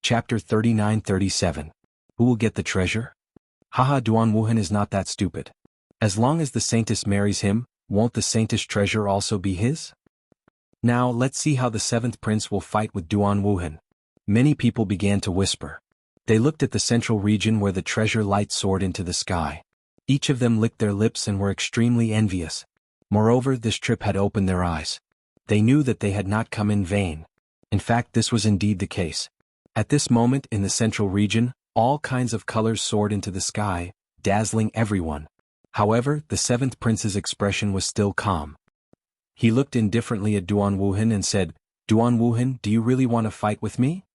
Chapter 39-37. Who will get the treasure? Haha, Duan Wuhan is not that stupid. As long as the saintess marries him, won't the saintess treasure also be his? Now let's see how the seventh prince will fight with Duan Wuhan. Many people began to whisper. They looked at the central region where the treasure light soared into the sky. Each of them licked their lips and were extremely envious. Moreover, this trip had opened their eyes. They knew that they had not come in vain. In fact, this was indeed the case. At this moment in the central region, all kinds of colors soared into the sky, dazzling everyone. However, the seventh prince's expression was still calm. He looked indifferently at Duan Wuhan and said, "Duan Wuhan, do you really want to fight with me?"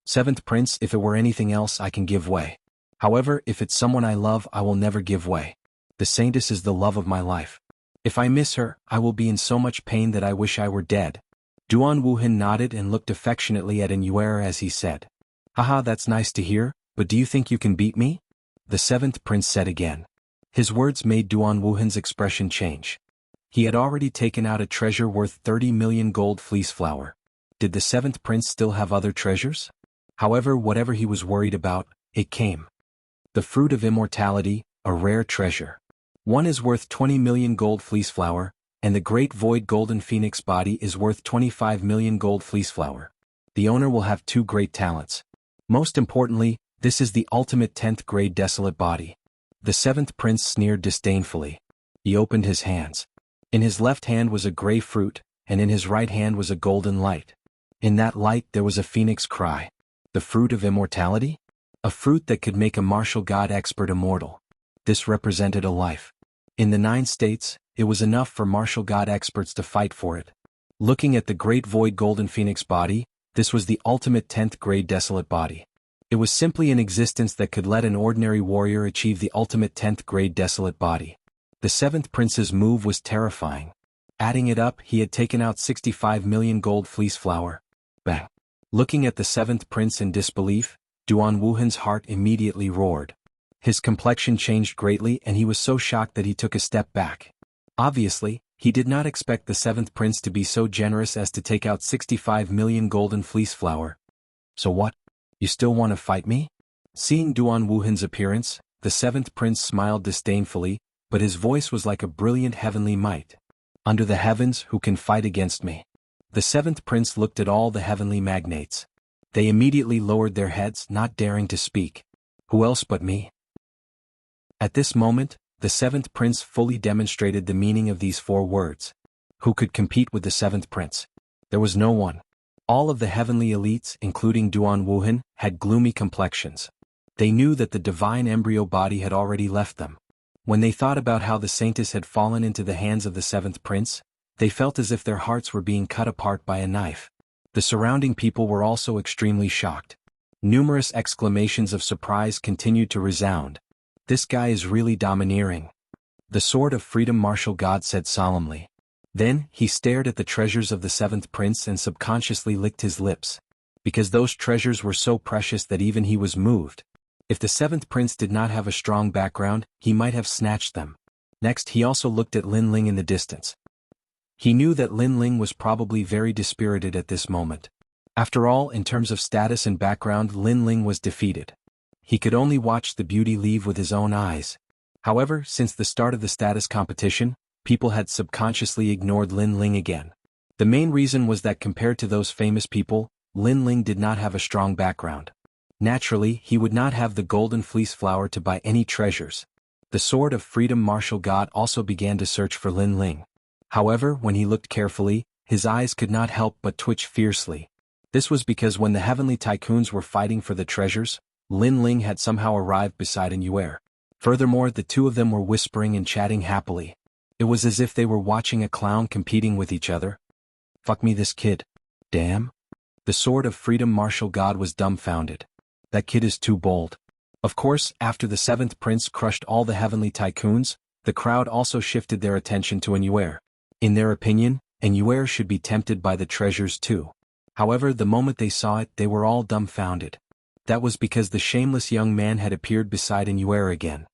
"Seventh prince, if it were anything else I can give way. However, if it's someone I love, I will never give way. The saintess is the love of my life. If I miss her, I will be in so much pain that I wish I were dead." Duan Wuhan nodded and looked affectionately at Inyuer as he said, "Haha, that's nice to hear, but do you think you can beat me?" The seventh prince said again. His words made Duan Wuhan's expression change. He had already taken out a treasure worth 30 million gold fleece flower. Did the seventh prince still have other treasures? However, whatever he was worried about, it came. The fruit of immortality, a rare treasure. One is worth 20 million gold fleece flower, and the great void golden phoenix body is worth 25 million gold fleece flower. The owner will have two great talents. Most importantly, this is the ultimate 10th grade desolate body. The seventh prince sneered disdainfully. He opened his hands. In his left hand was a gray fruit, and in his right hand was a golden light. In that light there was a phoenix cry. The fruit of immortality? A fruit that could make a martial god expert immortal. This represented a life. In the 9 states, it was enough for martial god experts to fight for it. Looking at the great void golden phoenix body, this was the ultimate 10th grade desolate body. It was simply an existence that could let an ordinary warrior achieve the ultimate 10th grade desolate body. The seventh prince's move was terrifying. Adding it up, he had taken out 65 million gold fleece flower. Bang! Looking at the seventh prince in disbelief, Duan Wuhan's heart immediately roared. His complexion changed greatly and he was so shocked that he took a step back. Obviously, he did not expect the seventh prince to be so generous as to take out 65 million golden fleece flower. "So what? You still want to fight me?" Seeing Duan Wuhan's appearance, the seventh prince smiled disdainfully, but his voice was like a brilliant heavenly might. "Under the heavens, who can fight against me?" The seventh prince looked at all the heavenly magnates. They immediately lowered their heads, not daring to speak. "Who else but me?" At this moment, the seventh prince fully demonstrated the meaning of these 4 words. Who could compete with the seventh prince? There was no one. All of the heavenly elites, including Duan Wuhan, had gloomy complexions. They knew that the divine embryo body had already left them. When they thought about how the saintess had fallen into the hands of the seventh prince, they felt as if their hearts were being cut apart by a knife. The surrounding people were also extremely shocked. Numerous exclamations of surprise continued to resound. "This guy is really domineering." The sword of freedom martial god said solemnly. Then, he stared at the treasures of the seventh prince and subconsciously licked his lips. Because those treasures were so precious that even he was moved. If the seventh prince did not have a strong background, he might have snatched them. Next, he also looked at Lin Ling in the distance. He knew that Lin Ling was probably very dispirited at this moment. After all, in terms of status and background, Lin Ling was defeated. He could only watch the beauty leave with his own eyes. However, since the start of the status competition, people had subconsciously ignored Lin Ling again. The main reason was that compared to those famous people, Lin Ling did not have a strong background. Naturally, he would not have the golden fleece flower to buy any treasures. The sword of freedom martial god also began to search for Lin Ling. However, when he looked carefully, his eyes could not help but twitch fiercely. This was because when the heavenly tycoons were fighting for the treasures, Lin Ling had somehow arrived beside Inyuer. Furthermore, the two of them were whispering and chatting happily. It was as if they were watching a clown competing with each other. "Fuck me this kid. Damn." The sword of freedom martial god was dumbfounded. That kid is too bold. Of course, after the seventh prince crushed all the heavenly tycoons, the crowd also shifted their attention to Inyuer. In their opinion, Inyuer should be tempted by the treasures too. However, the moment they saw it, they were all dumbfounded. That was because the shameless young man had appeared beside Inyuer again.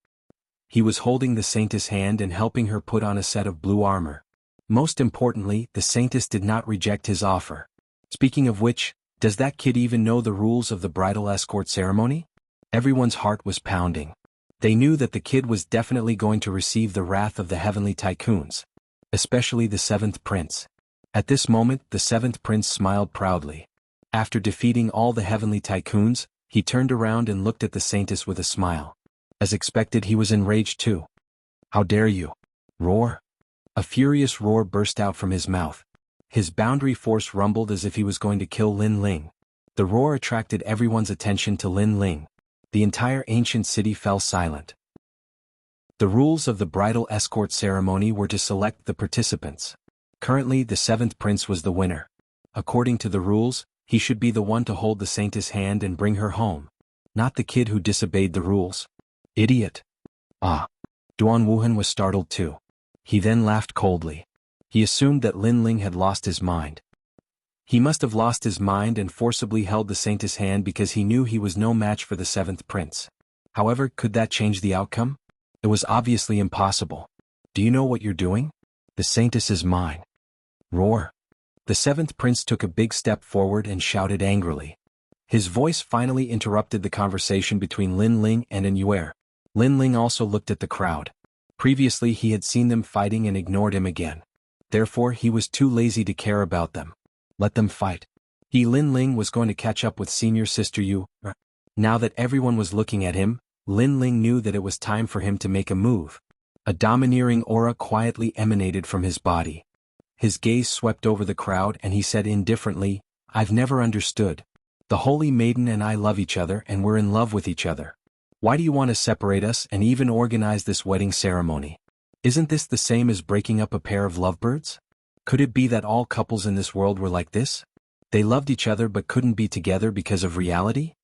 He was holding the saintess' hand and helping her put on a set of blue armor. Most importantly, the saintess did not reject his offer. Speaking of which, Does that kid even know the rules of the bridal escort ceremony? Everyone's heart was pounding. They knew that the kid was definitely going to receive the wrath of the heavenly tycoons, especially the seventh prince. At this moment, the seventh prince smiled proudly. After defeating all the heavenly tycoons, he turned around and looked at the saintess with a smile. As expected, he was enraged too. "How dare you?" Roar. A furious roar burst out from his mouth. His boundary force rumbled as if he was going to kill Lin Ling. The roar attracted everyone's attention to Lin Ling. The entire ancient city fell silent. The rules of the bridal escort ceremony were to select the participants. Currently, the seventh prince was the winner. According to the rules, he should be the one to hold the saintess' hand and bring her home, not the kid who disobeyed the rules. Idiot. Ah. Duan Wuhan was startled too. He then laughed coldly. He assumed that Lin Ling had lost his mind. He must have lost his mind and forcibly held the saintess' hand because he knew he was no match for the seventh prince. However, could that change the outcome? It was obviously impossible. "Do you know what you're doing? The saintess is mine." Roar. The seventh prince took a big step forward and shouted angrily. His voice finally interrupted the conversation between Lin Ling and An Yuer. Lin Ling also looked at the crowd. Previously he had seen them fighting and ignored him again. Therefore he was too lazy to care about them. Let them fight. Lin Ling was going to catch up with senior sister Yu. Now that everyone was looking at him, Lin Ling knew that it was time for him to make a move. A domineering aura quietly emanated from his body. His gaze swept over the crowd and he said indifferently, "I've never understood. The Holy Maiden and I love each other and we're in love with each other. Why do you want to separate us and even organize this wedding ceremony? Isn't this the same as breaking up a pair of lovebirds? Could it be that all couples in this world were like this? They loved each other but couldn't be together because of reality?"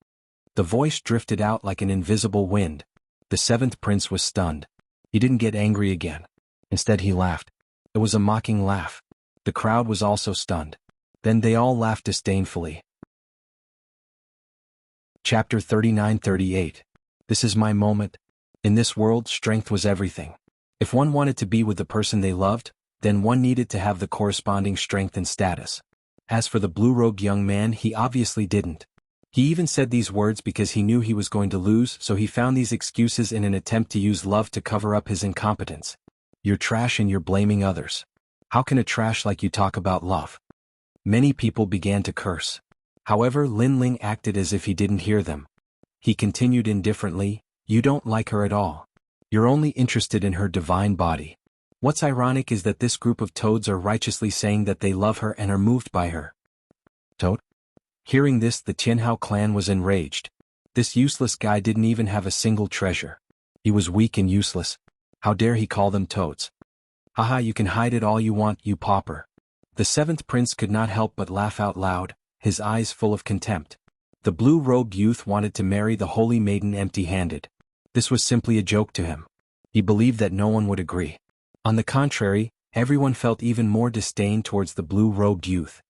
The voice drifted out like an invisible wind. The seventh prince was stunned. He didn't get angry again. Instead he laughed. It was a mocking laugh. The crowd was also stunned. Then they all laughed disdainfully. Chapter 39-38. This is my moment. In this world, strength was everything. If one wanted to be with the person they loved, then one needed to have the corresponding strength and status. As for the blue-robed young man, he obviously didn't. He even said these words because he knew he was going to lose, so he found these excuses in an attempt to use love to cover up his incompetence. "You're trash and you're blaming others. How can a trash like you talk about love?" Many people began to curse. However, Lin Ling acted as if he didn't hear them. He continued indifferently, "You don't like her at all. You're only interested in her divine body. What's ironic is that this group of toads are righteously saying that they love her and are moved by her." Toad? Hearing this, the Jianghu clan was enraged. This useless guy didn't even have a single treasure. He was weak and useless. How dare he call them toads? "Haha, you can hide it all you want, you pauper." The seventh prince could not help but laugh out loud, his eyes full of contempt. The blue-robed youth wanted to marry the holy maiden empty-handed. This was simply a joke to him. He believed that no one would agree. On the contrary, everyone felt even more disdain towards the blue-robed youth.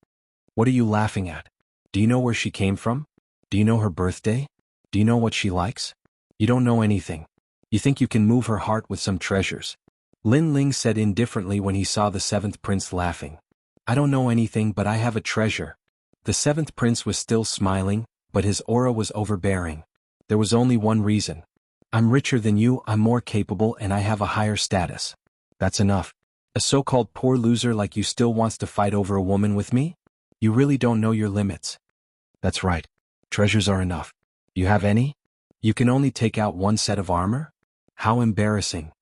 "What are you laughing at? Do you know where she came from? Do you know her birthday? Do you know what she likes? You don't know anything. You think you can move her heart with some treasures." Lin Ling said indifferently when he saw the seventh prince laughing. "I don't know anything, but I have a treasure." The seventh prince was still smiling, but his aura was overbearing. There was only one reason. "I'm richer than you, I'm more capable, and I have a higher status." That's enough. A so-called poor loser like you still wants to fight over a woman with me? You really don't know your limits. That's right. Treasures are enough. You have any? You can only take out one set of armor? How embarrassing.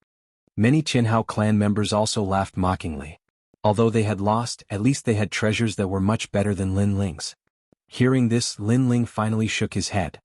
Many Jianghu clan members also laughed mockingly. Although they had lost, at least they had treasures that were much better than Lin Ling's. Hearing this, Lin Ling finally shook his head.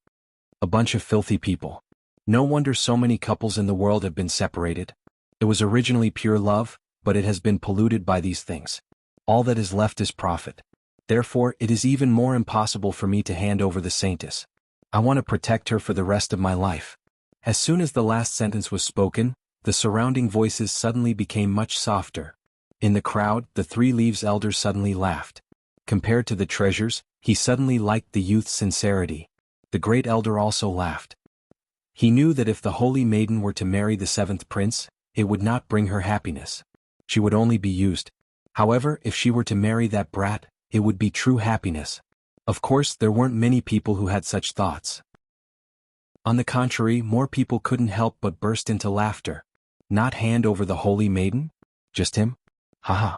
A bunch of filthy people. No wonder so many couples in the world have been separated. It was originally pure love, but it has been polluted by these things. All that is left is profit. Therefore, it is even more impossible for me to hand over the saintess. I want to protect her for the rest of my life. As soon as the last sentence was spoken, the surrounding voices suddenly became much softer. In the crowd, the Three Leaves elder suddenly laughed. Compared to the treasures, he suddenly liked the youth's sincerity. The great elder also laughed. He knew that if the holy maiden were to marry the seventh prince, it would not bring her happiness. She would only be used. However, if she were to marry that brat, it would be true happiness. Of course, there weren't many people who had such thoughts. On the contrary, more people couldn't help but burst into laughter. Not hand over the holy maiden? Just him? Haha.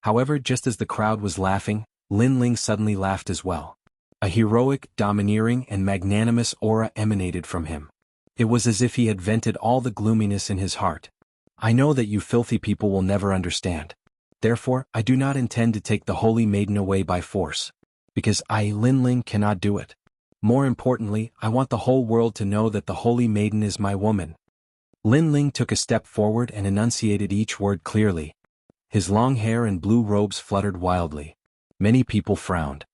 However, just as the crowd was laughing, Lin Ling suddenly laughed as well. A heroic, domineering, and magnanimous aura emanated from him. It was as if he had vented all the gloominess in his heart. I know that you filthy people will never understand. Therefore, I do not intend to take the holy maiden away by force. Because I, Lin Ling, cannot do it. More importantly, I want the whole world to know that the holy maiden is my woman. Lin Ling took a step forward and enunciated each word clearly. His long hair and blue robes fluttered wildly. Many people frowned.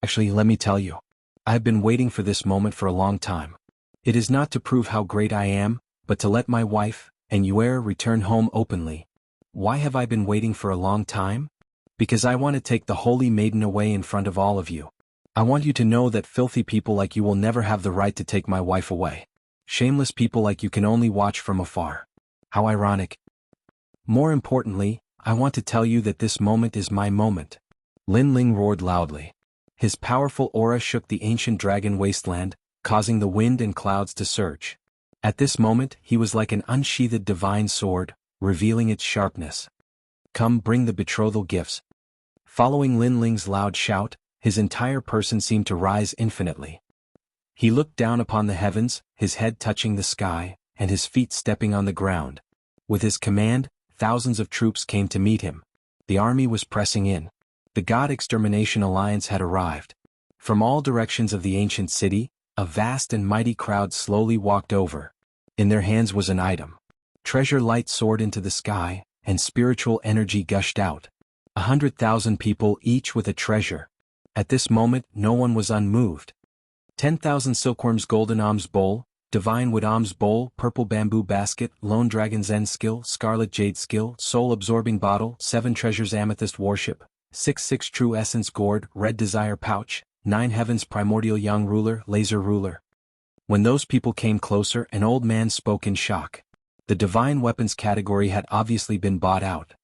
Actually, let me tell you. I have been waiting for this moment for a long time. It is not to prove how great I am, but to let my wife, and Yuer, return home openly. Why have I been waiting for a long time? Because I want to take the holy maiden away in front of all of you. I want you to know that filthy people like you will never have the right to take my wife away. Shameless people like you can only watch from afar. How ironic. More importantly, I want to tell you that this moment is my moment. Lin Ling roared loudly. His powerful aura shook the ancient dragon wasteland, causing the wind and clouds to surge. At this moment, he was like an unsheathed divine sword, revealing its sharpness. Come, bring the betrothal gifts. Following Lin Ling's loud shout, his entire person seemed to rise infinitely. He looked down upon the heavens, his head touching the sky, and his feet stepping on the ground. With his command, thousands of troops came to meet him. The army was pressing in. The God Extermination Alliance had arrived. From all directions of the ancient city, a vast and mighty crowd slowly walked over. In their hands was an item. Treasure light soared into the sky, and spiritual energy gushed out. 100,000 people each with a treasure. At this moment, no one was unmoved. 10,000 silkworms golden alms bowl, divine wood alms bowl, purple bamboo basket, lone dragon zen skill, scarlet jade skill, soul absorbing bottle, 7 treasures amethyst worship, 6 true essence gourd, red desire pouch, 9 heavens primordial young ruler, laser ruler. When those people came closer, an old man spoke in shock. The divine weapons category had obviously been bought out.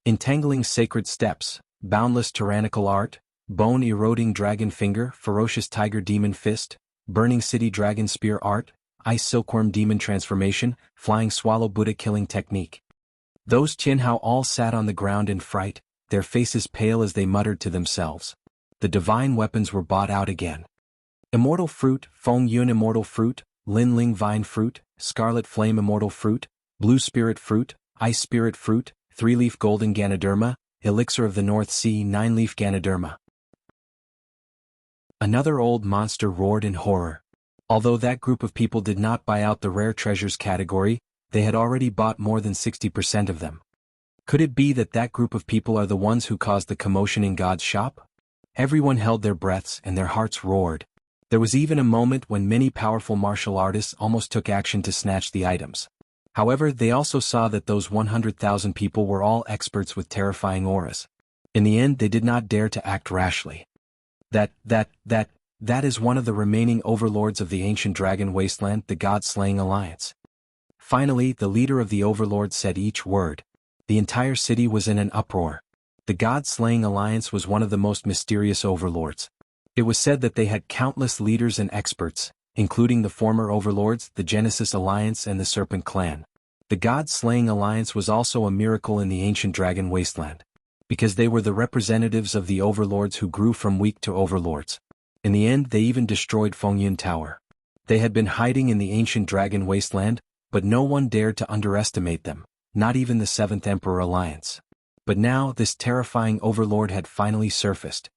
Entangling sacred steps, boundless tyrannical art, bone-eroding dragon finger, ferocious tiger demon fist, burning city dragon spear art, ice silkworm demon transformation, flying swallow Buddha killing technique. Those Qianhao all sat on the ground in fright, their faces pale as they muttered to themselves. The divine weapons were bought out again. Immortal fruit, Feng Yun immortal fruit, Lin Ling vine fruit, scarlet flame immortal fruit, blue spirit fruit, ice spirit fruit, 3-leaf golden Ganoderma, elixir of the North Sea 9-leaf Ganoderma. Another old monster roared in horror. Although that group of people did not buy out the rare treasures category, they had already bought more than 60% of them. Could it be that that group of people are the ones who caused the commotion in God's shop? Everyone held their breaths and their hearts roared. There was even a moment when many powerful martial artists almost took action to snatch the items. However, they also saw that those 100,000 people were all experts with terrifying auras. In the end, they did not dare to act rashly. That is one of the remaining overlords of the ancient dragon wasteland, the God-slaying alliance. Finally, the leader of the overlords said each word. The entire city was in an uproar. The God-slaying alliance was one of the most mysterious overlords. It was said that they had countless leaders and experts, including the former overlords, the Genesis Alliance and the Serpent Clan. The God-slaying alliance was also a miracle in the ancient dragon wasteland. Because they were the representatives of the overlords who grew from weak to overlords. In the end, they even destroyed Fengyun Tower. They had been hiding in the ancient dragon wasteland, but no one dared to underestimate them, not even the Seventh Emperor Alliance. But now, this terrifying overlord had finally surfaced.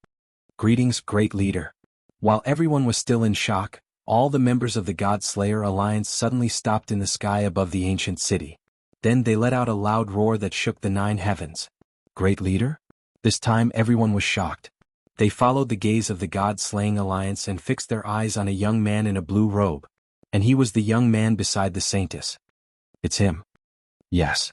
Greetings, great leader. While everyone was still in shock, all the members of the God-Slayer Alliance suddenly stopped in the sky above the ancient city. Then they let out a loud roar that shook the 9 heavens. Great leader? This time everyone was shocked. They followed the gaze of the God-slaying alliance and fixed their eyes on a young man in a blue robe. And he was the young man beside the saintess. It's him. Yes.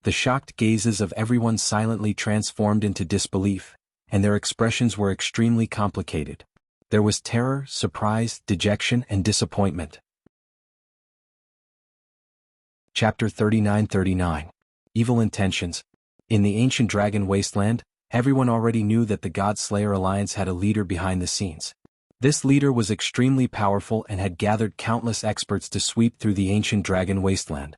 The shocked gazes of everyone silently transformed into disbelief, and their expressions were extremely complicated. There was terror, surprise, dejection, and disappointment. Chapter 39-39. Evil Intentions. In the ancient dragon wasteland, everyone already knew that the God Slayer Alliance had a leader behind the scenes. This leader was extremely powerful and had gathered countless experts to sweep through the ancient dragon wasteland.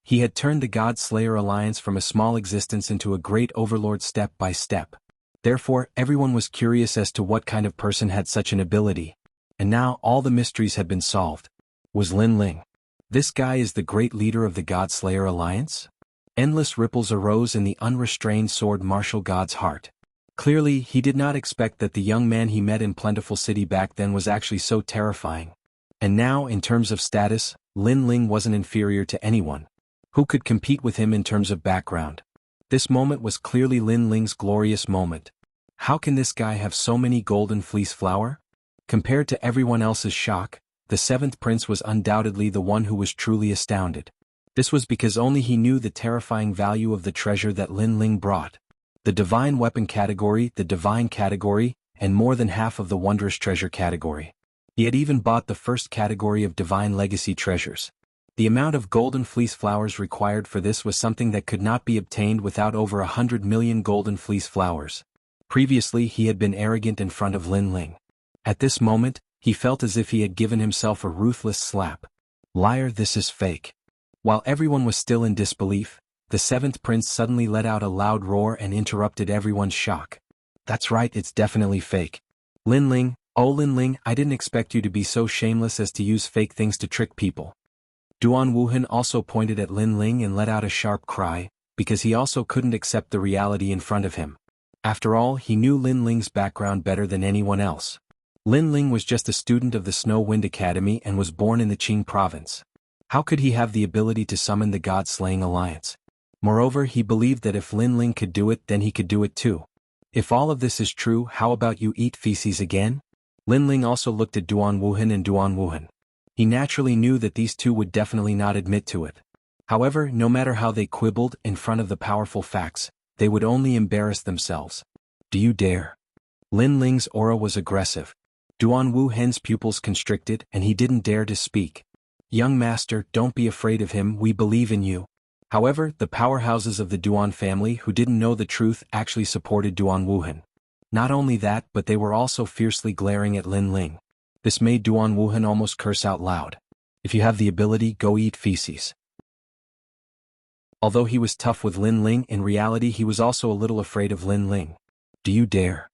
He had turned the God Slayer Alliance from a small existence into a great overlord step by step. Therefore, everyone was curious as to what kind of person had such an ability. And now all the mysteries had been solved. Was Lin Ling? This guy is the great leader of the God Slayer Alliance? Endless ripples arose in the unrestrained sword martial god's heart. Clearly, he did not expect that the young man he met in Plentiful City back then was actually so terrifying. And now, in terms of status, Lin Ling wasn't inferior to anyone. Who could compete with him in terms of background? This moment was clearly Lin Ling's glorious moment. How can this guy have so many golden fleece flower? Compared to everyone else's shock, the seventh prince was undoubtedly the one who was truly astounded. This was because only he knew the terrifying value of the treasure that Lin Ling brought. The divine weapon category, the divine category, and more than half of the wondrous treasure category. He had even bought the first category of divine legacy treasures. The amount of golden fleece flowers required for this was something that could not be obtained without over 100 million golden fleece flowers. Previously he had been arrogant in front of Lin Ling. At this moment, he felt as if he had given himself a ruthless slap. Liar, this is fake. While everyone was still in disbelief, the seventh prince suddenly let out a loud roar and interrupted everyone's shock. That's right, it's definitely fake. Lin Ling, oh Lin Ling, I didn't expect you to be so shameless as to use fake things to trick people. Duan Wuhan also pointed at Lin Ling and let out a sharp cry, because he also couldn't accept the reality in front of him. After all, he knew Lin Ling's background better than anyone else. Lin Ling was just a student of the Snow Wind Academy and was born in the Qing province. How could he have the ability to summon the God-slaying alliance? Moreover, he believed that if Lin Ling could do it, then he could do it too. If all of this is true, how about you eat feces again? Lin Ling also looked at Duan Wuhan and Duan Wuhan. He naturally knew that these two would definitely not admit to it. However, no matter how they quibbled in front of the powerful facts, they would only embarrass themselves. Do you dare? Lin Ling's aura was aggressive. Duan Wuhan's pupils constricted and he didn't dare to speak. Young master, don't be afraid of him, we believe in you. However, the powerhouses of the Duan family who didn't know the truth actually supported Duan Wuhan. Not only that, but they were also fiercely glaring at Lin Ling. This made Duan Wuhan almost curse out loud. If you have the ability, go eat feces. Although he was tough with Lin Ling, in reality he was also a little afraid of Lin Ling. Do you dare?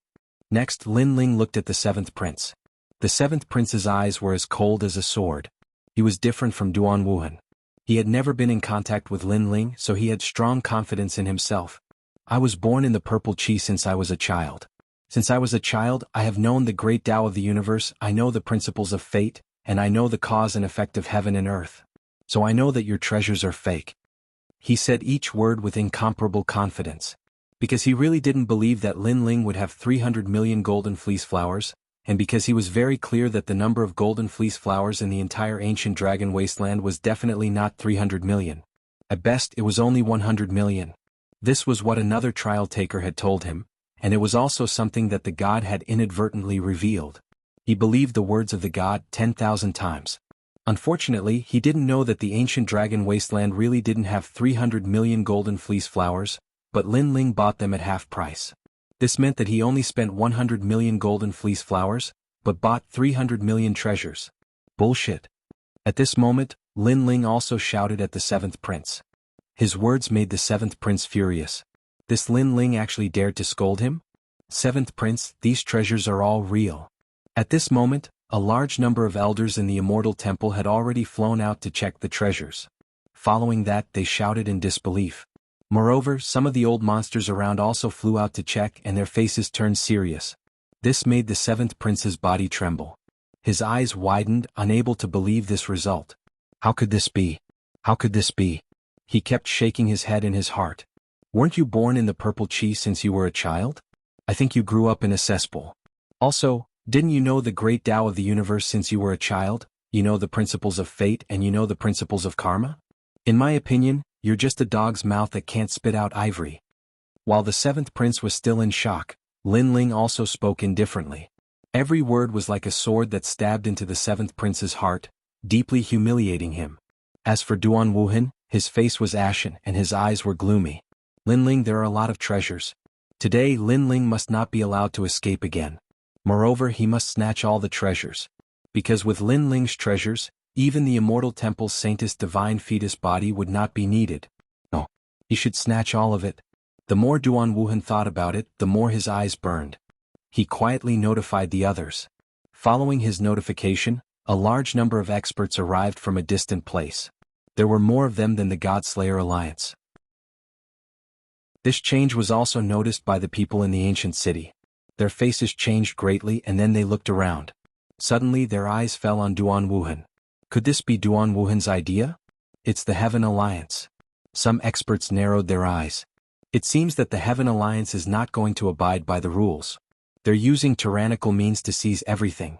Next, Lin Ling looked at the seventh prince. The seventh prince's eyes were as cold as a sword. He was different from Duan Wuhan. He had never been in contact with Lin Ling, so he had strong confidence in himself. I was born in the purple chi since I was a child. Since I was a child, I have known the great Tao of the universe, I know the principles of fate, and I know the cause and effect of heaven and earth. So I know that your treasures are fake. He said each word with incomparable confidence. Because he really didn't believe that Lin Ling would have 300 million golden fleece flowers, and because he was very clear that the number of golden fleece flowers in the entire ancient dragon wasteland was definitely not 300 million. At best, it was only 100 million. This was what another trial taker had told him, and it was also something that the god had inadvertently revealed. He believed the words of the god 10,000 times. Unfortunately, he didn't know that the ancient dragon wasteland really didn't have 300 million golden fleece flowers, but Lin Ling bought them at half price. This meant that he only spent 100 million golden fleece flowers, but bought 300 million treasures. Bullshit. At this moment, Lin Ling also shouted at the seventh prince. His words made the seventh prince furious. This Lin Ling actually dared to scold him? Seventh prince, these treasures are all real. At this moment, a large number of elders in the Immortal Temple had already flown out to check the treasures. Following that, they shouted in disbelief. Moreover, some of the old monsters around also flew out to check and their faces turned serious. This made the seventh prince's body tremble. His eyes widened, unable to believe this result. How could this be? How could this be? He kept shaking his head in his heart. Weren't you born in the purple chi since you were a child? I think you grew up in a cesspool. Also, didn't you know the great Tao of the universe since you were a child? You know the principles of fate and you know the principles of karma? In my opinion, you're just a dog's mouth that can't spit out ivory. While the seventh prince was still in shock, Lin Ling also spoke indifferently. Every word was like a sword that stabbed into the seventh prince's heart, deeply humiliating him. As for Duan Wuhan, his face was ashen and his eyes were gloomy. Lin Ling, there are a lot of treasures. Today Lin Ling must not be allowed to escape again. Moreover, he must snatch all the treasures. Because with Lin Ling's treasures, even the Immortal Temple's saintest divine fetus body would not be needed. No. He should snatch all of it. The more Duan Wuhan thought about it, the more his eyes burned. He quietly notified the others. Following his notification, a large number of experts arrived from a distant place. There were more of them than the Godslayer Alliance. This change was also noticed by the people in the ancient city. Their faces changed greatly and then they looked around. Suddenly their eyes fell on Duan Wuhan. Could this be Duan Wuhan's idea? It's the Heaven Alliance. Some experts narrowed their eyes. It seems that the Heaven Alliance is not going to abide by the rules. They're using tyrannical means to seize everything.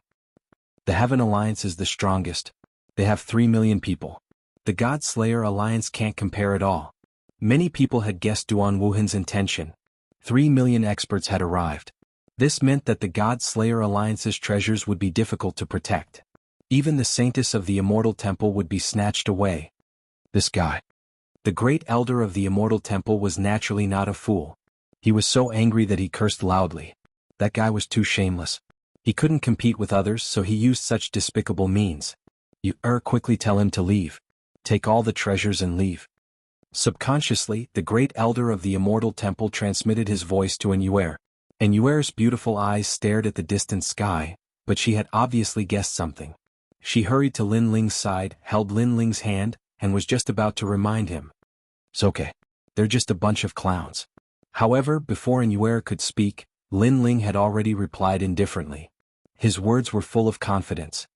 The Heaven Alliance is the strongest. They have 3 million people. The Godslayer Alliance can't compare at all. Many people had guessed Duan Wuhan's intention. 3 million experts had arrived. This meant that the Godslayer Alliance's treasures would be difficult to protect. Even the saintess of the Immortal Temple would be snatched away. This guy. The great elder of the Immortal Temple was naturally not a fool. He was so angry that he cursed loudly. That guy was too shameless. He couldn't compete with others, so he used such despicable means. You quickly tell him to leave. Take all the treasures and leave. Subconsciously, the great elder of the Immortal Temple transmitted his voice to Enuer. Enuer's beautiful eyes stared at the distant sky, but she had obviously guessed something. She hurried to Lin Ling's side, held Lin Ling's hand, and was just about to remind him. It's okay. They're just a bunch of clowns. However, before Enuer could speak, Lin Ling had already replied indifferently. His words were full of confidence.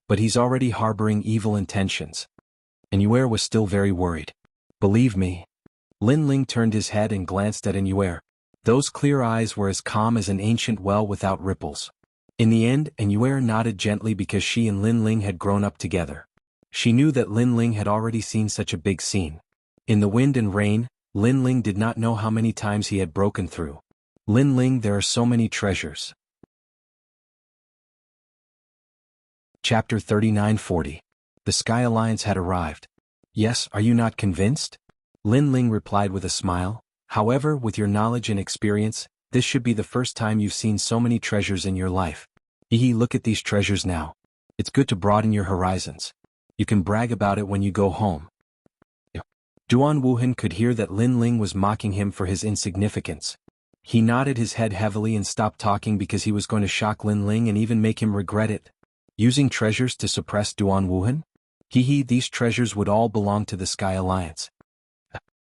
But he's already harboring evil intentions. Enuer was still very worried. Believe me. Lin Ling turned his head and glanced at Enuer. Those clear eyes were as calm as an ancient well without ripples. In the end, Enuer nodded gently because she and Lin Ling had grown up together. She knew that Lin Ling had already seen such a big scene. In the wind and rain, Lin Ling did not know how many times he had broken through. Lin Ling, there are so many treasures. Chapter 39-40. The Sky Alliance had arrived. Yes, are you not convinced? Lin Ling replied with a smile. However, with your knowledge and experience, this should be the first time you've seen so many treasures in your life. Look at these treasures now. It's good to broaden your horizons. You can brag about it when you go home. Duan Wuhan could hear that Lin Ling was mocking him for his insignificance. He nodded his head heavily and stopped talking because he was going to shock Lin Ling and even make him regret it. Using treasures to suppress Duan Wuhan? These treasures would all belong to the Sky Alliance.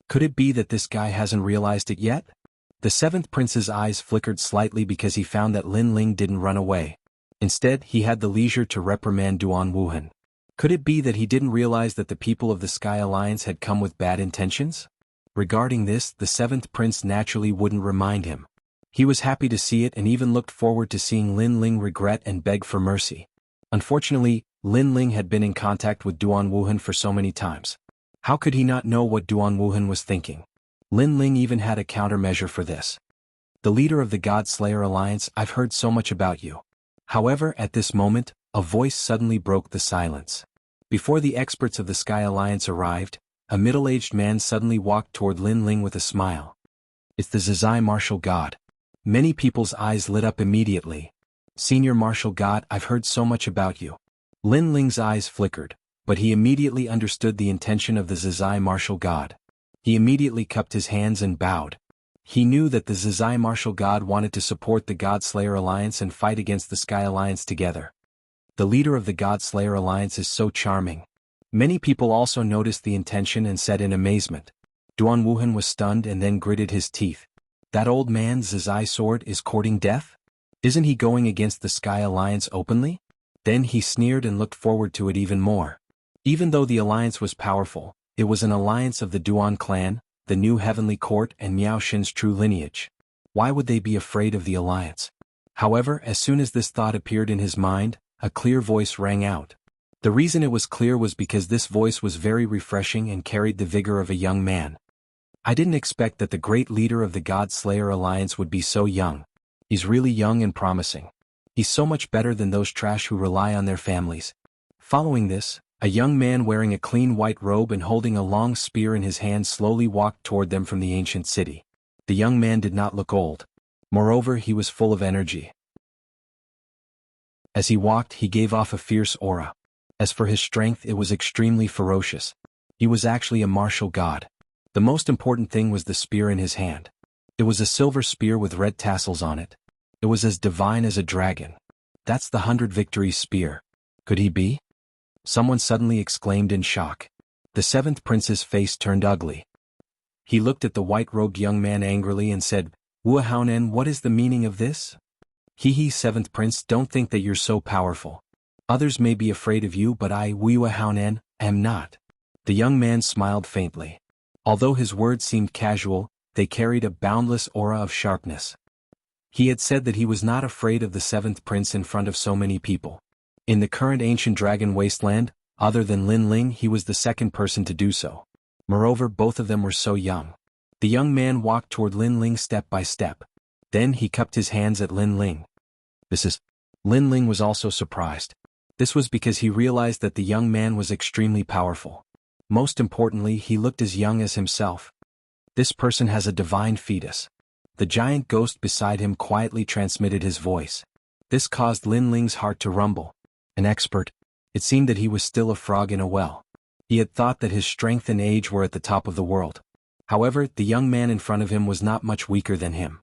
Could it be that this guy hasn't realized it yet? The seventh prince's eyes flickered slightly because he found that Lin Ling didn't run away. Instead, he had the leisure to reprimand Duan Wuhan. Could it be that he didn't realize that the people of the Sky Alliance had come with bad intentions? Regarding this, the seventh prince naturally wouldn't remind him. He was happy to see it and even looked forward to seeing Lin Ling regret and beg for mercy. Unfortunately, Lin Ling had been in contact with Duan Wuhan for so many times. How could he not know what Duan Wuhan was thinking? Lin Ling even had a countermeasure for this. The leader of the Godslayer Alliance, I've heard so much about you. However, at this moment, a voice suddenly broke the silence. Before the experts of the Sky Alliance arrived, a middle-aged man suddenly walked toward Lin Ling with a smile. It's the Zizai Martial God. Many people's eyes lit up immediately. Senior Martial God, I've heard so much about you. Lin Ling's eyes flickered, but he immediately understood the intention of the Zizai Martial God. He immediately cupped his hands and bowed. He knew that the Zizai Martial God wanted to support the Godslayer Alliance and fight against the Sky Alliance together. The leader of the Godslayer Alliance is so charming. Many people also noticed the intention and said in amazement. Duan Wuhan was stunned and then gritted his teeth. That old man Zizai Sword is courting death? Isn't he going against the Sky Alliance openly? Then he sneered and looked forward to it even more. Even though the alliance was powerful, it was an alliance of the Duan clan, the new heavenly court and Miao Xin's true lineage. Why would they be afraid of the alliance? However, as soon as this thought appeared in his mind, a clear voice rang out. The reason it was clear was because this voice was very refreshing and carried the vigor of a young man. I didn't expect that the great leader of the Godslayer Alliance would be so young. He's really young and promising. He's so much better than those trash who rely on their families. Following this, a young man wearing a clean white robe and holding a long spear in his hand slowly walked toward them from the ancient city. The young man did not look old. Moreover, he was full of energy. As he walked, he gave off a fierce aura. As for his strength, it was extremely ferocious. He was actually a martial god. The most important thing was the spear in his hand. It was a silver spear with red tassels on it. It was as divine as a dragon. That's the 100 Victories spear. Could he be? Someone suddenly exclaimed in shock. The seventh prince's face turned ugly. He looked at the white-robed young man angrily and said, "Wu Haonen, what is the meaning of this?" "He, seventh prince, don't think that you're so powerful. Others may be afraid of you, but I, Wu Haonen, am not." The young man smiled faintly. Although his words seemed casual, they carried a boundless aura of sharpness. He had said that he was not afraid of the seventh prince in front of so many people. In the current ancient dragon wasteland, other than Lin Ling, he was the second person to do so. Moreover, both of them were so young. The young man walked toward Lin Ling step by step. Then he cupped his hands at Lin Ling. Lin Ling was also surprised. This was because he realized that the young man was extremely powerful. Most importantly, he looked as young as himself. This person has a divine fetus. The giant ghost beside him quietly transmitted his voice. This caused Lin Ling's heart to rumble. An expert. It seemed that he was still a frog in a well. He had thought that his strength and age were at the top of the world. However, the young man in front of him was not much weaker than him.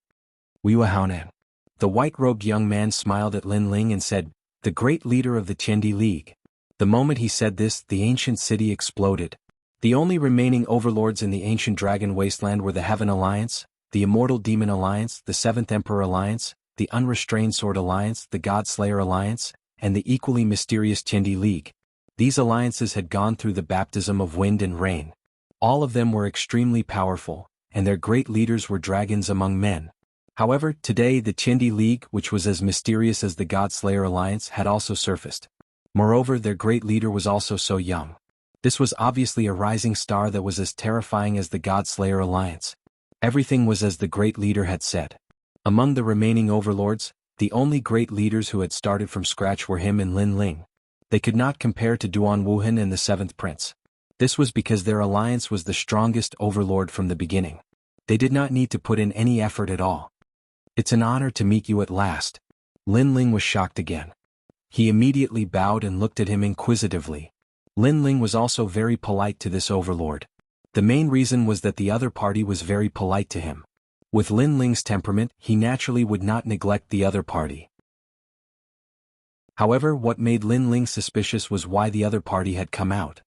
Wu Haonan. The white-robed young man smiled at Lin Ling and said, "The great leader of the Qiandi League." The moment he said this, the ancient city exploded. The only remaining overlords in the ancient dragon wasteland were the Heaven Alliance, the Immortal Demon Alliance, the Seventh Emperor Alliance, the Unrestrained Sword Alliance, the God-Slayer Alliance, and the equally mysterious Qiandi League. These alliances had gone through the baptism of wind and rain. All of them were extremely powerful, and their great leaders were dragons among men. However, today the Qiandi League, which was as mysterious as the God-Slayer Alliance, had also surfaced. Moreover, their great leader was also so young. This was obviously a rising star that was as terrifying as the God-Slayer Alliance. Everything was as the great leader had said. Among the remaining overlords, the only great leaders who had started from scratch were him and Lin Ling. They could not compare to Duan Wuhan and the seventh prince. This was because their alliance was the strongest overlord from the beginning. They did not need to put in any effort at all. "It's an honor to meet you at last." Lin Ling was shocked again. He immediately bowed and looked at him inquisitively. Lin Ling was also very polite to this overlord. The main reason was that the other party was very polite to him. With Lin Ling's temperament, he naturally would not neglect the other party. However, what made Lin Ling suspicious was why the other party had come out.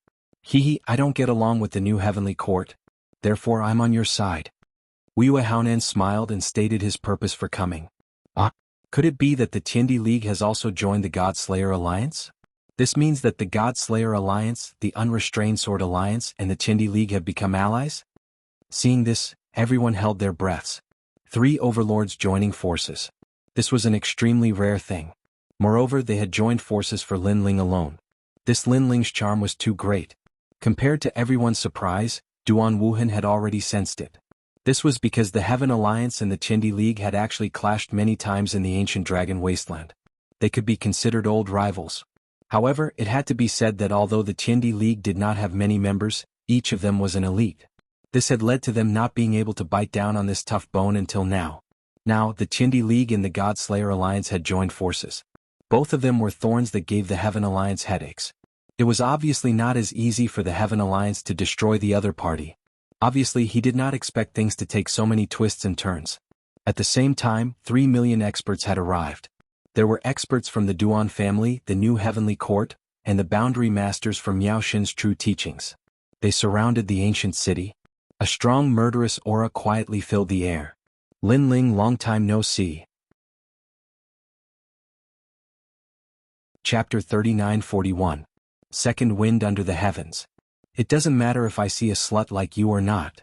I don't get along with the new heavenly court. Therefore I'm on your side." Wu Haonan smiled and stated his purpose for coming. Could it be that the Qiandi League has also joined the God-Slayer Alliance? This means that the God-Slayer Alliance, the Unrestrained Sword Alliance, and the Qiandi League have become allies? Seeing this, everyone held their breaths. 3 overlords joining forces. This was an extremely rare thing. Moreover, they had joined forces for Lin Ling alone. This Lin Ling's charm was too great. Compared to everyone's surprise, Duan Wuhan had already sensed it. This was because the Heaven Alliance and the Qiandi League had actually clashed many times in the ancient dragon wasteland. They could be considered old rivals. However, it had to be said that although the Qiandi League did not have many members, each of them was an elite. This had led to them not being able to bite down on this tough bone until now. Now, the Qiandi League and the God-Slayer Alliance had joined forces. Both of them were thorns that gave the Heaven Alliance headaches. It was obviously not as easy for the Heaven Alliance to destroy the other party. Obviously, he did not expect things to take so many twists and turns. At the same time, 3 million experts had arrived. There were experts from the Duan family, the new heavenly court, and the boundary masters from Miao Xin's true teachings. They surrounded the ancient city. A strong murderous aura quietly filled the air. Lin Ling, long time no see. Chapter 39-41. Second Wind Under the Heavens. It doesn't matter if I see a slut like you or not.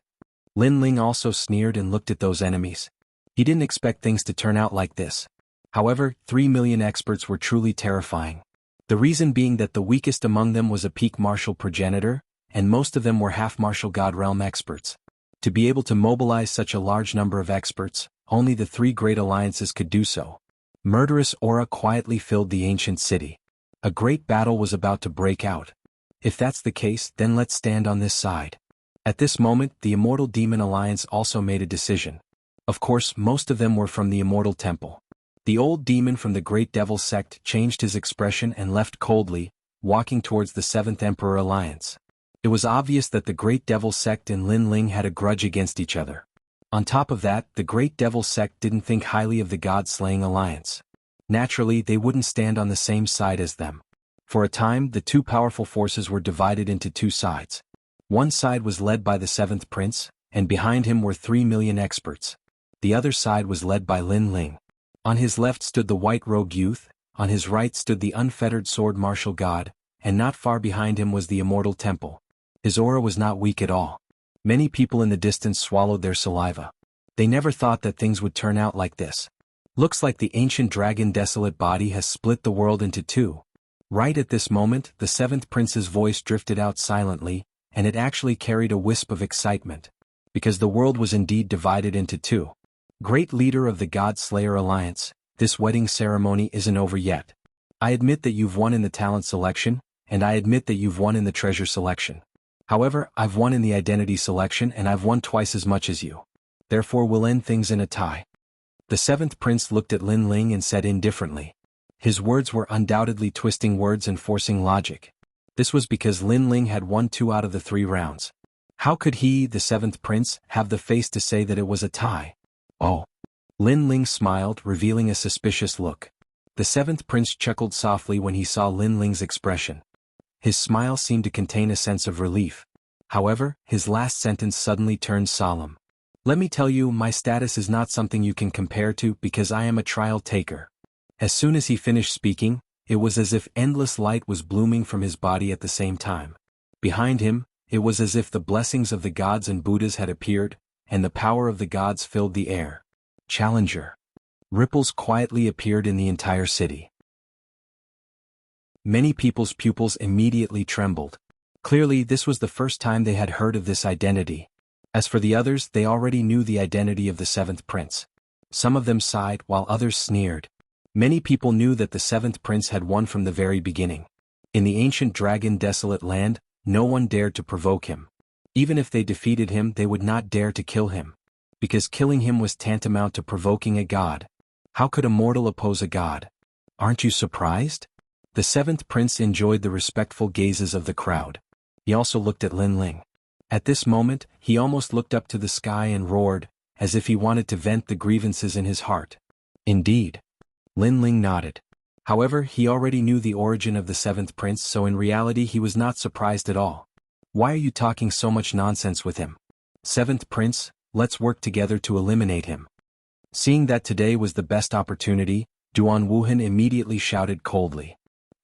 Lin Ling also sneered and looked at those enemies. He didn't expect things to turn out like this. However, 3 million experts were truly terrifying. The reason being that the weakest among them was a peak martial progenitor, and most of them were half-martial god realm experts. To be able to mobilize such a large number of experts, only the 3 great alliances could do so. Murderous aura quietly filled the ancient city. A great battle was about to break out. If that's the case, then let's stand on this side. At this moment, the Immortal Demon Alliance also made a decision. Of course, most of them were from the Immortal Temple. The old demon from the Great Devil sect changed his expression and left coldly, walking towards the Seventh Emperor Alliance. It was obvious that the Great Devil sect and Lin Ling had a grudge against each other. On top of that, the Great Devil sect didn't think highly of the God-slaying alliance. Naturally, they wouldn't stand on the same side as them. For a time, the two powerful forces were divided into two sides. One side was led by the Seventh Prince, and behind him were 3 million experts. The other side was led by Lin Ling. On his left stood the white-robed youth, on his right stood the unfettered sword martial god, and not far behind him was the Immortal Temple. His aura was not weak at all. Many people in the distance swallowed their saliva. They never thought that things would turn out like this. Looks like the ancient dragon desolate body has split the world into two. Right at this moment, the Seventh Prince's voice drifted out silently, and it actually carried a wisp of excitement. Because the world was indeed divided into two. Great leader of the God-Slayer Alliance, this wedding ceremony isn't over yet. I admit that you've won in the talent selection, and I admit that you've won in the treasure selection. However, I've won in the identity selection and I've won twice as much as you. Therefore we'll end things in a tie. The Seventh Prince looked at Lin Ling and said indifferently. His words were undoubtedly twisting words and forcing logic. This was because Lin Ling had won 2 out of the 3 rounds. How could he, the Seventh Prince, have the face to say that it was a tie? Oh. Lin Ling smiled, revealing a suspicious look. The Seventh Prince chuckled softly when he saw Lin Ling's expression. His smile seemed to contain a sense of relief. However, his last sentence suddenly turned solemn. Let me tell you, my status is not something you can compare to because I am a trial taker. As soon as he finished speaking, it was as if endless light was blooming from his body at the same time. Behind him, it was as if the blessings of the gods and Buddhas had appeared, and the power of the gods filled the air. Challenger. Ripples quietly appeared in the entire city. Many people's pupils immediately trembled. Clearly, this was the first time they had heard of this identity. As for the others, they already knew the identity of the Seventh Prince. Some of them sighed while others sneered. Many people knew that the Seventh Prince had won from the very beginning. In the ancient dragon desolate land, no one dared to provoke him. Even if they defeated him, they would not dare to kill him. Because killing him was tantamount to provoking a god. How could a mortal oppose a god? Aren't you surprised? The Seventh Prince enjoyed the respectful gazes of the crowd. He also looked at Lin Ling. At this moment, he almost looked up to the sky and roared, as if he wanted to vent the grievances in his heart. Indeed. Lin Ling nodded. However, he already knew the origin of the Seventh Prince, so in reality he was not surprised at all. Why are you talking so much nonsense with him? Seventh Prince, let's work together to eliminate him. Seeing that today was the best opportunity, Duan Wuhan immediately shouted coldly.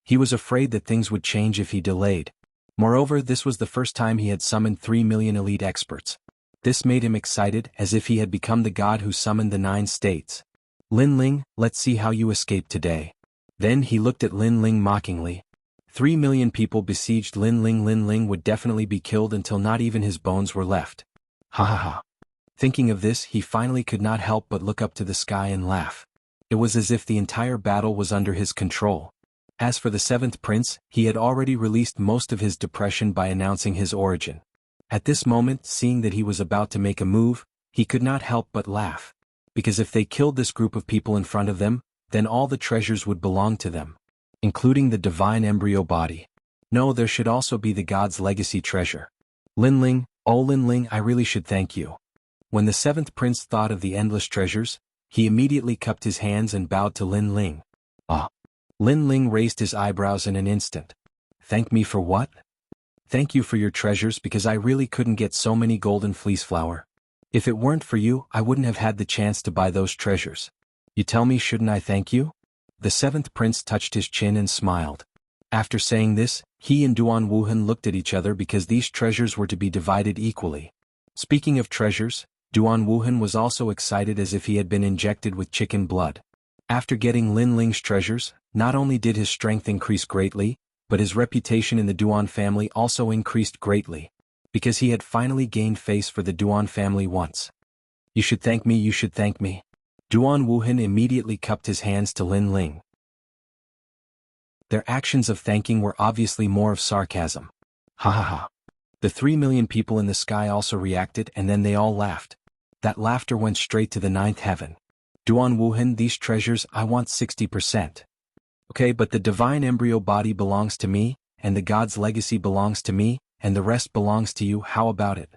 He was afraid that things would change if he delayed. Moreover, this was the first time he had summoned 3 million elite experts. This made him excited, as if he had become the god who summoned the 9 states. Lin Ling, let's see how you escape today. Then he looked at Lin Ling mockingly. 3 million people besieged Lin Ling. Lin Ling would definitely be killed until not even his bones were left. Ha ha ha. Thinking of this, he finally could not help but look up to the sky and laugh. It was as if the entire battle was under his control. As for the Seventh Prince, he had already released most of his depression by announcing his origin. At this moment, seeing that he was about to make a move, he could not help but laugh. Because if they killed this group of people in front of them, then all the treasures would belong to them. Including the divine embryo body. No, there should also be the god's legacy treasure. Lin Ling, oh Lin Ling, I really should thank you. When the Seventh Prince thought of the endless treasures, he immediately cupped his hands and bowed to Lin Ling. Ah. Lin Ling raised his eyebrows in an instant. Thank me for what? Thank you for your treasures because I really couldn't get so many golden fleece flower. If it weren't for you, I wouldn't have had the chance to buy those treasures. You tell me, shouldn't I thank you? The Seventh Prince touched his chin and smiled. After saying this, he and Duan Wuhan looked at each other because these treasures were to be divided equally. Speaking of treasures, Duan Wuhan was also excited as if he had been injected with chicken blood. After getting Lin Ling's treasures, not only did his strength increase greatly, but his reputation in the Duan family also increased greatly. Because he had finally gained face for the Duan family once. You should thank me, you should thank me. Duan Wuhan immediately cupped his hands to Lin Ling. Their actions of thanking were obviously more of sarcasm. Ha ha ha. The 3 million people in the sky also reacted and then they all laughed. That laughter went straight to the ninth heaven. Duan Wuhan, these treasures, I want 60%. Okay, but the divine embryo body belongs to me, and the god's legacy belongs to me, and the rest belongs to you, how about it?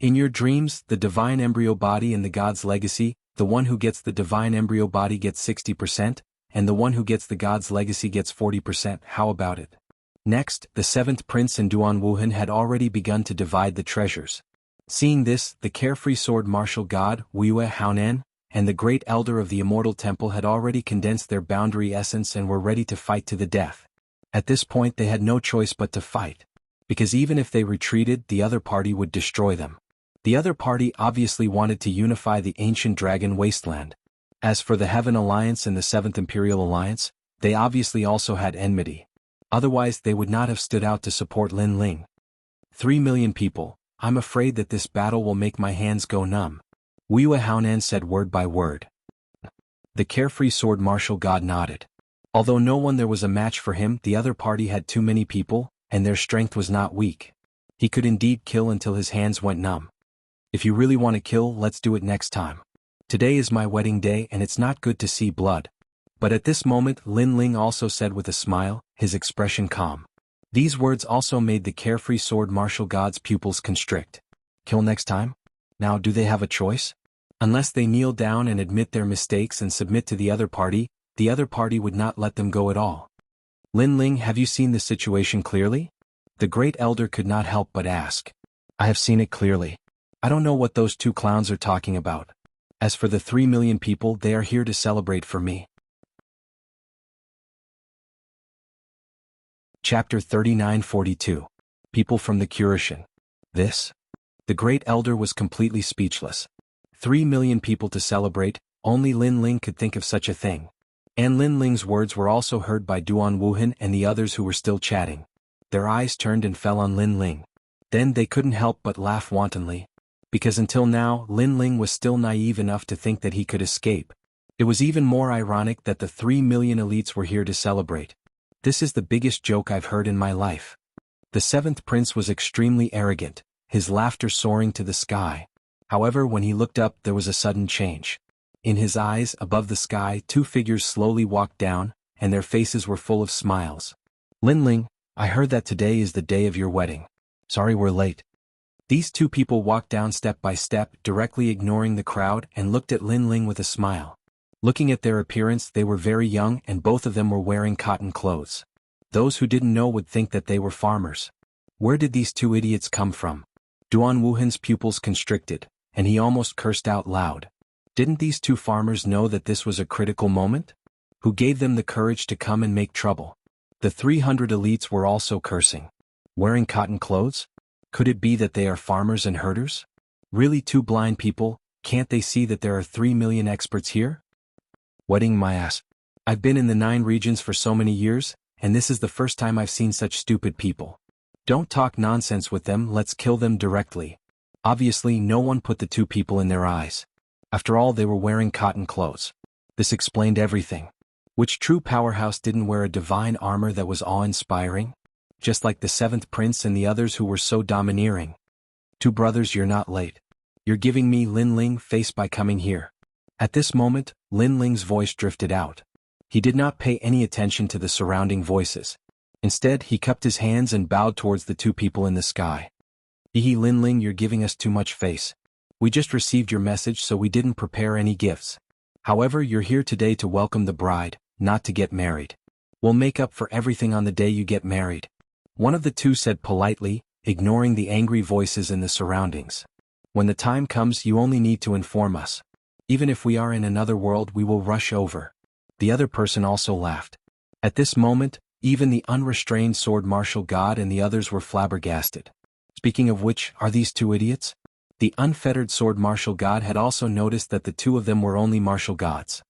In your dreams, the divine embryo body and the god's legacy, the one who gets the divine embryo body gets 60%, and the one who gets the god's legacy gets 40%, how about it? Next, the seventh prince and Duan Wuhan had already begun to divide the treasures. Seeing this, the carefree sword martial god, Wuxia Haonan, and the great elder of the immortal temple had already condensed their boundary essence and were ready to fight to the death. At this point they had no choice but to fight. Because even if they retreated, the other party would destroy them. The other party obviously wanted to unify the ancient dragon wasteland. As for the Heaven Alliance and the Seventh Imperial Alliance, they obviously also had enmity. Otherwise they would not have stood out to support Lin Ling. 3 million people, I'm afraid that this battle will make my hands go numb. Wuxia Haonan said word by word. The carefree sword martial god nodded. Although no one there was a match for him, the other party had too many people, and their strength was not weak. He could indeed kill until his hands went numb. If you really want to kill, let's do it next time. Today is my wedding day and it's not good to see blood. But at this moment Lin Ling also said with a smile, his expression calm. These words also made the carefree sword martial god's pupils constrict. Kill next time? Now do they have a choice? Unless they kneel down and admit their mistakes and submit to the other party would not let them go at all. Lin Ling, have you seen the situation clearly? The great elder could not help but ask. I have seen it clearly. I don't know what those two clowns are talking about. As for the 3 million people, they are here to celebrate for me. Chapter 39-42. People from the Curation. This? The great elder was completely speechless. 3 million people to celebrate, only Lin Ling could think of such a thing. And Lin Ling's words were also heard by Duan Wuhan and the others who were still chatting. Their eyes turned and fell on Lin Ling. Then they couldn't help but laugh wantonly. Because until now, Lin Ling was still naive enough to think that he could escape. It was even more ironic that the 3 million elites were here to celebrate. This is the biggest joke I've heard in my life. The seventh prince was extremely arrogant, his laughter soaring to the sky. However, when he looked up, there was a sudden change. In his eyes, above the sky, two figures slowly walked down, and their faces were full of smiles. Lin Ling, I heard that today is the day of your wedding. Sorry we're late. These two people walked down step by step, directly ignoring the crowd, and looked at Lin Ling with a smile. Looking at their appearance, they were very young and both of them were wearing cotton clothes. Those who didn't know would think that they were farmers. Where did these two idiots come from? Duan Wuhan's pupils constricted, and he almost cursed out loud. Didn't these two farmers know that this was a critical moment? Who gave them the courage to come and make trouble? The 300 elites were also cursing. Wearing cotton clothes? Could it be that they are farmers and herders? Really, two blind people, can't they see that there are 3 million experts here? Wedding my ass. I've been in the 9 regions for so many years, and this is the first time I've seen such stupid people. Don't talk nonsense with them, let's kill them directly. Obviously no one put the two people in their eyes. After all, they were wearing cotton clothes. This explained everything. Which true powerhouse didn't wear a divine armor that was awe-inspiring? Just like the seventh prince and the others who were so domineering. Two brothers, you're not late. You're giving me Lin Ling face by coming here. At this moment, Lin Ling's voice drifted out. He did not pay any attention to the surrounding voices. Instead, he cupped his hands and bowed towards the two people in the sky. Lin Ling, you're giving us too much face. We just received your message, so we didn't prepare any gifts. However, you're here today to welcome the bride, not to get married. We'll make up for everything on the day you get married. One of the two said politely, ignoring the angry voices in the surroundings. When the time comes, you only need to inform us. Even if we are in another world, we will rush over. The other person also laughed. At this moment, even the unrestrained sword martial god and the others were flabbergasted. Speaking of which, are these two idiots? The unfettered sword martial god had also noticed that the two of them were only martial gods.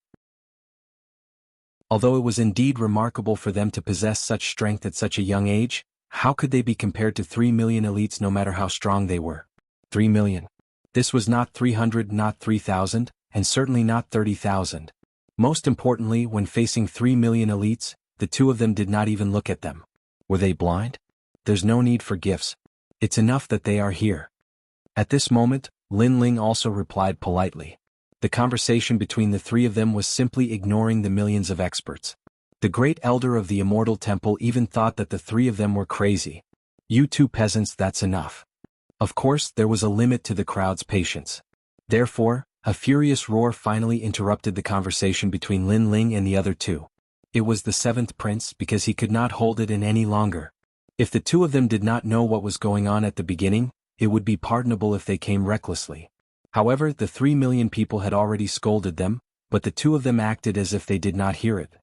Although it was indeed remarkable for them to possess such strength at such a young age, how could they be compared to 3 million elites no matter how strong they were? 3 million. This was not 300, not 3,000, and certainly not 30,000. Most importantly, when facing 3 million elites, the two of them did not even look at them. Were they blind? There's no need for gifts. It's enough that they are here. At this moment, Lin Ling also replied politely. The conversation between the three of them was simply ignoring the millions of experts. The great elder of the Immortal Temple even thought that the three of them were crazy. You two peasants, that's enough. Of course, there was a limit to the crowd's patience. Therefore, a furious roar finally interrupted the conversation between Lin Ling and the other two. It was the seventh prince because he could not hold it in any longer. If the two of them did not know what was going on at the beginning, it would be pardonable if they came recklessly. However, the 3 million people had already scolded them, but the two of them acted as if they did not hear it.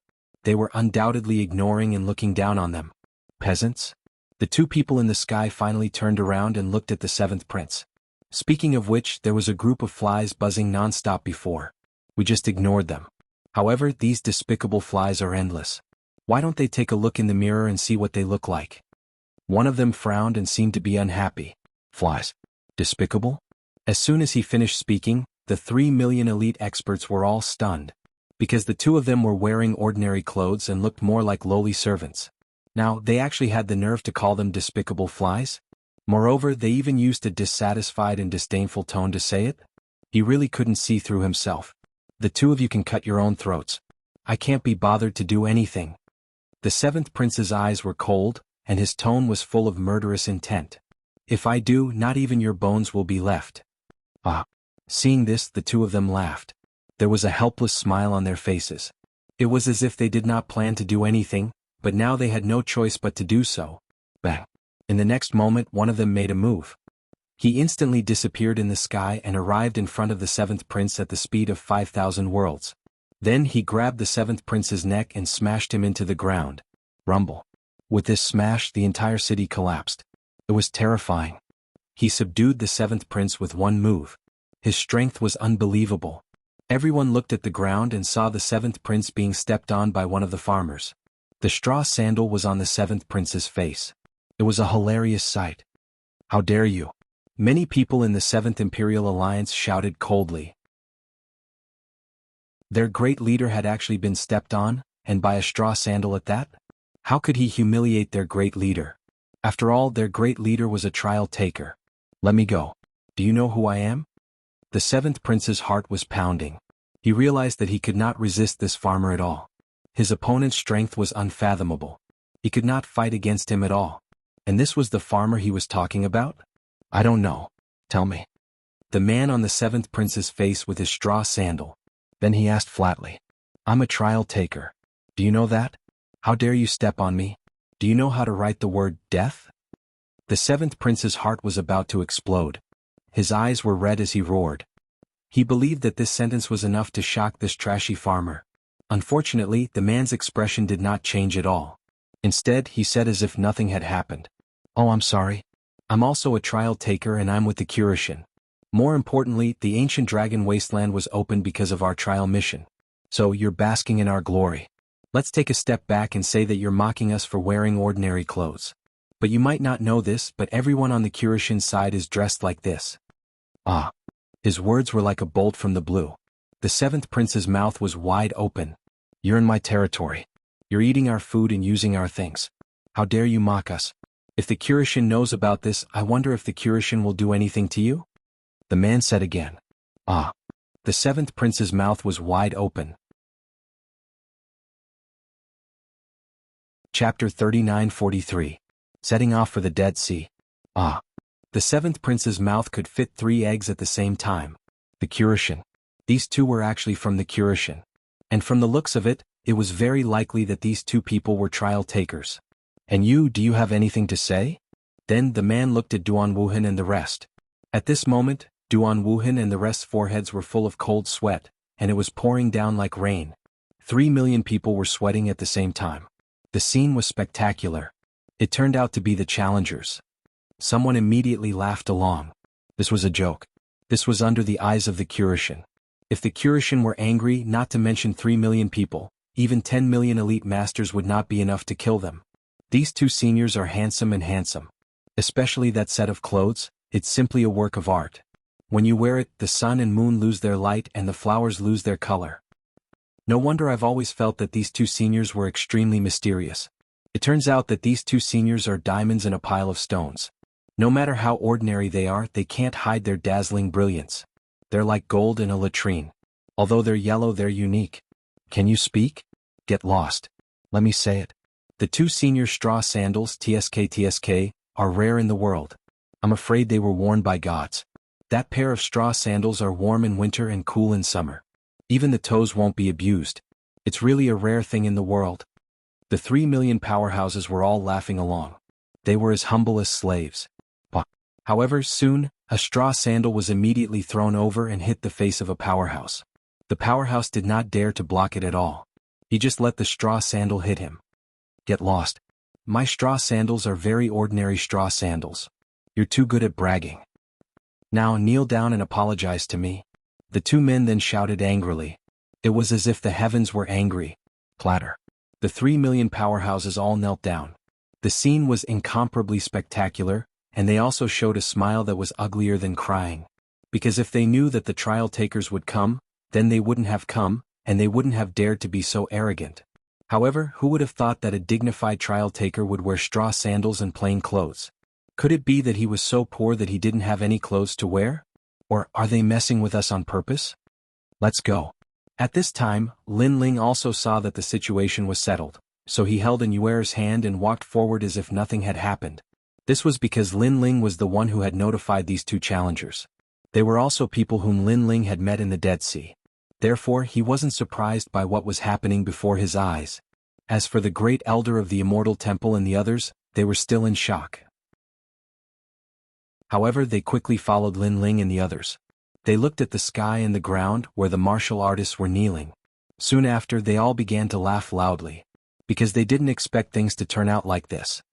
They were undoubtedly ignoring and looking down on them. Peasants? The two people in the sky finally turned around and looked at the seventh prince. Speaking of which, there was a group of flies buzzing non-stop before. We just ignored them. However, these despicable flies are endless. Why don't they take a look in the mirror and see what they look like? One of them frowned and seemed to be unhappy. Flies? Despicable? As soon as he finished speaking, the 3 million elite experts were all stunned. Because the two of them were wearing ordinary clothes and looked more like lowly servants. Now, they actually had the nerve to call them despicable flies? Moreover, they even used a dissatisfied and disdainful tone to say it? He really couldn't see through himself. The two of you can cut your own throats. I can't be bothered to do anything. The seventh prince's eyes were cold, and his tone was full of murderous intent. If I do, not even your bones will be left. Ah. Seeing this, the two of them laughed. There was a helpless smile on their faces. It was as if they did not plan to do anything, but now they had no choice but to do so. Bang. In the next moment, one of them made a move. He instantly disappeared in the sky and arrived in front of the seventh prince at the speed of 5,000 worlds. Then he grabbed the seventh prince's neck and smashed him into the ground. Rumble. With this smash, the entire city collapsed. It was terrifying. He subdued the seventh prince with one move. His strength was unbelievable. Everyone looked at the ground and saw the seventh prince being stepped on by one of the farmers. The straw sandal was on the seventh prince's face. It was a hilarious sight. How dare you? Many people in the Seventh Imperial Alliance shouted coldly. Their great leader had actually been stepped on, and by a straw sandal at that? How could he humiliate their great leader? After all, their great leader was a trial taker. Let me go. Do you know who I am? The seventh prince's heart was pounding. He realized that he could not resist this farmer at all. His opponent's strength was unfathomable. He could not fight against him at all. And this was the farmer he was talking about? I don't know. Tell me. The man on the seventh prince's face with his straw sandal. Then he asked flatly. I'm a trial taker. Do you know that? How dare you step on me? Do you know how to write the word death? The seventh prince's heart was about to explode. His eyes were red as he roared. He believed that this sentence was enough to shock this trashy farmer. Unfortunately, the man's expression did not change at all. Instead, he said as if nothing had happened. Oh, I'm sorry. I'm also a trial taker and I'm with the Curishin. More importantly, the ancient dragon wasteland was opened because of our trial mission. So you're basking in our glory. Let's take a step back and say that you're mocking us for wearing ordinary clothes. But you might not know this, but everyone on the Curishin side is dressed like this. Ah. His words were like a bolt from the blue. The seventh prince's mouth was wide open. You're in my territory. You're eating our food and using our things. How dare you mock us? If the Curishin knows about this, I wonder if the Curishin will do anything to you? The man said again. Ah. The seventh prince's mouth was wide open. Chapter 39:43. Setting off for the Dead Sea. Ah. The seventh prince's mouth could fit 3 eggs at the same time. The Curishin. These two were actually from the Curishin. And from the looks of it, it was very likely that these two people were trial takers. And you, do you have anything to say? Then the man looked at Duan Wuhan and the rest. At this moment, Duan Wuhan and the rest's foreheads were full of cold sweat, and it was pouring down like rain. 3 million people were sweating at the same time. The scene was spectacular. It turned out to be the challengers. Someone immediately laughed along. This was a joke. This was under the eyes of the Curishin. If the Curishin were angry, not to mention 3 million people, even 10 million elite masters would not be enough to kill them. These two seniors are handsome and handsome. Especially that set of clothes, it's simply a work of art. When you wear it, the sun and moon lose their light and the flowers lose their color. No wonder I've always felt that these two seniors were extremely mysterious. It turns out that these two seniors are diamonds in a pile of stones. No matter how ordinary they are, they can't hide their dazzling brilliance. They're like gold in a latrine. Although they're yellow, they're unique. Can you speak? Get lost. Let me say it. The two senior straw sandals, TSK, are rare in the world. I'm afraid they were worn by gods. That pair of straw sandals are warm in winter and cool in summer. Even the toes won't be abused. It's really a rare thing in the world. The 3 million powerhouses were all laughing along. They were as humble as slaves. However, soon, a straw sandal was immediately thrown over and hit the face of a powerhouse. The powerhouse did not dare to block it at all. He just let the straw sandal hit him. Get lost. My straw sandals are very ordinary straw sandals. You're too good at bragging. Now kneel down and apologize to me. The two men then shouted angrily. It was as if the heavens were angry. Clatter. The 3 million powerhouses all knelt down. The scene was incomparably spectacular, and they also showed a smile that was uglier than crying. Because if they knew that the trial takers would come, then they wouldn't have come, and they wouldn't have dared to be so arrogant. However, who would have thought that a dignified trial taker would wear straw sandals and plain clothes? Could it be that he was so poor that he didn't have any clothes to wear? Or are they messing with us on purpose? Let's go. At this time, Lin Ling also saw that the situation was settled, so he held Yuer's hand and walked forward as if nothing had happened. This was because Lin Ling was the one who had notified these two challengers. They were also people whom Lin Ling had met in the Dead Sea. Therefore, he wasn't surprised by what was happening before his eyes. As for the great elder of the Immortal Temple and the others, they were still in shock. However, they quickly followed Lin Ling and the others. They looked at the sky and the ground where the martial artists were kneeling. Soon after, they all began to laugh loudly. Because they didn't expect things to turn out like this.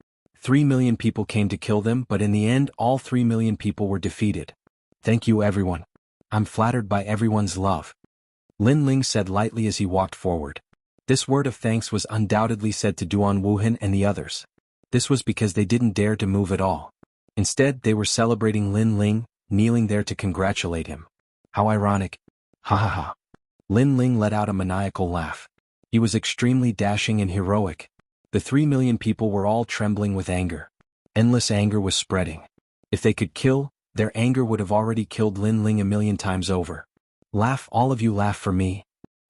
3 million people came to kill them, but in the end all 3 million people were defeated. Thank you everyone. I'm flattered by everyone's love. Lin Ling said lightly as he walked forward. This word of thanks was undoubtedly said to Duan Wuhan and the others. This was because they didn't dare to move at all. Instead, they were celebrating Lin Ling, kneeling there to congratulate him. How ironic. Ha ha ha. Lin Ling let out a maniacal laugh. He was extremely dashing and heroic. The 3 million people were all trembling with anger. Endless anger was spreading. If they could kill, their anger would have already killed Lin Ling a million times over. Laugh, all of you laugh for me.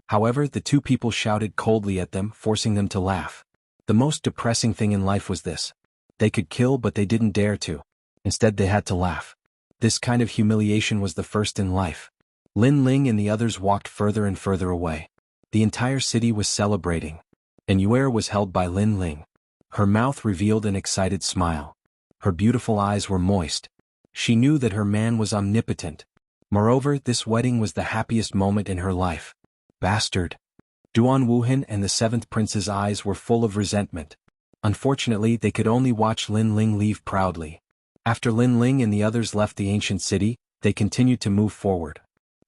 However, the two people shouted coldly at them, forcing them to laugh. The most depressing thing in life was this. They could kill, but they didn't dare to. Instead, they had to laugh. This kind of humiliation was the first in life. Lin Ling and the others walked further and further away. The entire city was celebrating. And Yuer was held by Lin Ling. Her mouth revealed an excited smile. Her beautiful eyes were moist. She knew that her man was omnipotent. Moreover, this wedding was the happiest moment in her life. Bastard. Duan Wuhan and the 7th prince's eyes were full of resentment. Unfortunately, they could only watch Lin Ling leave proudly. After Lin Ling and the others left the ancient city, they continued to move forward.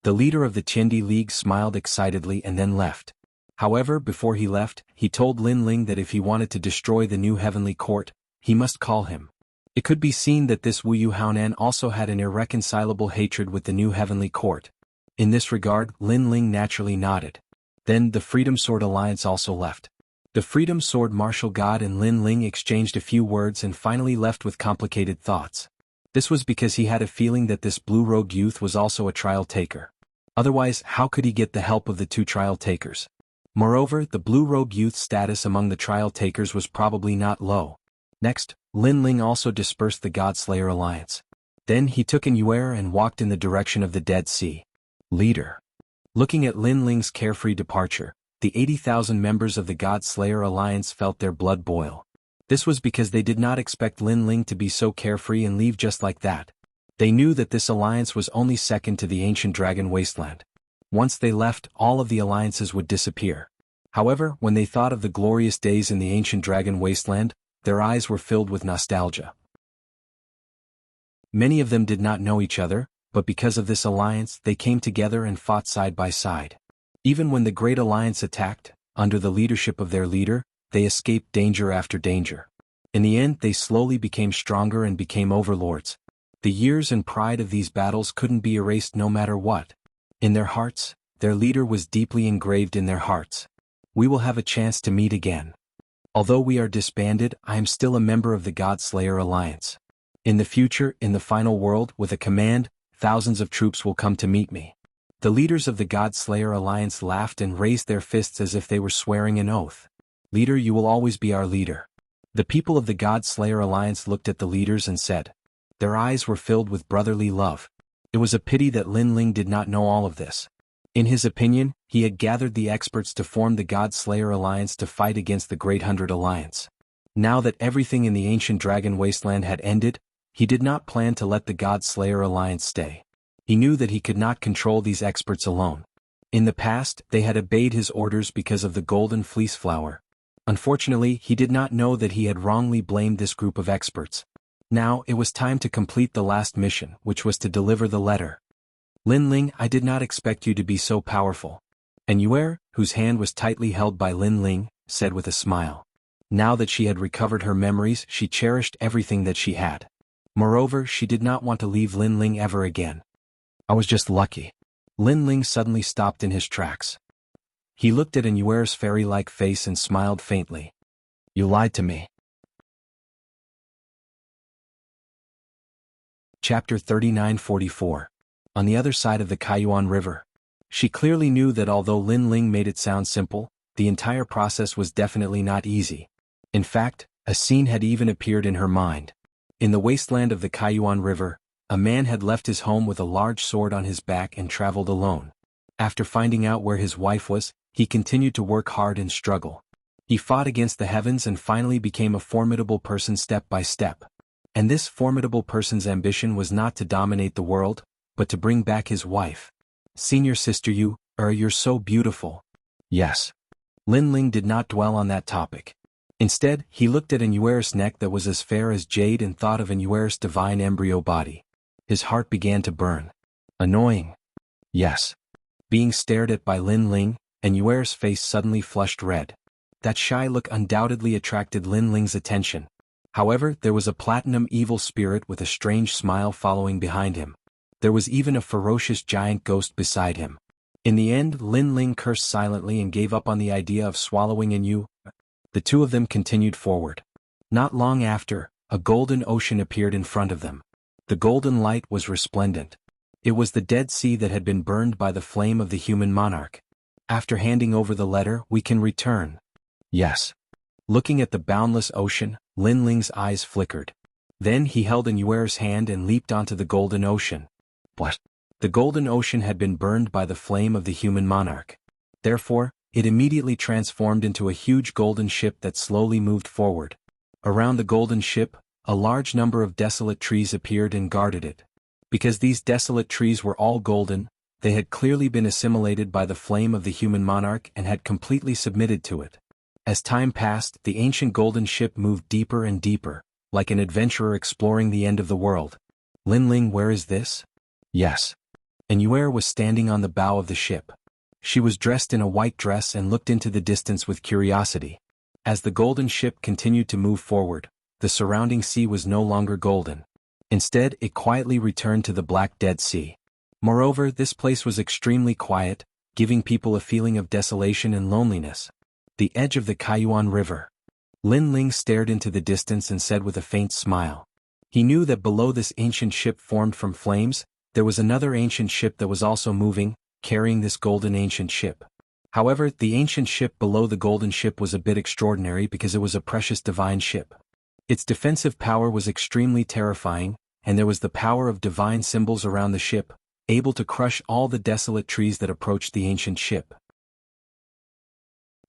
The leader of the Qindi League smiled excitedly and then left. However, before he left, he told Lin Ling that if he wanted to destroy the new heavenly court, he must call him. It could be seen that this Wu Haonan also had an irreconcilable hatred with the new heavenly court. In this regard, Lin Ling naturally nodded. Then the Freedom Sword Alliance also left. The Freedom Sword Martial God and Lin Ling exchanged a few words and finally left with complicated thoughts. This was because he had a feeling that this blue rogue youth was also a trial taker. Otherwise, how could he get the help of the two trial takers? Moreover, the blue rogue youth's status among the trial takers was probably not low. Next, Lin Ling also dispersed the Godslayer Alliance. Then he took Yuer and walked in the direction of the Dead Sea. Leader. Looking at Lin Ling's carefree departure, the 80,000 members of the Godslayer Alliance felt their blood boil. This was because they did not expect Lin Ling to be so carefree and leave just like that. They knew that this alliance was only second to the ancient dragon wasteland. Once they left, all of the alliances would disappear. However, when they thought of the glorious days in the ancient dragon wasteland, their eyes were filled with nostalgia. Many of them did not know each other, but because of this alliance, they came together and fought side by side. Even when the Great Alliance attacked, under the leadership of their leader, they escaped danger after danger. In the end, they slowly became stronger and became overlords. The years and pride of these battles couldn't be erased no matter what. In their hearts, their leader was deeply engraved in their hearts. We will have a chance to meet again. Although we are disbanded, I am still a member of the Godslayer Alliance. In the future, in the final world, with a command, thousands of troops will come to meet me. The leaders of the God-Slayer Alliance laughed and raised their fists as if they were swearing an oath. Leader, you will always be our leader. The people of the God-Slayer Alliance looked at the leaders and said. Their eyes were filled with brotherly love. It was a pity that Lin Ling did not know all of this. In his opinion, he had gathered the experts to form the God-Slayer Alliance to fight against the Great Hundred Alliance. Now that everything in the ancient dragon wasteland had ended, he did not plan to let the God-Slayer Alliance stay. He knew that he could not control these experts alone. In the past, they had obeyed his orders because of the golden fleece flower. Unfortunately, he did not know that he had wrongly blamed this group of experts. Now, it was time to complete the last mission, which was to deliver the letter. Lin Ling, I did not expect you to be so powerful. And Yue, whose hand was tightly held by Lin Ling, said with a smile. Now that she had recovered her memories, she cherished everything that she had. Moreover, she did not want to leave Lin Ling ever again. I was just lucky. Lin Ling suddenly stopped in his tracks. He looked at Yue's fairy-like face and smiled faintly. You lied to me. Chapter 39-44. On the other side of the Kaiyuan River. She clearly knew that although Lin Ling made it sound simple, the entire process was definitely not easy. In fact, a scene had even appeared in her mind. In the wasteland of the Kaiyuan River, a man had left his home with a large sword on his back and traveled alone. After finding out where his wife was, he continued to work hard and struggle. He fought against the heavens and finally became a formidable person step by step. And this formidable person's ambition was not to dominate the world, but to bring back his wife. Senior sister, you're so beautiful. Yes. Lin Ling did not dwell on that topic. Instead, he looked at Yue's neck that was as fair as jade and thought of Yue's divine embryo body. His heart began to burn. Annoying. Yes. Being stared at by Lin Ling, and Yue's face suddenly flushed red. That shy look undoubtedly attracted Lin Ling's attention. However, there was a platinum evil spirit with a strange smile following behind him. There was even a ferocious giant ghost beside him. In the end, Lin Ling cursed silently and gave up on the idea of swallowing Yu. The two of them continued forward. Not long after, a golden ocean appeared in front of them. The golden light was resplendent. It was the Dead Sea that had been burned by the flame of the human monarch. After handing over the letter, we can return. Yes. Looking at the boundless ocean, Lin Ling's eyes flickered. Then he held Yue's hand and leaped onto the golden ocean. What? The golden ocean had been burned by the flame of the human monarch. Therefore, it immediately transformed into a huge golden ship that slowly moved forward. Around the golden ship, a large number of desolate trees appeared and guarded it. Because these desolate trees were all golden, they had clearly been assimilated by the flame of the human monarch and had completely submitted to it. As time passed, the ancient golden ship moved deeper and deeper, like an adventurer exploring the end of the world. Lin Ling, where is this? Yes. And Yue was standing on the bow of the ship. She was dressed in a white dress and looked into the distance with curiosity. As the golden ship continued to move forward, the surrounding sea was no longer golden. Instead, it quietly returned to the black Dead Sea. Moreover, this place was extremely quiet, giving people a feeling of desolation and loneliness. The edge of the Kaiyuan River. Lin Ling stared into the distance and said with a faint smile. He knew that below this ancient ship formed from flames, there was another ancient ship that was also moving, carrying this golden ancient ship. However, the ancient ship below the golden ship was a bit extraordinary because it was a precious divine ship. Its defensive power was extremely terrifying, and there was the power of divine symbols around the ship, able to crush all the desolate trees that approached the ancient ship.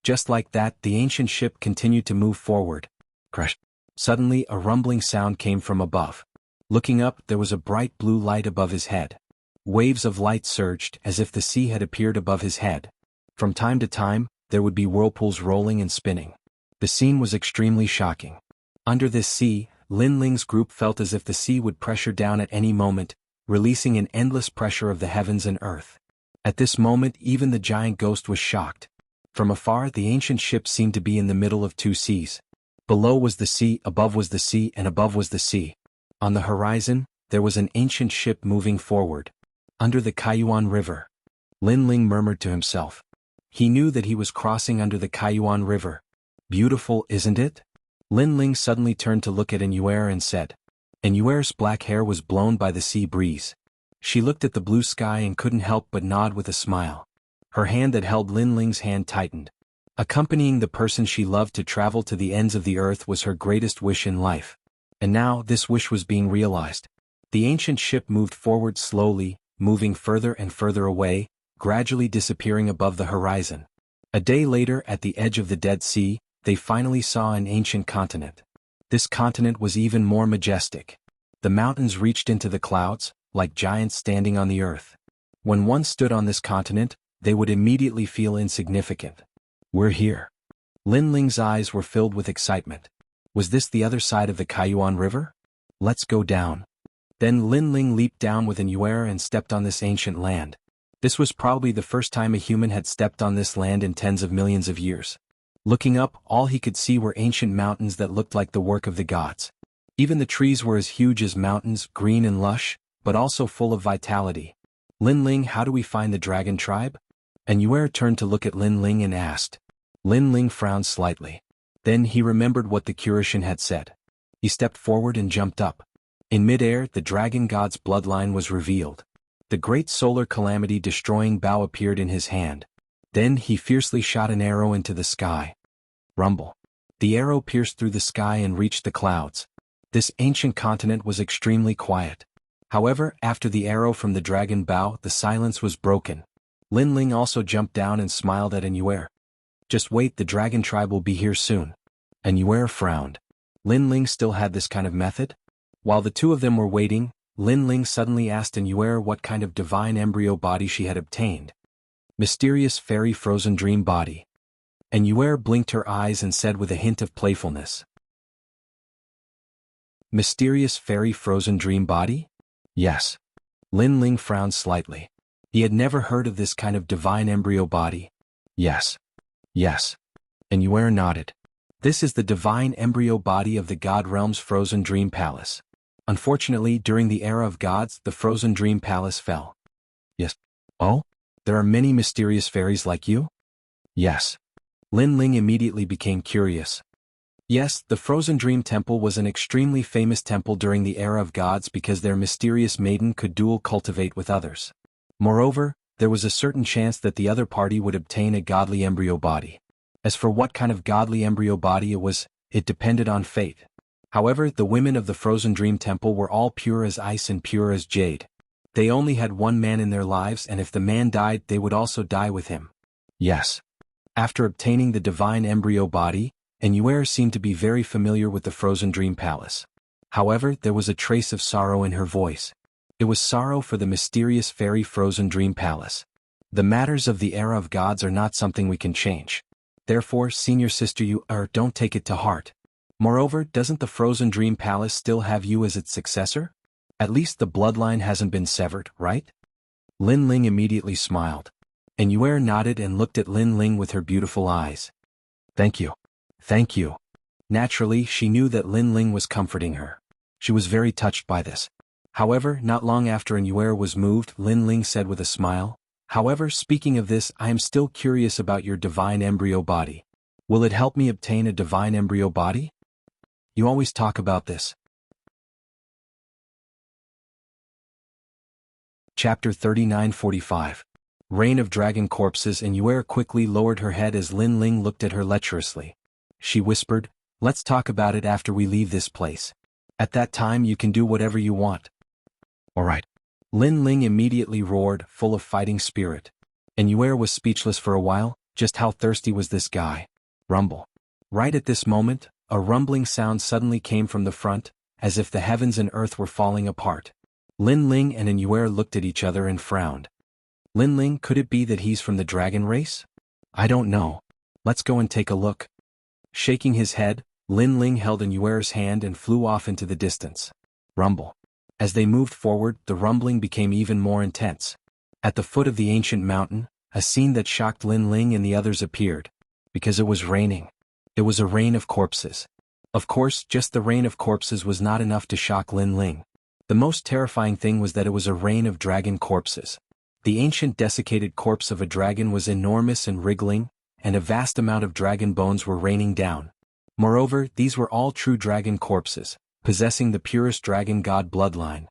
Just like that, the ancient ship continued to move forward. Crash. Suddenly, a rumbling sound came from above. Looking up, there was a bright blue light above his head. Waves of light surged, as if the sea had appeared above his head. From time to time, there would be whirlpools rolling and spinning. The scene was extremely shocking. Under this sea, Lin Ling's group felt as if the sea would pressure down at any moment, releasing an endless pressure of the heavens and earth. At this moment, even the giant ghost was shocked. From afar, the ancient ship seemed to be in the middle of two seas. Below was the sea, above was the sea, and above was the sea. On the horizon, there was an ancient ship moving forward. Under the Kaiyuan River. Lin Ling murmured to himself. He knew that he was crossing under the Kaiyuan River. Beautiful, isn't it? Lin Ling suddenly turned to look at Yue and said. and Yuer's black hair was blown by the sea breeze. She looked at the blue sky and couldn't help but nod with a smile. Her hand that held Lin Ling's hand tightened. Accompanying the person she loved to travel to the ends of the earth was her greatest wish in life. And now this wish was being realized. The ancient ship moved forward slowly, moving further and further away, gradually disappearing above the horizon. A day later, at the edge of the Dead Sea, they finally saw an ancient continent. This continent was even more majestic. The mountains reached into the clouds, like giants standing on the earth. When one stood on this continent, they would immediately feel insignificant. We're here. Lin Ling's eyes were filled with excitement. Was this the other side of the Kaiyuan River? Let's go down. Then Lin Ling leaped down with an Yuer and stepped on this ancient land. This was probably the first time a human had stepped on this land in tens of millions of years. Looking up, all he could see were ancient mountains that looked like the work of the gods. Even the trees were as huge as mountains, green and lush, but also full of vitality. Lin Ling, how do we find the dragon tribe? And Yuer turned to look at Lin Ling and asked. Lin Ling frowned slightly. Then he remembered what the Kurishin had said. He stepped forward and jumped up. In midair, the dragon god's bloodline was revealed. The great solar calamity destroying bow appeared in his hand. Then he fiercely shot an arrow into the sky. Rumble. The arrow pierced through the sky and reached the clouds. This ancient continent was extremely quiet. However, after the arrow from the dragon bow, the silence was broken. Lin Ling also jumped down and smiled at an Yuer. Just wait, the dragon tribe will be here soon. And Yuer frowned. Lin Ling still had this kind of method? While the two of them were waiting, Lin Ling suddenly asked an Yuer what kind of divine embryo body she had obtained. Mysterious fairy frozen dream body. And Yuer blinked her eyes and said with a hint of playfulness. Mysterious fairy frozen dream body? Yes. Lin Ling frowned slightly. He had never heard of this kind of divine embryo body. Yes. Yes. And Yuer nodded. This is the divine embryo body of the God Realm's frozen dream palace. Unfortunately, during the era of gods, the frozen dream palace fell. Yes. Oh? There are many mysterious fairies like you? Yes. Lin Ling immediately became curious. Yes, the Frozen Dream Temple was an extremely famous temple during the era of gods because their mysterious maiden could dual cultivate with others. Moreover, there was a certain chance that the other party would obtain a godly embryo body. As for what kind of godly embryo body it was, it depended on fate. However, the women of the Frozen Dream Temple were all pure as ice and pure as jade. They only had one man in their lives, and if the man died, they would also die with him. Yes. After obtaining the divine embryo body, and Yuer seemed to be very familiar with the Frozen Dream Palace. However, there was a trace of sorrow in her voice. It was sorrow for the mysterious fairy Frozen Dream Palace. The matters of the era of gods are not something we can change. Therefore, senior sister, don't take it to heart. Moreover, doesn't the Frozen Dream Palace still have you as its successor? At least the bloodline hasn't been severed, right? Lin Ling immediately smiled. And Yuer nodded and looked at Lin Ling with her beautiful eyes. Thank you. Thank you. Naturally, she knew that Lin Ling was comforting her. She was very touched by this. However, not long after an Yuer was moved, Lin Ling said with a smile, however, speaking of this, I am still curious about your divine embryo body. Will it help me obtain a divine embryo body? You always talk about this. Chapter 39:45. Reign of Dragon Corpses. And Yuer quickly lowered her head as Lin Ling looked at her lecherously. She whispered, let's talk about it after we leave this place. At that time you can do whatever you want. Alright. Lin Ling immediately roared, full of fighting spirit. And Yuer was speechless for a while. Just how thirsty was this guy? Rumble. Right at this moment, a rumbling sound suddenly came from the front, as if the heavens and earth were falling apart. Lin Ling and an Yuer looked at each other and frowned. Lin Ling, could it be that he's from the dragon race? I don't know. Let's go and take a look. Shaking his head, Lin Ling held an Yuer's hand and flew off into the distance. Rumble. As they moved forward, the rumbling became even more intense. At the foot of the ancient mountain, a scene that shocked Lin Ling and the others appeared. Because it was raining. It was a rain of corpses. Of course, just the rain of corpses was not enough to shock Lin Ling. The most terrifying thing was that it was a rain of dragon corpses. The ancient desiccated corpse of a dragon was enormous and wriggling, and a vast amount of dragon bones were raining down. Moreover, these were all true dragon corpses. possessing the purest dragon god bloodline.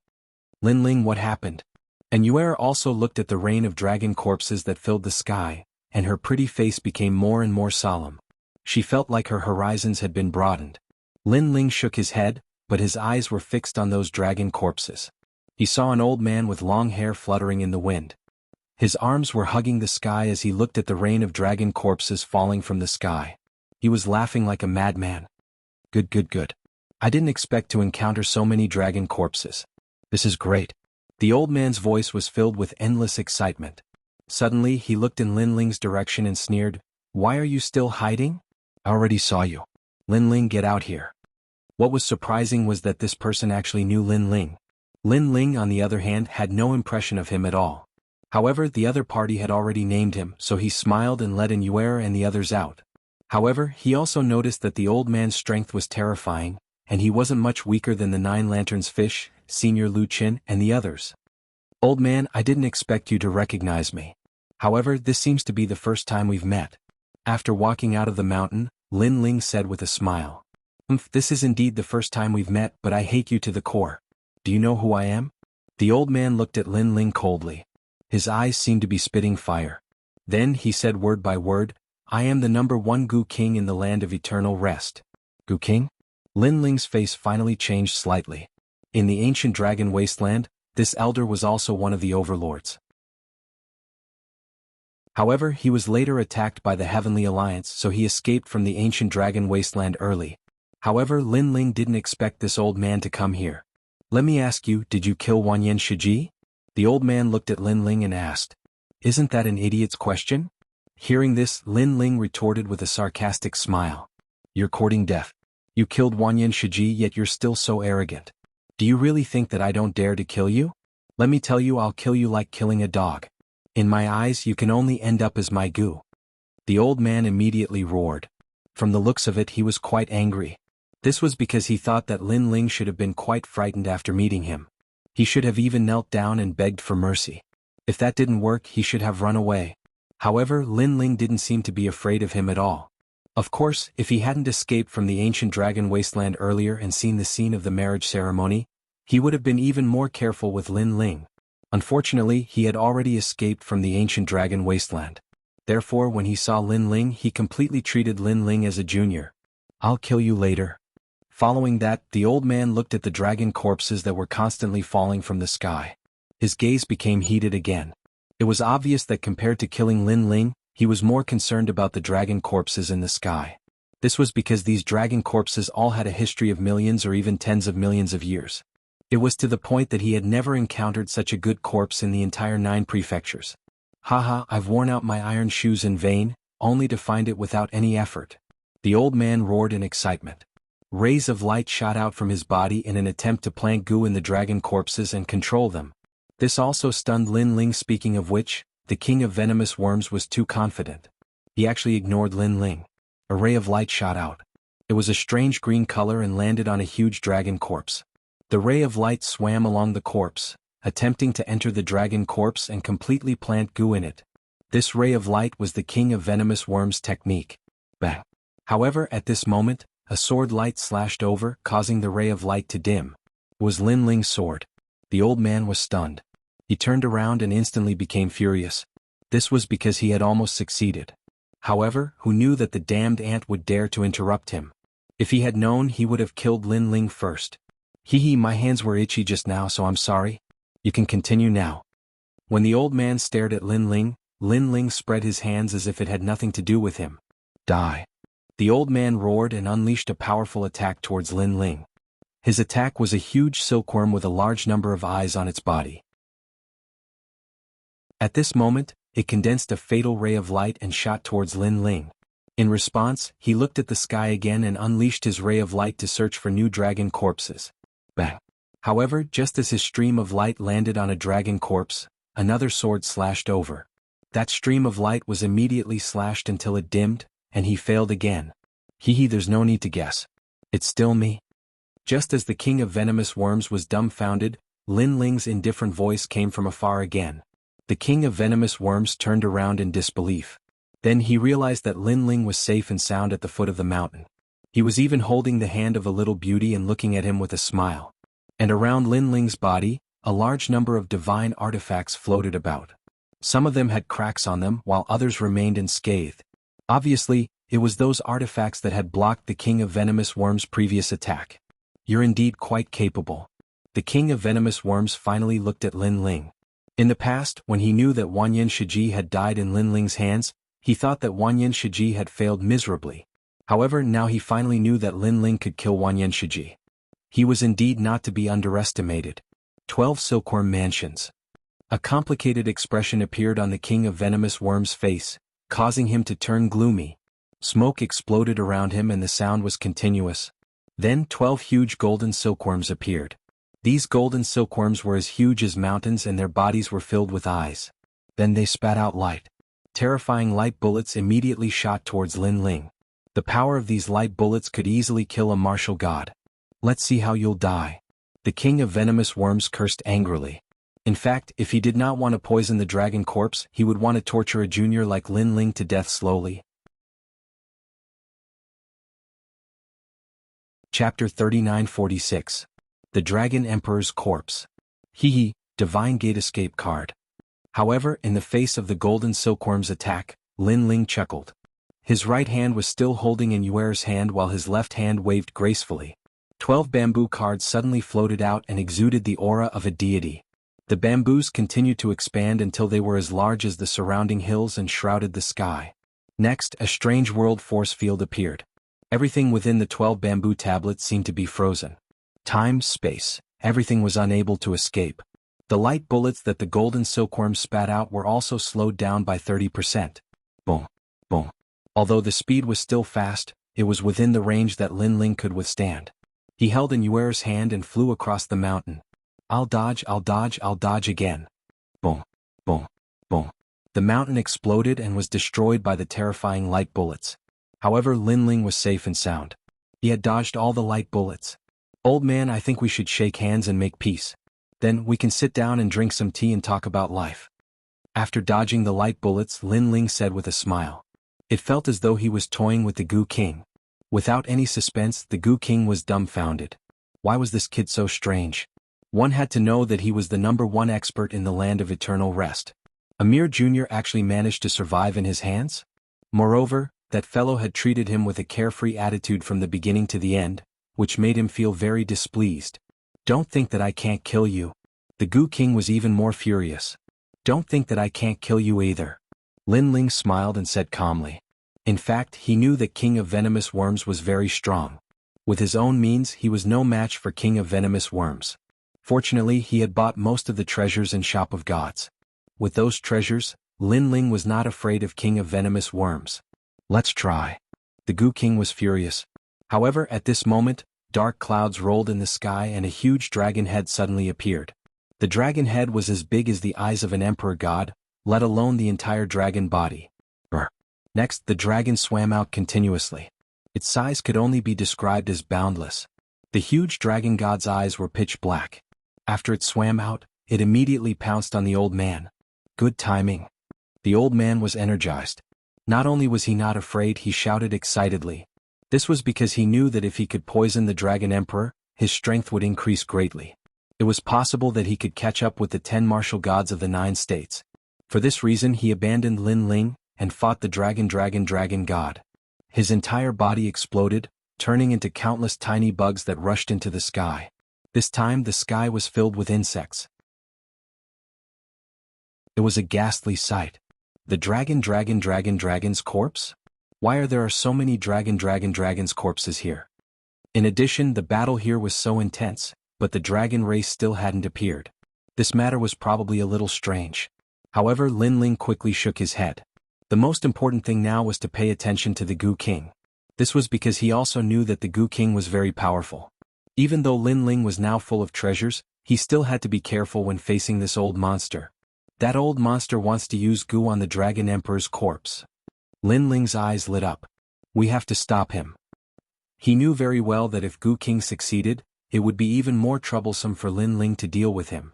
Lin Ling, what happened? And Yuera also looked at the rain of dragon corpses that filled the sky, and her pretty face became more and more solemn. She felt like her horizons had been broadened. Lin Ling shook his head, but his eyes were fixed on those dragon corpses. He saw an old man with long hair fluttering in the wind. His arms were hugging the sky as he looked at the rain of dragon corpses falling from the sky. He was laughing like a madman. Good. I didn't expect to encounter so many dragon corpses. This is great. The old man's voice was filled with endless excitement. Suddenly he looked in Lin Ling's direction and sneered, "Why are you still hiding? I already saw you. Lin Ling, get out here." What was surprising was that this person actually knew Lin Ling. Lin Ling, on the other hand, had no impression of him at all. However, the other party had already named him, so he smiled and let in Yuera and the others out. However, he also noticed that the old man's strength was terrifying, and he wasn't much weaker than the 9 Lanterns Fish, Senior Lu Qin, and the others. "Old man, I didn't expect you to recognize me. However, this seems to be the first time we've met." After walking out of the mountain, Lin Ling said with a smile, This is indeed the first time we've met, but I hate you to the core. Do you know who I am?" The old man looked at Lin Ling coldly. His eyes seemed to be spitting fire. Then he said word by word, "I am the #1 Gu King in the land of eternal rest." Gu King? Lin Ling's face finally changed slightly. In the ancient dragon wasteland, this elder was also one of the overlords. However, he was later attacked by the Heavenly Alliance, so he escaped from the ancient dragon wasteland early. However, Lin Ling didn't expect this old man to come here. "Let me ask you, did you kill Wanyan Shiji?" The old man looked at Lin Ling and asked. "Isn't that an idiot's question?" Hearing this, Lin Ling retorted with a sarcastic smile. "You're courting death. You killed Wanyan Shiji, yet you're still so arrogant. Do you really think that I don't dare to kill you? Let me tell you, I'll kill you like killing a dog. In my eyes, you can only end up as my Gu." The old man immediately roared. From the looks of it, he was quite angry. This was because he thought that Lin Ling should have been quite frightened after meeting him. He should have even knelt down and begged for mercy. If that didn't work, he should have run away. However, Lin Ling didn't seem to be afraid of him at all. Of course, if he hadn't escaped from the ancient dragon wasteland earlier and seen the scene of the marriage ceremony, he would have been even more careful with Lin Ling. Unfortunately, he had already escaped from the ancient dragon wasteland. Therefore, when he saw Lin Ling, he completely treated Lin Ling as a junior. "I'll kill you later." Following that, the old man looked at the dragon corpses that were constantly falling from the sky. His gaze became heated again. It was obvious that compared to killing Lin Ling, he was more concerned about the dragon corpses in the sky. This was because these dragon corpses all had a history of millions or even tens of millions of years. It was to the point that he had never encountered such a good corpse in the entire 9 prefectures. "Haha, I've worn out my iron shoes in vain, only to find it without any effort." The old man roared in excitement. Rays of light shot out from his body in an attempt to plant Gu in the dragon corpses and control them. This also stunned Lin Ling. Speaking of which, the king of venomous worms was too confident. He actually ignored Lin Ling. A ray of light shot out. It was a strange green color and landed on a huge dragon corpse. The ray of light swam along the corpse, attempting to enter the dragon corpse and completely plant Gu in it. This ray of light was the king of venomous worms technique. Bang. However, at this moment, a sword light slashed over, causing the ray of light to dim. It was Lin Ling's sword. The old man was stunned. He turned around and instantly became furious. This was because he had almost succeeded. However, who knew that the damned ant would dare to interrupt him? If he had known, he would have killed Lin Ling first. "Hee, my hands were itchy just now, so I'm sorry. You can continue now." When the old man stared at Lin Ling spread his hands as if it had nothing to do with him. "Die." The old man roared and unleashed a powerful attack towards Lin Ling. His attack was a huge silkworm with a large number of eyes on its body. At this moment, it condensed a fatal ray of light and shot towards Lin Ling. In response, he looked at the sky again and unleashed his ray of light to search for new dragon corpses. Bang. However, just as his stream of light landed on a dragon corpse, another sword slashed over. That stream of light was immediately slashed until it dimmed, and he failed again. There's no need to guess. It's still me. Just as the king of venomous worms was dumbfounded, Lin Ling's indifferent voice came from afar again. The king of venomous worms turned around in disbelief. Then he realized that Lin Ling was safe and sound at the foot of the mountain. He was even holding the hand of a little beauty and looking at him with a smile. And around Lin Ling's body, a large number of divine artifacts floated about. Some of them had cracks on them while others remained unscathed. Obviously, it was those artifacts that had blocked the King of Venomous Worms' previous attack. You're indeed quite capable. The King of Venomous Worms finally looked at Lin Ling. In the past, when he knew that Wanyan Shiji had died in Lin Ling's hands, he thought that Wanyan Shiji had failed miserably. However, now he finally knew that Lin Ling could kill Wanyan Shiji. He was indeed not to be underestimated. 12 Silkworm Mansions. A complicated expression appeared on the King of Venomous Worms' face, causing him to turn gloomy. Smoke exploded around him and the sound was continuous. Then 12 huge golden silkworms appeared. These golden silkworms were as huge as mountains and their bodies were filled with eyes. Then they spat out light. Terrifying light bullets immediately shot towards Lin Ling. The power of these light bullets could easily kill a martial god. Let's see how you'll die. The King of Venomous Worms cursed angrily. In fact, if he did not want to poison the dragon corpse, he would want to torture a junior like Lin Ling to death slowly. Chapter 3946. The Dragon Emperor's Corpse. Hee, Divine Gate Escape card. However, in the face of the golden silkworm's attack, Lin Ling chuckled. His right hand was still holding in Yuer's hand while his left hand waved gracefully. 12 bamboo cards suddenly floated out and exuded the aura of a deity. The bamboos continued to expand until they were as large as the surrounding hills and shrouded the sky. Next, a strange world force field appeared. Everything within the 12 bamboo tablets seemed to be frozen. Time, space, everything was unable to escape. The light bullets that the golden silkworm spat out were also slowed down by 30%. Boom, boom. Although the speed was still fast, it was within the range that Lin Ling could withstand. He held in Yuer's hand and flew across the mountain. I'll dodge, I'll dodge, I'll dodge again. Boom, boom, boom. The mountain exploded and was destroyed by the terrifying light bullets. However, Lin Ling was safe and sound. He had dodged all the light bullets. Old man, I think we should shake hands and make peace. Then we can sit down and drink some tea and talk about life. After dodging the light bullets, Lin Ling said with a smile. It felt as though he was toying with the Goo King. Without any suspense, the Goo King was dumbfounded. Why was this kid so strange? One had to know that he was the #1 expert in the land of eternal rest. A mere junior actually managed to survive in his hands? Moreover, that fellow had treated him with a carefree attitude from the beginning to the end, which made him feel very displeased. Don't think that I can't kill you. The Goo King was even more furious. Don't think that I can't kill you either. Lin Ling smiled and said calmly. In fact, he knew that King of Venomous Worms was very strong. With his own means, he was no match for King of Venomous Worms. Fortunately, he had bought most of the treasures in Shop of Gods. With those treasures, Lin Ling was not afraid of King of Venomous Worms. Let's try. The Goo King was furious. However, at this moment, dark clouds rolled in the sky and a huge dragon head suddenly appeared. The dragon head was as big as the eyes of an emperor god, let alone the entire dragon body. Next, the dragon swam out continuously. Its size could only be described as boundless. The huge dragon god's eyes were pitch black. After it swam out, it immediately pounced on the old man. Good timing. The old man was energized. Not only was he not afraid, he shouted excitedly. This was because he knew that if he could poison the Dragon Emperor, his strength would increase greatly. It was possible that he could catch up with the 10 martial gods of the 9 states. For this reason he abandoned Lin Ling and fought the dragon god. His entire body exploded, turning into countless tiny bugs that rushed into the sky. This time the sky was filled with insects. It was a ghastly sight. The dragon's corpse? Why are there so many dragon's corpses here? In addition, the battle here was so intense, but the dragon race still hadn't appeared. This matter was probably a little strange. However, Lin Ling quickly shook his head. The most important thing now was to pay attention to the Goo King. This was because he also knew that the Goo King was very powerful. Even though Lin Ling was now full of treasures, he still had to be careful when facing this old monster. That old monster wants to use goo on the Dragon Emperor's corpse. Lin Ling's eyes lit up. We have to stop him. He knew very well that if Goo King succeeded, it would be even more troublesome for Lin Ling to deal with him.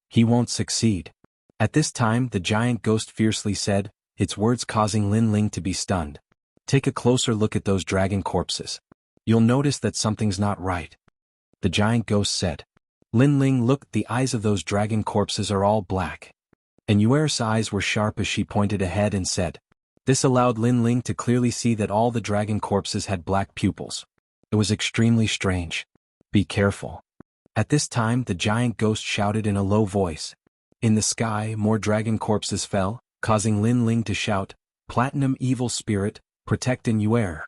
He won't succeed. At this time, the giant ghost fiercely said, its words causing Lin Ling to be stunned. Take a closer look at those dragon corpses. You'll notice that something's not right. The giant ghost said. Lin Ling looked, the eyes of those dragon corpses are all black. And Yuer's eyes were sharp as she pointed ahead and said. This allowed Lin Ling to clearly see that all the dragon corpses had black pupils. It was extremely strange. Be careful. At this time the giant ghost shouted in a low voice. In the sky more dragon corpses fell, causing Lin Ling to shout, Platinum evil spirit, protect Yuer.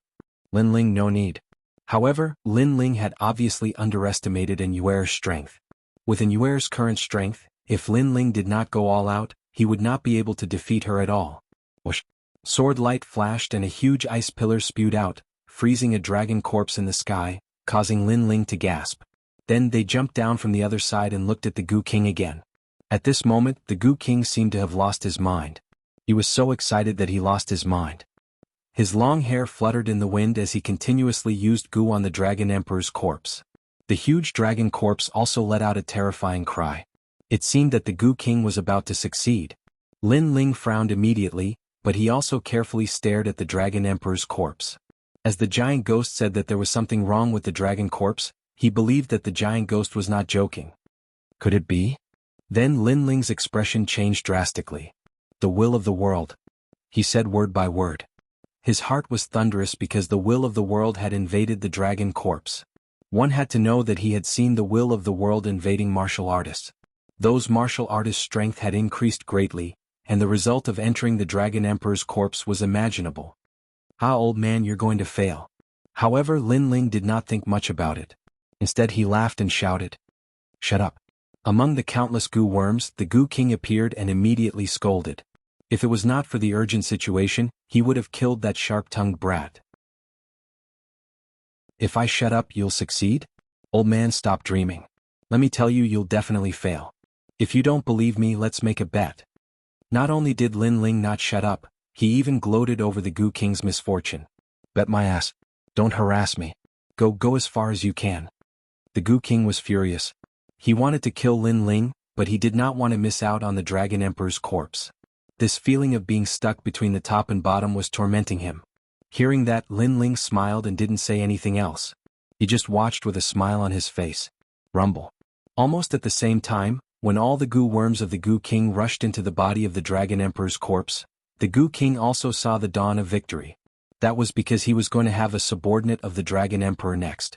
Lin Ling no need. However, Lin Ling had obviously underestimated Yuer's strength. With Yuer's current strength, if Lin Ling did not go all out, he would not be able to defeat her at all. Whoosh. Sword light flashed and a huge ice pillar spewed out, freezing a dragon corpse in the sky, causing Lin Ling to gasp. Then they jumped down from the other side and looked at the Goo King again. At this moment, the Goo King seemed to have lost his mind. He was so excited that he lost his mind. His long hair fluttered in the wind as he continuously used goo on the Dragon Emperor's corpse. The huge dragon corpse also let out a terrifying cry. It seemed that the Goo King was about to succeed. Lin Ling frowned immediately, but he also carefully stared at the Dragon Emperor's corpse. As the giant ghost said that there was something wrong with the dragon corpse, he believed that the giant ghost was not joking. Could it be? Then Lin Ling's expression changed drastically. The will of the world. He said word by word. His heart was thunderous because the will of the world had invaded the dragon corpse. One had to know that he had seen the will of the world invading martial artists. Those martial artists' strength had increased greatly, and the result of entering the Dragon Emperor's corpse was imaginable. Ah, old man, you're going to fail. However, Lin Ling did not think much about it. Instead he laughed and shouted. Shut up. Among the countless goo worms, the Goo King appeared and immediately scolded. If it was not for the urgent situation, he would have killed that sharp-tongued brat. If I shut up, you'll succeed? Old man, stop dreaming. Let me tell you, you'll definitely fail. If you don't believe me, let's make a bet. Not only did Lin Ling not shut up, he even gloated over the Goo King's misfortune. Bet my ass. Don't harass me. Go as far as you can. The Goo King was furious. He wanted to kill Lin Ling, but he did not want to miss out on the Dragon Emperor's corpse. This feeling of being stuck between the top and bottom was tormenting him. Hearing that, Lin Ling smiled and didn't say anything else. He just watched with a smile on his face. Rumble. Almost at the same time, when all the goo worms of the Goo King rushed into the body of the Dragon Emperor's corpse, the Goo King also saw the dawn of victory. That was because he was going to have a subordinate of the Dragon Emperor next.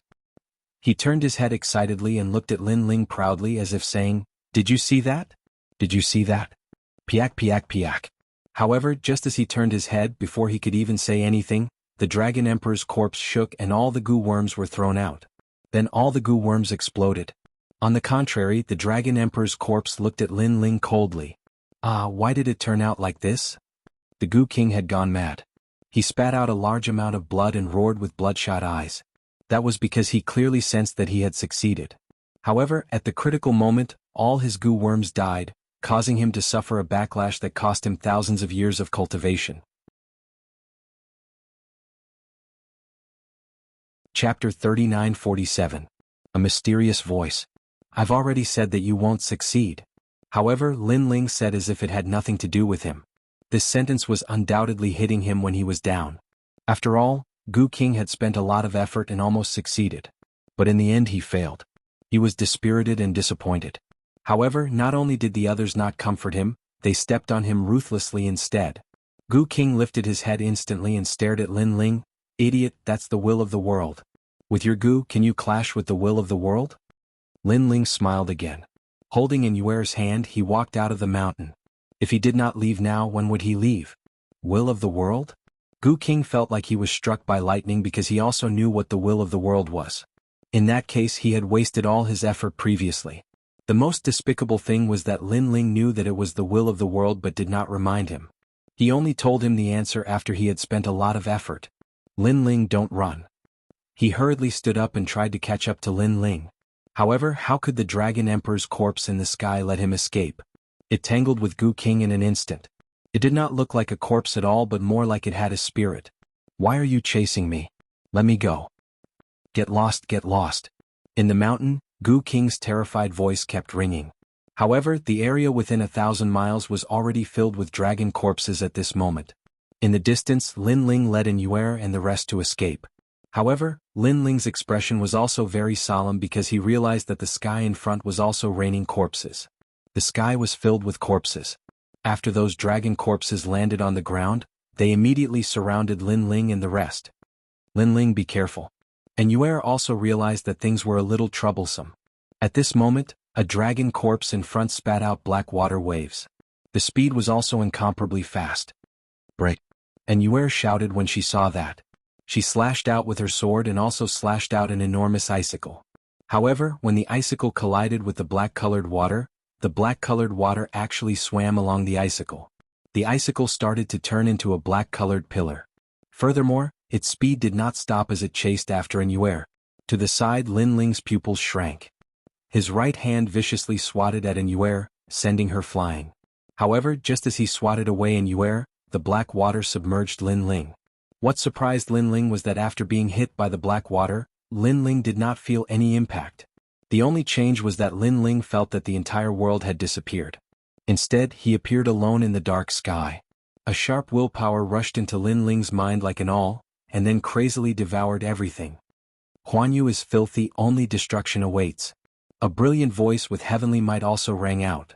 He turned his head excitedly and looked at Lin Ling proudly as if saying, Did you see that? Did you see that? Piak piak piak. However, just as he turned his head before he could even say anything, the Dragon Emperor's corpse shook and all the goo worms were thrown out. Then all the goo worms exploded. On the contrary, the Dragon Emperor's corpse looked at Lin Ling coldly. Ah, why did it turn out like this? The Goo King had gone mad. He spat out a large amount of blood and roared with bloodshot eyes. That was because he clearly sensed that he had succeeded. However, at the critical moment, all his goo worms died, causing him to suffer a backlash that cost him thousands of years of cultivation. Chapter 3947. A Mysterious Voice. I've already said that you won't succeed. However, Lin Ling said as if it had nothing to do with him. This sentence was undoubtedly hitting him when he was down. After all, Goo King had spent a lot of effort and almost succeeded. But in the end he failed. He was dispirited and disappointed. However, not only did the others not comfort him, they stepped on him ruthlessly instead. Goo King lifted his head instantly and stared at Lin Ling. Idiot, that's the will of the world. With your goo, can you clash with the will of the world? Lin Ling smiled again. Holding Yuer's hand, he walked out of the mountain. If he did not leave now, when would he leave? Will of the world? Goo King felt like he was struck by lightning because he also knew what the will of the world was. In that case, he had wasted all his effort previously. The most despicable thing was that Lin Ling knew that it was the will of the world but did not remind him. He only told him the answer after he had spent a lot of effort. Lin Ling, don't run. He hurriedly stood up and tried to catch up to Lin Ling. However, how could the Dragon Emperor's corpse in the sky let him escape? It tangled with Goo King in an instant. It did not look like a corpse at all but more like it had a spirit. Why are you chasing me? Let me go. Get lost, get lost. In the mountain, Goo King's terrified voice kept ringing. However, the area within 1,000 miles was already filled with dragon corpses at this moment. In the distance, Lin Ling led Yuer and the rest to escape. However, Lin Ling's expression was also very solemn because he realized that the sky in front was also raining corpses. The sky was filled with corpses. After those dragon corpses landed on the ground, they immediately surrounded Lin Ling and the rest. Lin Ling, be careful. And Yuer also realized that things were a little troublesome. At this moment, a dragon corpse in front spat out black water waves. The speed was also incomparably fast. Break! And Yuer shouted when she saw that. She slashed out with her sword and also slashed out an enormous icicle. However, when the icicle collided with the black-colored water actually swam along the icicle. The icicle started to turn into a black-colored pillar. Furthermore, its speed did not stop as it chased after Yuer. To the side, Lin Ling's pupils shrank. His right hand viciously swatted at Yuer, sending her flying. However, just as he swatted away Yuer, the black water submerged Lin Ling. What surprised Lin Ling was that after being hit by the black water, Lin Ling did not feel any impact. The only change was that Lin Ling felt that the entire world had disappeared. Instead, he appeared alone in the dark sky. A sharp willpower rushed into Lin Ling's mind like an awl, and then crazily devoured everything. Huan Yu is filthy, only destruction awaits. A brilliant voice with heavenly might also rang out.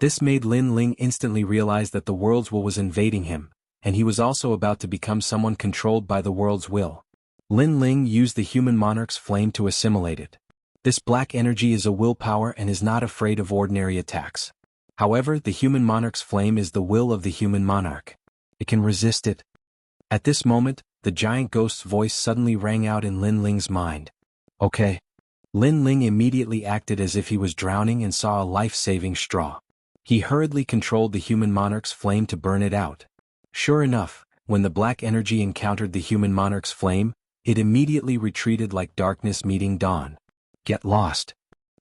This made Lin Ling instantly realize that the world's will was invading him, and he was also about to become someone controlled by the world's will. Lin Ling used the human monarch's flame to assimilate it. This black energy is a willpower and is not afraid of ordinary attacks. However, the human monarch's flame is the will of the human monarch. It can resist it. At this moment, the giant ghost's voice suddenly rang out in Lin Ling's mind. Okay. Lin Ling immediately acted as if he was drowning and saw a life-saving straw. He hurriedly controlled the human monarch's flame to burn it out. Sure enough, when the black energy encountered the human monarch's flame, it immediately retreated like darkness meeting dawn. Get lost.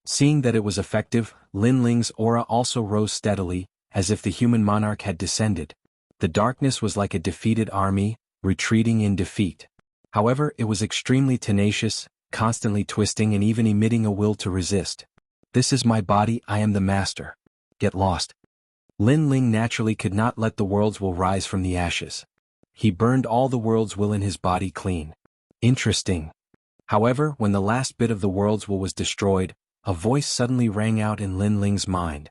Seeing that it was effective, Lin Ling's aura also rose steadily, as if the human monarch had descended. The darkness was like a defeated army, retreating in defeat. However, it was extremely tenacious, constantly twisting and even emitting a will to resist. This is my body, I am the master. Get lost. Lin Ling naturally could not let the world's will rise from the ashes. He burned all the world's will in his body clean. Interesting. However, when the last bit of the world's will was destroyed, a voice suddenly rang out in Lin Ling's mind.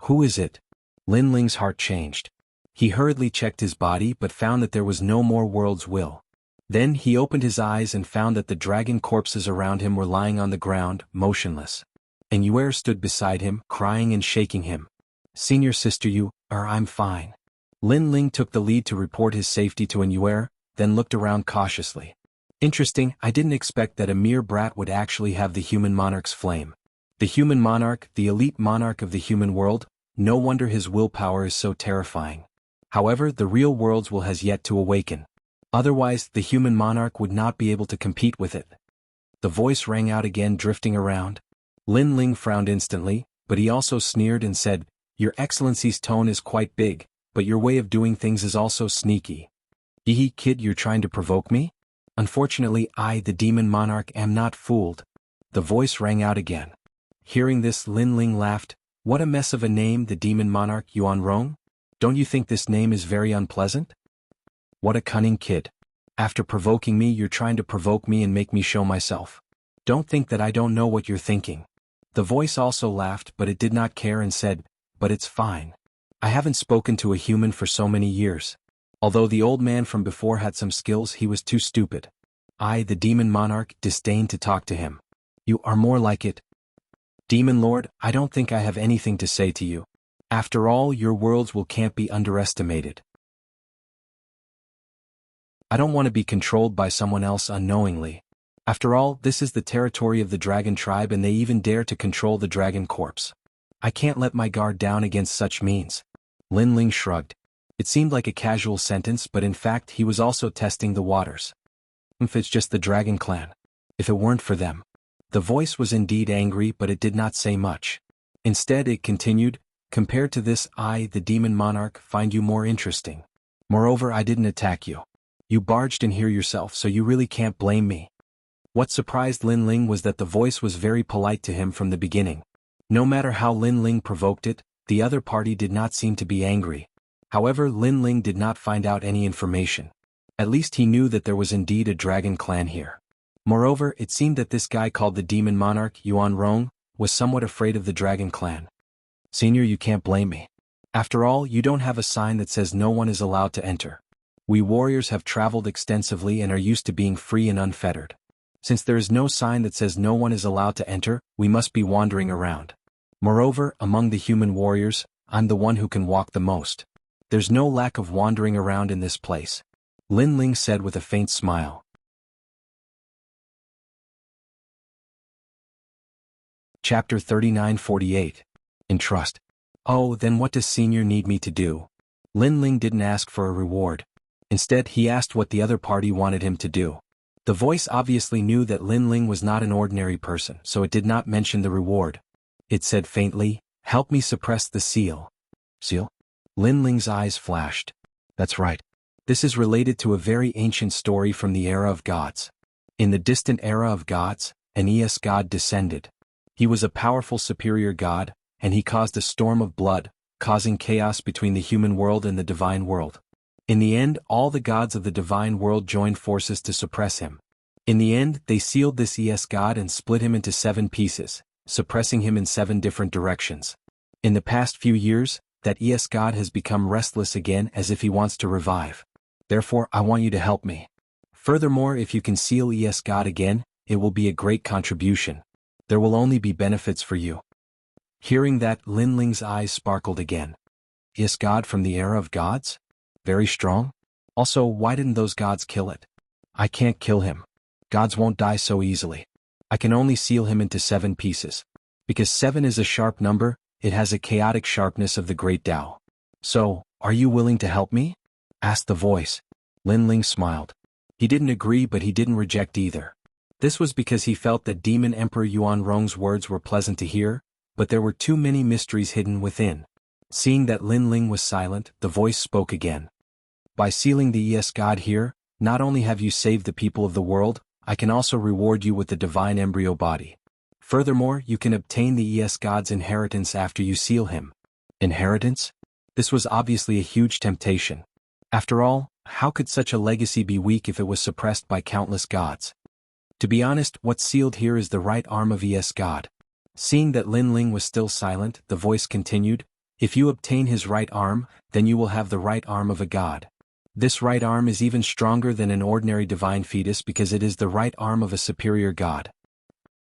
Who is it? Lin Ling's heart changed. He hurriedly checked his body but found that there was no more world's will. Then he opened his eyes and found that the dragon corpses around him were lying on the ground, motionless. And Yuer stood beside him, crying and shaking him. Senior sister I'm fine. Lin Ling took the lead to report his safety to Yuer, then looked around cautiously. Interesting, I didn't expect that a mere brat would actually have the human monarch's flame. The human monarch, the elite monarch of the human world, no wonder his willpower is so terrifying. However, the real world's will has yet to awaken. Otherwise, the human monarch would not be able to compete with it. The voice rang out again, drifting around. Lin Ling frowned instantly, but he also sneered and said, Your Excellency's tone is quite big, but your way of doing things is also sneaky. Hee kid, you're trying to provoke me? Unfortunately, I, the demon monarch, am not fooled. The voice rang out again. Hearing this, Lin Ling laughed. What a mess of a name, the demon monarch Yuan Rong? Don't you think this name is very unpleasant? What a cunning kid. After provoking me, you're trying to provoke me and make me show myself. Don't think that I don't know what you're thinking. The voice also laughed, but it did not care and said, But it's fine. I haven't spoken to a human for so many years. Although the old man from before had some skills, he was too stupid. I, the demon monarch, disdained to talk to him. You are more like it. Demon Lord, I don't think I have anything to say to you. After all, your world's will can't be underestimated. I don't want to be controlled by someone else unknowingly. After all, this is the territory of the dragon tribe and they even dare to control the dragon corpse. I can't let my guard down against such means. Lin Ling shrugged. It seemed like a casual sentence, but in fact he was also testing the waters. If it's just the dragon clan. If it weren't for them. The voice was indeed angry, but it did not say much. Instead it continued, Compared to this, I, the demon monarch, find you more interesting. Moreover, I didn't attack you. You barged in here yourself, so you really can't blame me. What surprised Lin Ling was that the voice was very polite to him from the beginning. No matter how Lin Ling provoked it, the other party did not seem to be angry. However, Lin Ling did not find out any information. At least he knew that there was indeed a dragon clan here. Moreover, it seemed that this guy called the demon monarch Yuan Rong was somewhat afraid of the dragon clan. Senior, you can't blame me. After all, you don't have a sign that says no one is allowed to enter. We warriors have traveled extensively and are used to being free and unfettered. Since there is no sign that says no one is allowed to enter, we must be wandering around. Moreover, among the human warriors, I'm the one who can walk the most. There's no lack of wandering around in this place. Lin Ling said with a faint smile. Chapter 39-48. Entrust. Oh, then what does Senior need me to do? Lin Ling didn't ask for a reward. Instead, he asked what the other party wanted him to do. The voice obviously knew that Lin Ling was not an ordinary person, so it did not mention the reward. It said faintly, "Help me suppress the seal." Seal? Lin Ling's eyes flashed. That's right. This is related to a very ancient story from the era of gods. In the distant era of gods, an ES god descended. He was a powerful superior god, and he caused a storm of blood, causing chaos between the human world and the divine world. In the end, all the gods of the divine world joined forces to suppress him. In the end, they sealed this ES god and split him into 7 pieces, suppressing him in 7 different directions. In the past few years, that ES god has become restless again as if he wants to revive. Therefore, I want you to help me. Furthermore, if you can seal ES god again, it will be a great contribution. There will only be benefits for you. Hearing that, Lin Ling's eyes sparkled again. ES god from the era of gods? Very strong? Also, why didn't those gods kill it? I can't kill him. Gods won't die so easily. I can only seal him into 7 pieces. Because 7 is a sharp number, it has a chaotic sharpness of the great Tao. So, are you willing to help me? Asked the voice. Lin Ling smiled. He didn't agree, but he didn't reject either. This was because he felt that Demon Emperor Yuan Rong's words were pleasant to hear, but there were too many mysteries hidden within. Seeing that Lin Ling was silent, the voice spoke again. By sealing the ES god here, not only have you saved the people of the world, I can also reward you with the divine embryo body. Furthermore, you can obtain the ES god's inheritance after you seal him. Inheritance? This was obviously a huge temptation. After all, how could such a legacy be weak if it was suppressed by countless gods? To be honest, what's sealed here is the right arm of ES god. Seeing that Lin Ling was still silent, the voice continued, if you obtain his right arm, then you will have the right arm of a god. This right arm is even stronger than an ordinary divine fetus because it is the right arm of a superior god.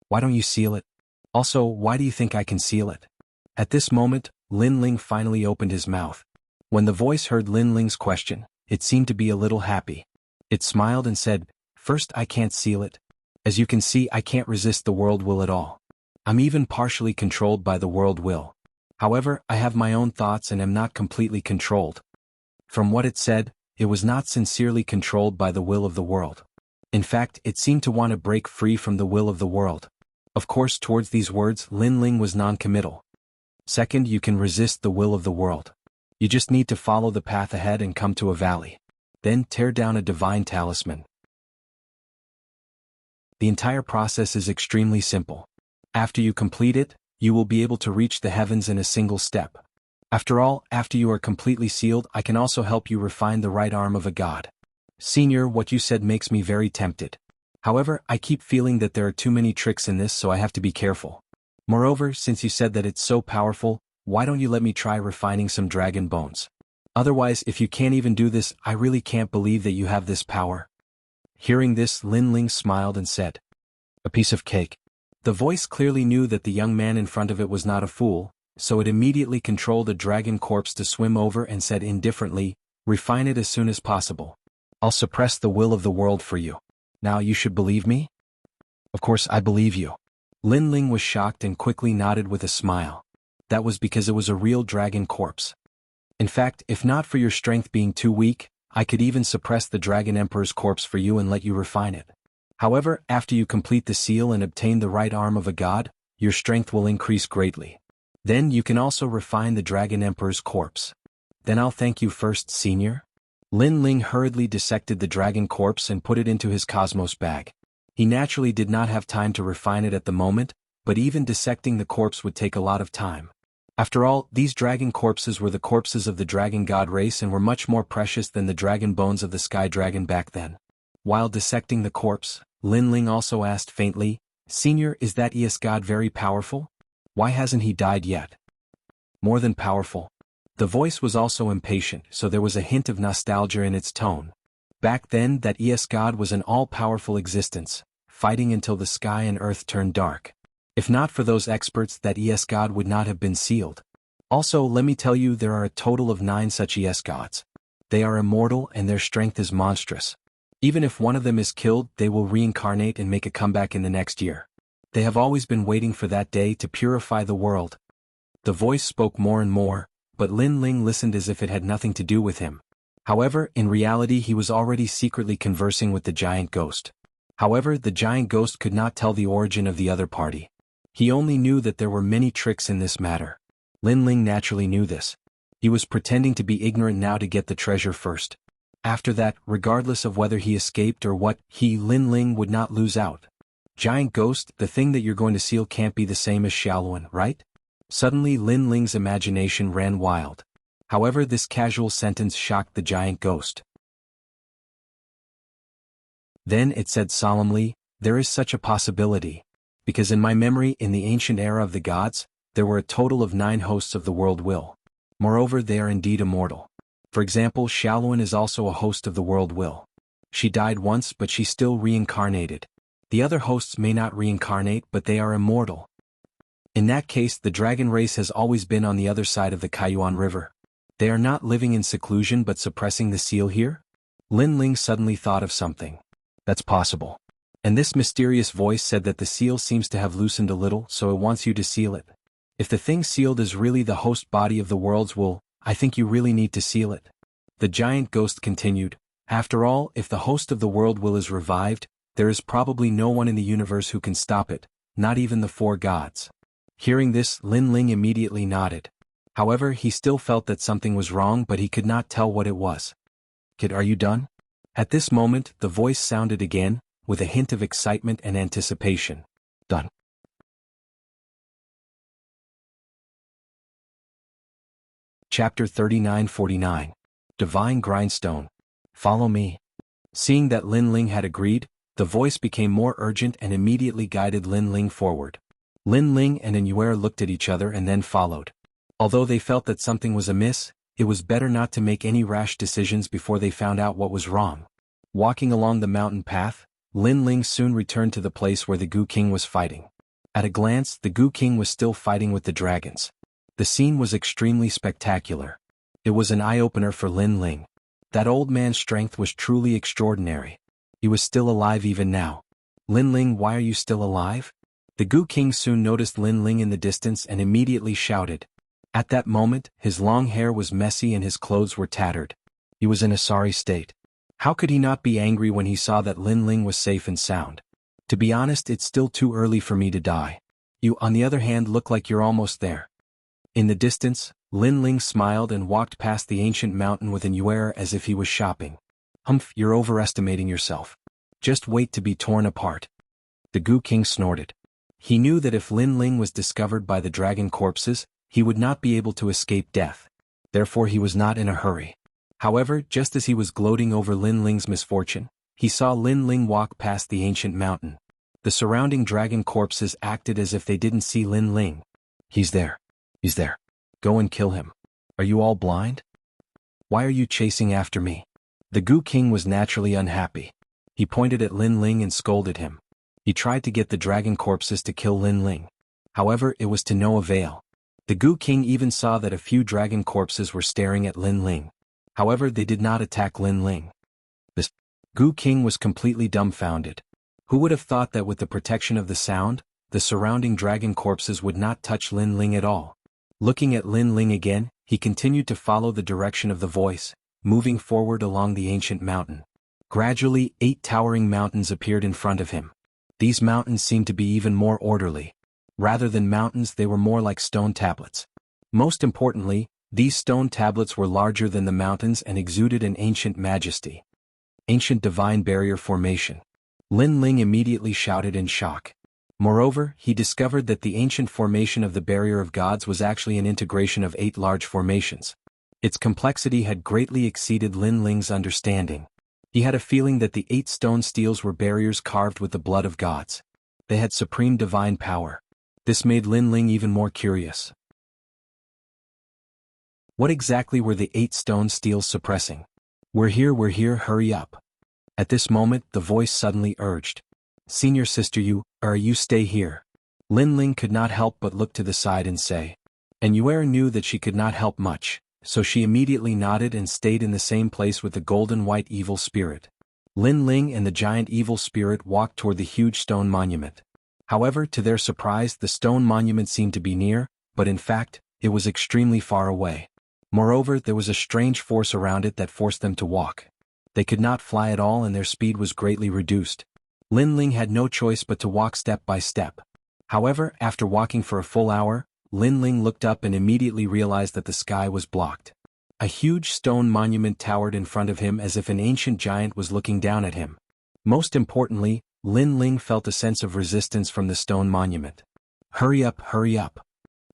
Why don't you seal it? Also, why do you think I can seal it? At this moment, Lin Ling finally opened his mouth. When the voice heard Lin Ling's question, it seemed to be a little happy. It smiled and said, first, I can't seal it. As you can see, I can't resist the world will at all. I'm even partially controlled by the world will. However, I have my own thoughts and am not completely controlled. From what it said, it was not sincerely controlled by the will of the world. In fact, it seemed to want to break free from the will of the world. Of course, towards these words, Lin Ling was non-committal. Second, you can resist the will of the world. You just need to follow the path ahead and come to a valley. Then tear down a divine talisman. The entire process is extremely simple. After you complete it, you will be able to reach the heavens in a single step. After all, after you are completely sealed, I can also help you refine the right arm of a god. Senior, what you said makes me very tempted. However, I keep feeling that there are too many tricks in this, so I have to be careful. Moreover, since you said that it's so powerful, why don't you let me try refining some dragon bones? Otherwise, if you can't even do this, I really can't believe that you have this power. Hearing this, Lin Ling smiled and said, a piece of cake. The voice clearly knew that the young man in front of it was not a fool, so it immediately controlled a dragon corpse to swim over and said indifferently, refine it as soon as possible. I'll suppress the will of the world for you. Now you should believe me? Of course I believe you. Lin Ling was shocked and quickly nodded with a smile. That was because it was a real dragon corpse. In fact, if not for your strength being too weak, I could even suppress the Dragon Emperor's corpse for you and let you refine it. However, after you complete the seal and obtain the right arm of a god, your strength will increase greatly. Then you can also refine the Dragon Emperor's corpse. Then I'll thank you first, Senior. Lin Ling hurriedly dissected the dragon corpse and put it into his cosmos bag. He naturally did not have time to refine it at the moment, but even dissecting the corpse would take a lot of time. After all, these dragon corpses were the corpses of the dragon god race and were much more precious than the dragon bones of the sky dragon back then. While dissecting the corpse, Lin Ling also asked faintly, "Senior, is that ES god very powerful? Why hasn't he died yet?" "More than powerful." The voice was also impatient, so there was a hint of nostalgia in its tone. Back then, that ES god was an all-powerful existence, fighting until the sky and earth turned dark. If not for those experts, that ES god would not have been sealed. Also, let me tell you, there are a total of 9 such ES gods. They are immortal and their strength is monstrous. Even if one of them is killed, they will reincarnate and make a comeback in the next year. They have always been waiting for that day to purify the world. The voice spoke more and more, but Lin Ling listened as if it had nothing to do with him. However, in reality he was already secretly conversing with the giant ghost. However, the giant ghost could not tell the origin of the other party. He only knew that there were many tricks in this matter. Lin Ling naturally knew this. He was pretending to be ignorant now to get the treasure first. After that, regardless of whether he escaped or what, Lin Ling would not lose out. "Giant ghost, the thing that you're going to seal can't be the same as Xiaoluan, right?" Suddenly Lin Ling's imagination ran wild. However, this casual sentence shocked the giant ghost. Then it said solemnly, "There is such a possibility. Because in my memory, in the ancient era of the gods, there were a total of 9 hosts of the world will. Moreover, they are indeed immortal. For example, Xiaoluan is also a host of the world will. She died once but she still reincarnated. The other hosts may not reincarnate but they are immortal. In that case, the dragon race has always been on the other side of the Kaiyuan River. They are not living in seclusion but suppressing the seal here?" Lin Ling suddenly thought of something. "That's possible. And this mysterious voice said that the seal seems to have loosened a little, so it wants you to seal it. If the thing sealed is really the host body of the world's will, I think you really need to seal it." The giant ghost continued, "After all, if the host of the world will is revived, there is probably no one in the universe who can stop it, not even the 4 gods." Hearing this, Lin Ling immediately nodded. However, he still felt that something was wrong but he could not tell what it was. "Kid, are you done?" At this moment, the voice sounded again, with a hint of excitement and anticipation. "Done." Chapter 39-49. Divine Grindstone. "Follow me." Seeing that Lin Ling had agreed, the voice became more urgent and immediately guided Lin Ling forward. Lin Ling and Inuer looked at each other and then followed. Although they felt that something was amiss, it was better not to make any rash decisions before they found out what was wrong. Walking along the mountain path, Lin Ling soon returned to the place where the Gu King was fighting. At a glance, the Gu King was still fighting with the dragons. The scene was extremely spectacular. It was an eye-opener for Lin Ling. That old man's strength was truly extraordinary. He was still alive even now. "Lin Ling, why are you still alive?" The Gu King soon noticed Lin Ling in the distance and immediately shouted. At that moment, his long hair was messy and his clothes were tattered. He was in a sorry state. How could he not be angry when he saw that Lin Ling was safe and sound? "To be honest, it's still too early for me to die. You, on the other hand, look like you're almost there." In the distance, Lin Ling smiled and walked past the ancient mountain with an Yuer as if he was shopping. "Humph, you're overestimating yourself. Just wait to be torn apart." The Gu King snorted. He knew that if Lin Ling was discovered by the dragon corpses, he would not be able to escape death. Therefore he was not in a hurry. However, just as he was gloating over Lin Ling's misfortune, he saw Lin Ling walk past the ancient mountain. The surrounding dragon corpses acted as if they didn't see Lin Ling. "He's there. He's there. Go and kill him. Are you all blind? Why are you chasing after me?" The Gu King was naturally unhappy. He pointed at Lin Ling and scolded him. He tried to get the dragon corpses to kill Lin Ling. However, it was to no avail. The Gu King even saw that a few dragon corpses were staring at Lin Ling. However, they did not attack Lin Ling. The Gu King was completely dumbfounded. Who would have thought that with the protection of the sound, the surrounding dragon corpses would not touch Lin Ling at all? Looking at Lin Ling again, he continued to follow the direction of the voice, moving forward along the ancient mountain. Gradually, 8 towering mountains appeared in front of him. These mountains seemed to be even more orderly. Rather than mountains, they were more like stone tablets. Most importantly, these stone tablets were larger than the mountains and exuded an ancient majesty. Ancient divine barrier formation. Lin Ling immediately shouted in shock. Moreover, he discovered that the ancient formation of the Barrier of Gods was actually an integration of 8 large formations. Its complexity had greatly exceeded Lin Ling's understanding. He had a feeling that the 8 stone steels were barriers carved with the blood of gods. They had supreme divine power. This made Lin Ling even more curious. What exactly were the 8 stone steels suppressing? We're here, hurry up. At this moment, the voice suddenly urged. Senior sister, you stay here. Lin Ling could not help but look to the side and say. And Yuer knew that she could not help much, so she immediately nodded and stayed in the same place with the golden white evil spirit. Lin Ling and the giant evil spirit walked toward the huge stone monument. However, to their surprise, the stone monument seemed to be near, but in fact, it was extremely far away. Moreover, there was a strange force around it that forced them to walk. They could not fly at all and their speed was greatly reduced. Lin Ling had no choice but to walk step by step. However, after walking for a full hour, Lin Ling looked up and immediately realized that the sky was blocked. A huge stone monument towered in front of him as if an ancient giant was looking down at him. Most importantly, Lin Ling felt a sense of resistance from the stone monument. Hurry up, hurry up.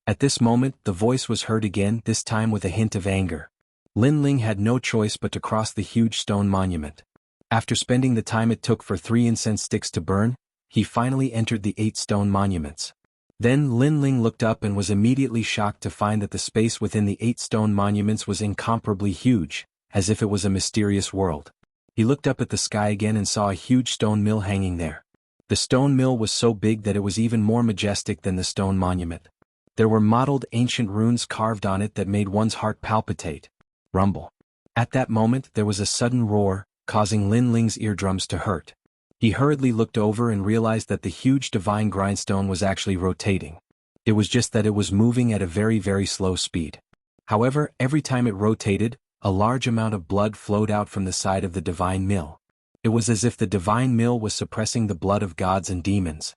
At this moment, the voice was heard again, this time with a hint of anger. Lin Ling had no choice but to cross the huge stone monument. After spending the time it took for 3 incense sticks to burn, he finally entered the 8 stone monuments. Then Lin Ling looked up and was immediately shocked to find that the space within the 8 stone monuments was incomparably huge, as if it was a mysterious world. He looked up at the sky again and saw a huge stone mill hanging there. The stone mill was so big that it was even more majestic than the stone monument. There were mottled ancient runes carved on it that made one's heart palpitate. Rumble. At that moment there was a sudden roar, causing Lin Ling's eardrums to hurt. He hurriedly looked over and realized that the huge divine grindstone was actually rotating. It was just that it was moving at a very, very slow speed. However, every time it rotated, a large amount of blood flowed out from the side of the divine mill. It was as if the divine mill was suppressing the blood of gods and demons.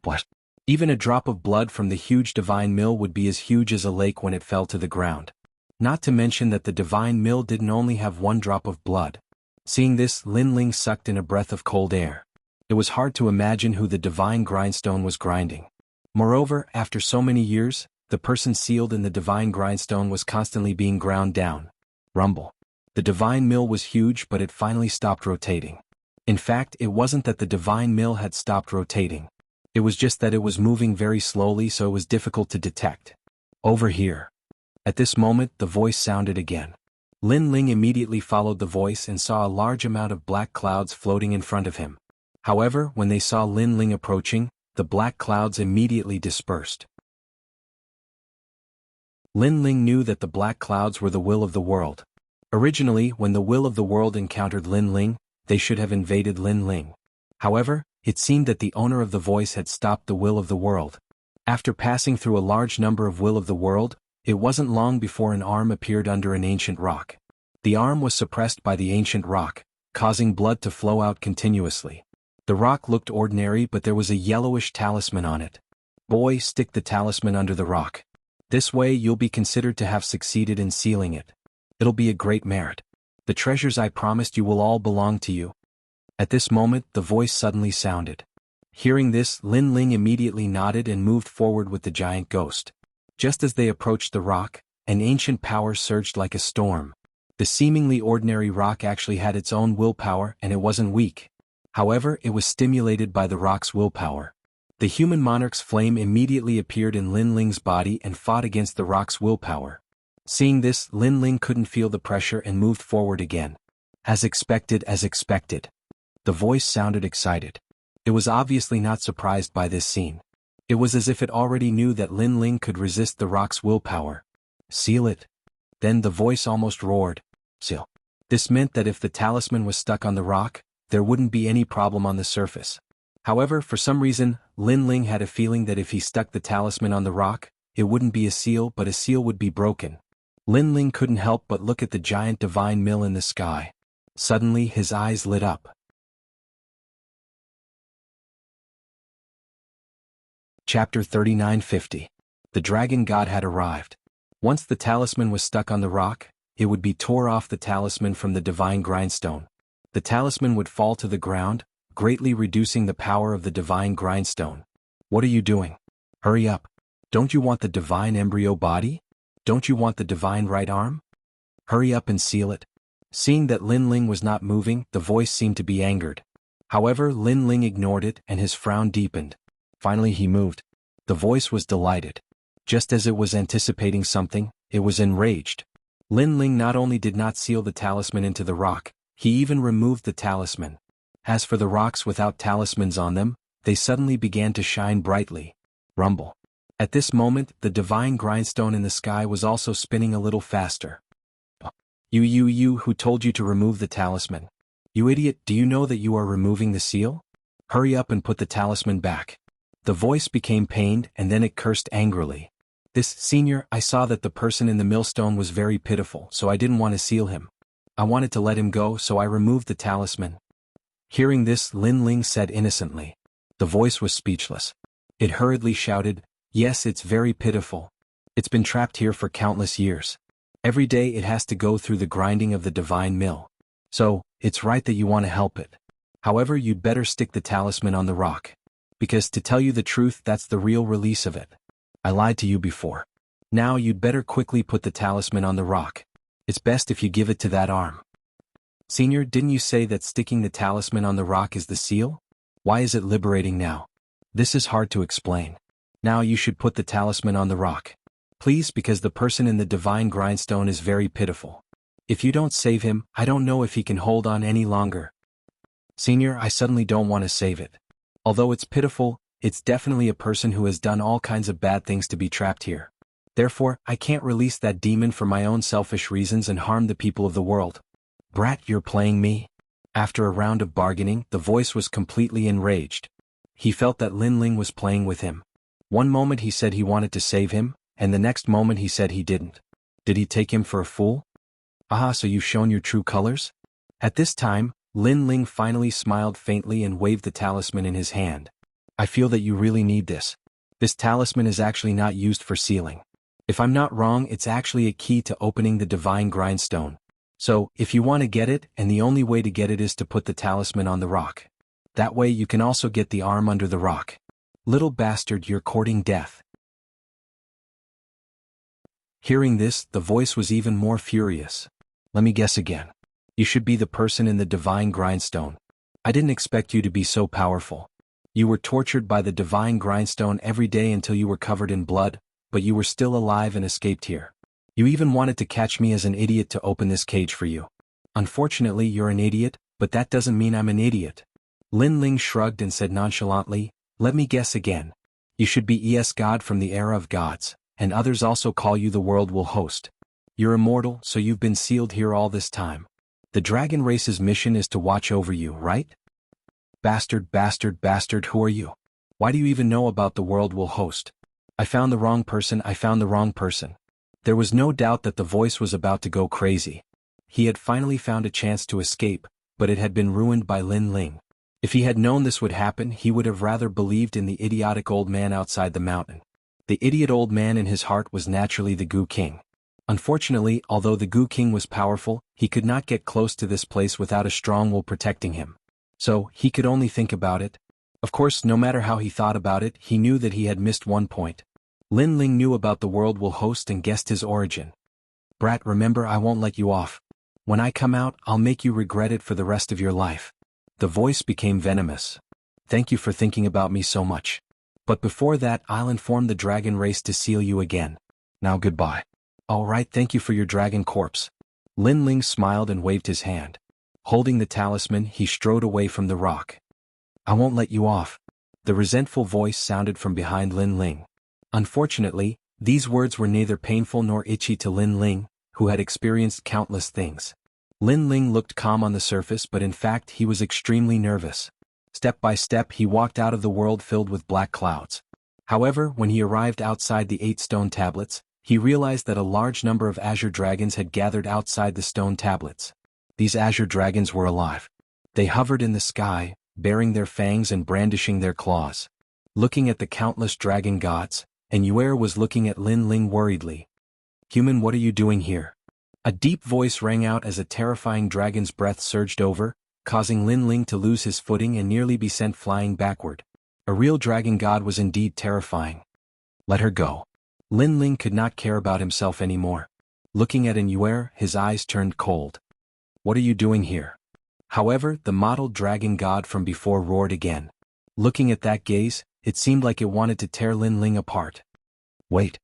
What? Even a drop of blood from the huge divine mill would be as huge as a lake when it fell to the ground. Not to mention that the divine mill didn't only have 1 drop of blood. Seeing this, Lin Ling sucked in a breath of cold air. It was hard to imagine who the divine grindstone was grinding. Moreover, after so many years, the person sealed in the divine grindstone was constantly being ground down. Rumble. The divine mill was huge, but it finally stopped rotating. In fact, it wasn't that the divine mill had stopped rotating. It was just that it was moving very slowly, so it was difficult to detect. Over here. At this moment, the voice sounded again. Lin Ling immediately followed the voice and saw a large amount of black clouds floating in front of him. However, when they saw Lin Ling approaching, the black clouds immediately dispersed. Lin Ling knew that the black clouds were the will of the world. Originally, when the will of the world encountered Lin Ling, they should have invaded Lin Ling. However, it seemed that the owner of the voice had stopped the will of the world. After passing through a large number of will of the world, it wasn't long before an arm appeared under an ancient rock. The arm was suppressed by the ancient rock, causing blood to flow out continuously. The rock looked ordinary, but there was a yellowish talisman on it. Boy, stick the talisman under the rock. This way you'll be considered to have succeeded in sealing it. It'll be a great merit. The treasures I promised you will all belong to you. At this moment, the voice suddenly sounded. Hearing this, Lin Ling immediately nodded and moved forward with the giant ghost. Just as they approached the rock, an ancient power surged like a storm. The seemingly ordinary rock actually had its own willpower and it wasn't weak. However, it was stimulated by the rock's willpower. The human monarch's flame immediately appeared in Lin Ling's body and fought against the rock's willpower. Seeing this, Lin Ling couldn't feel the pressure and moved forward again. As expected, as expected. The voice sounded excited. It was obviously not surprised by this scene. It was as if it already knew that Lin Ling could resist the rock's willpower. Seal it. Then the voice almost roared. Seal. This meant that if the talisman was stuck on the rock, there wouldn't be any problem on the surface. However, for some reason, Lin Ling had a feeling that if he stuck the talisman on the rock, it wouldn't be a seal but a seal would be broken. Lin Ling couldn't help but look at the giant divine mill in the sky. Suddenly his eyes lit up. Chapter 3950. The dragon god had arrived. Once the talisman was stuck on the rock, it would be tore off the talisman from the divine grindstone. The talisman would fall to the ground, greatly reducing the power of the divine grindstone. What are you doing? Hurry up. Don't you want the divine embryo body? Don't you want the divine right arm? Hurry up and seal it. Seeing that Lin Ling was not moving, the voice seemed to be angered. However, Lin Ling ignored it and his frown deepened. Finally he moved. The voice was delighted. Just as it was anticipating something, it was enraged. Lin Ling not only did not seal the talisman into the rock, he even removed the talisman. As for the rocks without talismans on them, they suddenly began to shine brightly. Rumble. At this moment, the divine grindstone in the sky was also spinning a little faster. You who told you to remove the talisman? You idiot, do you know that you are removing the seal? Hurry up and put the talisman back. The voice became pained and then it cursed angrily. Senior, I saw that the person in the millstone was very pitiful, so I didn't want to seal him. I wanted to let him go, so I removed the talisman. Hearing this, Lin Ling said innocently. The voice was speechless. It hurriedly shouted, yes, it's very pitiful. It's been trapped here for countless years. Every day it has to go through the grinding of the divine mill. So, it's right that you want to help it. However, you'd better stick the talisman on the rock. Because to tell you the truth, that's the real release of it. I lied to you before. Now you'd better quickly put the talisman on the rock. It's best if you give it to that arm. Senior, didn't you say that sticking the talisman on the rock is the seal? Why is it liberating now? This is hard to explain. Now you should put the talisman on the rock. Please, because the person in the divine grindstone is very pitiful. If you don't save him, I don't know if he can hold on any longer. Senior, I suddenly don't want to save it. Although it's pitiful, it's definitely a person who has done all kinds of bad things to be trapped here. Therefore, I can't release that demon for my own selfish reasons and harm the people of the world. Brat, you're playing me? After a round of bargaining, the voice was completely enraged. He felt that Lin Ling was playing with him. One moment he said he wanted to save him, and the next moment he said he didn't. Did he take him for a fool? Aha, so you've shown your true colors? At this time, Lin Ling finally smiled faintly and waved the talisman in his hand. I feel that you really need this. This talisman is actually not used for sealing. If I'm not wrong, it's actually a key to opening the divine grindstone. So, if you want to get it, and the only way to get it is to put the talisman on the rock. That way you can also get the arm under the rock. Little bastard, you're courting death. Hearing this, the voice was even more furious. Let me guess again. You should be the person in the divine grindstone. I didn't expect you to be so powerful. You were tortured by the divine grindstone every day until you were covered in blood, but you were still alive and escaped here. You even wanted to catch me as an idiot to open this cage for you. Unfortunately, you're an idiot, but that doesn't mean I'm an idiot. Lin Ling shrugged and said nonchalantly, let me guess again. You should be ES God from the era of gods, and others also call you the world will host. You're immortal, so you've been sealed here all this time. The dragon race's mission is to watch over you, right? Bastard, who are you? Why do you even know about the world will host? I found the wrong person. There was no doubt that the voice was about to go crazy. He had finally found a chance to escape, but it had been ruined by Lin Ling. If he had known this would happen, he would have rather believed in the idiotic old man outside the mountain. The idiot old man in his heart was naturally the Goo King. Unfortunately, although the Goo King was powerful, he could not get close to this place without a strong will protecting him. So, he could only think about it. Of course, no matter how he thought about it, he knew that he had missed one point. Lin Ling knew about the world will host and guessed his origin. Brat, remember, I won't let you off. When I come out, I'll make you regret it for the rest of your life. The voice became venomous. Thank you for thinking about me so much. But before that, I'll inform the dragon race to seal you again. Now goodbye. All right, thank you for your dragon corpse. Lin Ling smiled and waved his hand. Holding the talisman, he strode away from the rock. I won't let you off. The resentful voice sounded from behind Lin Ling. Unfortunately, these words were neither painful nor itchy to Lin Ling, who had experienced countless things. Lin Ling looked calm on the surface, but in fact he was extremely nervous. Step by step he walked out of the world filled with black clouds. However, when he arrived outside the 8 stone tablets, he realized that a large number of azure dragons had gathered outside the stone tablets. These azure dragons were alive. They hovered in the sky, baring their fangs and brandishing their claws. Looking at the countless dragon gods, and Yuer was looking at Lin Ling worriedly. Human, what are you doing here? A deep voice rang out as a terrifying dragon's breath surged over, causing Lin Ling to lose his footing and nearly be sent flying backward. A real dragon god was indeed terrifying. Let her go. Lin Ling could not care about himself anymore. Looking at Inyuer, his eyes turned cold. What are you doing here? However, the mottled dragon god from before roared again. Looking at that gaze, it seemed like it wanted to tear Lin Ling apart. Wait.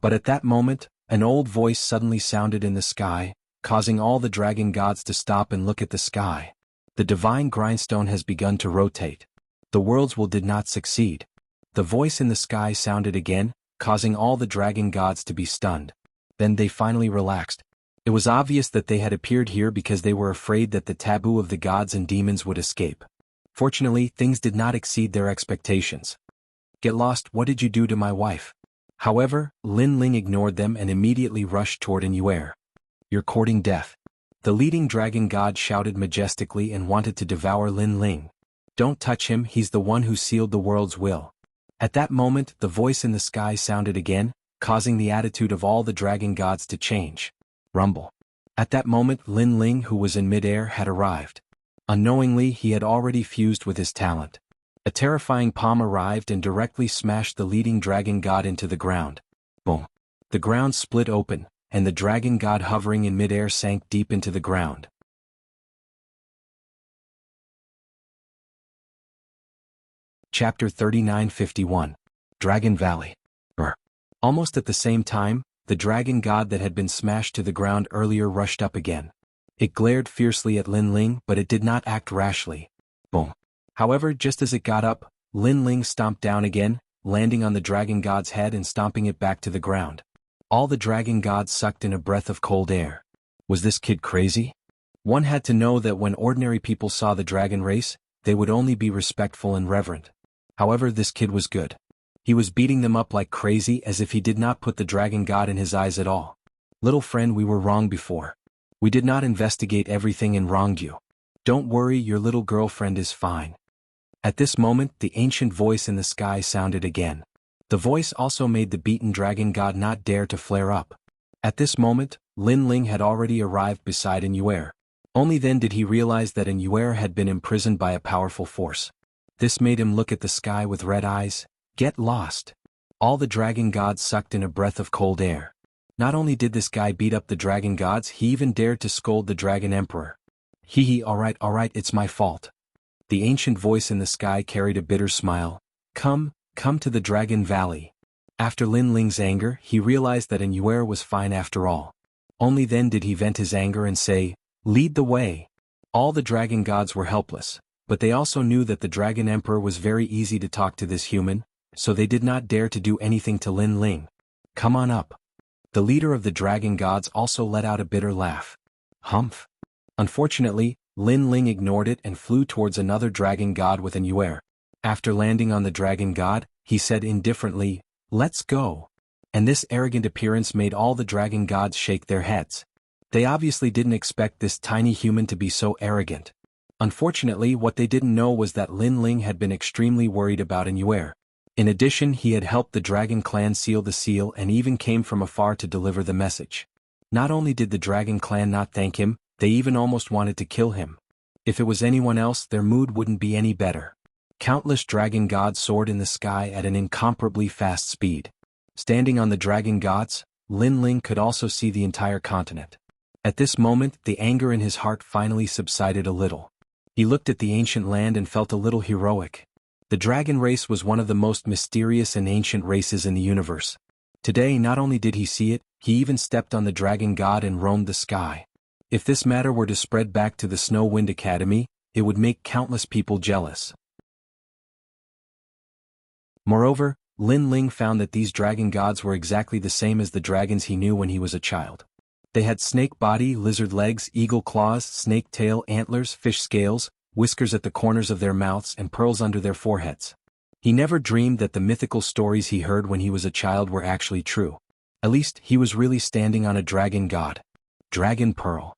But at that moment, an old voice suddenly sounded in the sky, causing all the dragon gods to stop and look at the sky. The divine grindstone has begun to rotate. The worlds will did not succeed. The voice in the sky sounded again, causing all the dragon gods to be stunned. Then they finally relaxed. It was obvious that they had appeared here because they were afraid that the taboo of the gods and demons would escape. Fortunately, things did not exceed their expectations. Get lost, what did you do to my wife? However, Lin Ling ignored them and immediately rushed toward Inyuer. You're courting death. The leading dragon god shouted majestically and wanted to devour Lin Ling. Don't touch him, he's the one who sealed the world's will. At that moment, the voice in the sky sounded again, causing the attitude of all the dragon gods to change. Rumble. At that moment, Lin Ling, who was in midair, had arrived. Unknowingly, he had already fused with his talent. A terrifying palm arrived and directly smashed the leading dragon god into the ground. Boom. The ground split open, and the dragon god hovering in midair sank deep into the ground. Chapter 3951. Dragon Valley. Almost at the same time, the dragon god that had been smashed to the ground earlier rushed up again. It glared fiercely at Lin Ling, but it did not act rashly. Boom. However, just as it got up, Lin Ling stomped down again, landing on the dragon god's head and stomping it back to the ground. All the dragon gods sucked in a breath of cold air. Was this kid crazy? One had to know that when ordinary people saw the dragon race, they would only be respectful and reverent. However, this kid was good. He was beating them up like crazy as if he did not put the dragon god in his eyes at all. Little friend, we were wrong before. We did not investigate everything and wronged you. Don't worry, your little girlfriend is fine. At this moment, the ancient voice in the sky sounded again. The voice also made the beaten dragon god not dare to flare up. At this moment, Lin Ling had already arrived beside Inyuer. Only then did he realize that Inyuer had been imprisoned by a powerful force. This made him look at the sky with red eyes. Get lost. All the dragon gods sucked in a breath of cold air. Not only did this guy beat up the dragon gods, he even dared to scold the dragon emperor. Hee alright, it's my fault. The ancient voice in the sky carried a bitter smile. Come to the Dragon Valley. After Lin Ling's anger, he realized that Inyuer was fine after all. Only then did he vent his anger and say, lead the way. All the dragon gods were helpless, but they also knew that the dragon emperor was very easy to talk to this human, so they did not dare to do anything to Lin Ling. Come on up. The leader of the dragon gods also let out a bitter laugh. Humph. Unfortunately, Lin Ling ignored it and flew towards another dragon god with Inyuer. After landing on the dragon god, he said indifferently, let's go. And this arrogant appearance made all the dragon gods shake their heads. They obviously didn't expect this tiny human to be so arrogant. Unfortunately, what they didn't know was that Lin Ling had been extremely worried about Inyuer. In addition, he had helped the dragon clan seal the seal and even came from afar to deliver the message. Not only did the dragon clan not thank him, they even almost wanted to kill him. If it was anyone else, their mood wouldn't be any better. Countless dragon gods soared in the sky at an incomparably fast speed. Standing on the dragon gods, Lin Ling could also see the entire continent. At this moment, the anger in his heart finally subsided a little. He looked at the ancient land and felt a little heroic. The dragon race was one of the most mysterious and ancient races in the universe. Today, not only did he see it, he even stepped on the dragon god and roamed the sky. If this matter were to spread back to the Snow Wind Academy, it would make countless people jealous. Moreover, Lin Ling found that these dragon gods were exactly the same as the dragons he knew when he was a child. They had snake body, lizard legs, eagle claws, snake tail, antlers, fish scales, whiskers at the corners of their mouths and pearls under their foreheads. He never dreamed that the mythical stories he heard when he was a child were actually true. At least, he was really standing on a dragon god. Dragon Pearl.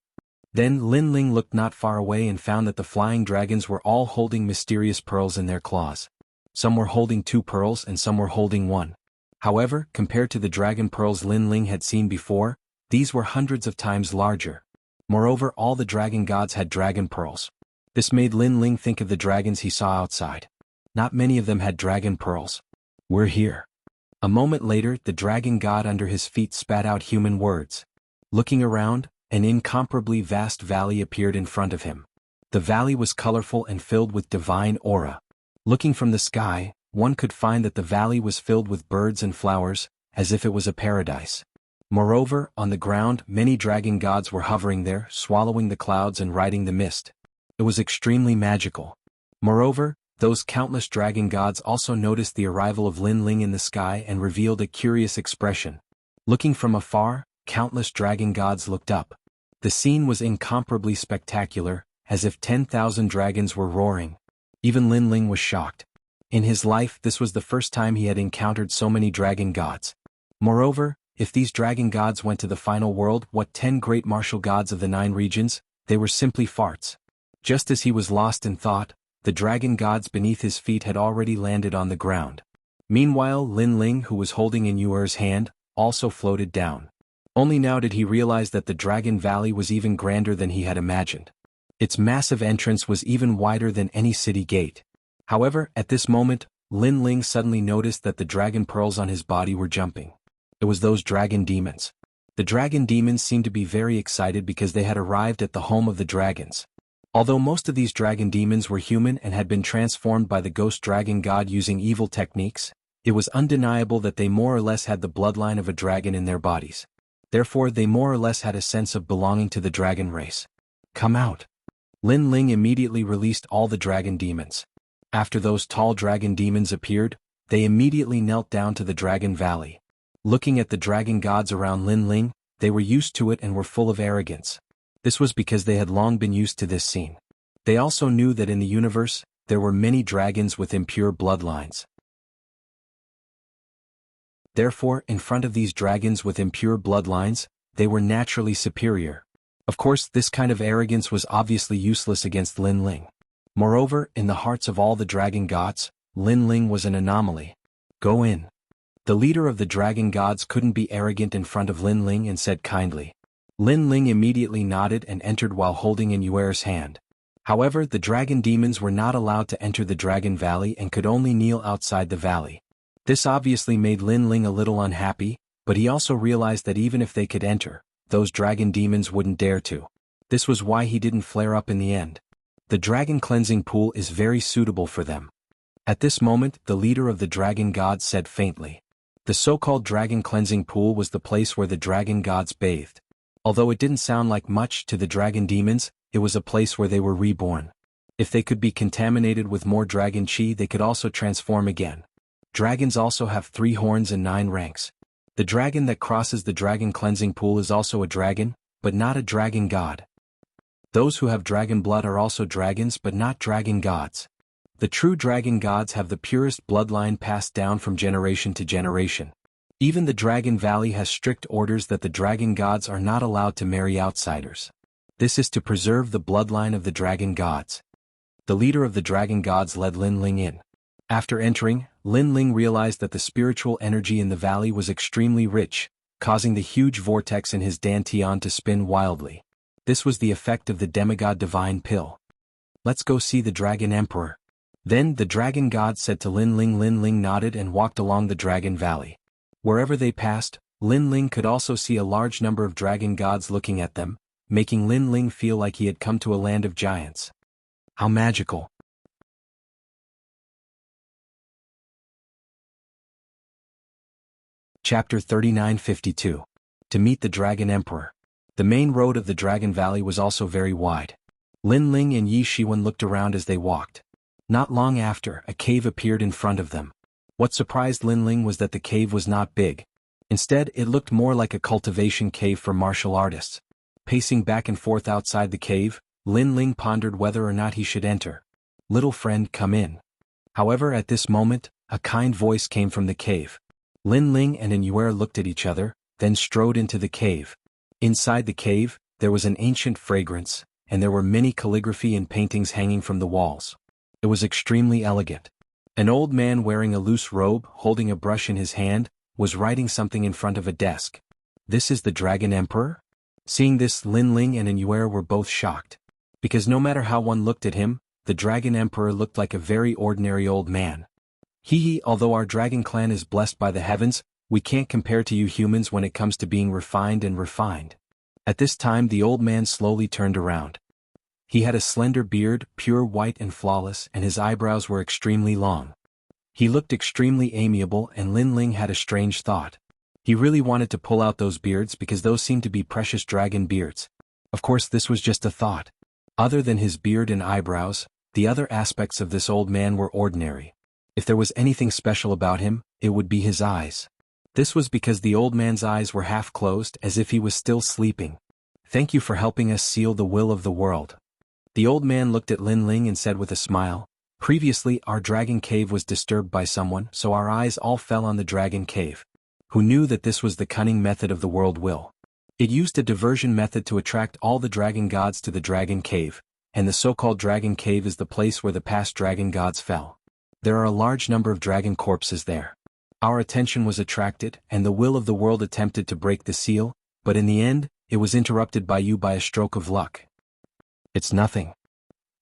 Then Lin Ling looked not far away and found that the flying dragons were all holding mysterious pearls in their claws. Some were holding 2 pearls and some were holding 1. However, compared to the dragon pearls Lin Ling had seen before, these were hundreds of times larger. Moreover, all the dragon gods had dragon pearls. This made Lin Ling think of the dragons he saw outside. Not many of them had dragon pearls. We're here. A moment later, the dragon god under his feet spat out human words. Looking around, an incomparably vast valley appeared in front of him. The valley was colorful and filled with divine aura. Looking from the sky, one could find that the valley was filled with birds and flowers, as if it was a paradise. Moreover, on the ground, many dragon gods were hovering there, swallowing the clouds and riding the mist. It was extremely magical. Moreover, those countless dragon gods also noticed the arrival of Lin Ling in the sky and revealed a curious expression. Looking from afar, countless dragon gods looked up. The scene was incomparably spectacular, as if 10,000 dragons were roaring. Even Lin Ling was shocked. In his life, this was the first time he had encountered so many dragon gods. Moreover, if these dragon gods went to the final world, what 10 great martial gods of the 9 regions, they were simply farts. Just as he was lost in thought, the dragon gods beneath his feet had already landed on the ground. Meanwhile, Lin Ling, who was holding in Yuer's hand, also floated down. Only now did he realize that the Dragon Valley was even grander than he had imagined. Its massive entrance was even wider than any city gate. However, at this moment, Lin Ling suddenly noticed that the dragon pearls on his body were jumping. It was those dragon demons. The dragon demons seemed to be very excited because they had arrived at the home of the dragons. Although most of these dragon demons were human and had been transformed by the ghost dragon god using evil techniques, it was undeniable that they more or less had the bloodline of a dragon in their bodies. Therefore, they more or less had a sense of belonging to the dragon race. Come out. Lin Ling immediately released all the dragon demons. After those tall dragon demons appeared, they immediately knelt down to the Dragon Valley. Looking at the dragon gods around Lin Ling, they were used to it and were full of arrogance. This was because they had long been used to this scene. They also knew that in the universe, there were many dragons with impure bloodlines. Therefore, in front of these dragons with impure bloodlines, they were naturally superior. Of course, this kind of arrogance was obviously useless against Lin Ling. Moreover, in the hearts of all the dragon gods, Lin Ling was an anomaly. Go in. The leader of the dragon gods couldn't be arrogant in front of Lin Ling and said kindly. Lin Ling immediately nodded and entered while holding in Yuer's hand. However, the dragon demons were not allowed to enter the Dragon Valley and could only kneel outside the valley. This obviously made Lin Ling a little unhappy, but he also realized that even if they could enter, those dragon demons wouldn't dare to. This was why he didn't flare up in the end. The dragon cleansing pool is very suitable for them. At this moment, the leader of the dragon gods said faintly. The so-called dragon cleansing pool was the place where the dragon gods bathed. Although it didn't sound like much to the dragon demons, it was a place where they were reborn. If they could be contaminated with more dragon chi, they could also transform again. Dragons also have 3 horns and 9 ranks. The dragon that crosses the dragon cleansing pool is also a dragon, but not a dragon god. Those who have dragon blood are also dragons but not dragon gods. The true dragon gods have the purest bloodline passed down from generation to generation. Even the Dragon Valley has strict orders that the dragon gods are not allowed to marry outsiders. This is to preserve the bloodline of the dragon gods. The leader of the dragon gods led Lin Ling in. After entering, Lin Ling realized that the spiritual energy in the valley was extremely rich, causing the huge vortex in his dantian to spin wildly. This was the effect of the demigod divine pill. Let's go see the Dragon Emperor. Then the dragon god said to Lin Ling. Lin Ling nodded and walked along the Dragon Valley. Wherever they passed, Lin Ling could also see a large number of dragon gods looking at them, making Lin Ling feel like he had come to a land of giants. How magical. Chapter 3952. To meet the Dragon Emperor. The main road of the Dragon Valley was also very wide. Lin Ling and Yi Shiwen looked around as they walked. Not long after, a cave appeared in front of them. What surprised Lin Ling was that the cave was not big. Instead, it looked more like a cultivation cave for martial artists. Pacing back and forth outside the cave, Lin Ling pondered whether or not he should enter. Little friend, come in. However, at this moment, a kind voice came from the cave. Lin Ling and Yuer looked at each other, then strode into the cave. Inside the cave, there was an ancient fragrance, and there were many calligraphy and paintings hanging from the walls. It was extremely elegant. An old man wearing a loose robe, holding a brush in his hand, was writing something in front of a desk. This is the Dragon Emperor? Seeing this, Lin Ling and Yuer were both shocked. Because no matter how one looked at him, the Dragon Emperor looked like a very ordinary old man. Hee, although our dragon clan is blessed by the heavens, we can't compare to you humans when it comes to being refined and refined. At this time the old man slowly turned around. He had a slender beard, pure white and flawless, and his eyebrows were extremely long. He looked extremely amiable, and Lin Ling had a strange thought. He really wanted to pull out those beards because those seemed to be precious dragon beards. Of course this was just a thought. Other than his beard and eyebrows, the other aspects of this old man were ordinary. If there was anything special about him, it would be his eyes. This was because the old man's eyes were half closed as if he was still sleeping. Thank you for helping us seal the will of the world. The old man looked at Lin Ling and said with a smile, previously our dragon cave was disturbed by someone, so our eyes all fell on the dragon cave. Who knew that this was the cunning method of the world will? It used a diversion method to attract all the dragon gods to the dragon cave, and the so-called dragon cave is the place where the past dragon gods fell. There are a large number of dragon corpses there. Our attention was attracted, and the will of the world attempted to break the seal, but in the end, it was interrupted by you by a stroke of luck. It's nothing.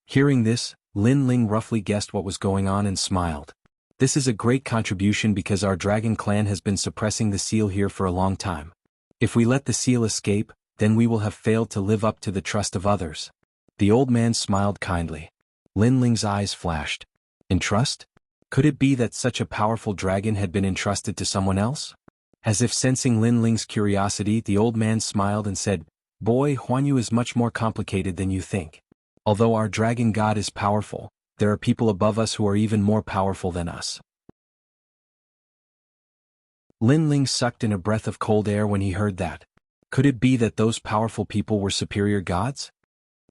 Hearing this, Lin Ling roughly guessed what was going on and smiled. This is a great contribution because our dragon clan has been suppressing the seal here for a long time. If we let the seal escape, then we will have failed to live up to the trust of others. The old man smiled kindly. Lin Ling's eyes flashed. Entrust? Could it be that such a powerful dragon had been entrusted to someone else? As if sensing Lin Ling's curiosity, the old man smiled and said, Boy, Huanyu is much more complicated than you think. Although our dragon god is powerful, there are people above us who are even more powerful than us. Lin Ling sucked in a breath of cold air when he heard that. Could it be that those powerful people were superior gods?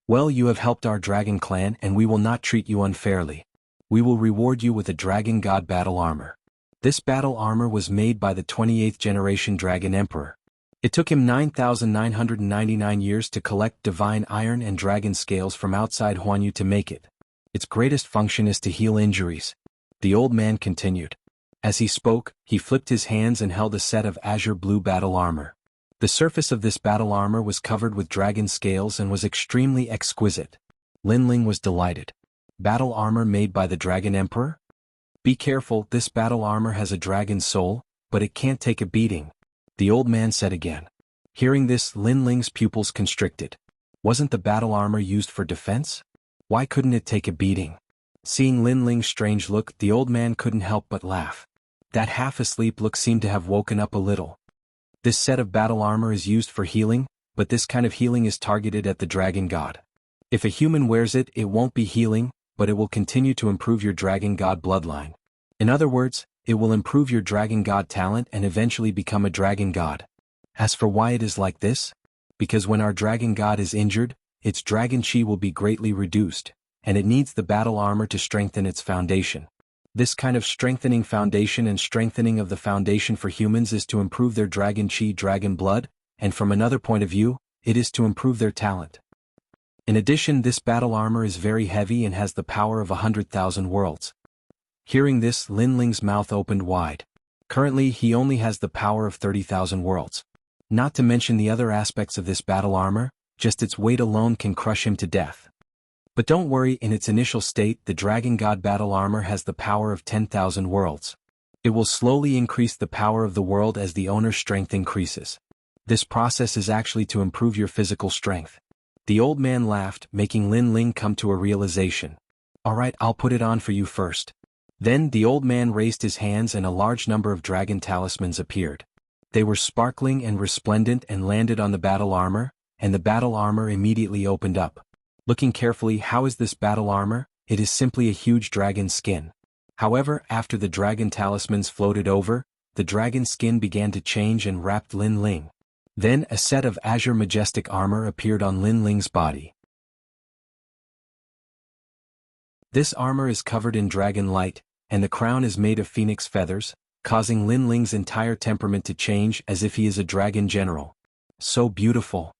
Well, you have helped our dragon clan and we will not treat you unfairly. We will reward you with a dragon god battle armor. This battle armor was made by the 28th generation dragon emperor. It took him 9,999 years to collect divine iron and dragon scales from outside Huanyu to make it. Its greatest function is to heal injuries. The old man continued. As he spoke, he flipped his hands and held a set of azure blue battle armor. The surface of this battle armor was covered with dragon scales and was extremely exquisite. Lin Ling was delighted. Battle armor made by the Dragon Emperor? Be careful, this battle armor has a dragon's soul, but it can't take a beating, the old man said again. Hearing this, Lin Ling's pupils constricted. Wasn't the battle armor used for defense? Why couldn't it take a beating? Seeing Lin Ling's strange look, the old man couldn't help but laugh. That half-asleep look seemed to have woken up a little. This set of battle armor is used for healing, but this kind of healing is targeted at the dragon god. If a human wears it, it won't be healing, but it will continue to improve your dragon god bloodline. In other words, it will improve your dragon god talent and eventually become a dragon god. As for why it is like this? Because when our dragon god is injured, its dragon chi will be greatly reduced, and it needs the battle armor to strengthen its foundation. This kind of strengthening foundation and strengthening of the foundation for humans is to improve their dragon chi, dragon blood, and from another point of view, it is to improve their talent. In addition, this battle armor is very heavy and has the power of 100,000 worlds. Hearing this, Lin Ling's mouth opened wide. Currently, he only has the power of 30,000 worlds. Not to mention the other aspects of this battle armor, just its weight alone can crush him to death. But don't worry, in its initial state, the Dragon God battle armor has the power of 10,000 worlds. It will slowly increase the power of the world as the owner's strength increases. This process is actually to improve your physical strength. The old man laughed, making Lin Ling come to a realization. Alright, I'll put it on for you first. Then the old man raised his hands and a large number of dragon talismans appeared. They were sparkling and resplendent and landed on the battle armor, and the battle armor immediately opened up. Looking carefully, how is this battle armor? It is simply a huge dragon skin. However, after the dragon talismans floated over, the dragon skin began to change and wrapped Lin Ling. Then a set of azure majestic armor appeared on Lin Ling's body. This armor is covered in dragon light, and the crown is made of phoenix feathers, causing Lin Ling's entire temperament to change as if he is a dragon general. So beautiful.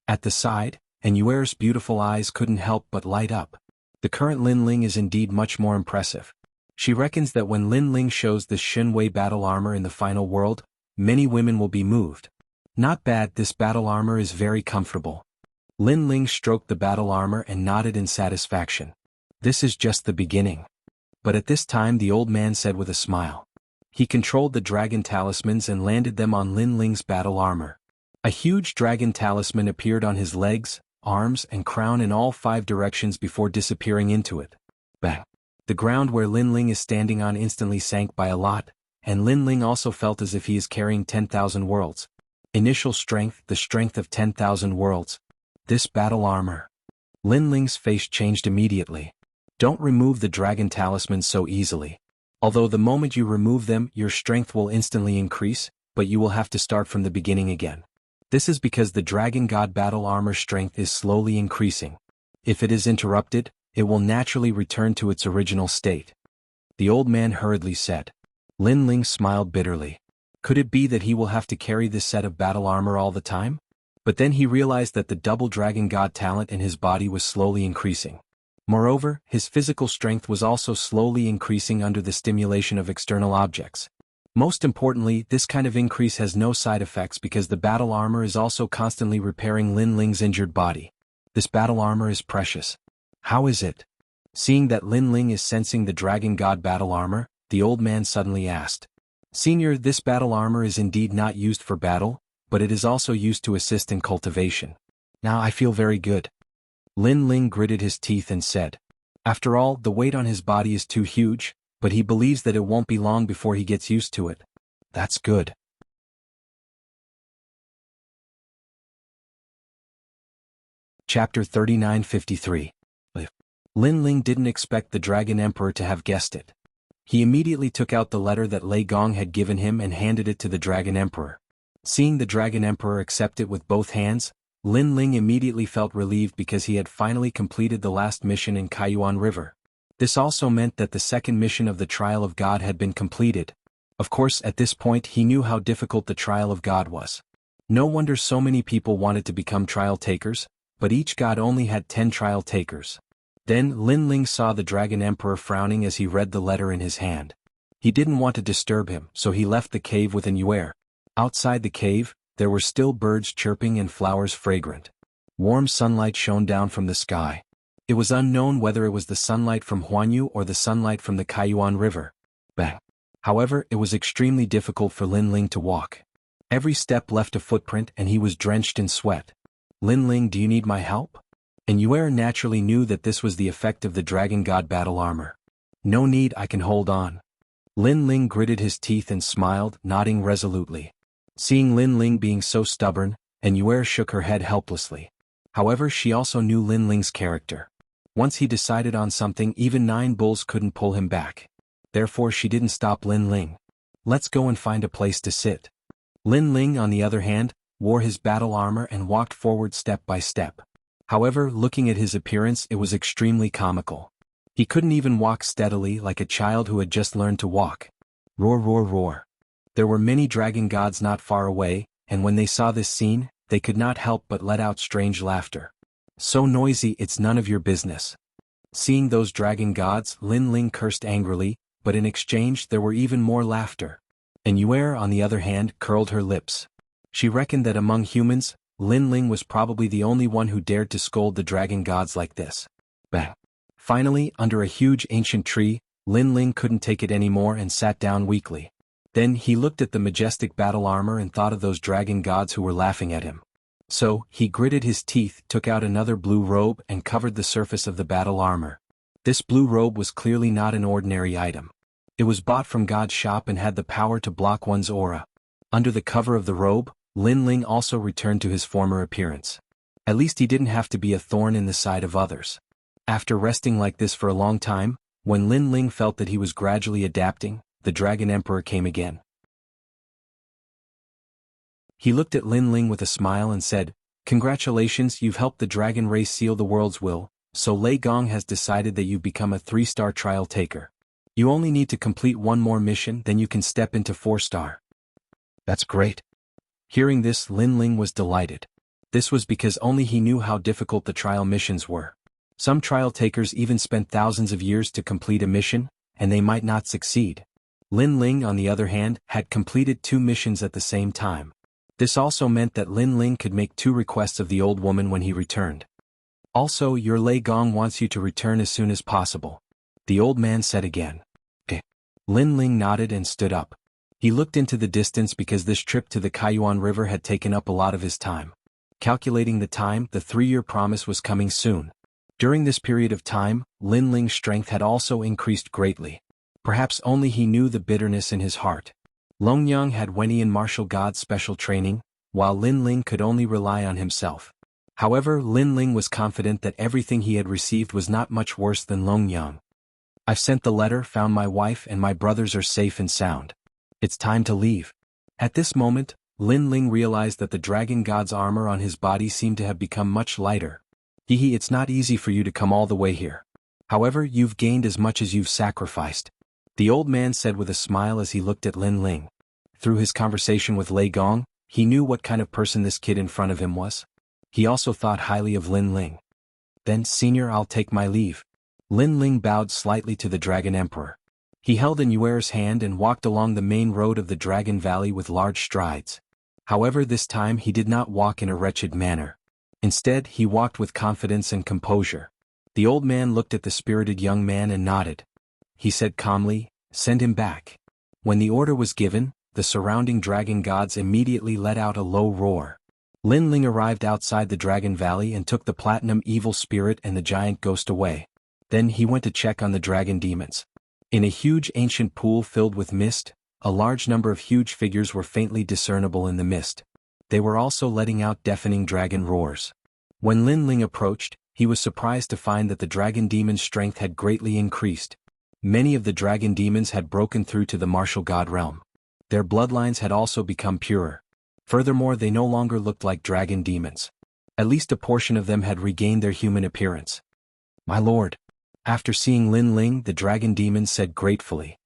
At the side, and Yuer's beautiful eyes couldn't help but light up. The current Lin Ling is indeed much more impressive. She reckons that when Lin Ling shows the Shenwei battle armor in the final world, many women will be moved. Not bad, this battle armor is very comfortable. Lin Ling stroked the battle armor and nodded in satisfaction. This is just the beginning. But at this time the old man said with a smile. He controlled the dragon talismans and landed them on Lin Ling's battle armor. A huge dragon talisman appeared on his legs, arms and crown in all 5 directions before disappearing into it. Bang! The ground where Lin Ling is standing on instantly sank by a lot, and Lin Ling also felt as if he is carrying 10,000 worlds. Initial strength, the strength of 10,000 worlds. This battle armor. Lin Ling's face changed immediately. Don't remove the dragon talismans so easily. Although the moment you remove them, your strength will instantly increase, but you will have to start from the beginning again. This is because the dragon god battle armor strength is slowly increasing. If it is interrupted, it will naturally return to its original state. The old man hurriedly said. Lin Ling smiled bitterly. Could it be that he will have to carry this set of battle armor all the time? But then he realized that the double dragon god talent in his body was slowly increasing. Moreover, his physical strength was also slowly increasing under the stimulation of external objects. Most importantly, this kind of increase has no side effects because the battle armor is also constantly repairing Lin Ling's injured body. This battle armor is precious. How is it? Seeing that Lin Ling is sensing the dragon god battle armor, the old man suddenly asked. Senior, this battle armor is indeed not used for battle, but it is also used to assist in cultivation. Now I feel very good. Lin Ling gritted his teeth and said. After all, the weight on his body is too huge, but he believes that it won't be long before he gets used to it. That's good. Chapter 3953. Lin Ling didn't expect the Dragon Emperor to have guessed it. He immediately took out the letter that Lei Gong had given him and handed it to the Dragon Emperor. Seeing the Dragon Emperor accept it with both hands, Lin Ling immediately felt relieved because he had finally completed the last mission in Kaiyuan River. This also meant that the second mission of the Trial of God had been completed. Of course, at this point he knew how difficult the Trial of God was. No wonder so many people wanted to become trial takers, but each god only had 10 trial takers. Then Lin Ling saw the Dragon Emperor frowning as he read the letter in his hand. He didn't want to disturb him, so he left the cave with an Yuer. Outside the cave, there were still birds chirping and flowers fragrant. Warm sunlight shone down from the sky. It was unknown whether it was the sunlight from Huanyu or the sunlight from the Kaiyuan River. Bang! However, it was extremely difficult for Lin Ling to walk. Every step left a footprint and he was drenched in sweat. Lin Ling, do you need my help? And Yuer naturally knew that this was the effect of the Dragon God battle armor. No need, I can hold on. Lin Ling gritted his teeth and smiled, nodding resolutely. Seeing Lin Ling being so stubborn, and Yuer shook her head helplessly. However, she also knew Lin Ling's character. Once he decided on something, even 9 bulls couldn't pull him back. Therefore she didn't stop Lin Ling. Let's go and find a place to sit. Lin Ling, on the other hand, wore his battle armor and walked forward step by step. However, looking at his appearance, it was extremely comical. He couldn't even walk steadily like a child who had just learned to walk. Roar, roar, roar. There were many dragon gods not far away, and when they saw this scene, they could not help but let out strange laughter. So noisy, it's none of your business. Seeing those dragon gods, Lin Ling cursed angrily, but in exchange there were even more laughter. And Yuer, on the other hand, curled her lips. She reckoned that among humans, Lin Ling was probably the only one who dared to scold the dragon gods like this. Bang! Finally, under a huge ancient tree, Lin Ling couldn't take it anymore and sat down weakly. Then he looked at the majestic battle armor and thought of those dragon gods who were laughing at him. So, he gritted his teeth, took out another blue robe and covered the surface of the battle armor. This blue robe was clearly not an ordinary item. It was bought from God's shop and had the power to block one's aura. Under the cover of the robe, Lin Ling also returned to his former appearance. At least he didn't have to be a thorn in the side of others. After resting like this for a long time, when Lin Ling felt that he was gradually adapting, the Dragon Emperor came again. He looked at Lin Ling with a smile and said, "Congratulations, you've helped the dragon race seal the world's will, so Lei Gong has decided that you've become a 3-star trial taker. You only need to complete one more mission, then you can step into 4-star. That's great." Hearing this, Lin Ling was delighted. This was because only he knew how difficult the trial missions were. Some trial takers even spent thousands of years to complete a mission, and they might not succeed. Lin Ling, on the other hand, had completed 2 missions at the same time. This also meant that Lin Ling could make 2 requests of the old woman when he returned. Also, your Lei Gong wants you to return as soon as possible, the old man said again. Lin Ling nodded and stood up. He looked into the distance because this trip to the Kaiyuan River had taken up a lot of his time. Calculating the time, the 3-year promise was coming soon. During this period of time, Lin Ling's strength had also increased greatly. Perhaps only he knew the bitterness in his heart. Longyang had Wenian martial god's special training, while Lin Ling could only rely on himself. However, Lin Ling was confident that everything he had received was not much worse than Longyang. I've sent the letter, found my wife and my brothers are safe and sound. It's time to leave. At this moment, Lin Ling realized that the dragon god's armor on his body seemed to have become much lighter. It's not easy for you to come all the way here. However, you've gained as much as you've sacrificed, the old man said with a smile as he looked at Lin Ling. Through his conversation with Lei Gong, he knew what kind of person this kid in front of him was. He also thought highly of Lin Ling. Then, senior, I'll take my leave. Lin Ling bowed slightly to the Dragon Emperor. He held in Yuer's hand and walked along the main road of the Dragon Valley with large strides. However, this time he did not walk in a wretched manner. Instead, he walked with confidence and composure. The old man looked at the spirited young man and nodded. He said calmly, "Send him back." When the order was given, the surrounding dragon gods immediately let out a low roar. Lin Ling arrived outside the Dragon Valley and took the platinum evil spirit and the giant ghost away. Then he went to check on the dragon demons. In a huge ancient pool filled with mist, a large number of huge figures were faintly discernible in the mist. They were also letting out deafening dragon roars. When Lin Ling approached, he was surprised to find that the dragon demon's strength had greatly increased. Many of the dragon demons had broken through to the martial god realm. Their bloodlines had also become purer. Furthermore, they no longer looked like dragon demons. At least a portion of them had regained their human appearance. "My lord." After seeing Lin Ling, the dragon demons said gratefully.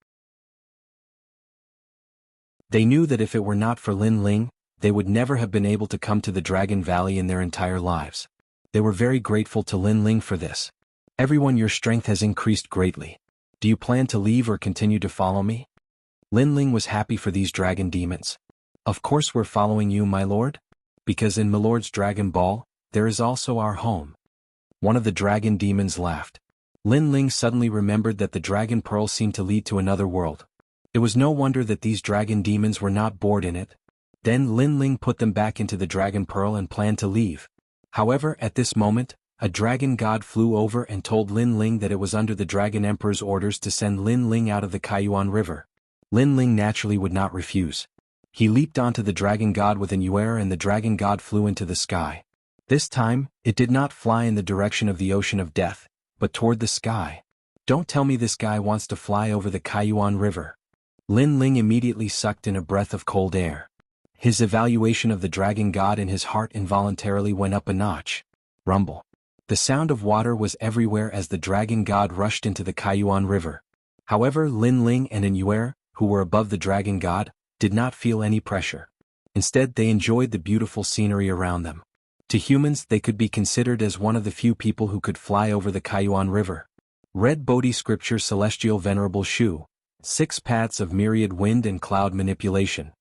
They knew that if it were not for Lin Ling, they would never have been able to come to the Dragon Valley in their entire lives. They were very grateful to Lin Ling for this. "Everyone, your strength has increased greatly. Do you plan to leave or continue to follow me?" Lin Ling was happy for these dragon demons. "Of course we're following you, my lord. Because in my lord's Dragon Ball, there is also our home." One of the dragon demons laughed. Lin Ling suddenly remembered that the dragon pearl seemed to lead to another world. It was no wonder that these dragon demons were not bored in it. Then Lin Ling put them back into the dragon pearl and planned to leave. However, at this moment, a dragon god flew over and told Lin Ling that it was under the Dragon Emperor's orders to send Lin Ling out of the Kaiyuan River. Lin Ling naturally would not refuse. He leaped onto the dragon god with an Yuer and the dragon god flew into the sky. This time, it did not fly in the direction of the ocean of death, but toward the sky. "Don't tell me this guy wants to fly over the Kaiyuan River." Lin Ling immediately sucked in a breath of cold air. His evaluation of the dragon god in his heart involuntarily went up a notch. Rumble. The sound of water was everywhere as the dragon god rushed into the Kaiyuan River. However, Lin Ling and an Yuer, who were above the dragon god, did not feel any pressure. Instead, they enjoyed the beautiful scenery around them. To humans, they could be considered as one of the few people who could fly over the Kaiyuan River. Red Bodhi Scripture Celestial Venerable Shu. 6 Paths of Myriad Wind and Cloud Manipulation.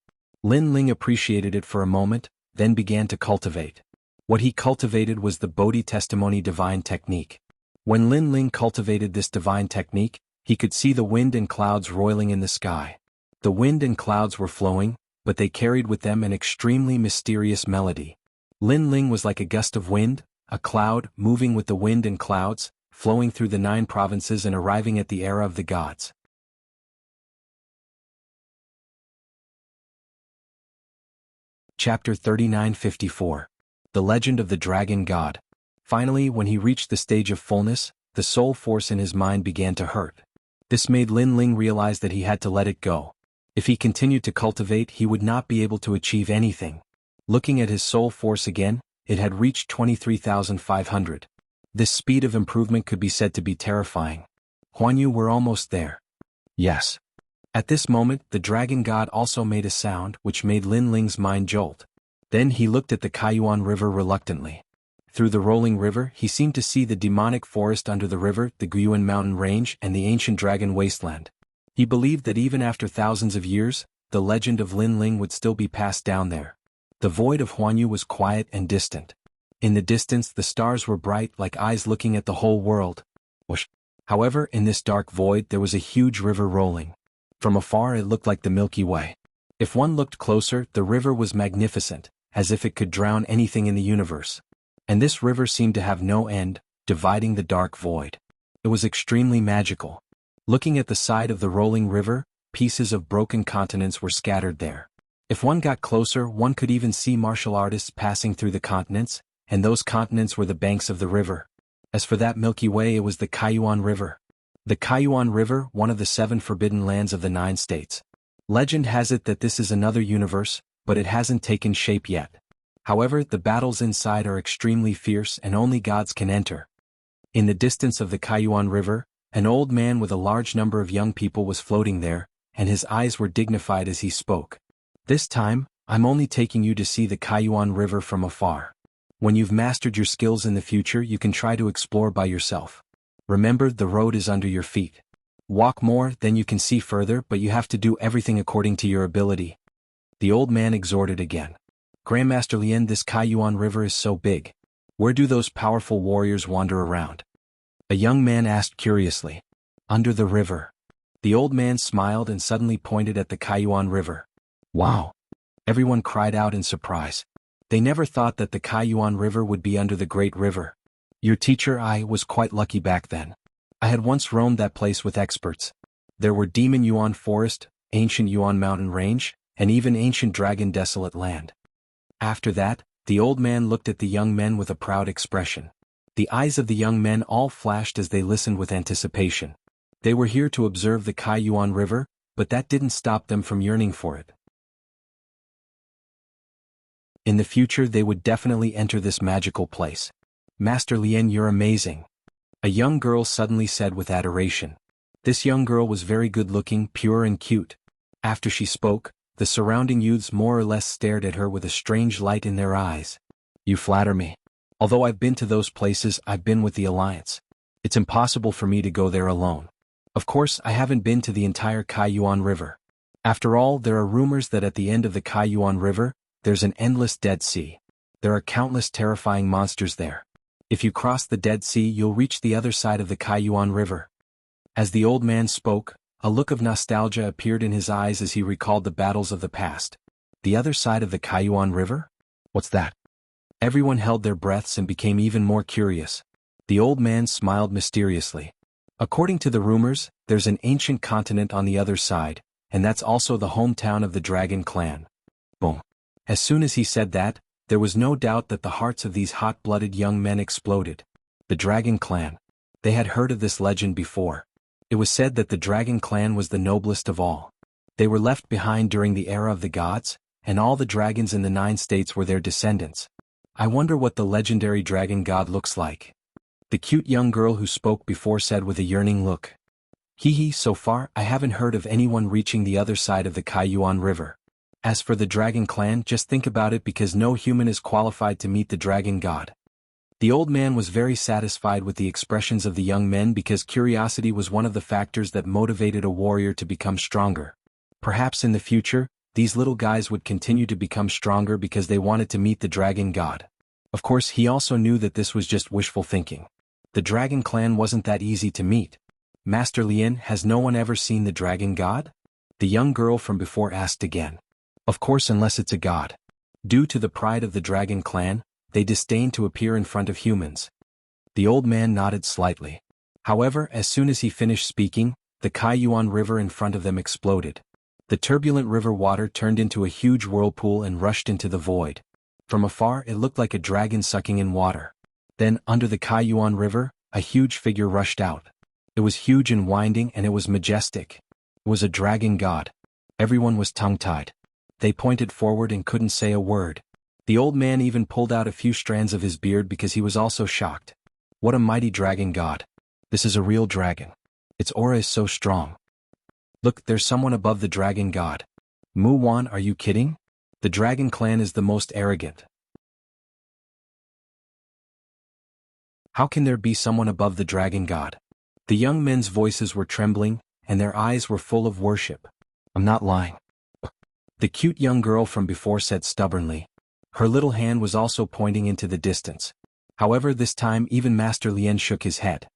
Lin Ling appreciated it for a moment, then began to cultivate. What he cultivated was the Bodhi Testimony Divine Technique. When Lin Ling cultivated this divine technique, he could see the wind and clouds roiling in the sky. The wind and clouds were flowing, but they carried with them an extremely mysterious melody. Lin Ling was like a gust of wind, a cloud, moving with the wind and clouds, flowing through the 9 provinces and arriving at the era of the gods. Chapter 3954. The Legend of the Dragon God. Finally, when he reached the stage of fullness, the soul force in his mind began to hurt. This made Lin Ling realize that he had to let it go. If he continued to cultivate, he would not be able to achieve anything. Looking at his soul force again, it had reached 23,500. This speed of improvement could be said to be terrifying. "Huanyu, we're almost there." "Yes." At this moment, the dragon god also made a sound which made Lin Ling's mind jolt. Then he looked at the Kaiyuan River reluctantly. Through the rolling river, he seemed to see the demonic forest under the river, the Guyuan mountain range and the ancient dragon wasteland. He believed that even after thousands of years, the legend of Lin Ling would still be passed down there. The void of Huanyu was quiet and distant. In the distance the stars were bright like eyes looking at the whole world. Whoosh. However, in this dark void there was a huge river rolling. From afar it looked like the Milky Way. If one looked closer, the river was magnificent, as if it could drown anything in the universe. And this river seemed to have no end, dividing the dark void. It was extremely magical. Looking at the side of the rolling river, pieces of broken continents were scattered there. If one got closer, one could even see martial artists passing through the continents, and those continents were the banks of the river. As for that Milky Way, it was the Kaiyuan River. The Kaiyuan River, one of the 7 forbidden lands of the 9 states. Legend has it that this is another universe, but it hasn't taken shape yet. However, the battles inside are extremely fierce and only gods can enter. In the distance of the Kaiyuan River, an old man with a large number of young people was floating there, and his eyes were dignified as he spoke. This time, I'm only taking you to see the Kaiyuan River from afar. When you've mastered your skills in the future, you can try to explore by yourself. Remember, the road is under your feet. Walk more, then you can see further, but you have to do everything according to your ability. The old man exhorted again. Grandmaster Lien, this Kaiyuan River is so big. Where do those powerful warriors wander around? A young man asked curiously. Under the river. The old man smiled and suddenly pointed at the Kaiyuan River. Wow! Everyone cried out in surprise. They never thought that the Kaiyuan River would be under the Great River. Your teacher, I was quite lucky back then. I had once roamed that place with experts. There were Demon Yuan Forest, Ancient Yuan Mountain Range, and even Ancient Dragon Desolate Land. After that, the old man looked at the young men with a proud expression. The eyes of the young men all flashed as they listened with anticipation. They were here to observe the Kaiyuan River, but that didn't stop them from yearning for it. In the future they would definitely enter this magical place. Master Lien, you're amazing. A young girl suddenly said with adoration. This young girl was very good-looking, pure and cute. After she spoke, the surrounding youths more or less stared at her with a strange light in their eyes. You flatter me. Although I've been to those places, I've been with the Alliance. It's impossible for me to go there alone. Of course, I haven't been to the entire Kaiyuan River. After all, there are rumors that at the end of the Kaiyuan River, there's an endless Dead Sea. There are countless terrifying monsters there. If you cross the Dead Sea, you'll reach the other side of the Kaiyuan River. As the old man spoke, a look of nostalgia appeared in his eyes as he recalled the battles of the past. The other side of the Kaiyuan River? What's that? Everyone held their breaths and became even more curious. The old man smiled mysteriously. According to the rumors, there's an ancient continent on the other side, and that's also the hometown of the Dragon Clan. Boom. As soon as he said that, there was no doubt that the hearts of these hot-blooded young men exploded. The Dragon Clan. They had heard of this legend before. It was said that the Dragon Clan was the noblest of all. They were left behind during the era of the gods, and all the dragons in the 9 states were their descendants. I wonder what the legendary dragon god looks like. The cute young girl who spoke before said with a yearning look. Hee, so far I haven't heard of anyone reaching the other side of the Kaiyuan River. As for the Dragon Clan, just think about it, because no human is qualified to meet the dragon god. The old man was very satisfied with the expressions of the young men because curiosity was one of the factors that motivated a warrior to become stronger. Perhaps in the future, these little guys would continue to become stronger because they wanted to meet the dragon god. Of course, he also knew that this was just wishful thinking. The Dragon Clan wasn't that easy to meet. Master Lien, has no one ever seen the dragon god? The young girl from before asked again. Of course, unless it's a god. Due to the pride of the Dragon Clan, they disdain to appear in front of humans. The old man nodded slightly. However, as soon as he finished speaking, the Kaiyuan River in front of them exploded. The turbulent river water turned into a huge whirlpool and rushed into the void. From afar, it looked like a dragon sucking in water. Then, under the Kaiyuan River, a huge figure rushed out. It was huge and winding, and it was majestic. It was a dragon god. Everyone was tongue-tied. They pointed forward and couldn't say a word. The old man even pulled out a few strands of his beard because he was also shocked. What a mighty dragon god. This is a real dragon. Its aura is so strong. Look, there's someone above the dragon god. Mu Wan, are you kidding? The Dragon Clan is the most arrogant. How can there be someone above the dragon god? The young men's voices were trembling, and their eyes were full of worship. I'm not lying. The cute young girl from before said stubbornly. Her little hand was also pointing into the distance. However, this time even Master Lien shook his head.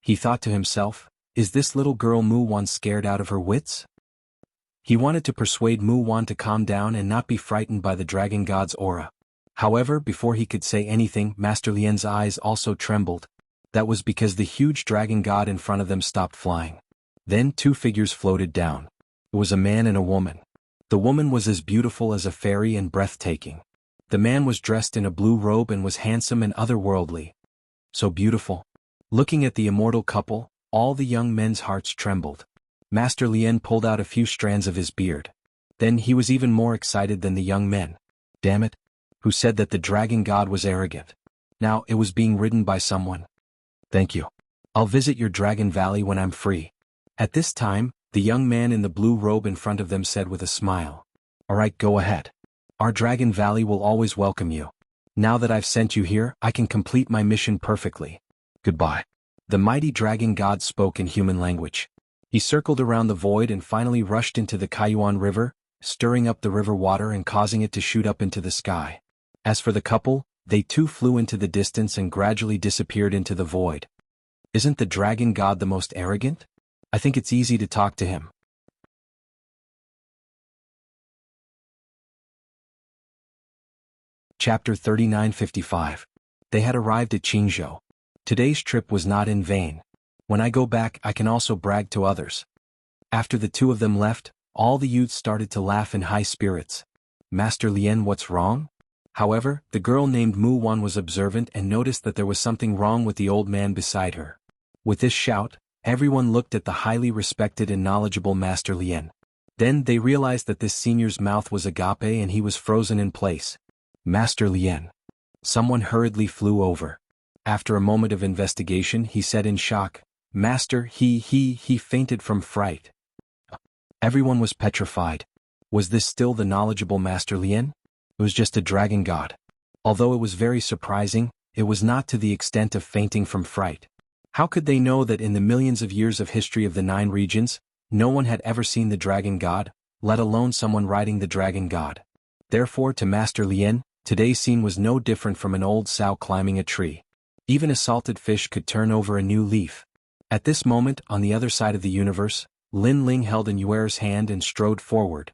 He thought to himself, is this little girl Mu Wan scared out of her wits? He wanted to persuade Mu Wan to calm down and not be frightened by the dragon god's aura. However, before he could say anything, Master Lien's eyes also trembled. That was because the huge dragon god in front of them stopped flying. Then 2 figures floated down. It was a man and a woman. The woman was as beautiful as a fairy and breathtaking. The man was dressed in a blue robe and was handsome and otherworldly. So beautiful. Looking at the immortal couple, all the young men's hearts trembled. Master Lien pulled out a few strands of his beard. Then he was even more excited than the young men. Damn it! Who said that the dragon god was arrogant? Now it was being ridden by someone. Thank you. I'll visit your dragon valley when I'm free. At this time, the young man in the blue robe in front of them said with a smile. Alright, go ahead. Our dragon valley will always welcome you. Now that I've sent you here, I can complete my mission perfectly. Goodbye. The mighty dragon god spoke in human language. He circled around the void and finally rushed into the Kaiyuan River, stirring up the river water and causing it to shoot up into the sky. As for the couple, they too flew into the distance and gradually disappeared into the void. Isn't the dragon god the most arrogant? I think it's easy to talk to him. Chapter 3955. They had arrived at Jianghu. Today's trip was not in vain. When I go back, I can also brag to others. After the 2 of them left, all the youths started to laugh in high spirits. Master Lien, what's wrong? However, the girl named Mu Wan was observant and noticed that there was something wrong with the old man beside her. With this shout, everyone looked at the highly respected and knowledgeable Master Lien. Then they realized that this senior's mouth was agape and he was frozen in place. Master Lien. Someone hurriedly flew over. After a moment of investigation, he said in shock, Master, he fainted from fright. Everyone was petrified. Was this still the knowledgeable Master Lien? It was just a dragon god. Although it was very surprising, it was not to the extent of fainting from fright. How could they know that in the millions of years of history of the 9 regions, no one had ever seen the dragon god, let alone someone riding the dragon god? Therefore, to Master Lien, today's scene was no different from an old sow climbing a tree. Even a salted fish could turn over a new leaf. At this moment, on the other side of the universe, Lin Ling held an Yuer's hand and strode forward.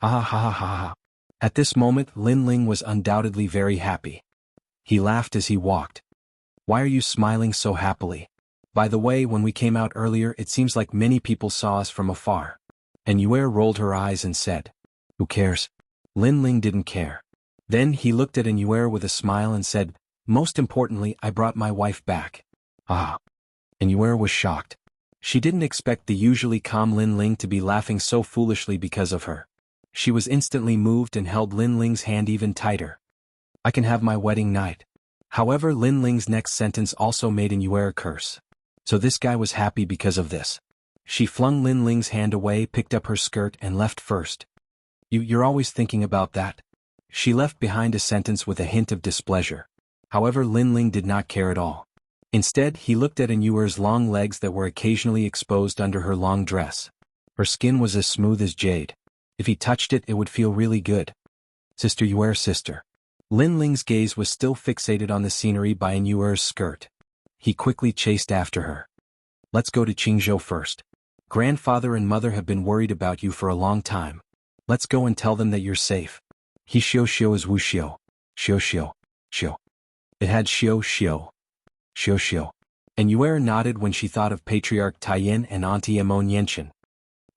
Ha ha ha ha ha. At this moment, Lin Ling was undoubtedly very happy. He laughed as he walked. Why are you smiling so happily? By the way, when we came out earlier, it seems like many people saw us from afar. And Yuer rolled her eyes and said, Who cares? Lin Ling didn't care. Then he looked at Yuer with a smile and said, Most importantly, I brought my wife back. Ah. And Yuer was shocked. She didn't expect the usually calm Lin Ling to be laughing so foolishly because of her. She was instantly moved and held Lin Ling's hand even tighter. I can have my wedding night. However, Lin Ling's next sentence also made Yuer curse. So this guy was happy because of this. She flung Lin Ling's hand away, picked up her skirt and left first. You're always thinking about that. She left behind a sentence with a hint of displeasure. However, Lin Ling did not care at all. Instead, he looked at Yuer's long legs that were occasionally exposed under her long dress. Her skin was as smooth as jade. If he touched it, it would feel really good. Sister Yuer, sister. Lin Ling's gaze was still fixated on the scenery by Yuer's skirt. He quickly chased after her. Let's go to Jianghu first. Grandfather and mother have been worried about you for a long time. Let's go and tell them that you're safe. He xiao is Wuxia. Xiao. It had xiao. And Yuer nodded when she thought of Patriarch Taiyin and Auntie Amon Yenshin.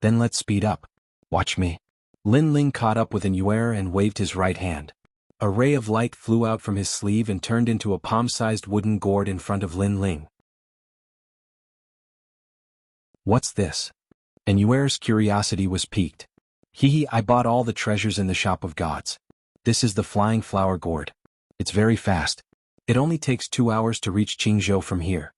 Then let's speed up. Watch me. Lin Ling caught up with Yuer and waved his right hand. A ray of light flew out from his sleeve and turned into a palm-sized wooden gourd in front of Lin Ling. What's this? And Yuer's curiosity was piqued. I bought all the treasures in the shop of gods. This is the flying flower gourd. It's very fast. It only takes 2 hours to reach Jianghu from here.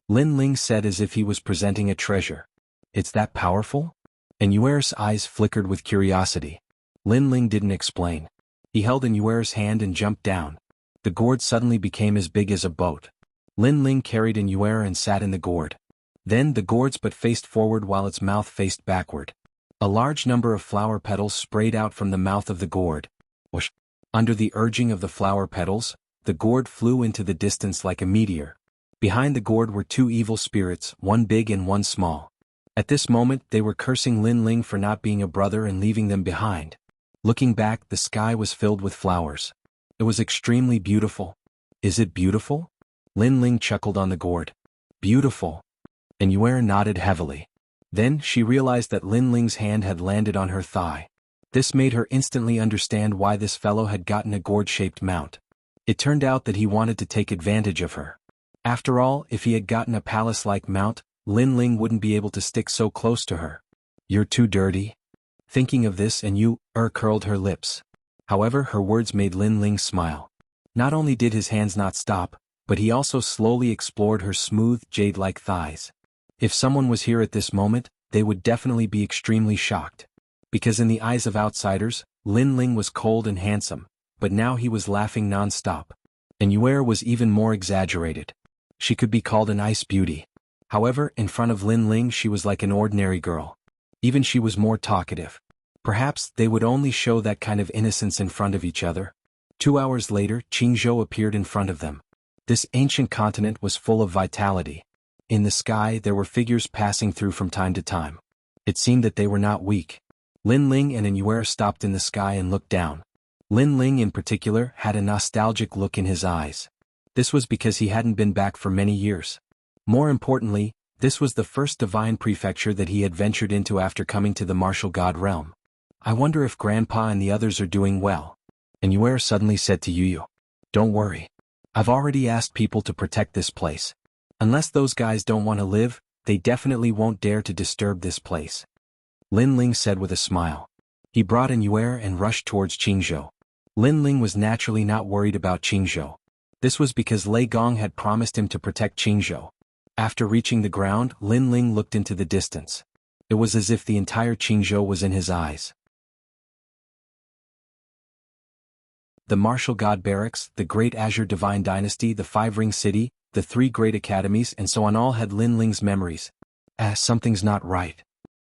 Lin Ling said as if he was presenting a treasure. It's that powerful? And Yuer's eyes flickered with curiosity. Lin Ling didn't explain. He held Yuer's hand and jumped down. The gourd suddenly became as big as a boat. Lin Ling carried Yuer and sat in the gourd. Then the gourd's butt faced forward while its mouth faced backward. A large number of flower petals sprayed out from the mouth of the gourd. Whoosh! Under the urging of the flower petals, the gourd flew into the distance like a meteor. Behind the gourd were two evil spirits, one big and one small. At this moment they were cursing Lin Ling for not being a brother and leaving them behind. Looking back, the sky was filled with flowers. It was extremely beautiful. Is it beautiful? Lin Ling chuckled on the gourd. Beautiful. And Yue nodded heavily. Then she realized that Lin Ling's hand had landed on her thigh. This made her instantly understand why this fellow had gotten a gourd-shaped mount. It turned out that he wanted to take advantage of her. After all, if he had gotten a palace-like mount, Lin Ling wouldn't be able to stick so close to her. You're too dirty. Thinking of this, and Yue curled her lips. However, her words made Lin Ling smile. Not only did his hands not stop, but he also slowly explored her smooth, jade-like thighs. If someone was here at this moment, they would definitely be extremely shocked. Because in the eyes of outsiders, Lin Ling was cold and handsome, but now he was laughing non-stop. And Yue was even more exaggerated. She could be called an ice beauty. However, in front of Lin Ling she was like an ordinary girl. Even she was more talkative. Perhaps they would only show that kind of innocence in front of each other. 2 hours later, Jianghu appeared in front of them. This ancient continent was full of vitality. In the sky there were figures passing through from time to time. It seemed that they were not weak. Lin Ling and Yue stopped in the sky and looked down. Lin Ling in particular had a nostalgic look in his eyes. This was because he hadn't been back for many years. More importantly, this was the first divine prefecture that he had ventured into after coming to the martial god realm. I wonder if Grandpa and the others are doing well. And Yue suddenly said to Yu, don't worry. I've already asked people to protect this place. Unless those guys don't want to live, they definitely won't dare to disturb this place. Lin Ling said with a smile. He brought in Yue and rushed towards Jianghu. Lin Ling was naturally not worried about Jianghu. This was because Lei Gong had promised him to protect Jianghu. After reaching the ground, Lin Ling looked into the distance. It was as if the entire Jianghu was in his eyes. The martial god barracks, the great Azure Divine Dynasty, the Five-Ring City, the 3 great academies and so on all had Lin Ling's memories. Something's not right.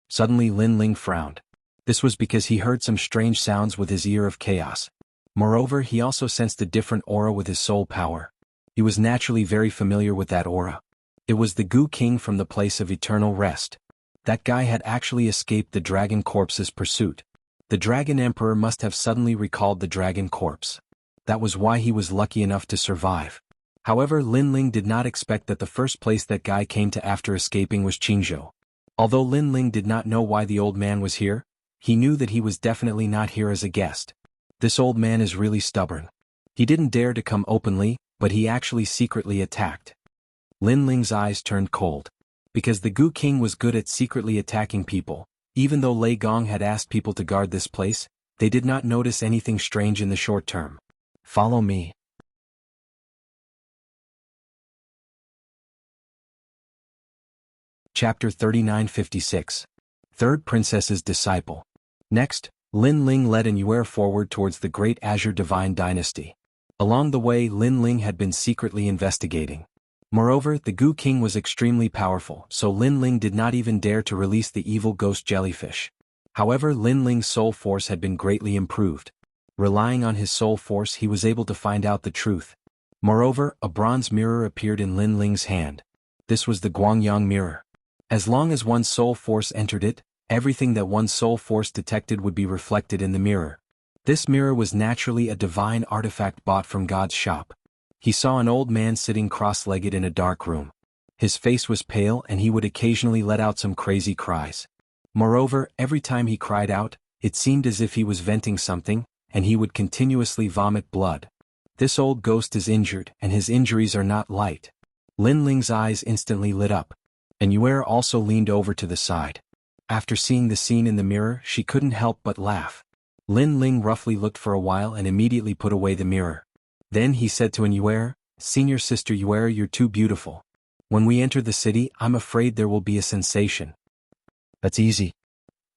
Suddenly Lin Ling frowned. This was because he heard some strange sounds with his ear of chaos. Moreover, he also sensed a different aura with his soul power. He was naturally very familiar with that aura. It was the Gu King from the place of eternal rest. That guy had actually escaped the Dragon Corpse's pursuit. The Dragon Emperor must have suddenly recalled the Dragon Corpse. That was why he was lucky enough to survive. However, Lin Ling did not expect that the first place that guy came to after escaping was Jianghu. Although Lin Ling did not know why the old man was here, he knew that he was definitely not here as a guest. This old man is really stubborn. He didn't dare to come openly, but he actually secretly attacked. Lin Ling's eyes turned cold. Because the Gu King was good at secretly attacking people, even though Lei Gong had asked people to guard this place, they did not notice anything strange in the short term. Follow me. Chapter 3956. Third Princess's Disciple. Next, Lin Ling led Yue forward towards the great Azure Divine Dynasty. Along the way, Lin Ling had been secretly investigating. Moreover, the Gu King was extremely powerful, so Lin Ling did not even dare to release the evil ghost jellyfish. However, Lin Ling's soul force had been greatly improved. Relying on his soul force, he was able to find out the truth. Moreover, a bronze mirror appeared in Lin Ling's hand. This was the Guangyang mirror. As long as one's soul force entered it, everything that one's soul force detected would be reflected in the mirror. This mirror was naturally a divine artifact bought from God's shop. He saw an old man sitting cross-legged in a dark room. His face was pale and he would occasionally let out some crazy cries. Moreover, every time he cried out, it seemed as if he was venting something, and he would continuously vomit blood. This old ghost is injured, and his injuries are not light. Lin Ling's eyes instantly lit up. And Yue also leaned over to the side. After seeing the scene in the mirror, she couldn't help but laugh. Lin Ling roughly looked for a while and immediately put away the mirror. Then he said to Yue, Senior Sister Yue, you're too beautiful. When we enter the city, I'm afraid there will be a sensation. That's easy.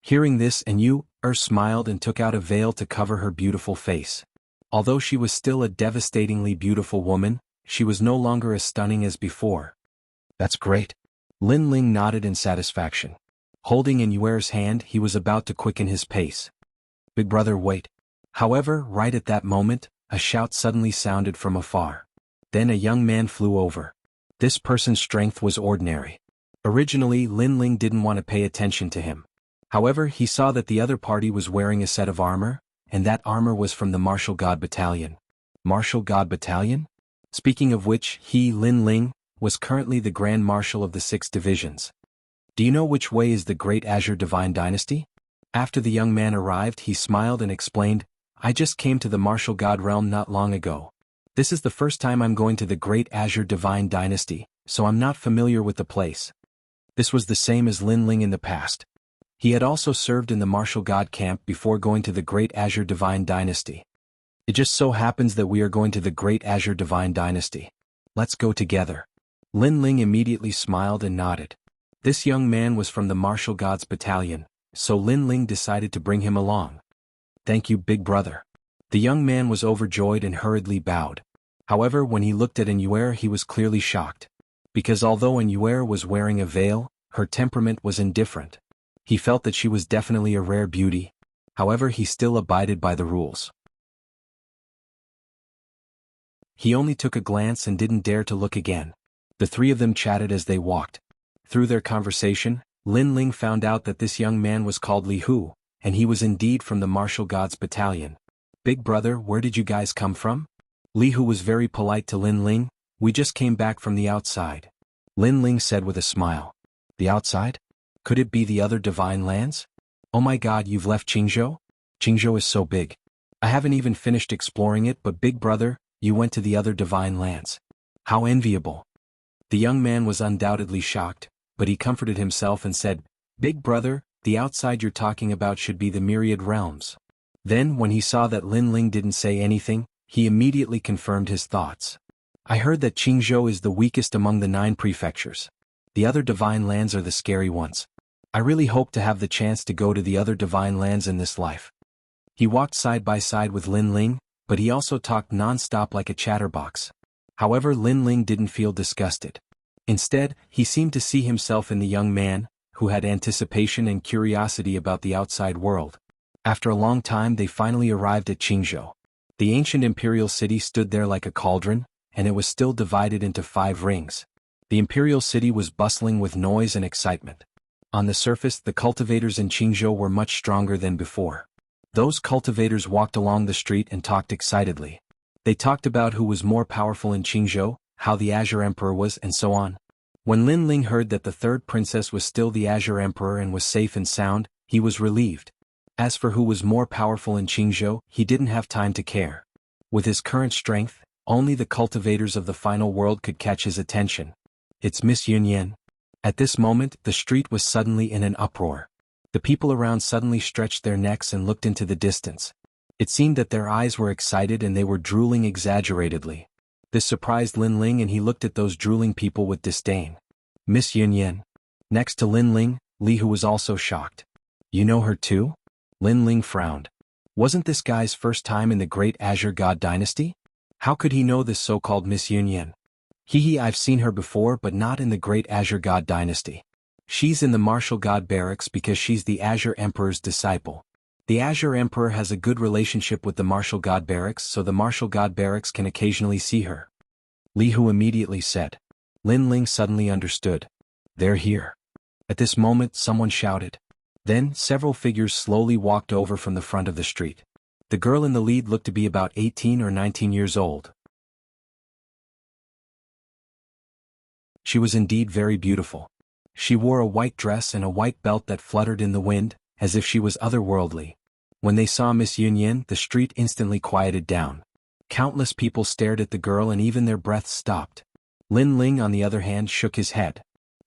Hearing this, Yue smiled and took out a veil to cover her beautiful face. Although she was still a devastatingly beautiful woman, she was no longer as stunning as before. That's great. Lin Ling nodded in satisfaction. Holding Yue's hand, he was about to quicken his pace. Big brother, wait. However, right at that moment, a shout suddenly sounded from afar. Then a young man flew over. This person's strength was ordinary. Originally, Lin Ling didn't want to pay attention to him. However, he saw that the other party was wearing a set of armor, and that armor was from the Martial God Battalion. Martial God Battalion? Speaking of which, he, Lin Ling, was currently the Grand Marshal of the 6 divisions. Do you know which way is the Great Azure Divine Dynasty? After the young man arrived, he smiled and explained, I just came to the Martial God realm not long ago. This is the first time I'm going to the Great Azure Divine Dynasty, so I'm not familiar with the place. This was the same as Lin Ling in the past. He had also served in the Martial God camp before going to the Great Azure Divine Dynasty. It just so happens that we are going to the Great Azure Divine Dynasty. Let's go together. Lin Ling immediately smiled and nodded. This young man was from the Martial Gods Battalion, so Lin Ling decided to bring him along. Thank you, big brother. The young man was overjoyed and hurriedly bowed. However, when he looked at Inuer, he was clearly shocked. Because although Inuer was wearing a veil, her temperament was indifferent. He felt that she was definitely a rare beauty. However, he still abided by the rules. He only took a glance and didn't dare to look again. The 3 of them chatted as they walked. Through their conversation, Lin Ling found out that this young man was called Li Hu, and he was indeed from the Martial Gods Battalion. Big brother, where did you guys come from? Li Hu was very polite to Lin Ling. We just came back from the outside. Lin Ling said with a smile. The outside? Could it be the other divine lands? Oh my god, you've left Qingzhou? Qingzhou is so big. I haven't even finished exploring it, but big brother, you went to the other divine lands. How enviable. The young man was undoubtedly shocked, but he comforted himself and said, Big brother, the outside you're talking about should be the myriad realms. Then, when he saw that Lin Ling didn't say anything, he immediately confirmed his thoughts. I heard that Qingzhou is the weakest among the 9 prefectures. The other divine lands are the scary ones. I really hope to have the chance to go to the other divine lands in this life. He walked side by side with Lin Ling, but he also talked non-stop like a chatterbox. However, Lin Ling didn't feel disgusted. Instead, he seemed to see himself in the young man, who had anticipation and curiosity about the outside world. After a long time, they finally arrived at Qingzhou. The ancient imperial city stood there like a cauldron, and it was still divided into 5 rings. The imperial city was bustling with noise and excitement. On the surface, the cultivators in Qingzhou were much stronger than before. Those cultivators walked along the street and talked excitedly. They talked about who was more powerful in Qingzhou, how the Azure Emperor was, and so on. When Lin Ling heard that the 3rd princess was still the Azure Emperor and was safe and sound, he was relieved. As for who was more powerful in Qingzhou, he didn't have time to care. With his current strength, only the cultivators of the final world could catch his attention. It's Miss Yunyan. At this moment, the street was suddenly in an uproar. The people around suddenly stretched their necks and looked into the distance. It seemed that their eyes were excited and they were drooling exaggeratedly. This surprised Lin Ling and he looked at those drooling people with disdain. Miss Yunyan. Next to Lin Ling, Li Hu was also shocked. You know her too? Lin Ling frowned. Wasn't this guy's first time in the Great Azure God Dynasty? How could he know this so-called Miss Yunyan? I've seen her before but not in the Great Azure God Dynasty. She's in the Martial God Barracks because she's the Azure Emperor's disciple. The Azure Emperor has a good relationship with the Martial God Barracks, so the Martial God Barracks can occasionally see her. Li Hu immediately said. Lin Ling suddenly understood. They're here. At this moment, someone shouted. Then, several figures slowly walked over from the front of the street. The girl in the lead looked to be about 18 or 19 years old. She was indeed very beautiful. She wore a white dress and a white belt that fluttered in the wind, as if she was otherworldly. When they saw Miss Yunyan, the street instantly quieted down. Countless people stared at the girl and even their breaths stopped. Lin Ling, on the other hand, shook his head.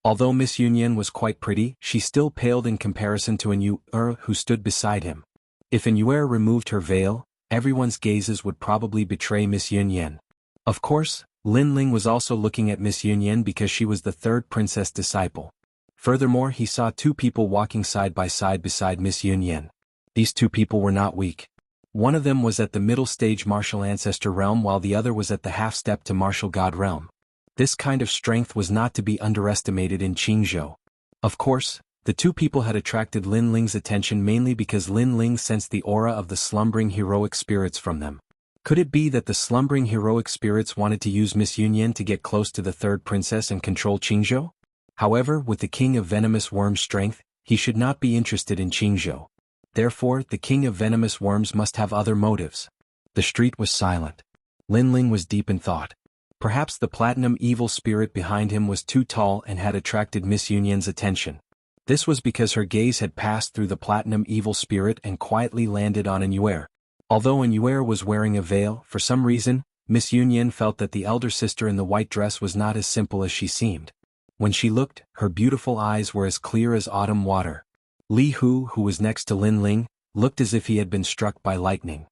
Although Miss Yunyan was quite pretty, she still paled in comparison to Inuer who stood beside him. If Inuer removed her veil, everyone's gazes would probably betray Miss Yunyan. Of course, Lin Ling was also looking at Miss Yunyan because she was the 3rd princess disciple. Furthermore, he saw 2 people walking side by side beside Miss Yunyan. These 2 people were not weak. One of them was at the middle stage martial ancestor realm while the other was at the half-step to martial god realm. This kind of strength was not to be underestimated in Qingzhou. Of course, The two people had attracted Lin Ling's attention mainly because Lin Ling sensed the aura of the slumbering heroic spirits from them. Could it be that the slumbering heroic spirits wanted to use Miss Yunyan to get close to the third princess and control Qingzhou? However, with the king of venomous worms' strength, he should not be interested in Qingzhou. Therefore, the king of venomous worms must have other motives. The street was silent. Lin Ling was deep in thought. Perhaps the platinum evil spirit behind him was too tall and had attracted Miss Yunyan's attention. This was because her gaze had passed through the platinum evil spirit and quietly landed on Anuer. Although Anuer was wearing a veil, for some reason, Miss Yunyan felt that the elder sister in the white dress was not as simple as she seemed. When she looked, her beautiful eyes were as clear as autumn water. Li Hu, who was next to Lin Ling, looked as if he had been struck by lightning.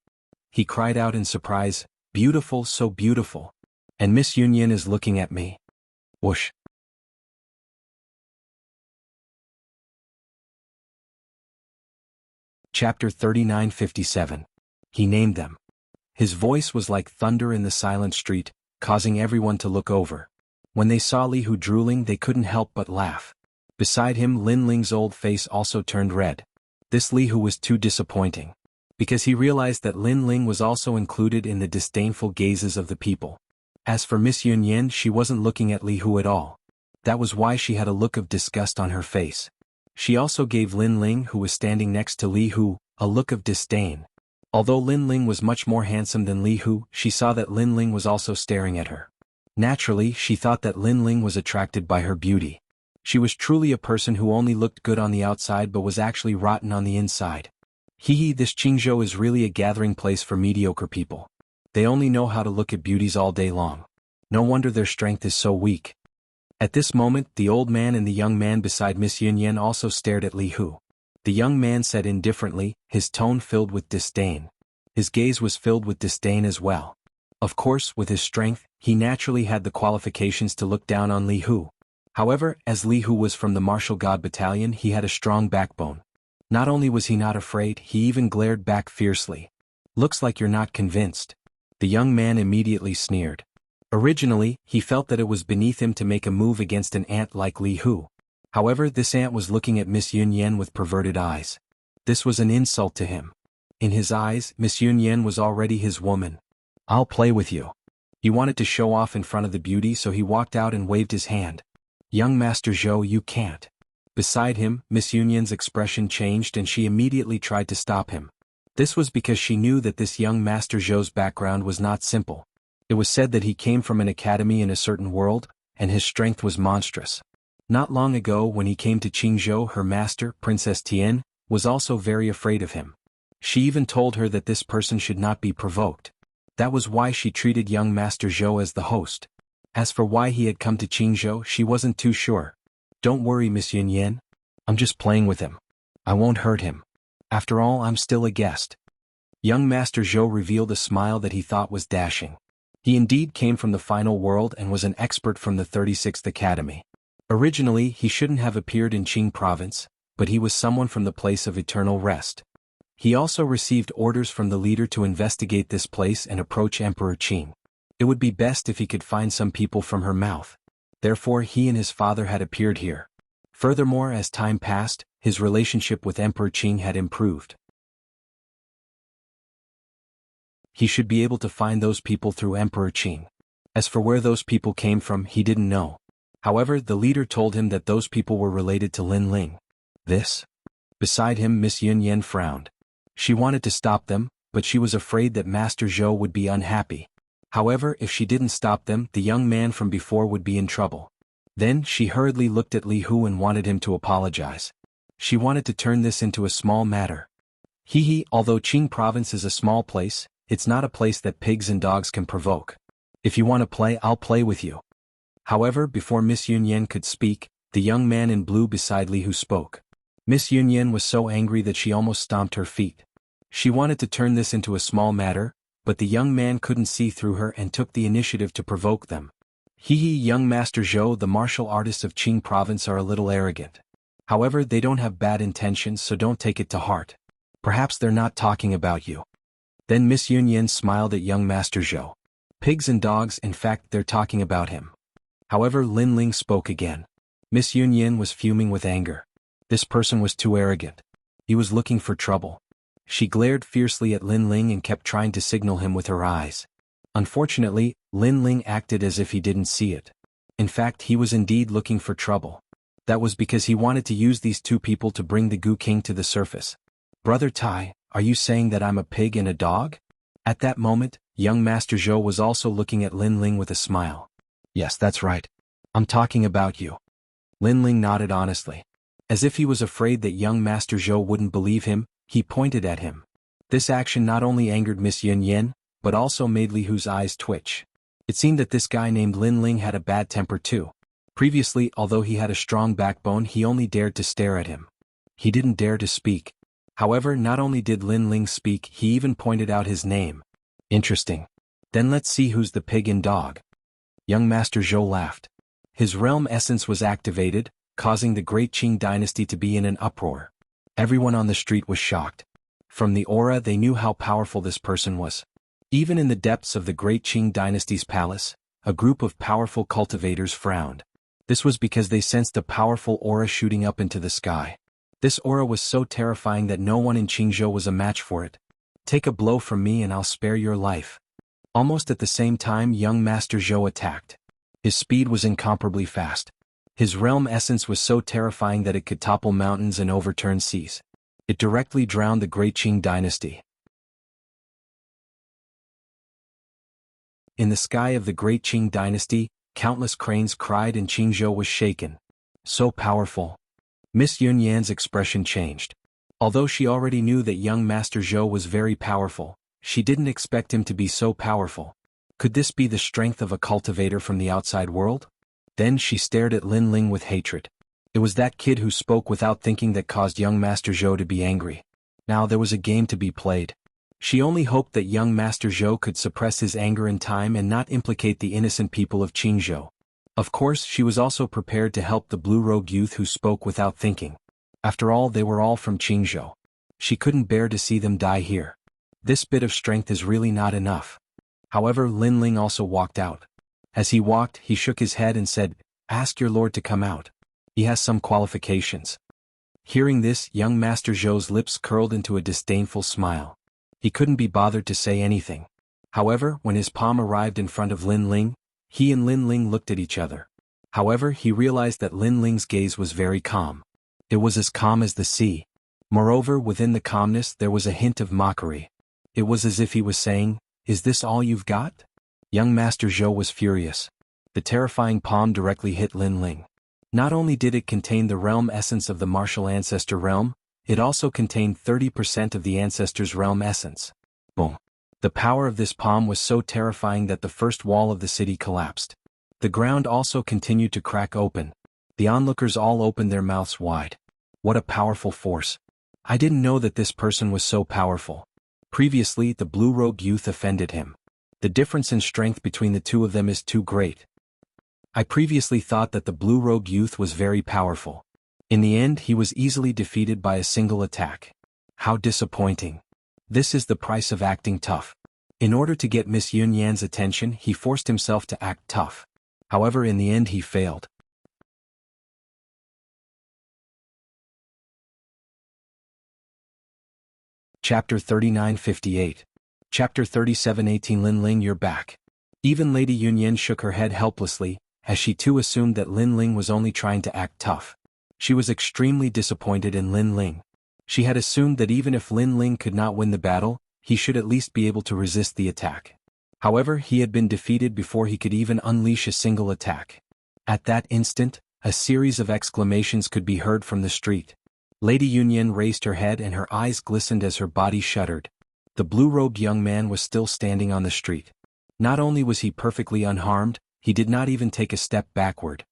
He cried out in surprise, "Beautiful, so beautiful. And Miss Yunyan is looking at me." Whoosh. Chapter 39:57. He named them. His voice was like thunder in the silent street, causing everyone to look over. When they saw Li Hu drooling, they couldn't help but laugh. Beside him, Lin Ling's old face also turned red. This Li Hu was too disappointing. Because he realized that Lin Ling was also included in the disdainful gazes of the people. As for Miss Yunyan, she wasn't looking at Li Hu at all. That was why she had a look of disgust on her face. She also gave Lin Ling, who was standing next to Li Hu, a look of disdain. Although Lin Ling was much more handsome than Li Hu, she saw that Lin Ling was also staring at her. Naturally, she thought that Lin Ling was attracted by her beauty. She was truly a person who only looked good on the outside but was actually rotten on the inside. Hee, this Qingzhou is really a gathering place for mediocre people. They only know how to look at beauties all day long. No wonder their strength is so weak. At this moment, the old man and the young man beside Miss Yunyan also stared at Li Hu. The young man said indifferently, his tone filled with disdain. His gaze was filled with disdain as well. Of course, with his strength, he naturally had the qualifications to look down on Li Hu. However, as Li Hu was from the Martial God Battalion, he had a strong backbone. Not only was he not afraid, he even glared back fiercely. "Looks like you're not convinced." The young man immediately sneered. Originally, he felt that it was beneath him to make a move against an ant like Li Hu. However, this ant was looking at Miss Yunyan with perverted eyes. This was an insult to him. In his eyes, Miss Yunyan was already his woman. "I'll play with you." He wanted to show off in front of the beauty, so he walked out and waved his hand. "Young Master Zhou, you can't." Beside him, Miss Yunyan's expression changed and she immediately tried to stop him. This was because she knew that this young Master Zhou's background was not simple. It was said that he came from an academy in a certain world, and his strength was monstrous. Not long ago when he came to Qingzhou, her master, Princess Tian, was also very afraid of him. She even told her that this person should not be provoked. That was why she treated young Master Zhou as the host. As for why he had come to Qingzhou, she wasn't too sure. "Don't worry, Miss Yunyan. I'm just playing with him. I won't hurt him. After all, I'm still a guest." Young Master Zhou revealed a smile that he thought was dashing. He indeed came from the final world and was an expert from the 36th Academy. Originally, he shouldn't have appeared in Qing province, but he was someone from the place of eternal rest. He also received orders from the leader to investigate this place and approach Emperor Qing. It would be best if he could find some people from her mouth. Therefore, he and his father had appeared here. Furthermore, as time passed, his relationship with Emperor Qing had improved. He should be able to find those people through Emperor Qing. As for where those people came from, he didn't know. However, the leader told him that those people were related to Lin Ling. This? Beside him, Miss Yunyan frowned. She wanted to stop them, but she was afraid that Master Zhou would be unhappy. However, if she didn't stop them, the young man from before would be in trouble. Then, she hurriedly looked at Li Hu and wanted him to apologize. She wanted to turn this into a small matter. Although Qing province is a small place, it's not a place that pigs and dogs can provoke. If you want to play, I'll play with you. However, before Miss Yunyan could speak, the young man in blue beside Li Hu spoke. Miss Yunyan was so angry that she almost stomped her feet. She wanted to turn this into a small matter, but the young man couldn't see through her and took the initiative to provoke them. Young Master Zhou, the martial artists of Qing province are a little arrogant. However, they don't have bad intentions, so don't take it to heart. Perhaps they're not talking about you. Then Miss Yunyan smiled at young Master Zhou. Pigs and dogs, in fact, they're talking about him. However, Lin Ling spoke again. Miss Yunyan was fuming with anger. This person was too arrogant. He was looking for trouble. She glared fiercely at Lin Ling and kept trying to signal him with her eyes. Unfortunately, Lin Ling acted as if he didn't see it. In fact, he was indeed looking for trouble. That was because he wanted to use these two people to bring the Gu King to the surface. Brother Tai, are you saying that I'm a pig and a dog? At that moment, young Master Zhou was also looking at Lin Ling with a smile. Yes, that's right. I'm talking about you. Lin Ling nodded honestly. As if he was afraid that young Master Zhou wouldn't believe him, he pointed at him. This action not only angered Miss Yun Yan, but also made Li Hu's eyes twitch. It seemed that this guy named Lin Ling had a bad temper too. Previously, although he had a strong backbone, he only dared to stare at him. He didn't dare to speak. However, not only did Lin Ling speak, he even pointed out his name. Interesting. Then let's see who's the pig and dog. Young Master Zhou laughed. His realm essence was activated, causing the Great Qing dynasty to be in an uproar. Everyone on the street was shocked. From the aura they knew how powerful this person was. Even in the depths of the Great Qing dynasty's palace, a group of powerful cultivators frowned. This was because they sensed a powerful aura shooting up into the sky. This aura was so terrifying that no one in Qingzhou was a match for it. Take a blow from me and I'll spare your life. Almost at the same time, young Master Zhou attacked. His speed was incomparably fast. His realm essence was so terrifying that it could topple mountains and overturn seas. It directly drowned the Great Qing dynasty. In the sky of the Great Qing dynasty, countless cranes cried and Qingzhou was shaken. So powerful. Miss Yun Yan's expression changed. Although she already knew that young Master Zhou was very powerful, she didn't expect him to be so powerful. Could this be the strength of a cultivator from the outside world? Then she stared at Lin Ling with hatred. It was that kid who spoke without thinking that caused young Master Zhou to be angry. Now there was a game to be played. She only hoped that young Master Zhou could suppress his anger in time and not implicate the innocent people of Qingzhou. Of course, she was also prepared to help the blue-robed youth who spoke without thinking. After all, they were all from Qingzhou. She couldn't bear to see them die here. This bit of strength is really not enough. However, Lin Ling also walked out. As he walked, he shook his head and said, "Ask your lord to come out. He has some qualifications." Hearing this, young Master Zhou's lips curled into a disdainful smile. He couldn't be bothered to say anything. However, when his palm arrived in front of Lin Ling, he and Lin Ling looked at each other. However, he realized that Lin Ling's gaze was very calm. It was as calm as the sea. Moreover, within the calmness there was a hint of mockery. It was as if he was saying, "Is this all you've got?" Young Master Zhou was furious. The terrifying palm directly hit Lin Ling. Not only did it contain the realm essence of the martial ancestor realm, it also contained 30% of the ancestor's realm essence. Boom. The power of this palm was so terrifying that the first wall of the city collapsed. The ground also continued to crack open. The onlookers all opened their mouths wide. What a powerful force. I didn't know that this person was so powerful. Previously, the blue-robed youth offended him. The difference in strength between the two of them is too great. I previously thought that the blue-robed youth was very powerful. In the end, he was easily defeated by a single attack. How disappointing. This is the price of acting tough. In order to get Miss Yun Yan's attention, he forced himself to act tough. However, in the end he failed. Chapter 39:58. Chapter 37:18. Lin Ling, you're back. Even Lady Yun Yan shook her head helplessly, as she too assumed that Lin Ling was only trying to act tough. She was extremely disappointed in Lin Ling. She had assumed that even if Lin Ling could not win the battle, he should at least be able to resist the attack. However, he had been defeated before he could even unleash a single attack. At that instant, a series of exclamations could be heard from the street. Lady Yun Yan raised her head and her eyes glistened as her body shuddered. The blue-robed young man was still standing on the street. Not only was he perfectly unharmed, he did not even take a step backward.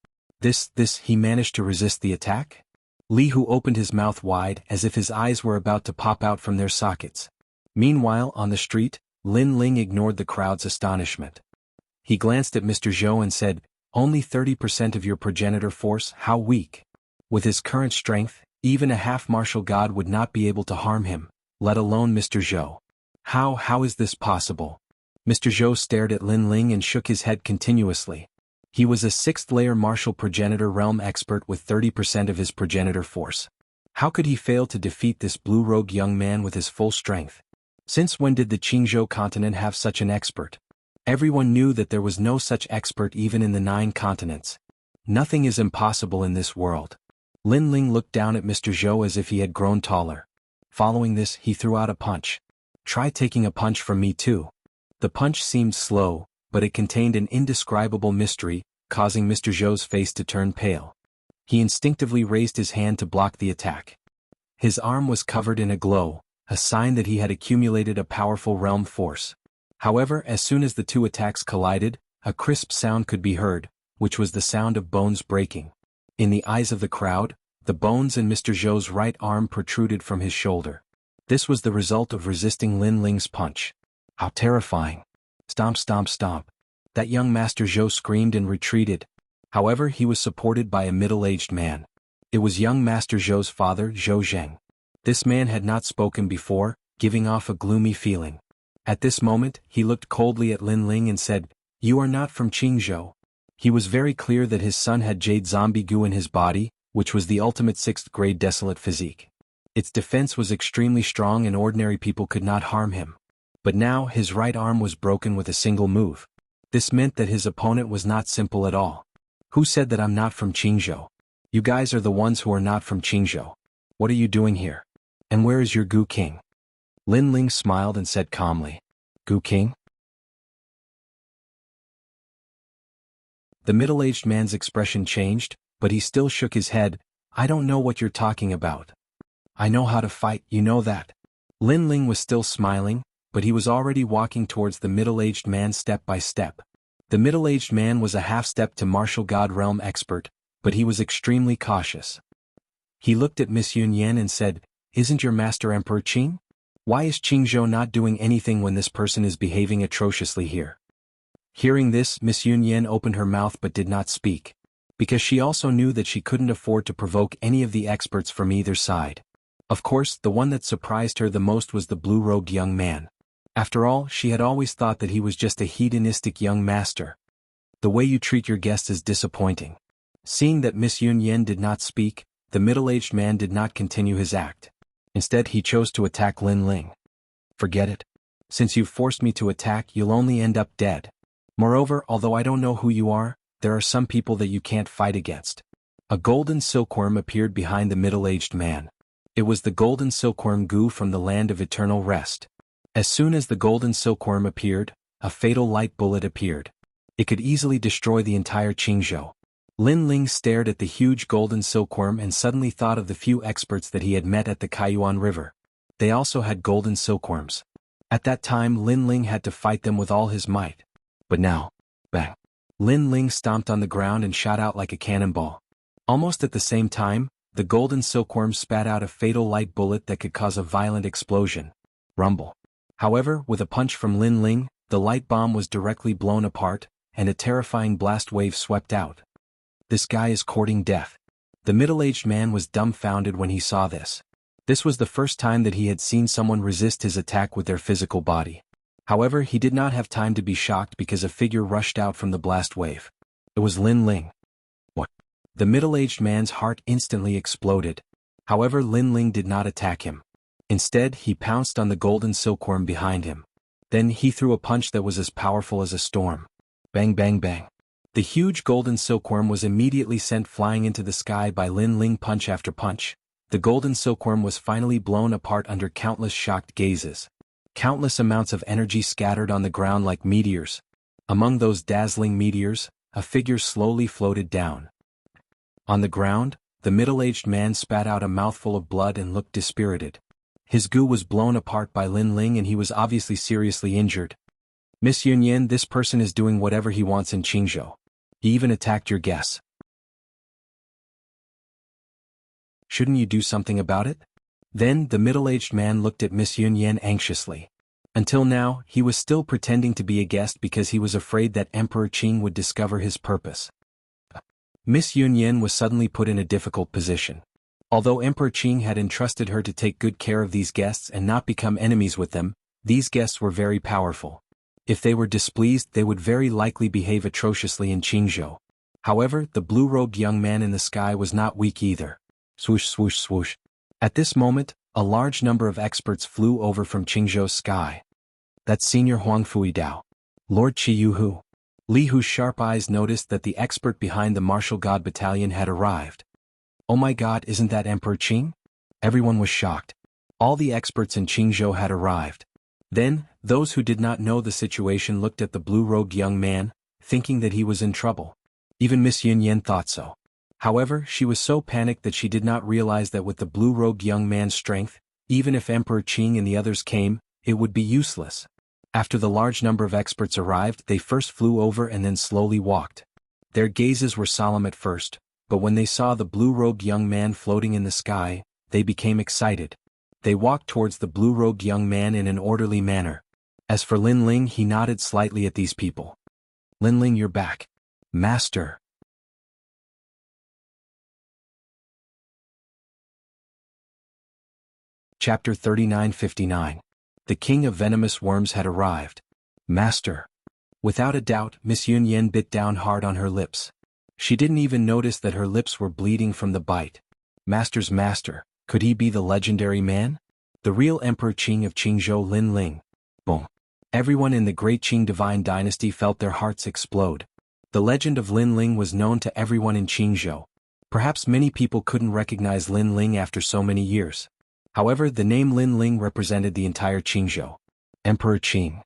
He managed to resist the attack? Li Hu opened his mouth wide as if his eyes were about to pop out from their sockets. Meanwhile, on the street, Lin Ling ignored the crowd's astonishment. He glanced at Mr. Zhou and said, "Only 30% of your progenitor force, how weak." With his current strength, even a half-martial god would not be able to harm him, let alone Mr. Zhou. How is this possible? Mr. Zhou stared at Lin Ling and shook his head continuously. He was a 6th-layer martial progenitor realm expert with 30% of his progenitor force. How could he fail to defeat this blue-robed young man with his full strength? Since when did the Qingzhou continent have such an expert? Everyone knew that there was no such expert even in the 9 continents. Nothing is impossible in this world. Lin Ling looked down at Mr. Zhou as if he had grown taller. Following this, he threw out a punch. Try taking a punch from me too. The punch seemed slow, but it contained an indescribable mystery, causing Mr. Zhou's face to turn pale. He instinctively raised his hand to block the attack. His arm was covered in a glow, a sign that he had accumulated a powerful realm force. However, as soon as the 2 attacks collided, a crisp sound could be heard, which was the sound of bones breaking. In the eyes of the crowd, the bones in Mr. Zhou's right arm protruded from his shoulder. This was the result of resisting Lin Ling's punch. How terrifying. Stomp, stomp, stomp. That young Master Zhou screamed and retreated. However, he was supported by a middle-aged man. It was young Master Zhou's father, Zhou Zheng. This man had not spoken before, giving off a gloomy feeling. At this moment, he looked coldly at Lin Ling and said, "You are not from Qingzhou." He was very clear that his son had Jade Zombie Goo in his body, which was the ultimate 6th-grade desolate physique. Its defense was extremely strong and ordinary people could not harm him. But now his right arm was broken with a single move. This meant that his opponent was not simple at all. Who said that I'm not from Qingzhou? You guys are the ones who are not from Qingzhou. What are you doing here? And where is your Gu King? Lin Ling smiled and said calmly, "Gu King?" The middle-aged man's expression changed, but he still shook his head. "I don't know what you're talking about. I know how to fight, you know that." Lin Ling was still smiling, but he was already walking towards the middle-aged man step by step. The middle-aged man was a half-step to martial god realm expert, but he was extremely cautious. He looked at Miss Yun Yan and said, "Isn't your master Emperor Qing? Why is Qingzhou not doing anything when this person is behaving atrociously here?" Hearing this, Miss Yun Yan opened her mouth but did not speak, because she also knew that she couldn't afford to provoke any of the experts from either side. Of course, the one that surprised her the most was the blue-robed young man. After all, she had always thought that he was just a hedonistic young master. The way you treat your guests is disappointing. Seeing that Miss Yun Yan did not speak, the middle-aged man did not continue his act. Instead, he chose to attack Lin Ling. "Forget it. Since you've forced me to attack, you'll only end up dead. Moreover, although I don't know who you are, there are some people that you can't fight against." A golden silkworm appeared behind the middle-aged man. It was the golden silkworm Gu from the land of eternal rest. As soon as the golden silkworm appeared, a fatal light bullet appeared. It could easily destroy the entire Qingzhou. Lin Ling stared at the huge golden silkworm and suddenly thought of the few experts that he had met at the Kaiyuan River. They also had golden silkworms. At that time Lin Ling had to fight them with all his might. But now, bang! Lin Ling stomped on the ground and shot out like a cannonball. Almost at the same time, the golden silkworm spat out a fatal light bullet that could cause a violent explosion. Rumble. However, with a punch from Lin Ling, the light bomb was directly blown apart, and a terrifying blast wave swept out. This guy is courting death. The middle-aged man was dumbfounded when he saw this. This was the first time that he had seen someone resist his attack with their physical body. However, he did not have time to be shocked because a figure rushed out from the blast wave. It was Lin Ling. What? The middle-aged man's heart instantly exploded. However, Lin Ling did not attack him. Instead, he pounced on the golden silkworm behind him. Then he threw a punch that was as powerful as a storm. Bang bang bang. The huge golden silkworm was immediately sent flying into the sky by Lin Ling punch after punch. The golden silkworm was finally blown apart under countless shocked gazes. Countless amounts of energy scattered on the ground like meteors. Among those dazzling meteors, a figure slowly floated down. On the ground, the middle-aged man spat out a mouthful of blood and looked dispirited. His goo was blown apart by Lin Ling and he was obviously seriously injured. "Miss Yun Yan, this person is doing whatever he wants in Qingzhou. He even attacked your guests. Shouldn't you do something about it?" Then the middle-aged man looked at Miss Yun Yan anxiously. Until now, he was still pretending to be a guest because he was afraid that Emperor Qing would discover his purpose. Miss Yun Yan was suddenly put in a difficult position. Although Emperor Qing had entrusted her to take good care of these guests and not become enemies with them, these guests were very powerful. If they were displeased, they would very likely behave atrociously in Qingzhou. However, the blue-robed young man in the sky was not weak either. Swoosh swoosh swoosh. At this moment, a large number of experts flew over from Qingzhou's sky. That's Senior Huang Fuidao. Lord Qiyuhu. Li Hu's sharp eyes noticed that the expert behind the martial god battalion had arrived. Oh my god, isn't that Emperor Qing? Everyone was shocked. All the experts in Qingzhou had arrived. Then, those who did not know the situation looked at the blue-robed young man, thinking that he was in trouble. Even Miss Yunyan thought so. However, she was so panicked that she did not realize that with the blue-robed young man's strength, even if Emperor Qing and the others came, it would be useless. After the large number of experts arrived, they first flew over and then slowly walked. Their gazes were solemn at first, but when they saw the blue-robed young man floating in the sky, they became excited. They walked towards the blue-robed young man in an orderly manner. As for Lin Ling, he nodded slightly at these people. Lin Ling, you're back. Master. Chapter 39:59. The King of Venomous Worms had arrived. Master. Without a doubt, Miss Yunyan bit down hard on her lips. She didn't even notice that her lips were bleeding from the bite. Master's master, could he be the legendary man? The real Emperor Qing of Qingzhou, Lin Ling. Boom. Everyone in the great Qing divine dynasty felt their hearts explode. The legend of Lin Ling was known to everyone in Qingzhou. Perhaps many people couldn't recognize Lin Ling after so many years. However, the name Lin Ling represented the entire Qingzhou. Emperor Qing.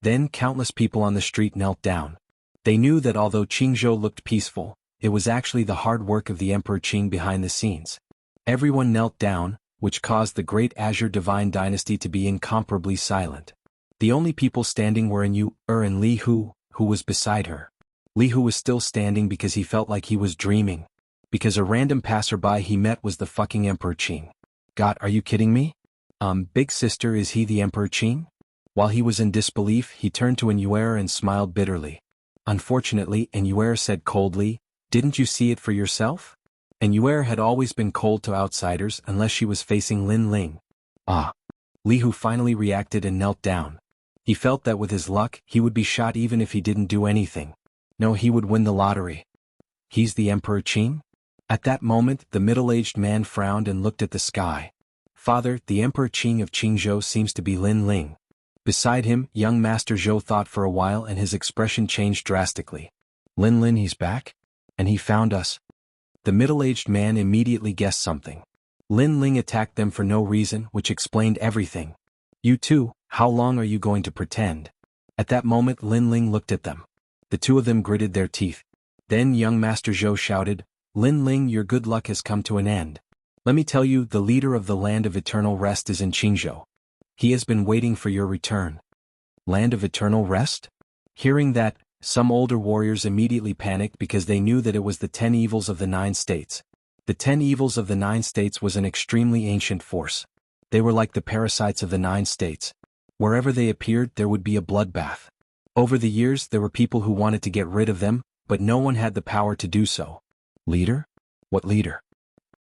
Then countless people on the street knelt down. They knew that although Qingzhou looked peaceful, it was actually the hard work of the Emperor Qing behind the scenes. Everyone knelt down, which caused the great Azure divine dynasty to be incomparably silent. The only people standing were Yu and Li Hu, who was beside her. Li Hu was still standing because he felt like he was dreaming. Because a random passerby he met was the fucking Emperor Qing. God, are you kidding me? Big sister, is he the Emperor Qing? While he was in disbelief, he turned to Enyuer and smiled bitterly. Unfortunately, Enyuer said coldly, didn't you see it for yourself? Enyuer had always been cold to outsiders unless she was facing Lin Ling. Li Hu finally reacted and knelt down. He felt that with his luck, he would be shot even if he didn't do anything. No, he would win the lottery. He's the Emperor Qing? At that moment, the middle-aged man frowned and looked at the sky. Father, the Emperor Qing of Qingzhou seems to be Lin Ling. Beside him, young Master Zhou thought for a while and his expression changed drastically. Lin Lin, he's back? And he found us. The middle-aged man immediately guessed something. Lin Ling attacked them for no reason, which explained everything. You two, how long are you going to pretend? At that moment Lin Ling looked at them. The two of them gritted their teeth. Then young Master Zhou shouted, Lin Ling, your good luck has come to an end. Let me tell you, the leader of the Land of Eternal Rest is in Qingzhou. He has been waiting for your return. Land of Eternal Rest? Hearing that, some older warriors immediately panicked because they knew that it was the 10 evils of the 9 states. The 10 evils of the 9 states was an extremely ancient force. They were like the parasites of the 9 states. Wherever they appeared, there would be a bloodbath. Over the years, there were people who wanted to get rid of them, but no one had the power to do so. Leader? What leader?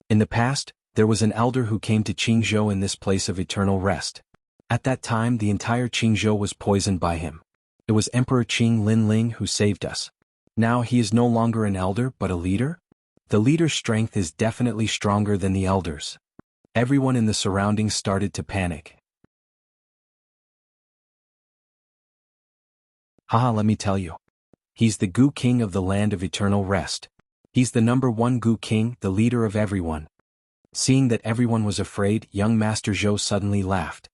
In the past, there was an elder who came to Qingzhou in this place of eternal rest. At that time, the entire Qingzhou was poisoned by him. It was Emperor Qing Lin Ling who saved us. Now he is no longer an elder but a leader? The leader's strength is definitely stronger than the elder's. Everyone in the surroundings started to panic. Haha, let me tell you. He's the Gu King of the Land of Eternal Rest. He's the #1 Gu King, the leader of everyone. Seeing that everyone was afraid, young Master Zhou suddenly laughed.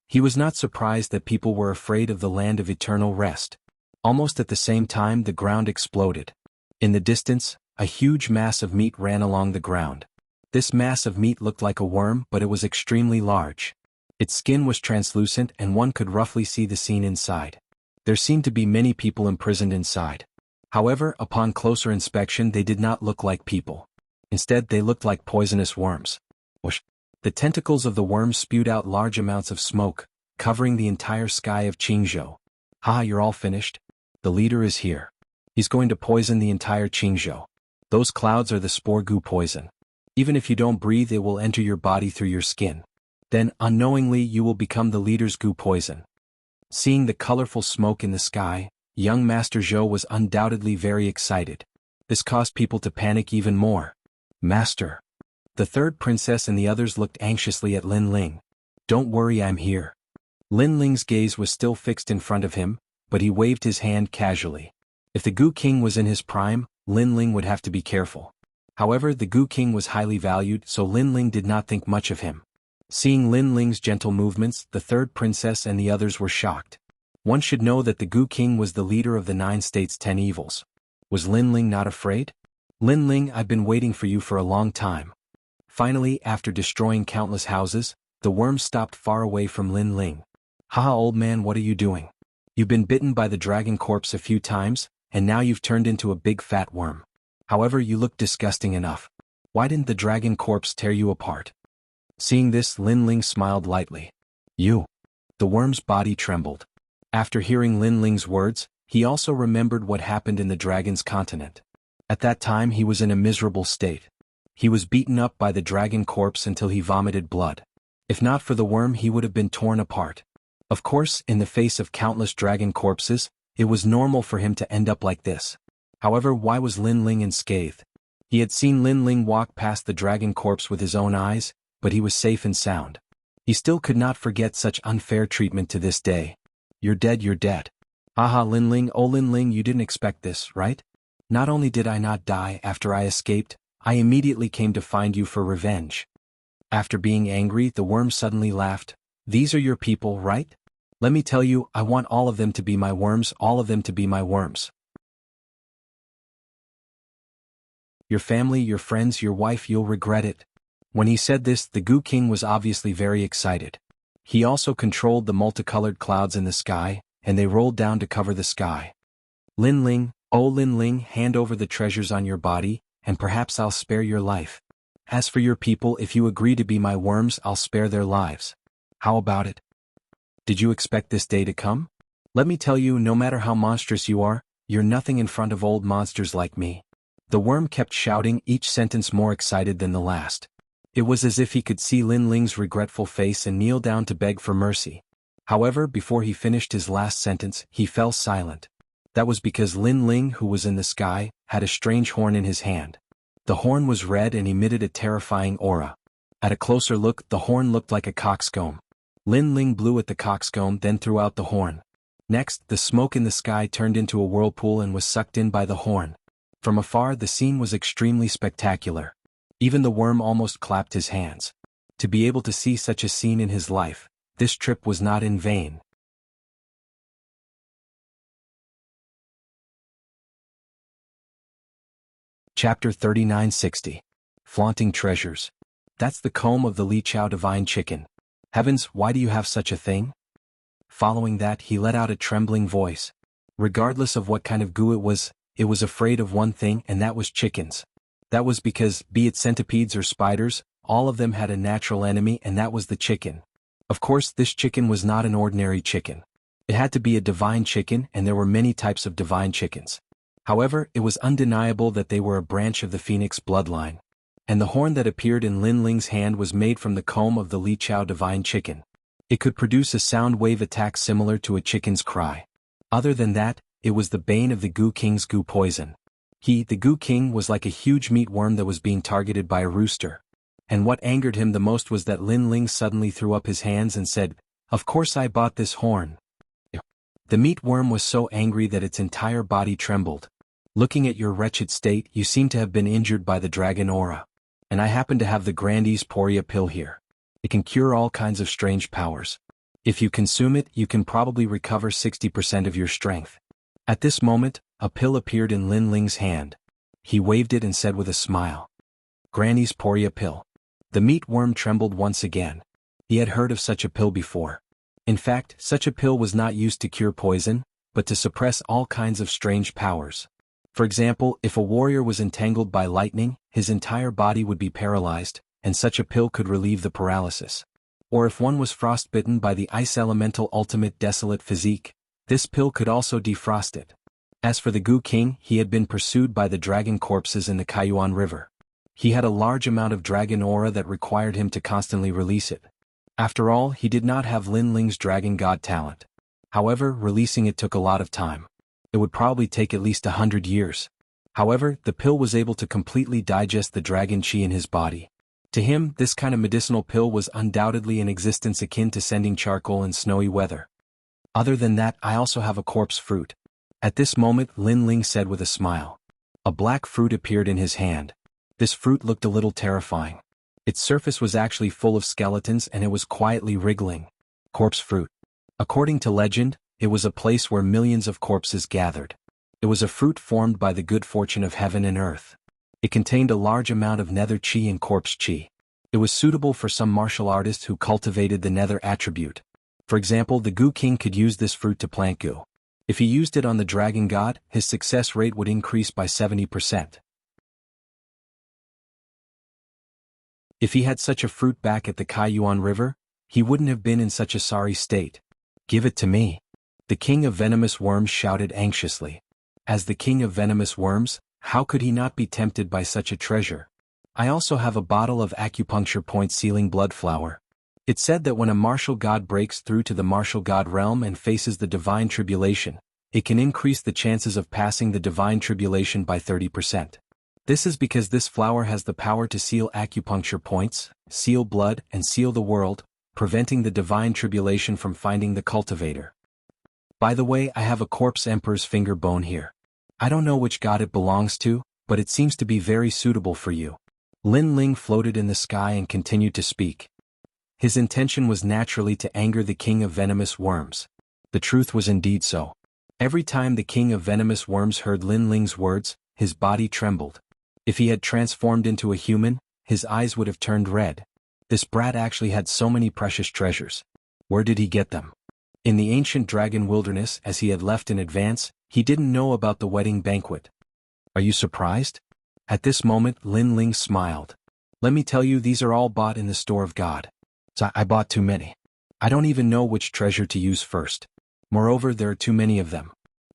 He was not surprised that people were afraid of the Land of Eternal Rest. Almost at the same time, the ground exploded. In the distance, a huge mass of meat ran along the ground. This mass of meat looked like a worm, but it was extremely large. Its skin was translucent and one could roughly see the scene inside. There seemed to be many people imprisoned inside. However, upon closer inspection they did not look like people. Instead, they looked like poisonous worms. Whoosh. The tentacles of the worms spewed out large amounts of smoke, covering the entire sky of Qingzhou. Haha, you're all finished? The leader is here. He's going to poison the entire Qingzhou. Those clouds are the spore goo poison. Even if you don't breathe, it will enter your body through your skin. Then, unknowingly, you will become the leader's goo poison. Seeing the colorful smoke in the sky, young Master Zhou was undoubtedly very excited. This caused people to panic even more. Master. The third princess and the others looked anxiously at Lin Ling. "Don't worry, I'm here." Lin Ling's gaze was still fixed in front of him, but he waved his hand casually. If the Gu King was in his prime, Lin Ling would have to be careful. However, the Gu King was highly valued, so Lin Ling did not think much of him. Seeing Lin Ling's gentle movements, the third princess and the others were shocked. One should know that the Gu King was the leader of the 9 states' 10 evils. Was Lin Ling not afraid? "Lin Ling, I've been waiting for you for a long time." Finally, after destroying countless houses, the worm stopped far away from Lin Ling. "Haha, old man, what are you doing? You've been bitten by the dragon corpse a few times, and now you've turned into a big fat worm. However, you look disgusting enough. Why didn't the dragon corpse tear you apart?" Seeing this, Lin Ling smiled lightly. "You." The worm's body trembled. After hearing Lin Ling's words, he also remembered what happened in the dragon's continent. At that time he was in a miserable state. He was beaten up by the dragon corpse until he vomited blood. If not for the worm, he would have been torn apart. Of course, in the face of countless dragon corpses, it was normal for him to end up like this. However, why was Lin Ling unscathed? He had seen Lin Ling walk past the dragon corpse with his own eyes, but he was safe and sound. He still could not forget such unfair treatment to this day. "You're dead, you're dead." "Haha, Lin Ling, oh Lin Ling, you didn't expect this, right? Not only did I not die after I escaped, I immediately came to find you for revenge." After being angry, the worm suddenly laughed. "These are your people, right? Let me tell you, I want all of them to be my worms, all of them to be my worms. Your family, your friends, your wife, you'll regret it." When he said this, the Gu King was obviously very excited. He also controlled the multicolored clouds in the sky, and they rolled down to cover the sky. "Lin Ling, oh Lin Ling, hand over the treasures on your body, and perhaps I'll spare your life. As for your people, if you agree to be my worms, I'll spare their lives. How about it? Did you expect this day to come? Let me tell you, no matter how monstrous you are, you're nothing in front of old monsters like me." The worm kept shouting, each sentence more excited than the last. It was as if he could see Lin Ling's regretful face and kneel down to beg for mercy. However, before he finished his last sentence, he fell silent. That was because Lin Ling, who was in the sky, had a strange horn in his hand. The horn was red and emitted a terrifying aura. At a closer look, the horn looked like a coxcomb. Lin Ling blew at the coxcomb, then threw out the horn. Next, the smoke in the sky turned into a whirlpool and was sucked in by the horn. From afar, the scene was extremely spectacular. Even the worm almost clapped his hands. To be able to see such a scene in his life, this trip was not in vain. Chapter 3960. Flaunting Treasures. That's the comb of the Li Chao Divine Chicken. Heavens, why do you have such a thing? Following that, he let out a trembling voice. Regardless of what kind of goo it was afraid of one thing, and that was chickens. That was because, be it centipedes or spiders, all of them had a natural enemy, and that was the chicken. Of course, this chicken was not an ordinary chicken. It had to be a divine chicken, and there were many types of divine chickens. However, it was undeniable that they were a branch of the phoenix bloodline. And the horn that appeared in Lin Ling's hand was made from the comb of the Li Chao Divine Chicken. It could produce a sound wave attack similar to a chicken's cry. Other than that, it was the bane of the Gu King's goo poison. He, the Gu King, was like a huge meatworm that was being targeted by a rooster. And what angered him the most was that Lin Ling suddenly threw up his hands and said, "Of course I bought this horn." The meatworm was so angry that its entire body trembled. "Looking at your wretched state, you seem to have been injured by the dragon aura. And I happen to have the Grandi's Poria pill here. It can cure all kinds of strange powers. If you consume it, you can probably recover 60% of your strength." At this moment, a pill appeared in Lin Ling's hand. He waved it and said with a smile, "Granny's Poria pill." The meatworm trembled once again. He had heard of such a pill before. In fact, such a pill was not used to cure poison, but to suppress all kinds of strange powers. For example, if a warrior was entangled by lightning, his entire body would be paralyzed, and such a pill could relieve the paralysis. Or if one was frostbitten by the ice elemental ultimate desolate physique, this pill could also defrost it. As for the Gu King, he had been pursued by the dragon corpses in the Kaiyuan River. He had a large amount of dragon aura that required him to constantly release it. After all, he did not have Lin Ling's dragon god talent. However, releasing it took a lot of time. It would probably take at least 100 years. However, the pill was able to completely digest the dragon chi in his body. To him, this kind of medicinal pill was undoubtedly an existence akin to sending charcoal in snowy weather. Other than that, I also have a corpse fruit. At this moment, Lin Ling said with a smile. A black fruit appeared in his hand. This fruit looked a little terrifying. Its surface was actually full of skeletons and it was quietly wriggling. Corpse fruit. According to legend, it was a place where millions of corpses gathered. It was a fruit formed by the good fortune of heaven and earth. It contained a large amount of nether chi and corpse chi. It was suitable for some martial artists who cultivated the nether attribute. For example, the Gu King could use this fruit to plant Gu. If he used it on the dragon god, his success rate would increase by 70%. If he had such a fruit back at the Kaiyuan River, he wouldn't have been in such a sorry state. Give it to me. The king of venomous worms shouted anxiously. As the king of venomous worms, how could he not be tempted by such a treasure? I also have a bottle of acupuncture point sealing blood flower. It's said that when a martial god breaks through to the martial god realm and faces the divine tribulation, it can increase the chances of passing the divine tribulation by 30%. This is because this flower has the power to seal acupuncture points, seal blood, and seal the world, preventing the divine tribulation from finding the cultivator. By the way, I have a corpse emperor's finger bone here. I don't know which god it belongs to, but it seems to be very suitable for you. Lin Ling floated in the sky and continued to speak. His intention was naturally to anger the king of venomous worms. The truth was indeed so. Every time the king of venomous worms heard Lin Ling's words, his body trembled. If he had transformed into a human, his eyes would have turned red. This brat actually had so many precious treasures. Where did he get them? In the ancient dragon wilderness, as he had left in advance, he didn't know about the wedding banquet. Are you surprised? At this moment, Lin Ling smiled. Let me tell you, these are all bought in the store of God. So I bought too many. I don't even know which treasure to use first. Moreover, there are too many of them.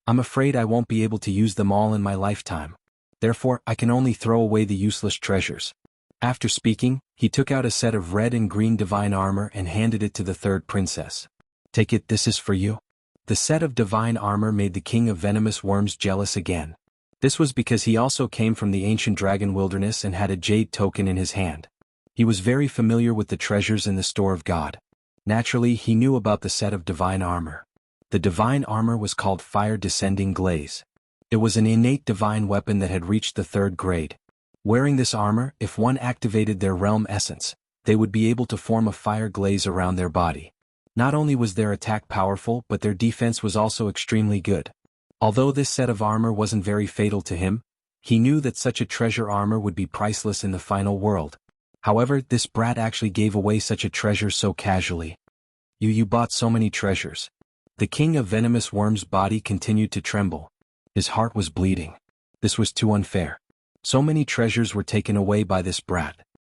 I'm afraid I won't be able to use them all in my lifetime. Therefore, I can only throw away the useless treasures. After speaking, he took out a set of red and green divine armor and handed it to the third princess. Take it, this is for you. The set of divine armor made the king of venomous worms jealous again. This was because he also came from the ancient dragon wilderness and had a jade token in his hand. He was very familiar with the treasures in the store of God. Naturally, he knew about the set of divine armor. The divine armor was called Fire Descending Glaze. It was an innate divine weapon that had reached the 3rd grade. Wearing this armor, if one activated their realm essence, they would be able to form a fire glaze around their body. Not only was their attack powerful, but their defense was also extremely good. Although this set of armor wasn't very fatal to him, he knew that such a treasure armor would be priceless in the final world. However, this brat actually gave away such a treasure so casually. You bought so many treasures. The king of venomous worms' body continued to tremble. His heart was bleeding. This was too unfair. So many treasures were taken away by this brat.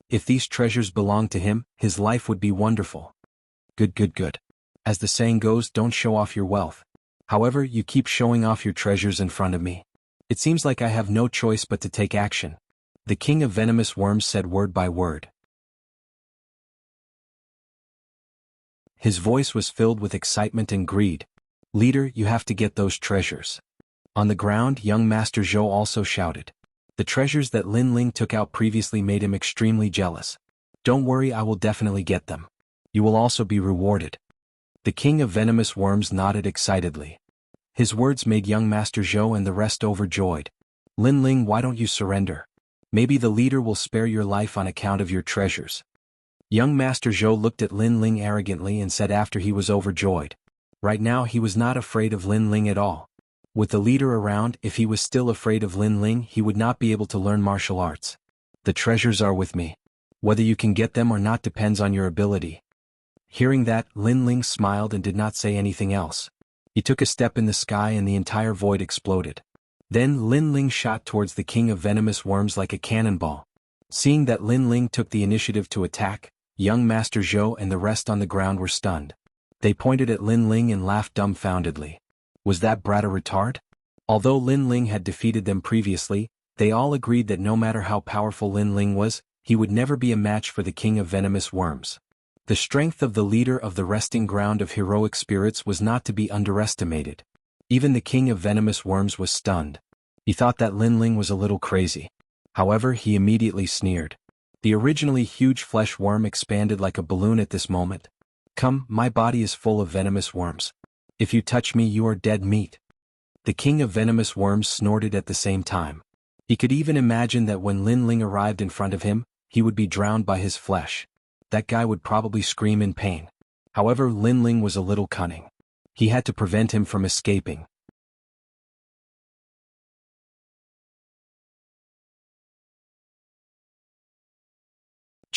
If these treasures belonged to him, his life would be wonderful. Good. As the saying goes, don't show off your wealth. However, you keep showing off your treasures in front of me. It seems like I have no choice but to take action. The king of venomous worms said word by word. His voice was filled with excitement and greed. Leader, you have to get those treasures. On the ground, young Master Zhou also shouted. The treasures that Lin Ling took out previously made him extremely jealous. Don't worry, I will definitely get them. You will also be rewarded. The king of venomous worms nodded excitedly. His words made young Master Zhou and the rest overjoyed. Lin Ling, why don't you surrender? Maybe the leader will spare your life on account of your treasures. Young Master Zhou looked at Lin Ling arrogantly and said after he was overjoyed. Right now he was not afraid of Lin Ling at all. With the leader around, if he was still afraid of Lin Ling, he would not be able to learn martial arts. The treasures are with me. Whether you can get them or not depends on your ability. Hearing that, Lin Ling smiled and did not say anything else. He took a step in the sky and the entire void exploded. Then Lin Ling shot towards the king of venomous worms like a cannonball. Seeing that Lin Ling took the initiative to attack, young Master Zhou and the rest on the ground were stunned. They pointed at Lin Ling and laughed dumbfoundedly. Was that brat a retard? Although Lin Ling had defeated them previously, they all agreed that no matter how powerful Lin Ling was, he would never be a match for the king of venomous worms. The strength of the leader of the resting ground of heroic spirits was not to be underestimated. Even the king of venomous worms was stunned. He thought that Lin Ling was a little crazy. However, he immediately sneered. The originally huge flesh worm expanded like a balloon at this moment. Come, my body is full of venomous worms. If you touch me you are dead meat. The king of venomous worms snorted at the same time. He could even imagine that when Lin Ling arrived in front of him, he would be drowned by his flesh. That guy would probably scream in pain. However, Lin Ling was a little cunning. He had to prevent him from escaping.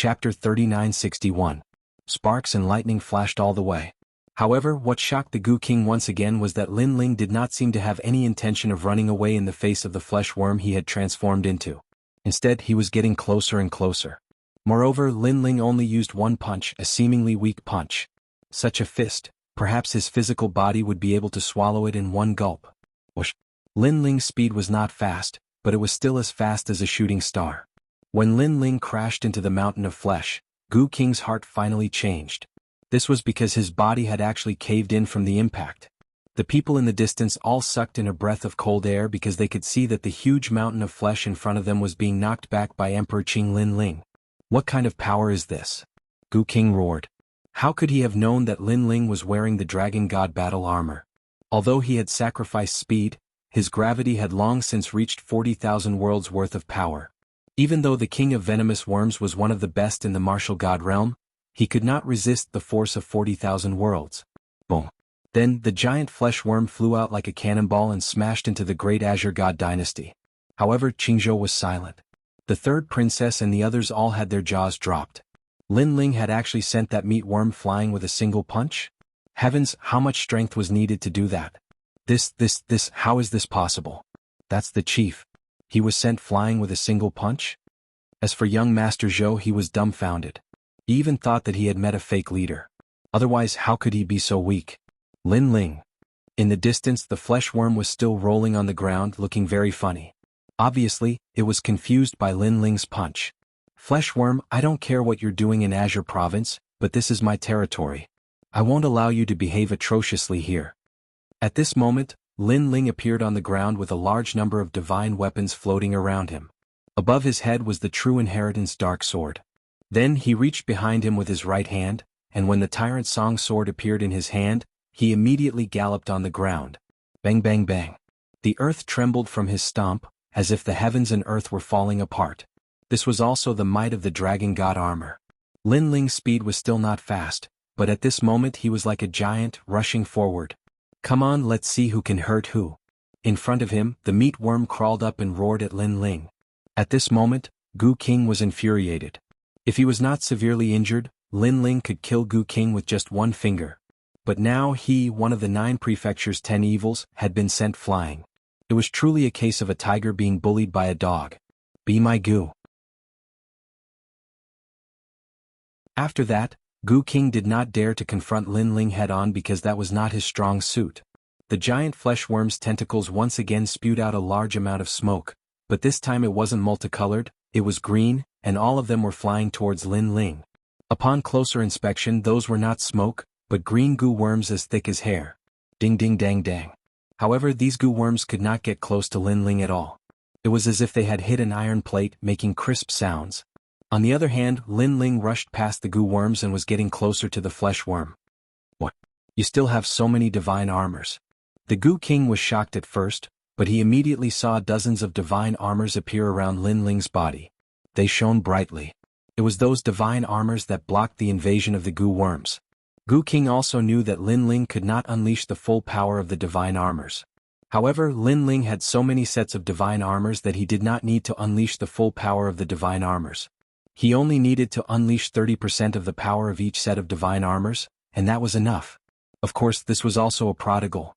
Chapter 3961. Sparks and lightning flashed all the way. However, what shocked the Goo King once again was that Lin Ling did not seem to have any intention of running away in the face of the flesh worm he had transformed into. Instead, he was getting closer and closer. Moreover, Lin Ling only used one punch, a seemingly weak punch. Such a fist, perhaps his physical body would be able to swallow it in one gulp. Whoosh! Lin Ling's speed was not fast, but it was still as fast as a shooting star. When Lin Ling crashed into the mountain of flesh, Goo King's heart finally changed. This was because his body had actually caved in from the impact. The people in the distance all sucked in a breath of cold air because they could see that the huge mountain of flesh in front of them was being knocked back by Emperor Qing Lin Ling. What kind of power is this? Goo King roared. How could he have known that Lin Ling was wearing the Dragon God battle armor? Although he had sacrificed speed, his gravity had long since reached 40,000 worlds worth of power. Even though the king of venomous worms was one of the best in the martial god realm, he could not resist the force of 40,000 worlds. Boom. Then, the giant flesh worm flew out like a cannonball and smashed into the great Azure God dynasty. However, Qingzhou was silent. The third princess and the others all had their jaws dropped. Lin Ling had actually sent that meat worm flying with a single punch? Heavens, how much strength was needed to do that? How is this possible? That's the chief. He was sent flying with a single punch? As for young Master Zhou, he was dumbfounded. He even thought that he had met a fake leader. Otherwise, how could he be so weak? Lin Ling. In the distance, the flesh worm was still rolling on the ground, looking very funny. Obviously, it was confused by Lin Ling's punch. Flesh worm, I don't care what you're doing in Azure Province, but this is my territory. I won't allow you to behave atrociously here. At this moment, Lin Ling appeared on the ground with a large number of divine weapons floating around him. Above his head was the true inheritance dark sword. Then he reached behind him with his right hand, and when the Tyrant Song sword appeared in his hand, he immediately galloped on the ground. Bang bang bang. The earth trembled from his stomp, as if the heavens and earth were falling apart. This was also the might of the Dragon God armor. Lin Ling's speed was still not fast, but at this moment he was like a giant, rushing forward. Come on, let's see who can hurt who. In front of him, the meat worm crawled up and roared at Lin Ling. At this moment, Goo King was infuriated. If he was not severely injured, Lin Ling could kill Goo King with just one finger. But now he, one of the 9 prefecture's 10 evils, had been sent flying. It was truly a case of a tiger being bullied by a dog. Be my Goo. After that, Goo King did not dare to confront Lin Ling head-on because that was not his strong suit. The giant flesh worm's tentacles once again spewed out a large amount of smoke, but this time it wasn't multicolored, it was green, and all of them were flying towards Lin Ling. Upon closer inspection, those were not smoke, but green goo worms as thick as hair. Ding ding dang dang. However, these goo worms could not get close to Lin Ling at all. It was as if they had hit an iron plate, making crisp sounds. On the other hand, Lin Ling rushed past the goo worms and was getting closer to the flesh worm. What? You still have so many divine armors. The Goo King was shocked at first, but he immediately saw dozens of divine armors appear around Lin Ling's body. They shone brightly. It was those divine armors that blocked the invasion of the goo worms. Goo King also knew that Lin Ling could not unleash the full power of the divine armors. However, Lin Ling had so many sets of divine armors that he did not need to unleash the full power of the divine armors. He only needed to unleash 30% of the power of each set of divine armors, and that was enough. Of course, this was also a prodigal.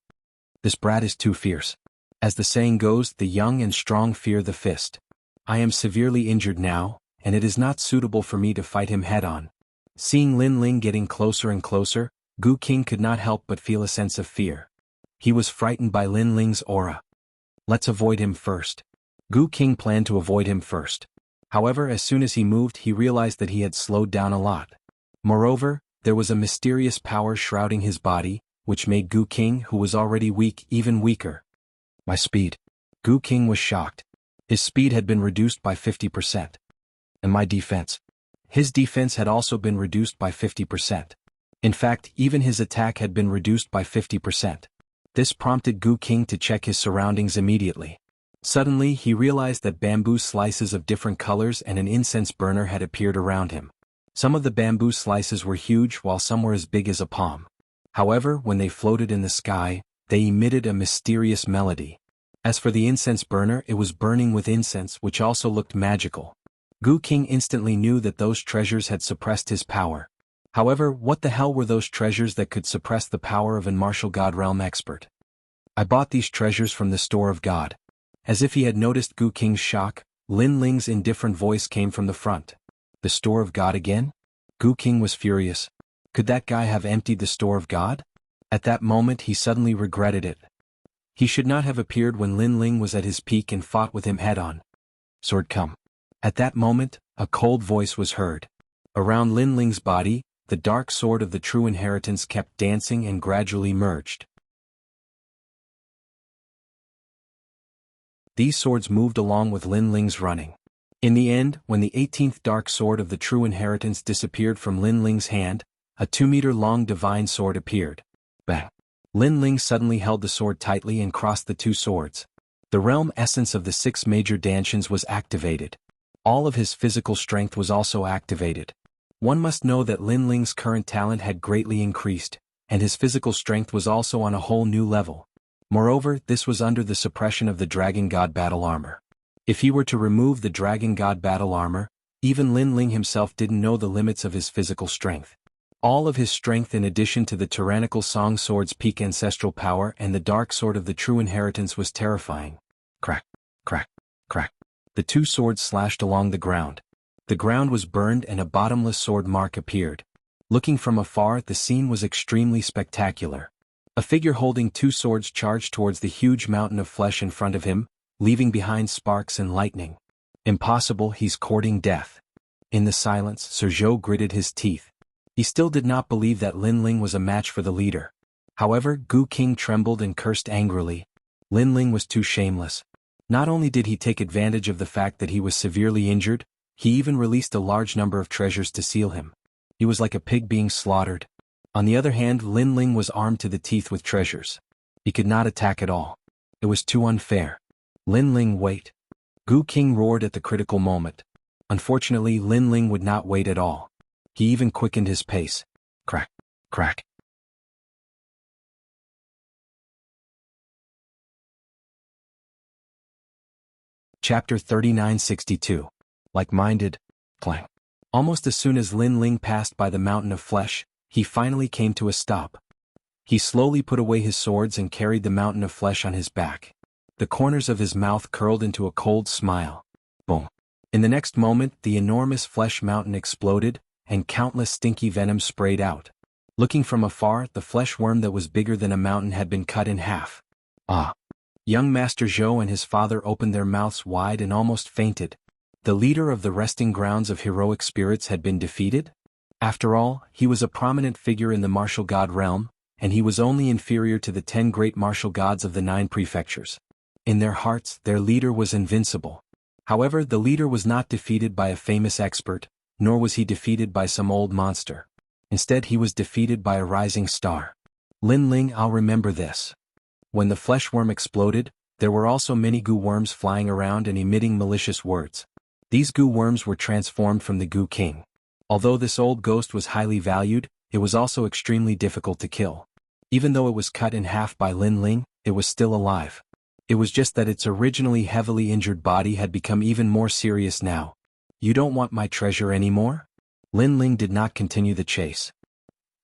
This brat is too fierce. As the saying goes, the young and strong fear the fist. I am severely injured now, and it is not suitable for me to fight him head-on. Seeing Lin Ling getting closer and closer, Goo King could not help but feel a sense of fear. He was frightened by Lin Ling's aura. Let's avoid him first. Goo King planned to avoid him first. However, as soon as he moved, he realized that he had slowed down a lot. Moreover, there was a mysterious power shrouding his body, which made Goo King, who was already weak, even weaker. My speed. Goo King was shocked. His speed had been reduced by 50%. And my defense? His defense had also been reduced by 50%. In fact, even his attack had been reduced by 50%. This prompted Gu King to check his surroundings immediately. Suddenly, he realized that bamboo slices of different colors and an incense burner had appeared around him. Some of the bamboo slices were huge while some were as big as a palm. However, when they floated in the sky, they emitted a mysterious melody. As for the incense burner, it was burning with incense which also looked magical. Gu King instantly knew that those treasures had suppressed his power. However, what the hell were those treasures that could suppress the power of an martial god realm expert? I bought these treasures from the store of God. As if he had noticed Gu King's shock, Lin Ling's indifferent voice came from the front. The store of God again? Gu King was furious. Could that guy have emptied the store of God? At that moment he suddenly regretted it. He should not have appeared when Lin Ling was at his peak and fought with him head-on. Sword come. At that moment, a cold voice was heard. Around Lin Ling's body, the dark sword of the true inheritance kept dancing and gradually merged. These swords moved along with Lin Ling's running. In the end, when the 18th dark sword of the true inheritance disappeared from Lin Ling's hand, a 2-meter-long divine sword appeared. Bang! Lin Ling suddenly held the sword tightly and crossed the two swords. The realm essence of the 6 major danshians was activated. All of his physical strength was also activated. One must know that Lin Ling's current talent had greatly increased, and his physical strength was also on a whole new level. Moreover, this was under the suppression of the Dragon God battle armor. If he were to remove the Dragon God battle armor, even Lin Ling himself didn't know the limits of his physical strength. All of his strength in addition to the tyrannical Song Sword's peak ancestral power and the dark sword of the true inheritance was terrifying. Crack, crack, crack. The two swords slashed along the ground. The ground was burned and a bottomless sword mark appeared. Looking from afar, the scene was extremely spectacular. A figure holding two swords charged towards the huge mountain of flesh in front of him, leaving behind sparks and lightning. Impossible, he's courting death. In the silence, Sir Zhou gritted his teeth. He still did not believe that Lin Ling was a match for the leader. However, Gu King trembled and cursed angrily. Lin Ling was too shameless. Not only did he take advantage of the fact that he was severely injured, he even released a large number of treasures to seal him. He was like a pig being slaughtered. On the other hand, Lin Ling was armed to the teeth with treasures. He could not attack at all. It was too unfair. Lin Ling, wait. Gu King roared at the critical moment. Unfortunately, Lin Ling would not wait at all. He even quickened his pace. Crack, crack. Chapter 3962. Like-minded. Clang. Almost as soon as Lin Ling passed by the mountain of flesh, he finally came to a stop. He slowly put away his swords and carried the mountain of flesh on his back. The corners of his mouth curled into a cold smile. Boom. In the next moment, the enormous flesh mountain exploded, and countless stinky venom sprayed out. Looking from afar, the flesh worm that was bigger than a mountain had been cut in half. Ah! Young Master Zhou and his father opened their mouths wide and almost fainted. The leader of the resting grounds of heroic spirits had been defeated? After all, he was a prominent figure in the martial god realm, and he was only inferior to the 10 great martial gods of the 9 prefectures. In their hearts, their leader was invincible. However, the leader was not defeated by a famous expert, nor was he defeated by some old monster. Instead, he was defeated by a rising star. Lin Ling, I'll remember this. When the flesh worm exploded, there were also many goo worms flying around and emitting malicious words. These goo worms were transformed from the Gu King. Although this old ghost was highly valued, it was also extremely difficult to kill. Even though it was cut in half by Lin Ling, it was still alive. It was just that its originally heavily injured body had become even more serious now. You don't want my treasure anymore? Lin Ling did not continue the chase.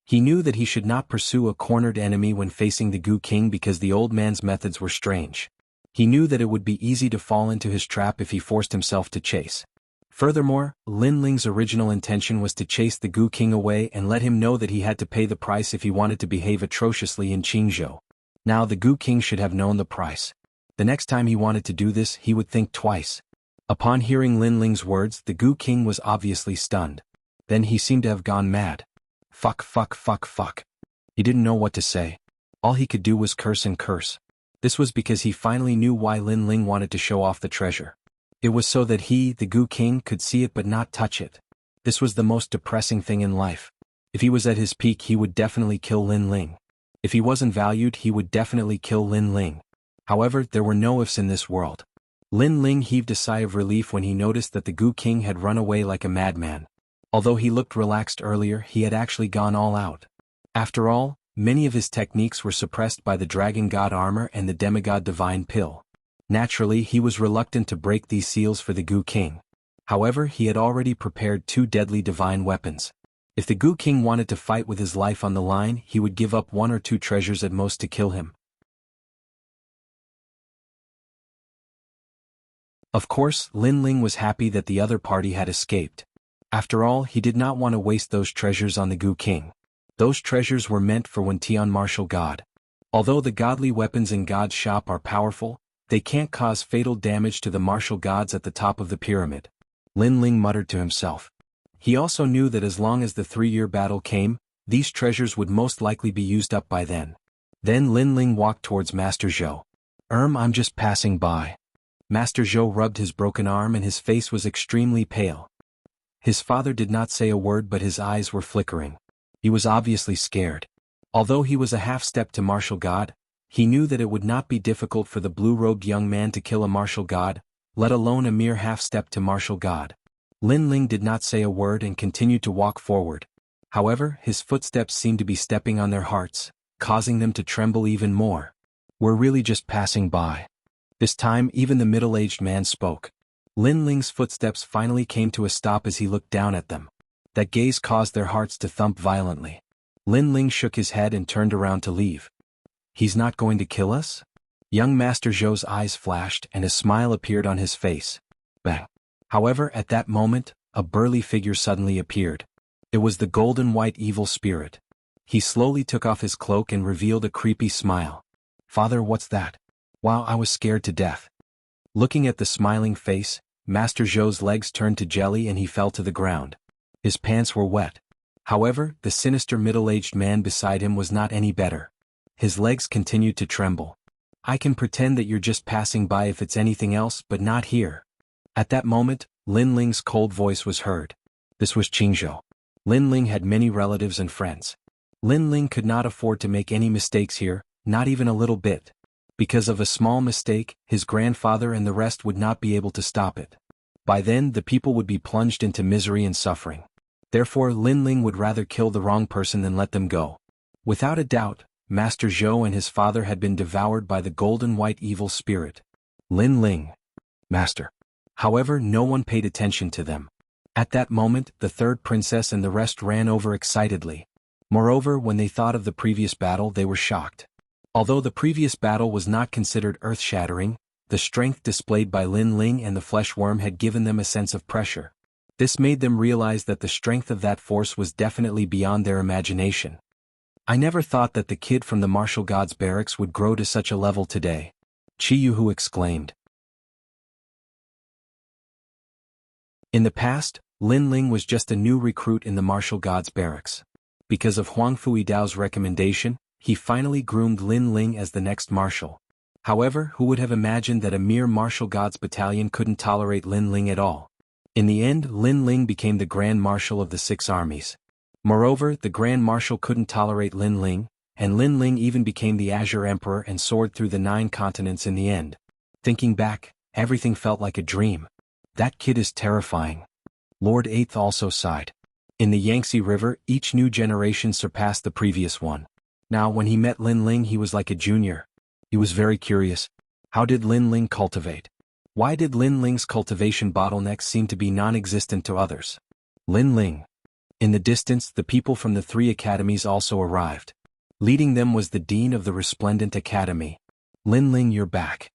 He knew that he should not pursue a cornered enemy when facing the Gu King because the old man's methods were strange. He knew that it would be easy to fall into his trap if he forced himself to chase. Furthermore, Lin Ling's original intention was to chase the Gu King away and let him know that he had to pay the price if he wanted to behave atrociously in Qingzhou. Now the Gu King should have known the price. The next time he wanted to do this, he would think twice. Upon hearing Lin Ling's words, the Gu King was obviously stunned. Then he seemed to have gone mad. Fuck, fuck, fuck, fuck. He didn't know what to say. All he could do was curse and curse. This was because he finally knew why Lin Ling wanted to show off the treasure. It was so that he, the Gu King, could see it but not touch it. This was the most depressing thing in life. If he was at his peak, he would definitely kill Lin Ling. If he wasn't valued, he would definitely kill Lin Ling. However, there were no ifs in this world. Lin Ling heaved a sigh of relief when he noticed that the Gu King had run away like a madman. Although he looked relaxed earlier, he had actually gone all out. After all, many of his techniques were suppressed by the Dragon God armor and the Demigod Divine Pill. Naturally, he was reluctant to break these seals for the Gu King. However, he had already prepared 2 deadly divine weapons. If the Gu King wanted to fight with his life on the line, he would give up 1 or 2 treasures at most to kill him. Of course, Lin Ling was happy that the other party had escaped. After all, he did not want to waste those treasures on the Gu King. Those treasures were meant for when Tian martial God. Although the godly weapons in God's shop are powerful, they can't cause fatal damage to the martial gods at the top of the pyramid. Lin Ling muttered to himself. He also knew that as long as the 3-year battle came, these treasures would most likely be used up by then. Then Lin Ling walked towards Master Zhou. I'm just passing by." Master Zhou rubbed his broken arm and his face was extremely pale. His father did not say a word, but his eyes were flickering. He was obviously scared. Although he was a half-step to martial god, he knew that it would not be difficult for the blue-robed young man to kill a martial god, let alone a mere half-step to martial god. Lin Ling did not say a word and continued to walk forward. However, his footsteps seemed to be stepping on their hearts, causing them to tremble even more. "We're really just passing by." This time even the middle-aged man spoke. Lin Ling's footsteps finally came to a stop as he looked down at them. That gaze caused their hearts to thump violently. Lin Ling shook his head and turned around to leave. "He's not going to kill us?" Young Master Zhou's eyes flashed and a smile appeared on his face. Bang. However, at that moment, a burly figure suddenly appeared. It was the golden white evil spirit. He slowly took off his cloak and revealed a creepy smile. "Father, what's that?" "Wow, I was scared to death." Looking at the smiling face, Master Zhou's legs turned to jelly and he fell to the ground. His pants were wet. However, the sinister middle-aged man beside him was not any better. His legs continued to tremble. "I can pretend that you're just passing by if it's anything else, but not here." At that moment, Lin Ling's cold voice was heard. This was Qingzhou. Lin Ling had many relatives and friends. Lin Ling could not afford to make any mistakes here, not even a little bit. Because of a small mistake, his grandfather and the rest would not be able to stop it. By then, the people would be plunged into misery and suffering. Therefore, Lin Ling would rather kill the wrong person than let them go. Without a doubt, Master Zhou and his father had been devoured by the golden white evil spirit. Lin Ling. Master. However, no one paid attention to them. At that moment, the third princess and the rest ran over excitedly. Moreover, when they thought of the previous battle, they were shocked. Although the previous battle was not considered earth-shattering, the strength displayed by Lin Ling and the flesh worm had given them a sense of pressure. This made them realize that the strength of that force was definitely beyond their imagination. "I never thought that the kid from the martial gods barracks would grow to such a level today," Jianghu exclaimed. In the past, Lin Ling was just a new recruit in the martial gods barracks. Because of Huang Fuidao's recommendation, he finally groomed Lin Ling as the next marshal. However, who would have imagined that a mere martial gods battalion couldn't tolerate Lin Ling at all? In the end, Lin Ling became the Grand Marshal of the 6 armies. Moreover, the Grand Marshal couldn't tolerate Lin Ling, and Lin Ling even became the Azure Emperor and soared through the 9 continents in the end. Thinking back, everything felt like a dream. That kid is terrifying. Lord Eighth also sighed. In the Yangtze River, each new generation surpassed the previous one. Now, when he met Lin Ling, he was like a junior. He was very curious. How did Lin Ling cultivate? Why did Lin Ling's cultivation bottlenecks seem to be non-existent to others? Lin Ling. In the distance, the people from the 3 academies also arrived. Leading them was the Dean of the Resplendent Academy. "Lin Ling, you're back."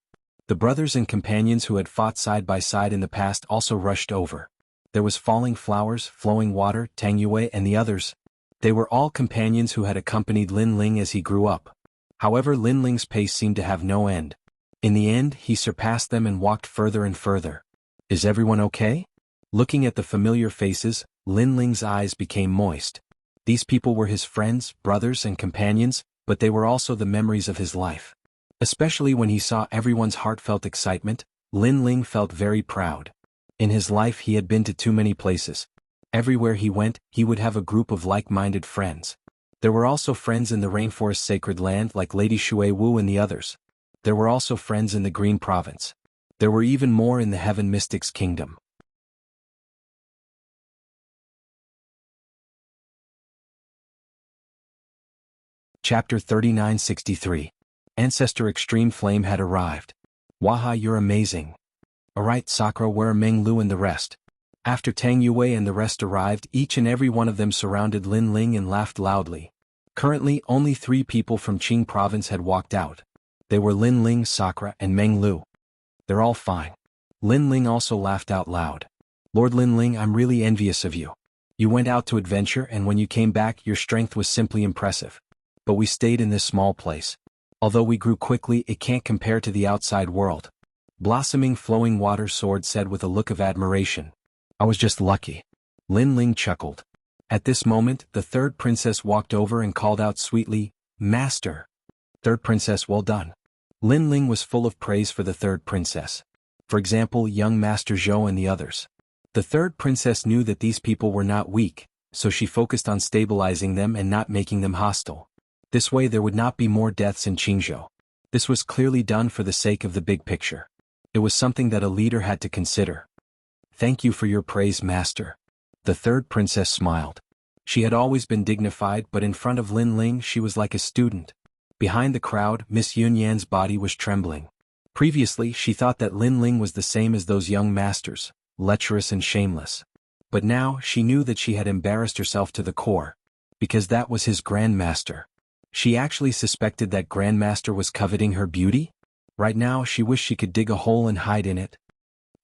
The brothers and companions who had fought side by side in the past also rushed over. There was Falling Flowers, Flowing Water, Tang Yue and the others. They were all companions who had accompanied Lin Ling as he grew up. However, Lin Ling's pace seemed to have no end. In the end, he surpassed them and walked further and further. "Is everyone okay?" Looking at the familiar faces, Lin Ling's eyes became moist. These people were his friends, brothers and companions, but they were also the memories of his life. Especially when he saw everyone's heartfelt excitement, Lin Ling felt very proud. In his life he had been to too many places. Everywhere he went, he would have a group of like-minded friends. There were also friends in the rainforest sacred land like Lady Shui Wu and the others. There were also friends in the Green Province. There were even more in the Heaven Mystics Kingdom. Chapter 3963. Ancestor Extreme Flame had arrived. Waha, you're amazing. Alright Sakura, where are Meng Lu and the rest? After Tang Yue and the rest arrived, each and every one of them surrounded Lin Ling and laughed loudly. Currently, only 3 people from Qing Province had walked out. They were Lin Ling, Sakura, and Meng Lu. They're all fine. Lin Ling also laughed out loud. Lord Lin Ling, I'm really envious of you. You went out to adventure and when you came back your strength was simply impressive. But we stayed in this small place. Although we grew quickly, it can't compare to the outside world. Blossoming Flowing Water Sword said with a look of admiration. I was just lucky. Lin Ling chuckled. At this moment, the third princess walked over and called out sweetly, Master. Third princess, well done. Lin Ling was full of praise for the third princess. For example, young Master Zhou and the others. The third princess knew that these people were not weak, so she focused on stabilizing them and not making them hostile. This way there would not be more deaths in Qingzhou. This was clearly done for the sake of the big picture. It was something that a leader had to consider. Thank you for your praise, Master. The third princess smiled. She had always been dignified, but in front of Lin Ling she was like a student. Behind the crowd, Miss Yunyan's body was trembling. Previously she thought that Lin Ling was the same as those young masters, lecherous and shameless. But now she knew that she had embarrassed herself to the core. Because that was his grandmaster. She actually suspected that grandmaster was coveting her beauty? Right now she wished she could dig a hole and hide in it.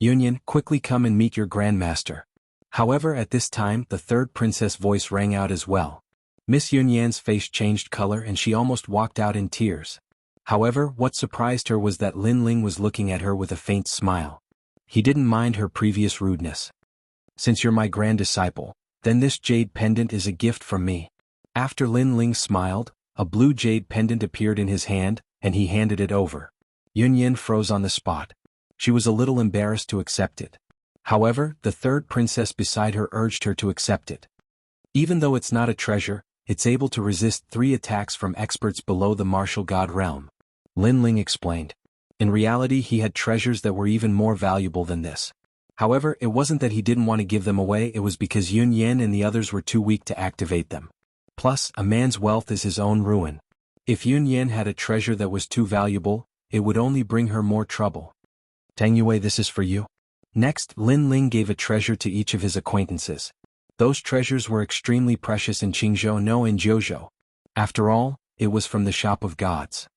Yunyan, quickly come and meet your grandmaster. However, at this time the third princess' voice rang out as well. Miss Yunyan's face changed color and she almost walked out in tears. However, what surprised her was that Lin Ling was looking at her with a faint smile. He didn't mind her previous rudeness. Since you're my grand disciple, then this jade pendant is a gift from me. After Lin Ling smiled, a blue jade pendant appeared in his hand, and he handed it over. Yunyan froze on the spot. She was a little embarrassed to accept it. However, the third princess beside her urged her to accept it. Even though it's not a treasure, it's able to resist 3 attacks from experts below the martial god realm. Lin Ling explained. In reality he had treasures that were even more valuable than this. However, it wasn't that he didn't want to give them away, it was because Yunyan and the others were too weak to activate them. Plus, a man's wealth is his own ruin. If Yunyan had a treasure that was too valuable, it would only bring her more trouble. Tang Yue, this is for you. Next, Lin Ling gave a treasure to each of his acquaintances. Those treasures were extremely precious in Qingzhou no and Jiuzhou. After all, it was from the shop of gods.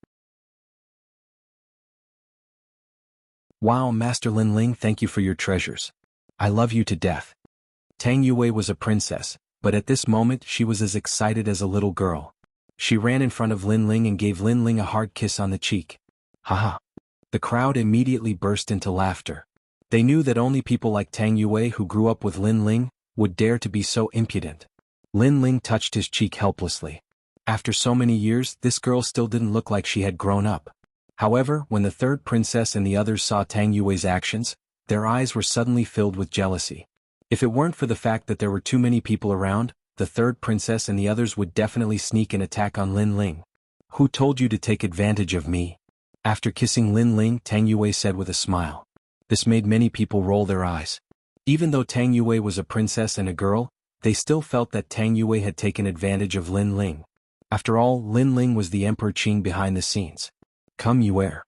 Wow, Master Lin Ling, thank you for your treasures. I love you to death. Tang Yue was a princess, but at this moment she was as excited as a little girl. She ran in front of Lin Ling and gave Lin Ling a hard kiss on the cheek. Haha. The crowd immediately burst into laughter. They knew that only people like Tang Yue who grew up with Lin Ling would dare to be so impudent. Lin Ling touched his cheek helplessly. After so many years, this girl still didn't look like she had grown up. However, when the third princess and the others saw Tang Yue's actions, their eyes were suddenly filled with jealousy. If it weren't for the fact that there were too many people around, the third princess and the others would definitely sneak an attack on Lin Ling. Who told you to take advantage of me? After kissing Lin Ling, Tang Yue said with a smile. This made many people roll their eyes. Even though Tang Yue was a princess and a girl, they still felt that Tang Yue had taken advantage of Lin Ling. After all, Lin Ling was the Emperor Qing behind the scenes. Come Yue.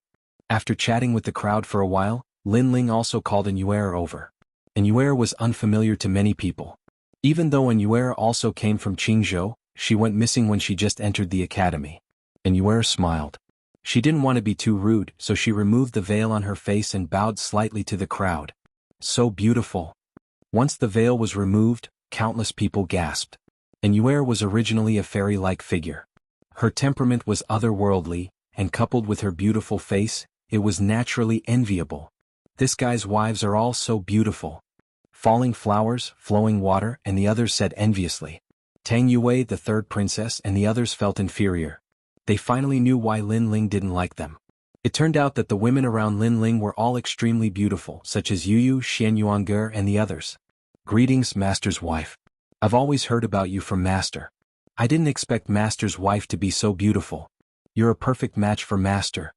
After chatting with the crowd for a while, Lin Ling also called an Yue over. An Yue was unfamiliar to many people. Even though an Yue also came from Qingzhou, she went missing when she just entered the academy. An Yue smiled. She didn't want to be too rude, so she removed the veil on her face and bowed slightly to the crowd. So beautiful. Once the veil was removed, countless people gasped. An Yue was originally a fairy-like figure. Her temperament was otherworldly, and coupled with her beautiful face, it was naturally enviable. This guy's wives are all so beautiful. Falling flowers, flowing water, and the others said enviously. Tang Yue, the third princess, and the others felt inferior. They finally knew why Lin Ling didn't like them. It turned out that the women around Lin Ling were all extremely beautiful, such as Yu, Xian Yuange and the others. Greetings, Master's wife. I've always heard about you from Master. I didn't expect Master's wife to be so beautiful. You're a perfect match for Master.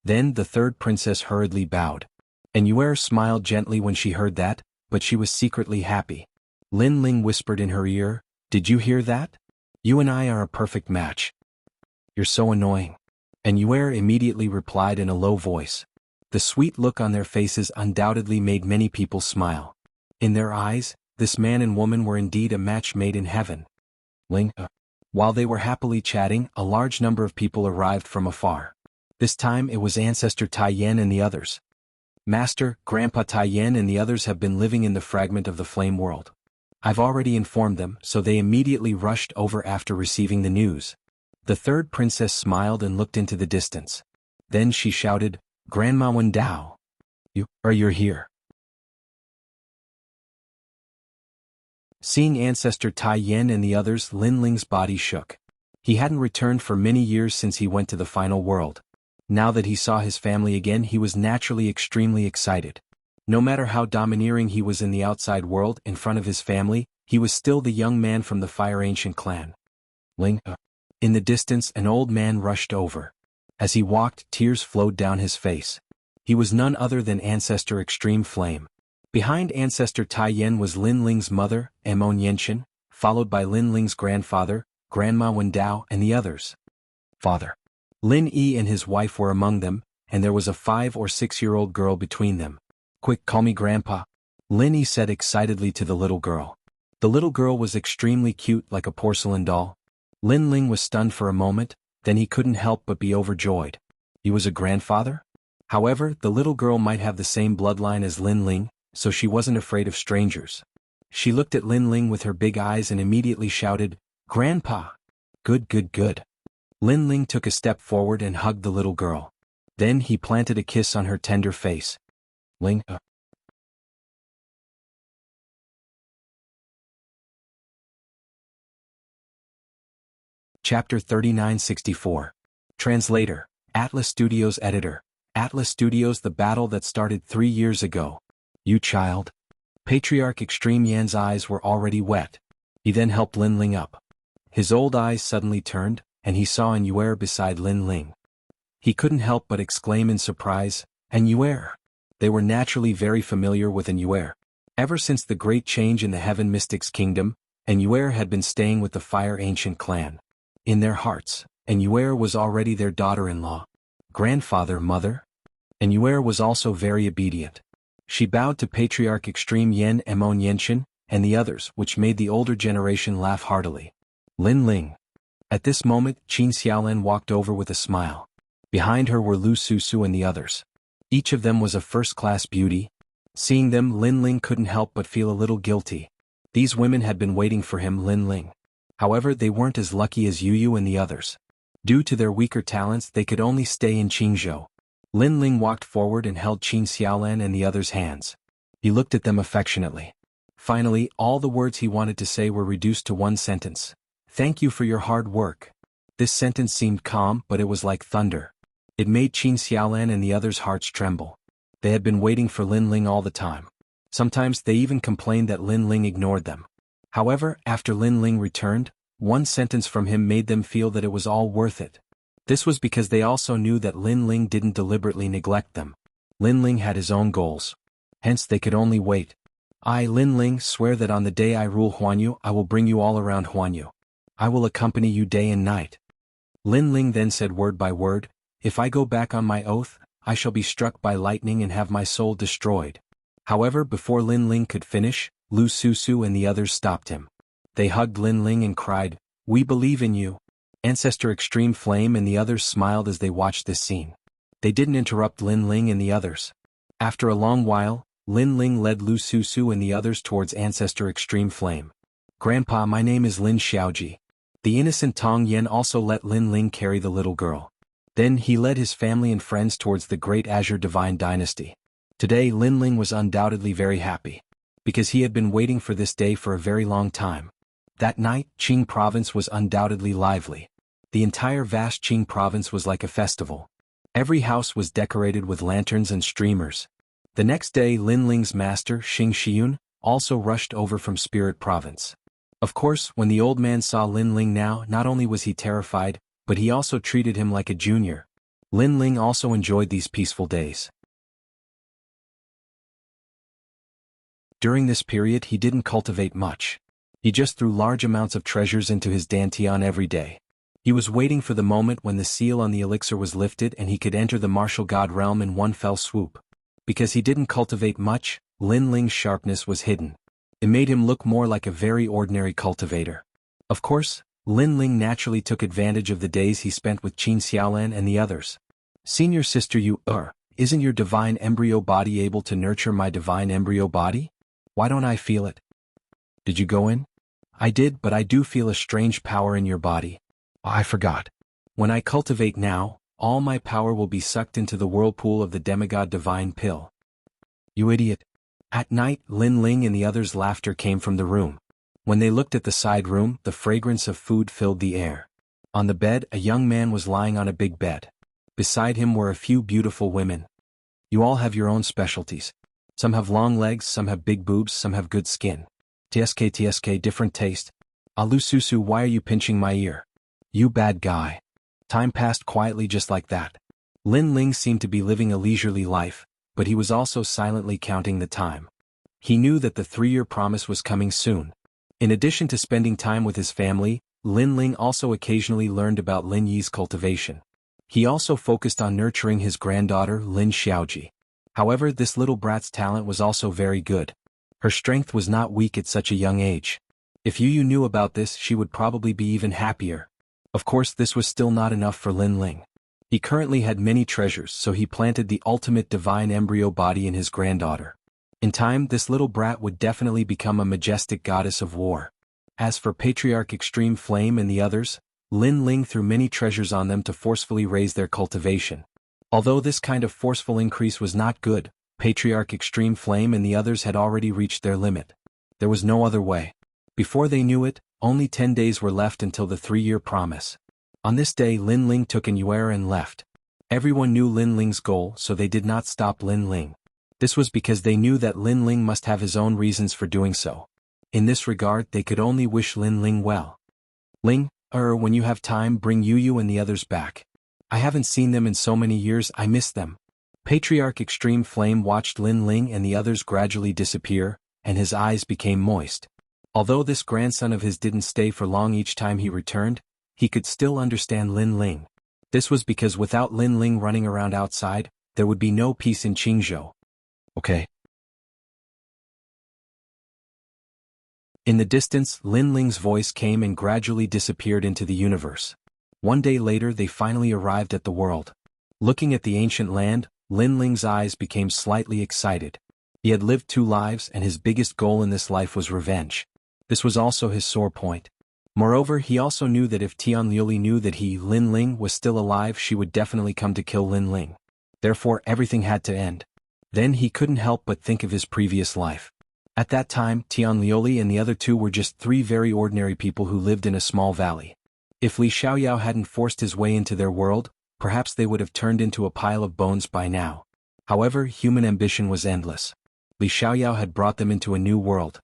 Then the third princess hurriedly bowed. And Yuer smiled gently when she heard that, but she was secretly happy. Lin Ling whispered in her ear, "Did you hear that? You and I are a perfect match." "You're so annoying." And Yuer immediately replied in a low voice. The sweet look on their faces undoubtedly made many people smile. In their eyes, this man and woman were indeed a match made in heaven. While they were happily chatting, a large number of people arrived from afar. This time it was Ancestor Tai Yen and the others. "Master, Grandpa Tai Yen and the others have been living in the fragment of the flame world. I've already informed them, so they immediately rushed over after receiving the news." The third princess smiled and looked into the distance. Then she shouted, "Grandma Wendao! You're here." Seeing Ancestor Tai Yen and the others, Lin Ling's body shook. He hadn't returned for many years since he went to the final world. Now that he saw his family again, he was naturally extremely excited. No matter how domineering he was in the outside world in front of his family, he was still the young man from the Fire Ancient clan. In the distance, an old man rushed over. As he walked, tears flowed down his face. He was none other than Ancestor Extreme Flame. Behind Ancestor Tai Yen was Lin Ling's mother, Emon Yenshin, followed by Lin Ling's grandfather, Grandma Wendao and the others. Father. Lin Yi and his wife were among them, and there was a 5 or 6-year-old girl between them. "Quick, call me Grandpa," Lin Yi said excitedly to the little girl. The little girl was extremely cute, like a porcelain doll. Lin Ling was stunned for a moment, then he couldn't help but be overjoyed. He was a grandfather? However, the little girl might have the same bloodline as Lin Ling, so she wasn't afraid of strangers. She looked at Lin Ling with her big eyes and immediately shouted, "Grandpa!" Good, good, good. Lin Ling took a step forward and hugged the little girl. Then he planted a kiss on her tender face. Ling. Chapter 3964. Translator. Atlas Studios Editor. Atlas Studios. The battle that started 3 years ago. You child. Patriarch Extreme Yan's eyes were already wet. He then helped Lin Ling up. His old eyes suddenly turned, and he saw an Yuer beside Lin Ling. He couldn't help but exclaim in surprise, "An Yuer!" They were naturally very familiar with an Yuer. Ever since the great change in the Heaven Mystics Kingdom, an Yuer had been staying with the Fire Ancient clan. In their hearts, an Yuer was already their daughter-in-law. Grandfather, mother? An Yuer was also very obedient. She bowed to Patriarch Extreme Yan Emon Yenshin and the others, which made the older generation laugh heartily. Lin Ling. At this moment, Qin Xiaolan walked over with a smile. Behind her were Lu Susu and the others. Each of them was a first-class beauty. Seeing them, Lin Ling couldn't help but feel a little guilty. These women had been waiting for him, Lin Ling. However, they weren't as lucky as Yu and the others. Due to their weaker talents, they could only stay in Qingzhou. Lin Ling walked forward and held Qin Xiaolan and the others' hands. He looked at them affectionately. Finally, all the words he wanted to say were reduced to one sentence. "Thank you for your hard work." This sentence seemed calm, but it was like thunder. It made Qin Xiaolan and the others' hearts tremble. They had been waiting for Lin Ling all the time. Sometimes they even complained that Lin Ling ignored them. However, after Lin Ling returned, one sentence from him made them feel that it was all worth it. This was because they also knew that Lin Ling didn't deliberately neglect them. Lin Ling had his own goals. Hence they could only wait. "I, Lin Ling, swear that on the day I rule Huanyu, I will bring you all around Huanyu. I will accompany you day and night." Lin Ling then said word by word, "If I go back on my oath, I shall be struck by lightning and have my soul destroyed." However, before Lin Ling could finish, Lu Susu and the others stopped him. They hugged Lin Ling and cried, "We believe in you." Ancestor Extreme Flame and the others smiled as they watched this scene. They didn't interrupt Lin Ling and the others. After a long while, Lin Ling led Lu Susu and the others towards Ancestor Extreme Flame. "Grandpa, my name is Lin Xiaoji." The innocent Tong Yen also let Lin Ling carry the little girl. Then he led his family and friends towards the Great Azure Divine Dynasty. Today Lin Ling was undoubtedly very happy. Because he had been waiting for this day for a very long time. That night, Qing Province was undoubtedly lively. The entire vast Qing Province was like a festival. Every house was decorated with lanterns and streamers. The next day Lin Ling's master, Xing Xiun, also rushed over from Spirit Province. Of course, when the old man saw Lin Ling now, not only was he terrified, but he also treated him like a junior. Lin Ling also enjoyed these peaceful days. During this period he didn't cultivate much. He just threw large amounts of treasures into his dantian every day. He was waiting for the moment when the seal on the elixir was lifted and he could enter the martial god realm in one fell swoop. Because he didn't cultivate much, Lin Ling's sharpness was hidden. It made him look more like a very ordinary cultivator. Of course, Lin Ling naturally took advantage of the days he spent with Qin Xiaolan and the others. Senior sister, isn't your divine embryo body able to nurture my divine embryo body? Why don't I feel it? Did you go in? I did, but I do feel a strange power in your body. I forgot. When I cultivate now, all my power will be sucked into the whirlpool of the demigod divine pill. You idiot. At night, Lin Ling and the others' laughter came from the room. When they looked at the side room, the fragrance of food filled the air. On the bed, a young man was lying on a big bed. Beside him were a few beautiful women. You all have your own specialties. Some have long legs, some have big boobs, some have good skin. TSK, different taste. Alususu, why are you pinching my ear? You bad guy. Time passed quietly just like that. Lin Ling seemed to be living a leisurely life, but he was also silently counting the time. He knew that the 3-year promise was coming soon. In addition to spending time with his family, Lin Ling also occasionally learned about Lin Yi's cultivation. He also focused on nurturing his granddaughter, Lin Xiaoji. However, this little brat's talent was also very good. Her strength was not weak at such a young age. If Yu knew about this, she would probably be even happier. Of course, this was still not enough for Lin Ling. He currently had many treasures, so he planted the ultimate divine embryo body in his granddaughter. In time, this little brat would definitely become a majestic goddess of war. As for Patriarch Extreme Flame and the others, Lin Ling threw many treasures on them to forcefully raise their cultivation. Although this kind of forceful increase was not good, Patriarch Extreme Flame and the others had already reached their limit. There was no other way. Before they knew it, only 10 days were left until the 3-year promise. On this day Lin Ling took an Yuer and left. Everyone knew Lin Ling's goal, so they did not stop Lin Ling. This was because they knew that Lin Ling must have his own reasons for doing so. In this regard, they could only wish Lin Ling well. Ling, when you have time, bring Yu and the others back. I haven't seen them in so many years, I miss them. Patriarch Extreme Flame watched Lin Ling and the others gradually disappear, and his eyes became moist. Although this grandson of his didn't stay for long each time he returned, he could still understand Lin Ling. This was because without Lin Ling running around outside, there would be no peace in Qingzhou. Okay. In the distance, Lin Ling's voice came and gradually disappeared into the universe. One day later they finally arrived at the world. Looking at the ancient land, Lin Ling's eyes became slightly excited. He had lived 2 lives and his biggest goal in this life was revenge. This was also his sore point. Moreover, he also knew that if Tian Liuli knew that he, Lin Ling, was still alive, she would definitely come to kill Lin Ling. Therefore everything had to end. Then he couldn't help but think of his previous life. At that time, Tian Liuli and the other 2 were just 3 very ordinary people who lived in a small valley. If Li Xiaoyao hadn't forced his way into their world, perhaps they would have turned into a pile of bones by now. However, human ambition was endless. Li Xiaoyao had brought them into a new world.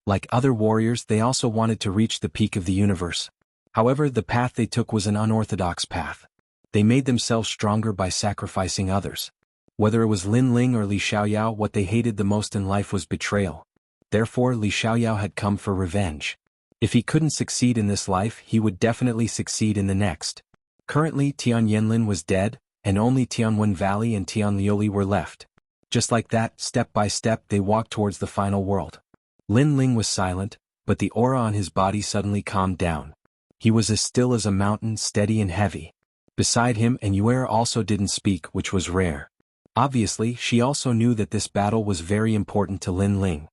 Like other warriors, they also wanted to reach the peak of the universe. However, the path they took was an unorthodox path. They made themselves stronger by sacrificing others. Whether it was Lin Ling or Li Xiaoyao, what they hated the most in life was betrayal. Therefore, Li Xiaoyao had come for revenge. If he couldn't succeed in this life, he would definitely succeed in the next. Currently, Tian Yanlin was dead, and only Tianwen Valley and Tian Liuli were left. Just like that, step by step, they walked towards the final world. Lin Ling was silent, but the aura on his body suddenly calmed down. He was as still as a mountain, steady and heavy. Beside him, and Yuer also didn't speak, which was rare. Obviously, she also knew that this battle was very important to Lin Ling.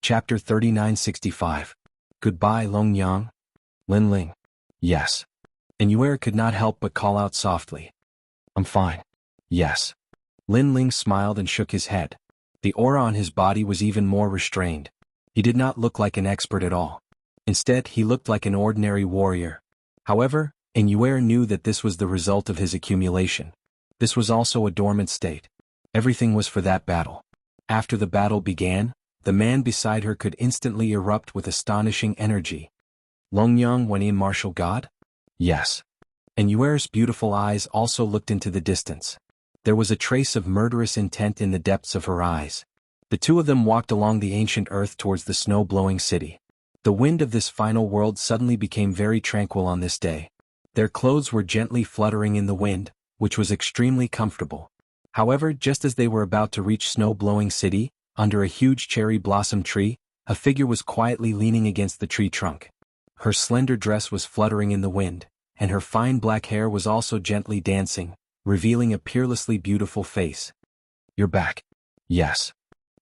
Chapter 3965. Goodbye, Long Yang. Lin Ling. Yes. And Yuer could not help but call out softly. I'm fine. Yes. Lin Ling smiled and shook his head. The aura on his body was even more restrained. He did not look like an expert at all. Instead, he looked like an ordinary warrior. However, Inuer knew that this was the result of his accumulation. This was also a dormant state. Everything was for that battle. After the battle began, the man beside her could instantly erupt with astonishing energy. Longyang went in martial god? Yes. Inuer's beautiful eyes also looked into the distance. There was a trace of murderous intent in the depths of her eyes. The two of them walked along the ancient earth towards the snow-blowing city. The wind of this final world suddenly became very tranquil on this day. Their clothes were gently fluttering in the wind, which was extremely comfortable. However, just as they were about to reach snow-blowing city, under a huge cherry blossom tree, a figure was quietly leaning against the tree trunk. Her slender dress was fluttering in the wind, and her fine black hair was also gently dancing, revealing a peerlessly beautiful face. "You're back." "Yes."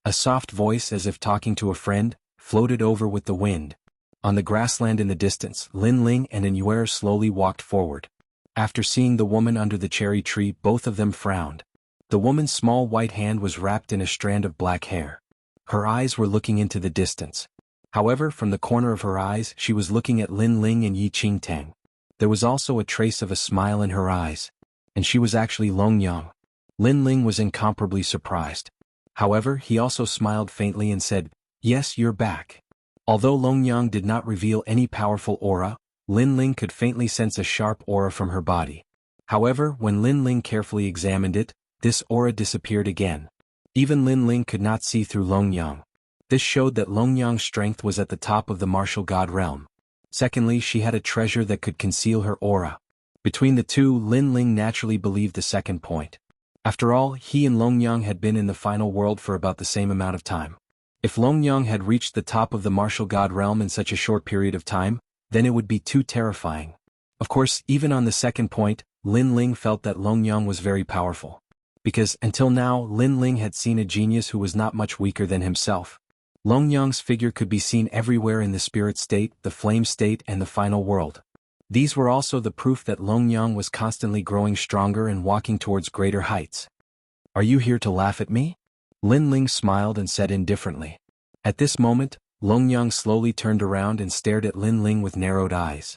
A soft voice, as if talking to a friend, floated over with the wind. On the grassland in the distance, Lin Ling and Inuer slowly walked forward. After seeing the woman under the cherry tree, both of them frowned. The woman's small white hand was wrapped in a strand of black hair. Her eyes were looking into the distance. However, from the corner of her eyes, she was looking at Lin Ling and Yi Qingtang. There was also a trace of a smile in her eyes. And she was actually Longyang. Lin Ling was incomparably surprised. However, he also smiled faintly and said, "Yes, you're back." Although Longyang did not reveal any powerful aura, Lin Ling could faintly sense a sharp aura from her body. However, when Lin Ling carefully examined it, this aura disappeared again. Even Lin Ling could not see through Longyang. This showed that Longyang's strength was at the top of the martial god realm. Secondly, she had a treasure that could conceal her aura. Between the two, Lin Ling naturally believed the second point. After all, he and Longyang had been in the final world for about the same amount of time. If Longyang had reached the top of the martial god realm in such a short period of time, then it would be too terrifying. Of course, even on the second point, Lin Ling felt that Longyang was very powerful. Because, until now, Lin Ling had seen a genius who was not much weaker than himself. Longyang's figure could be seen everywhere in the spirit state, the flame state, and the final world. These were also the proof that Longyang was constantly growing stronger and walking towards greater heights. "Are you here to laugh at me?" Lin Ling smiled and said indifferently. At this moment, Longyang slowly turned around and stared at Lin Ling with narrowed eyes.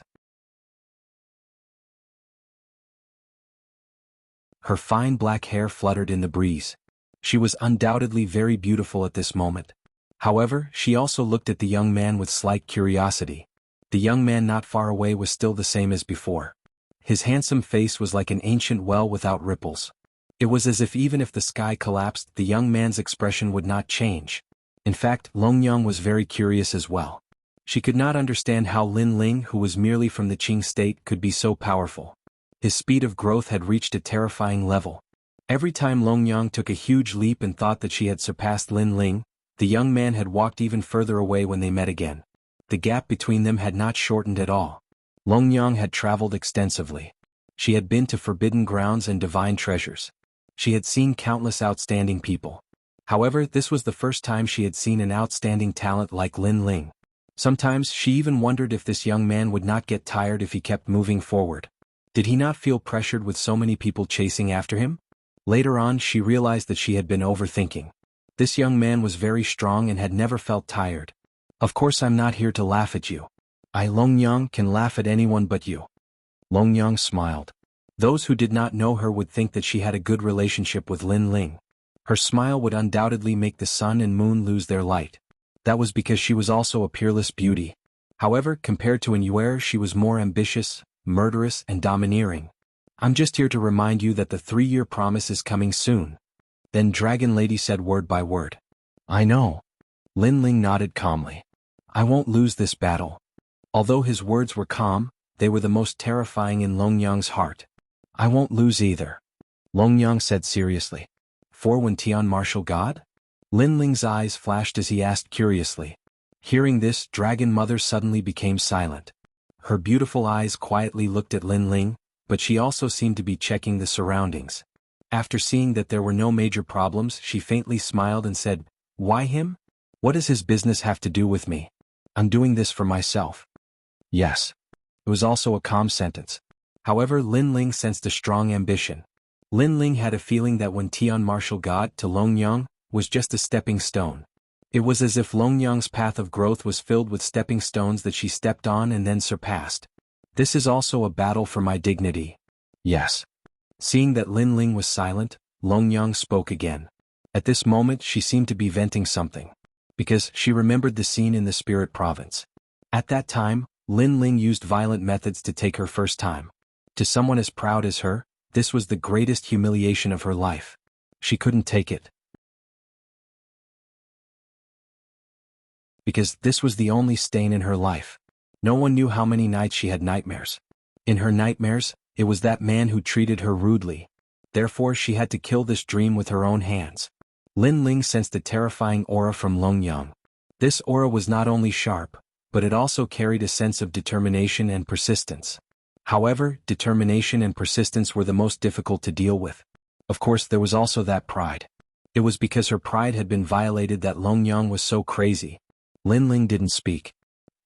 Her fine black hair fluttered in the breeze. She was undoubtedly very beautiful at this moment. However, she also looked at the young man with slight curiosity. The young man not far away was still the same as before. His handsome face was like an ancient well without ripples. It was as if even if the sky collapsed, the young man's expression would not change. In fact, Longyang was very curious as well. She could not understand how Lin Ling, who was merely from the Qing state, could be so powerful. His speed of growth had reached a terrifying level. Every time Longyang took a huge leap and thought that she had surpassed Lin Ling, the young man had walked even further away when they met again. The gap between them had not shortened at all. Longyang had traveled extensively. She had been to forbidden grounds and divine treasures. She had seen countless outstanding people. However, this was the first time she had seen an outstanding talent like Lin Ling. Sometimes she even wondered if this young man would not get tired if he kept moving forward. Did he not feel pressured with so many people chasing after him? Later on, she realized that she had been overthinking. This young man was very strong and had never felt tired. "Of course I'm not here to laugh at you. I, Longyang, can laugh at anyone but you." Longyang smiled. Those who did not know her would think that she had a good relationship with Lin Ling. Her smile would undoubtedly make the sun and moon lose their light. That was because she was also a peerless beauty. However, compared to Inuer, she was more ambitious, murderous, and domineering. "I'm just here to remind you that the 3-year promise is coming soon." Then Dragon Lady said word by word. "I know." Lin Ling nodded calmly. "I won't lose this battle." Although his words were calm, they were the most terrifying in Longyang's heart. "I won't lose either," Longyang said seriously. "For when Tian martial god?" Lin Ling's eyes flashed as he asked curiously. Hearing this, Dragon Mother suddenly became silent. Her beautiful eyes quietly looked at Lin Ling, but she also seemed to be checking the surroundings. After seeing that there were no major problems, she faintly smiled and said, "Why him? What does his business have to do with me? I'm doing this for myself." "Yes." It was also a calm sentence. However, Lin Ling sensed a strong ambition. Lin Ling had a feeling that when Tian martial god to Longyang was just a stepping stone. It was as if Longyang's path of growth was filled with stepping stones that she stepped on and then surpassed. This is also a battle for my dignity. Yes. Seeing that Lin Ling was silent, Longyang spoke again. At this moment she seemed to be venting something. Because she remembered the scene in the Spirit Province. At that time, Lin Ling used violent methods to take her first time. To someone as proud as her, this was the greatest humiliation of her life. She couldn't take it. Because this was the only stain in her life. No one knew how many nights she had nightmares. In her nightmares, it was that man who treated her rudely. Therefore she had to kill this dream with her own hands. Lin Ling sensed a terrifying aura from Longyang. This aura was not only sharp, but it also carried a sense of determination and persistence. However, determination and persistence were the most difficult to deal with. Of course there was also that pride. It was because her pride had been violated that Longyang was so crazy. Lin Ling didn't speak.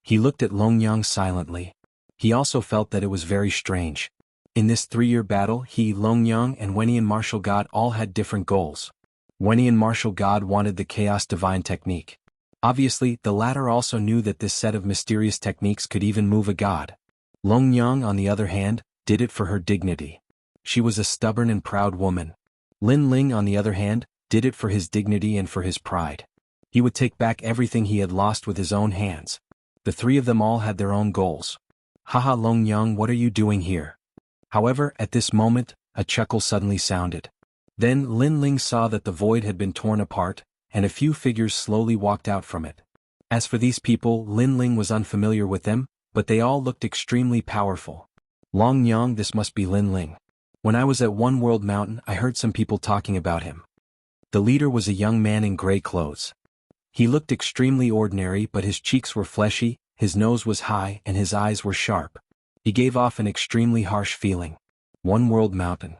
He looked at Longyang silently. He also felt that it was very strange. In this 3-year battle he, Longyang and Wenian Martial God all had different goals. Wenian Martial God wanted the Chaos Divine technique. Obviously, the latter also knew that this set of mysterious techniques could even move a god. Longyang, on the other hand, did it for her dignity. She was a stubborn and proud woman. Lin Ling, on the other hand, did it for his dignity and for his pride. He would take back everything he had lost with his own hands. The three of them all had their own goals. Haha, Longyang, what are you doing here? However, at this moment, a chuckle suddenly sounded. Then Lin Ling saw that the void had been torn apart, and a few figures slowly walked out from it. As for these people, Lin Ling was unfamiliar with them, but they all looked extremely powerful. Longyang, this must be Lin Ling. When I was at One World Mountain, I heard some people talking about him. The leader was a young man in gray clothes. He looked extremely ordinary, but his cheeks were fleshy, his nose was high, and his eyes were sharp. He gave off an extremely harsh feeling. One World Mountain.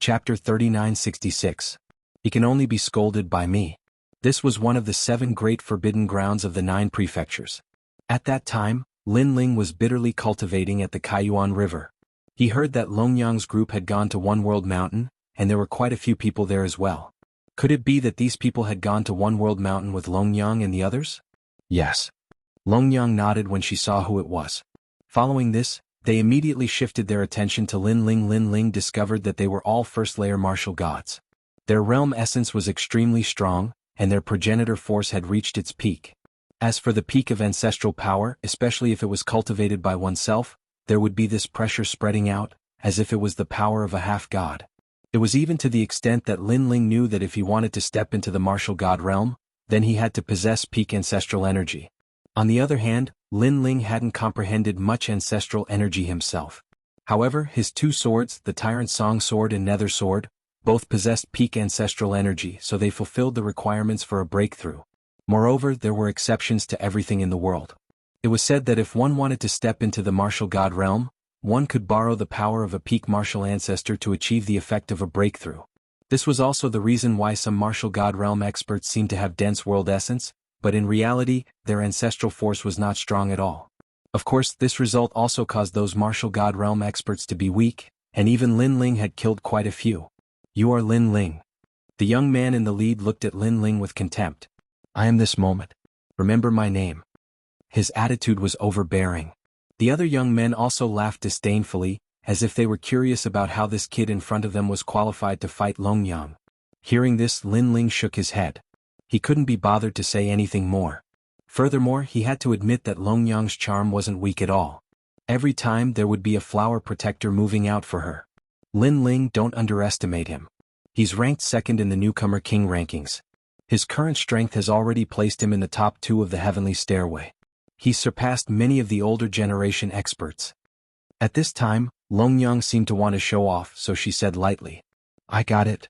Chapter 3966. He can only be scolded by me. This was one of the 7 great forbidden grounds of the 9 prefectures. At that time, Lin Ling was bitterly cultivating at the Kaiyuan River. He heard that Longyang's group had gone to One World Mountain, and there were quite a few people there as well. Could it be that these people had gone to One World Mountain with Longyang and the others? Yes. Longyang nodded when she saw who it was. Following this, they immediately shifted their attention to Lin Ling. Lin Ling discovered that they were all first-layer martial gods. Their realm essence was extremely strong, and their progenitor force had reached its peak. As for the peak of ancestral power, especially if it was cultivated by oneself, there would be this pressure spreading out, as if it was the power of a half-god. It was even to the extent that Lin Ling knew that if he wanted to step into the martial god realm, then he had to possess peak ancestral energy. On the other hand, Lin Ling hadn't comprehended much ancestral energy himself. However, his 2 swords, the Tyrant Song Sword and Nether Sword, both possessed peak ancestral energy, so they fulfilled the requirements for a breakthrough. Moreover, there were exceptions to everything in the world. It was said that if one wanted to step into the martial god realm, one could borrow the power of a peak martial ancestor to achieve the effect of a breakthrough. This was also the reason why some martial god realm experts seemed to have dense world essence, but in reality, their ancestral force was not strong at all. Of course, this result also caused those martial god realm experts to be weak, and even Lin Ling had killed quite a few. You are Lin Ling. The young man in the lead looked at Lin Ling with contempt. I am this moment. Remember my name. His attitude was overbearing. The other young men also laughed disdainfully, as if they were curious about how this kid in front of them was qualified to fight Longyang. Hearing this, Lin Ling shook his head. He couldn't be bothered to say anything more. Furthermore, he had to admit that Longyang's charm wasn't weak at all. Every time there would be a flower protector moving out for her. Lin Ling, don't underestimate him. He's ranked 2nd in the newcomer king rankings. His current strength has already placed him in the top 2 of the heavenly stairway. He's surpassed many of the older generation experts. At this time, Longyang seemed to want to show off, so she said lightly, I got it.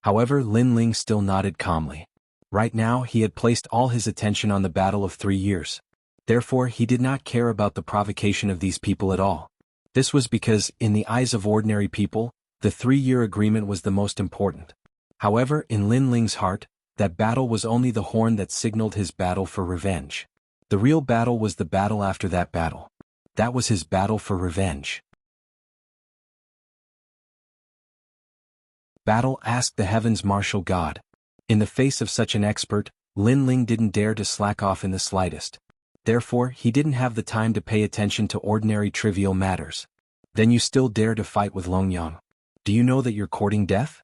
However, Lin Ling still nodded calmly. Right now, he had placed all his attention on the battle of 3 years. Therefore, he did not care about the provocation of these people at all. This was because, in the eyes of ordinary people, the 3-year agreement was the most important. However, in Lin Ling's heart, that battle was only the horn that signaled his battle for revenge. The real battle was the battle after that battle. That was his battle for revenge. battle?" asked the heavens' martial god. In the face of such an expert, Lin Ling didn't dare to slack off in the slightest. Therefore, he didn't have the time to pay attention to ordinary trivial matters. "Then you still dare to fight with Long Yang? Do you know that you're courting death?"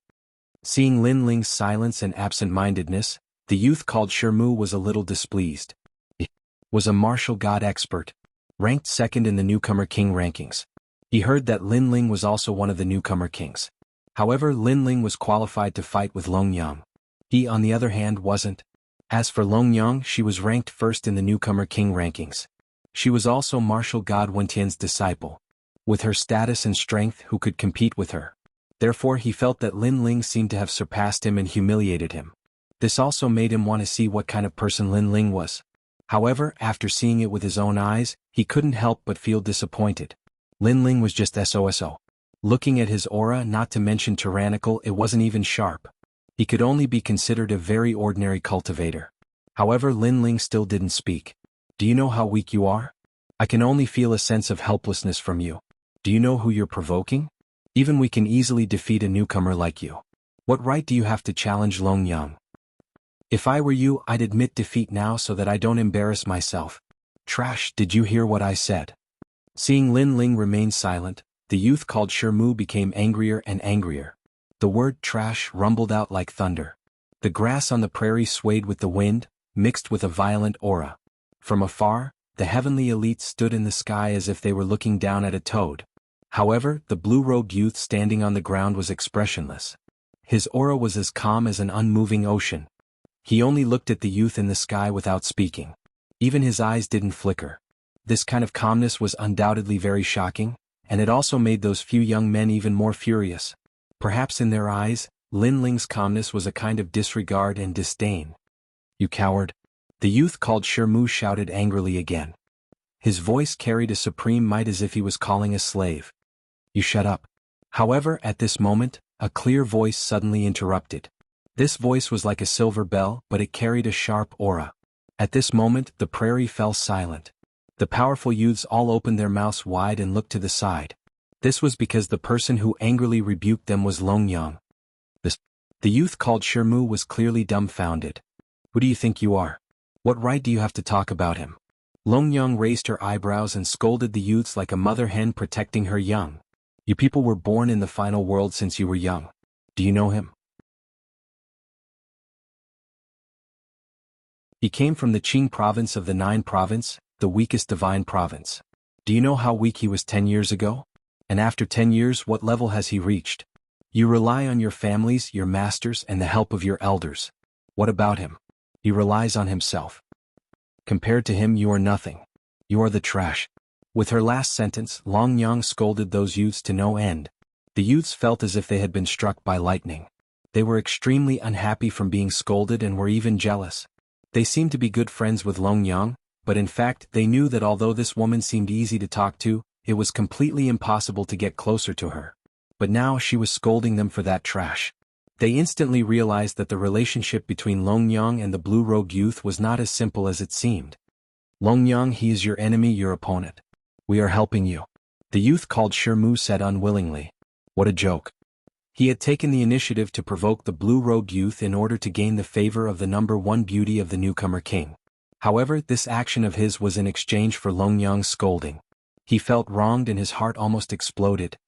Seeing Lin Ling's silence and absent-mindedness, the youth called Shermu was a little displeased. He was a martial god expert, ranked second in the newcomer king rankings. He heard that Lin Ling was also one of the newcomer kings. However, Lin Ling was qualified to fight with Long Yang. He, on the other hand, wasn't. As for Long Yang, she was ranked first in the newcomer king rankings. She was also martial god Wentian's disciple. With her status and strength, who could compete with her? Therefore, he felt that Lin Ling seemed to have surpassed him and humiliated him. This also made him want to see what kind of person Lin Ling was. However, after seeing it with his own eyes, he couldn't help but feel disappointed. Lin Ling was just SOSO. Looking at his aura, not to mention tyrannical, it wasn't even sharp. He could only be considered a very ordinary cultivator. However, Lin Ling still didn't speak. "Do you know how weak you are? I can only feel a sense of helplessness from you. Do you know who you're provoking? Even we can easily defeat a newcomer like you. What right do you have to challenge Long Yang? If I were you, I'd admit defeat now so that I don't embarrass myself." "Trash, did you hear what I said?" Seeing Lin Ling remain silent, the youth called Shermu became angrier and angrier. The word trash rumbled out like thunder. The grass on the prairie swayed with the wind, mixed with a violent aura. From afar, the heavenly elite stood in the sky as if they were looking down at a toad. However, the blue-robed youth standing on the ground was expressionless. His aura was as calm as an unmoving ocean. He only looked at the youth in the sky without speaking. Even his eyes didn't flicker. This kind of calmness was undoubtedly very shocking, and it also made those few young men even more furious. Perhaps in their eyes, Lin Ling's calmness was a kind of disregard and disdain. "You coward!" The youth called Shermu shouted angrily again. His voice carried a supreme might as if he was calling a slave. "You shut up." However, at this moment, a clear voice suddenly interrupted. This voice was like a silver bell, but it carried a sharp aura. At this moment, the prairie fell silent. The powerful youths all opened their mouths wide and looked to the side. This was because the person who angrily rebuked them was Long Yang. The youth called Shermu was clearly dumbfounded. "Who do you think you are? What right do you have to talk about him?" Long Yang raised her eyebrows and scolded the youths like a mother hen protecting her young. "You people were born in the final world since you were young. Do you know him? He came from the Qing province of the Nine province, the weakest divine province. Do you know how weak he was 10 years ago? And after 10 years, what level has he reached? You rely on your families, your masters, and the help of your elders. What about him? He relies on himself. Compared to him, you are nothing. You are the trash." With her last sentence, Long Yang scolded those youths to no end. The youths felt as if they had been struck by lightning. They were extremely unhappy from being scolded and were even jealous. They seemed to be good friends with Long Yang, but in fact they knew that although this woman seemed easy to talk to, it was completely impossible to get closer to her. But now she was scolding them for that trash. They instantly realized that the relationship between Long Yang and the blue-robed youth was not as simple as it seemed. "Long Yang, he is your enemy, your opponent. We are helping you," the youth called Shermu said unwillingly. What a joke. He had taken the initiative to provoke the blue-robed youth in order to gain the favor of the number one beauty of the newcomer king. However, this action of his was in exchange for Long Yang's scolding. He felt wronged and his heart almost exploded.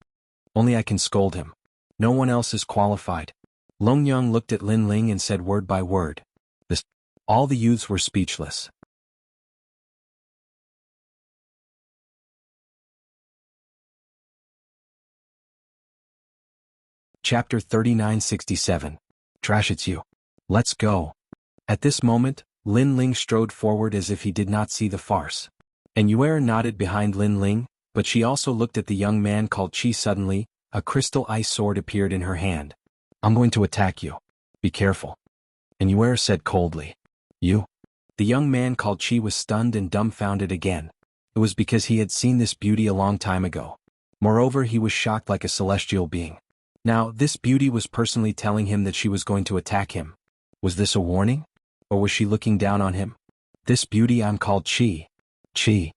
"Only I can scold him. No one else is qualified." Long Yang looked at Lin Ling and said word by word. All the youths were speechless. Chapter 3967. Trash, it's you. Let's go. At this moment, Lin Ling strode forward as if he did not see the farce. And Yuer nodded behind Lin Ling, but she also looked at the young man called Qi. Suddenly, a crystal ice sword appeared in her hand. "I'm going to attack you. Be careful." And Yuer said coldly. "You?" The young man called Qi was stunned and dumbfounded again. It was because he had seen this beauty a long time ago. Moreover, he was shocked like a celestial being. Now, this beauty was personally telling him that she was going to attack him. Was this a warning? Or was she looking down on him? "This beauty, I'm called Qi." "Qi."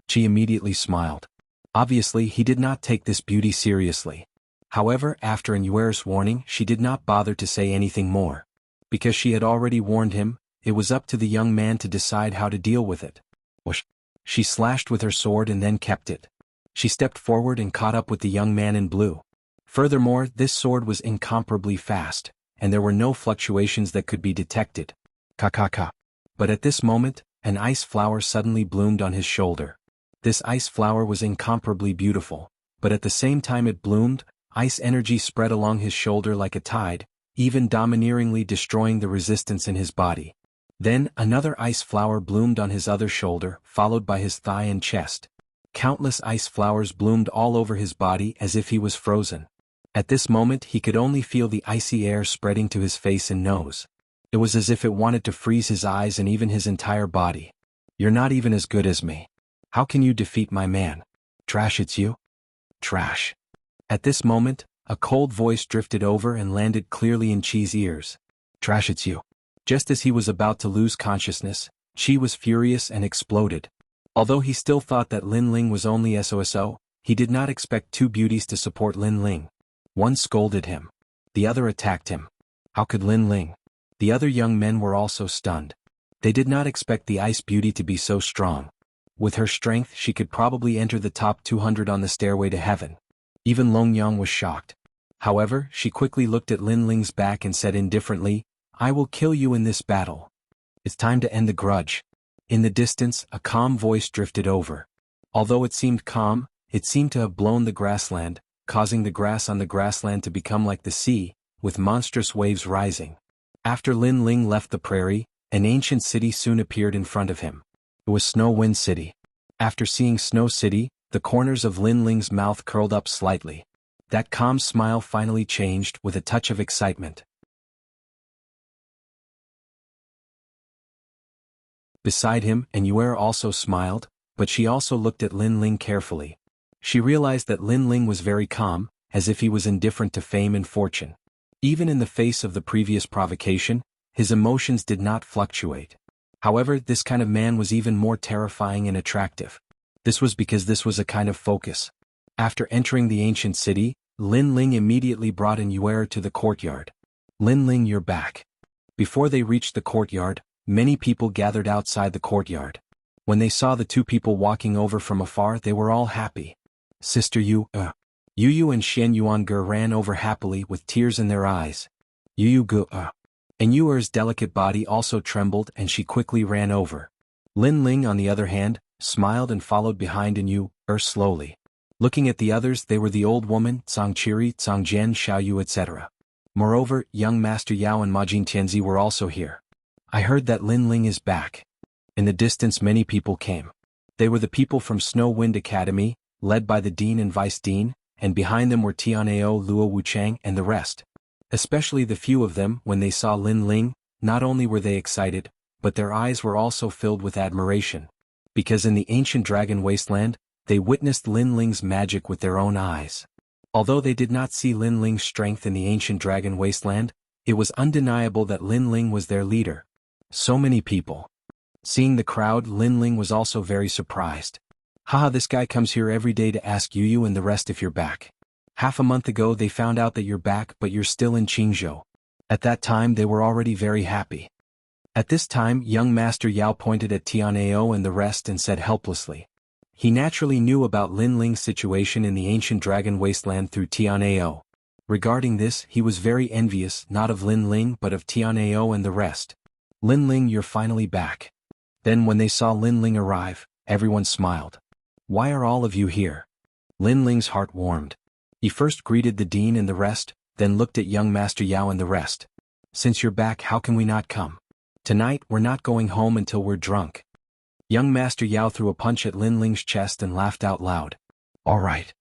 Qi immediately smiled. Obviously, he did not take this beauty seriously. However, after Yuer's warning, she did not bother to say anything more. Because she had already warned him, it was up to the young man to decide how to deal with it. Whoosh! She slashed with her sword and then kept it. She stepped forward and caught up with the young man in blue. Furthermore, this sword was incomparably fast, and there were no fluctuations that could be detected. Ka. But at this moment, an ice flower suddenly bloomed on his shoulder. This ice flower was incomparably beautiful, but at the same time it bloomed, ice energy spread along his shoulder like a tide, even domineeringly destroying the resistance in his body. Then, another ice flower bloomed on his other shoulder, followed by his thigh and chest. Countless ice flowers bloomed all over his body as if he was frozen. At this moment he could only feel the icy air spreading to his face and nose. It was as if it wanted to freeze his eyes and even his entire body. You're not even as good as me. How can you defeat my man? Trash, it's you? Trash. At this moment, a cold voice drifted over and landed clearly in Chi's ears. Trash, it's you. Just as he was about to lose consciousness, Chi was furious and exploded. Although he still thought that Lin Ling was only SOSO, he did not expect two beauties to support Lin Ling. One scolded him. The other attacked him. How could Lin Ling? The other young men were also stunned. They did not expect the ice beauty to be so strong. With her strength she could probably enter the top 200 on the stairway to heaven. Even Long Yang was shocked. However, she quickly looked at Lin Ling's back and said indifferently, I will kill you in this battle. It's time to end the grudge. In the distance, a calm voice drifted over. Although it seemed calm, it seemed to have blown the grassland, causing the grass on the grassland to become like the sea, with monstrous waves rising. After Lin Ling left the prairie, an ancient city soon appeared in front of him. It was Snow Wind City. After seeing Snow City, the corners of Lin Ling's mouth curled up slightly. That calm smile finally changed with a touch of excitement. Beside him, Yuer also smiled, but she also looked at Lin Ling carefully. She realized that Lin Ling was very calm, as if he was indifferent to fame and fortune. Even in the face of the previous provocation, his emotions did not fluctuate. However, this kind of man was even more terrifying and attractive. This was because this was a kind of focus. After entering the ancient city, Lin Ling immediately brought Yuer to the courtyard. Lin Ling, you're back. Before they reached the courtyard, many people gathered outside the courtyard. When they saw the two people walking over from afar, they were all happy. Sister Yu and Xian Yuange ran over happily with tears in their eyes. Yu and Yuer's delicate body also trembled and she quickly ran over. Lin Ling, on the other hand, smiled and followed behind Yuer slowly. Looking at the others, they were the old woman, Zhang Qiri, Zhang Jian, Xiao Yu, etc. Moreover, young Master Yao and Majin Tianzi were also here. I heard that Lin Ling is back. In the distance many people came. They were the people from Snow Wind Academy, led by the Dean and Vice Dean, and behind them were Tianao, Luo Wuchang and the rest. Especially the few of them, when they saw Lin Ling, not only were they excited, but their eyes were also filled with admiration. Because in the ancient dragon wasteland, they witnessed Lin Ling's magic with their own eyes. Although they did not see Lin Ling's strength in the ancient dragon wasteland, it was undeniable that Lin Ling was their leader. So many people. Seeing the crowd, Lin Ling was also very surprised. Haha, this guy comes here every day to ask Yu and the rest if you're back. Half a month ago they found out that you're back but you're still in Qingzhou. At that time they were already very happy. At this time young Master Yao pointed at Tianao and the rest and said helplessly. He naturally knew about Lin Ling's situation in the ancient dragon wasteland through Tianao. Regarding this, he was very envious not of Lin Ling but of Tianao and the rest. Lin Ling, you're finally back. Then when they saw Lin Ling arrive, everyone smiled. Why are all of you here? Lin Ling's heart warmed. He first greeted the dean and the rest, then looked at young Master Yao and the rest. Since you're back, how can we not come? Tonight, we're not going home until we're drunk. Young Master Yao threw a punch at Lin Ling's chest and laughed out loud. All right.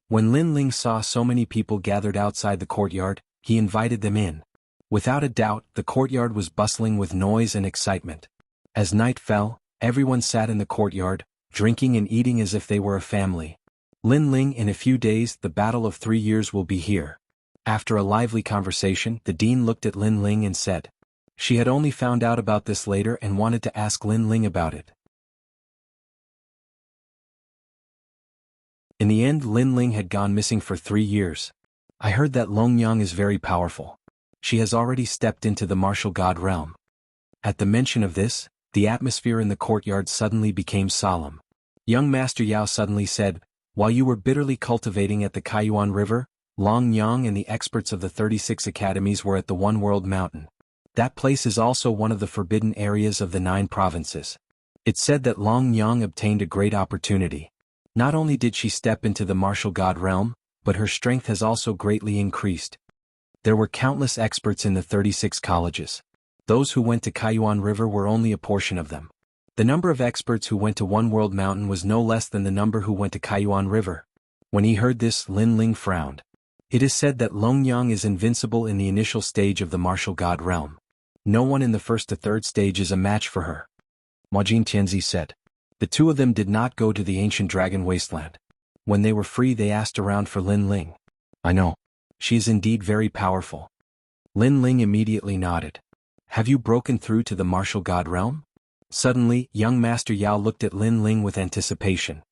When Lin Ling saw so many people gathered outside the courtyard, he invited them in. Without a doubt, the courtyard was bustling with noise and excitement. As night fell, everyone sat in the courtyard, drinking and eating as if they were a family. Lin Ling, in a few days, the battle of 3 years will be here. After a lively conversation, the dean looked at Lin Ling and said. She had only found out about this later and wanted to ask Lin Ling about it. In the end, Lin Ling had gone missing for 3 years. I heard that Longyang is very powerful. She has already stepped into the martial god realm. At the mention of this, the atmosphere in the courtyard suddenly became solemn. Young Master Yao suddenly said, "While you were bitterly cultivating at the Kaiyuan River, Long Yang and the experts of the 36 academies were at the One World Mountain. That place is also one of the forbidden areas of the 9 provinces. It's said that Long Yang obtained a great opportunity. Not only did she step into the martial god realm, but her strength has also greatly increased. There were countless experts in the 36 colleges. Those who went to Kaiyuan River were only a portion of them. The number of experts who went to One World Mountain was no less than the number who went to Kaiyuan River." When he heard this, Lin Ling frowned. It is said that Longyang is invincible in the initial stage of the martial god realm. No one in the first to third stage is a match for her. Majin Tianzi said. The two of them did not go to the ancient dragon wasteland. When they were free they asked around for Lin Ling. "I know. She is indeed very powerful." Lin Ling immediately nodded. "Have you broken through to the martial god realm?" Suddenly, young Master Yao looked at Lin Ling with anticipation.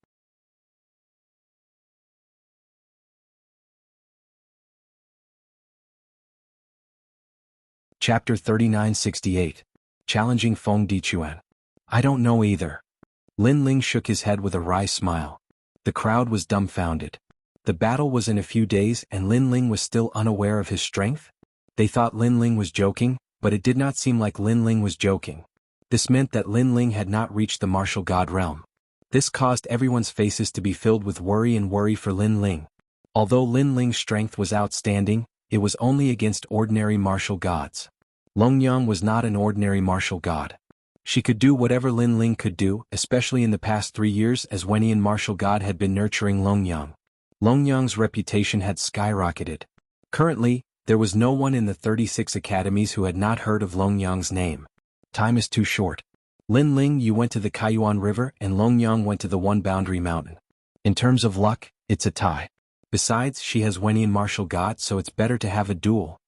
Chapter 3968. Challenging Feng Dichuan. "I don't know either." Lin Ling shook his head with a wry smile. The crowd was dumbfounded. The battle was in a few days and Lin Ling was still unaware of his strength? They thought Lin Ling was joking, but it did not seem like Lin Ling was joking. This meant that Lin Ling had not reached the martial god realm. This caused everyone's faces to be filled with worry for Lin Ling. Although Lin Ling's strength was outstanding, it was only against ordinary martial gods. Longyang was not an ordinary martial god. She could do whatever Lin Ling could do, especially in the past 3 years as Wenian martial god had been nurturing Longyang. Longyang's reputation had skyrocketed. Currently, there was no one in the 36 academies who had not heard of Longyang's name. Time is too short. Lin Ling, you went to the Kaiyuan River and Longyang went to the One Boundary Mountain. In terms of luck, it's a tie. Besides, she has Wenian martial god, so it's better to have a duel.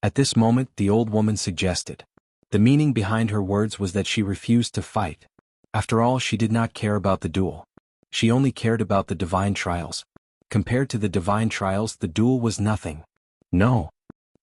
At this moment, the old woman suggested. The meaning behind her words was that she refused to fight. After all, she did not care about the duel. She only cared about the divine trials. Compared to the divine trials, the duel was nothing. No.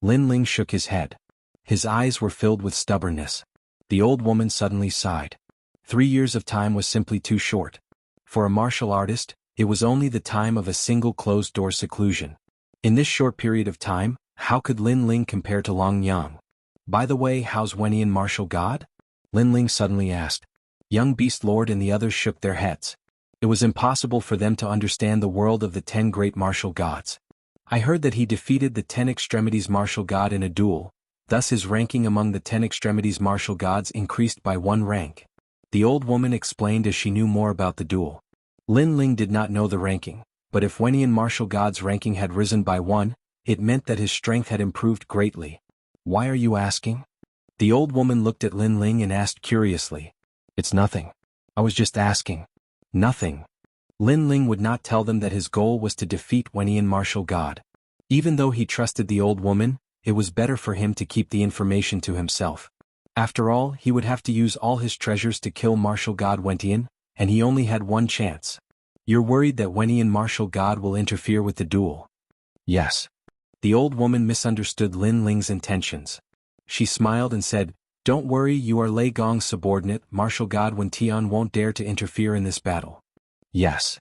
Lin Ling shook his head. His eyes were filled with stubbornness. The old woman suddenly sighed. 3 years of time was simply too short. For a martial artist, it was only the time of a single closed-door seclusion. In this short period of time, how could Lin Ling compare to Longyang? By the way, how's Wenian martial god? Lin Ling suddenly asked. Young Beast Lord and the others shook their heads. It was impossible for them to understand the world of the 10 great martial gods. I heard that he defeated the 10 extremities martial god in a duel, thus his ranking among the 10 extremities martial gods increased by 1 rank. The old woman explained as she knew more about the duel. Lin Ling did not know the ranking, but if Wenian martial god's ranking had risen by 1, it meant that his strength had improved greatly. Why are you asking? The old woman looked at Lin Ling and asked curiously. It's nothing. I was just asking. Nothing. Lin Ling would not tell them that his goal was to defeat Wenian martial god. Even though he trusted the old woman, it was better for him to keep the information to himself. After all, he would have to use all his treasures to kill martial god Wentian, and he only had 1 chance. You're worried that Wenian martial god will interfere with the duel? Yes. The old woman misunderstood Lin Ling's intentions. She smiled and said, Don't worry, you are Lei Gong's subordinate, martial god Wentian won't dare to interfere in this battle. Yes.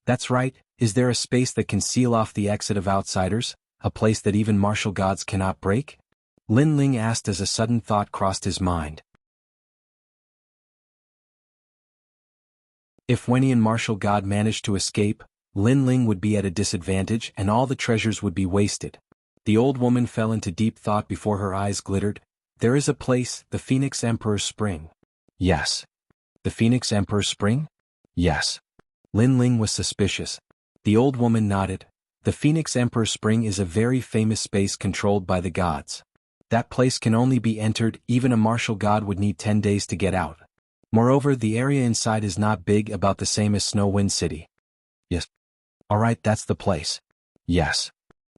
That's right, is there a space that can seal off the exit of outsiders, a place that even martial gods cannot break? Lin Ling asked as a sudden thought crossed his mind. If Wenian martial god managed to escape, Lin Ling would be at a disadvantage and all the treasures would be wasted. The old woman fell into deep thought before her eyes glittered. There is a place, the Phoenix Emperor's Spring. Yes. The Phoenix Emperor's Spring? Yes. Lin Ling was suspicious. The old woman nodded. The Phoenix Emperor's Spring is a very famous space controlled by the gods. That place can only be entered, even a martial god would need 10 days to get out. Moreover, the area inside is not big, about the same as Snow Wind City. Yes. Alright, that's the place. Yes.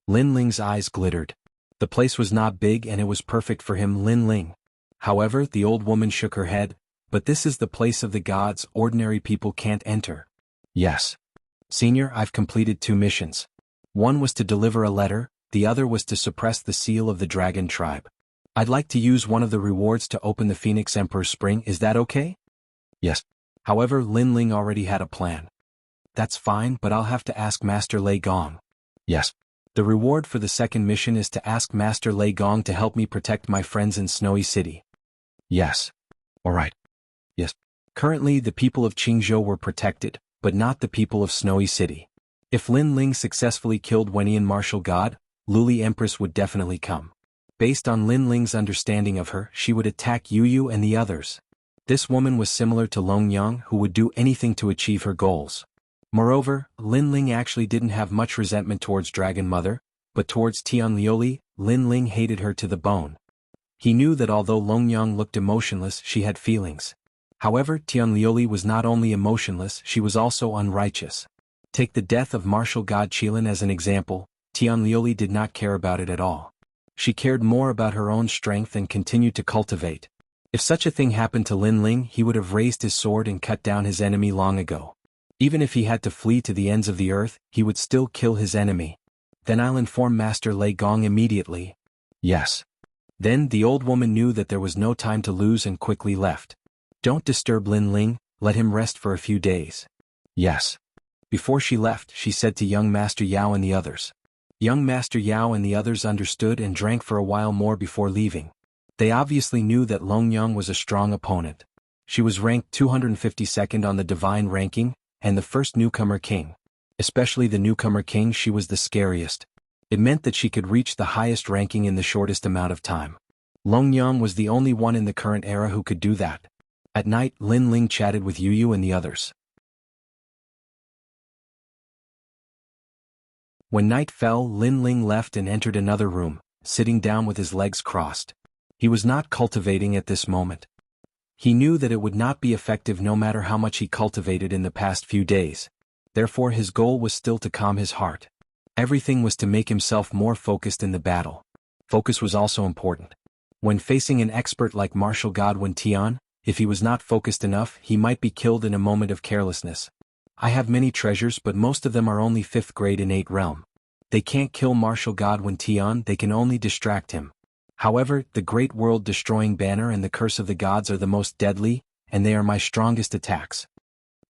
Lin Ling's eyes glittered. The place was not big and it was perfect for him, Lin Ling. However, the old woman shook her head. But this is the place of the gods, ordinary people can't enter. Yes. Senior, I've completed 2 missions. One was to deliver a letter, the other was to suppress the seal of the dragon tribe. I'd like to use one of the rewards to open the Phoenix Emperor's Spring, is that okay? Yes. However, Lin Ling already had a plan. That's fine, but I'll have to ask Master Lei Gong. Yes. The reward for the second mission is to ask Master Lei Gong to help me protect my friends in Snowy City. Yes. Alright. Yes. Currently the people of Qingzhou were protected, but not the people of Snowy City. If Lin Ling successfully killed Wenian Martial God, Luli Empress would definitely come. Based on Lin Ling's understanding of her, she would attack Yu and the others. This woman was similar to Long Yang, who would do anything to achieve her goals. Moreover, Lin Ling actually didn't have much resentment towards Dragon Mother, but towards Tian Liuli, Lin Ling hated her to the bone. He knew that although Long Yang looked emotionless, she had feelings. However, Tian Liuli was not only emotionless, she was also unrighteous. Take the death of martial god Qilin as an example. Tian Liuli did not care about it at all. She cared more about her own strength and continued to cultivate. If such a thing happened to Lin Ling, he would have raised his sword and cut down his enemy long ago. Even if he had to flee to the ends of the earth, he would still kill his enemy. Then I'll inform Master Lei Gong immediately. Yes. Then the old woman knew that there was no time to lose and quickly left. Don't disturb Lin Ling, let him rest for a few days. Yes. Before she left, she said to young Master Yao and the others. Young Master Yao and the others understood and drank for a while more before leaving. They obviously knew that Long Yang was a strong opponent. She was ranked 252nd on the divine ranking, and the first newcomer king. Especially the newcomer king, she was the scariest. It meant that she could reach the highest ranking in the shortest amount of time. Long Yang was the only one in the current era who could do that. At night, Lin Ling chatted with Yu and the others. When night fell, Lin Ling left and entered another room, sitting down with his legs crossed. He was not cultivating at this moment. He knew that it would not be effective no matter how much he cultivated in the past few days. Therefore his goal was still to calm his heart. Everything was to make himself more focused in the battle. Focus was also important. When facing an expert like Martial God Wen Tian, if he was not focused enough, he might be killed in a moment of carelessness. I have many treasures, but most of them are only 5th grade innate realm. They can't kill Martial God Wen Tian, they can only distract him. However, the Great World-Destroying Banner and the Curse of the Gods are the most deadly, and they are my strongest attacks.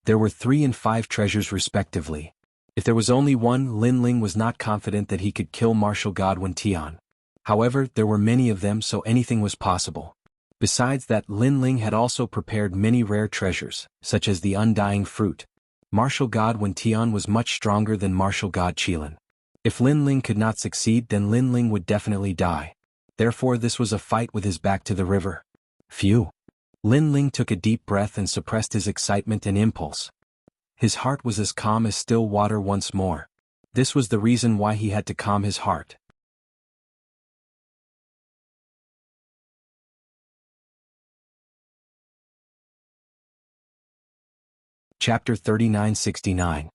There were 3 and 5 treasures respectively. If there was only one, Lin Ling was not confident that he could kill Martial God Wen Tian. However, there were many of them, so anything was possible. Besides that, Lin Ling had also prepared many rare treasures, such as the Undying Fruit. Martial God Wen Tian was much stronger than Martial God Qilin. If Lin Ling could not succeed, then Lin Ling would definitely die. Therefore this was a fight with his back to the river. Phew. Lin Ling took a deep breath and suppressed his excitement and impulse. His heart was as calm as still water once more. This was the reason why he had to calm his heart. Chapter 3969.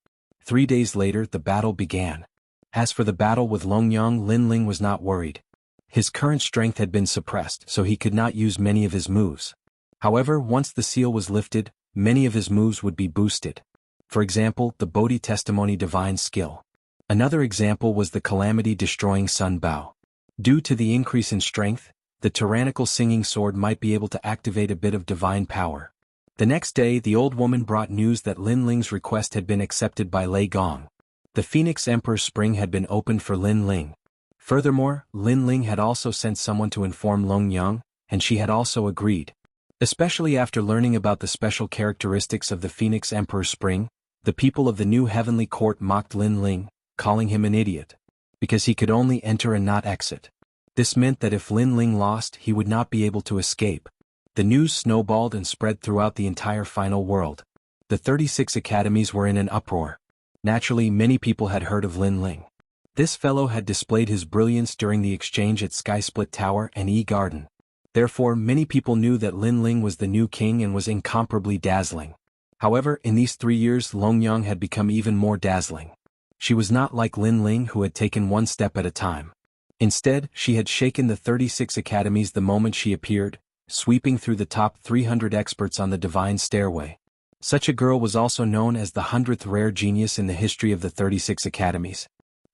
3 days later, the battle began. As for the battle with Long Yang, Lin Ling was not worried. His current strength had been suppressed, so he could not use many of his moves. However, once the seal was lifted, many of his moves would be boosted. For example, the Bodhi Testimony Divine Skill. Another example was the Calamity Destroying Sun Bao. Due to the increase in strength, the Tyrannical Singing Sword might be able to activate a bit of divine power. The next day, the old woman brought news that Lin Ling's request had been accepted by Lei Gong. The Phoenix Emperor's Spring had been opened for Lin Ling. Furthermore, Lin Ling had also sent someone to inform Long Yang, and she had also agreed. Especially after learning about the special characteristics of the Phoenix Emperor's Spring, the people of the new heavenly court mocked Lin Ling, calling him an idiot. Because he could only enter and not exit. This meant that if Lin Ling lost, he would not be able to escape. The news snowballed and spread throughout the entire final world. The 36 academies were in an uproar. Naturally, many people had heard of Lin Ling. This fellow had displayed his brilliance during the exchange at Sky Split Tower and E-Garden. Therefore, many people knew that Lin Ling was the new king and was incomparably dazzling. However, in these 3 years, Long Yang had become even more dazzling. She was not like Lin Ling, who had taken one step at a time. Instead, she had shaken the 36 academies the moment she appeared, sweeping through the top 300 experts on the divine stairway. Such a girl was also known as the 100th rare genius in the history of the 36 academies.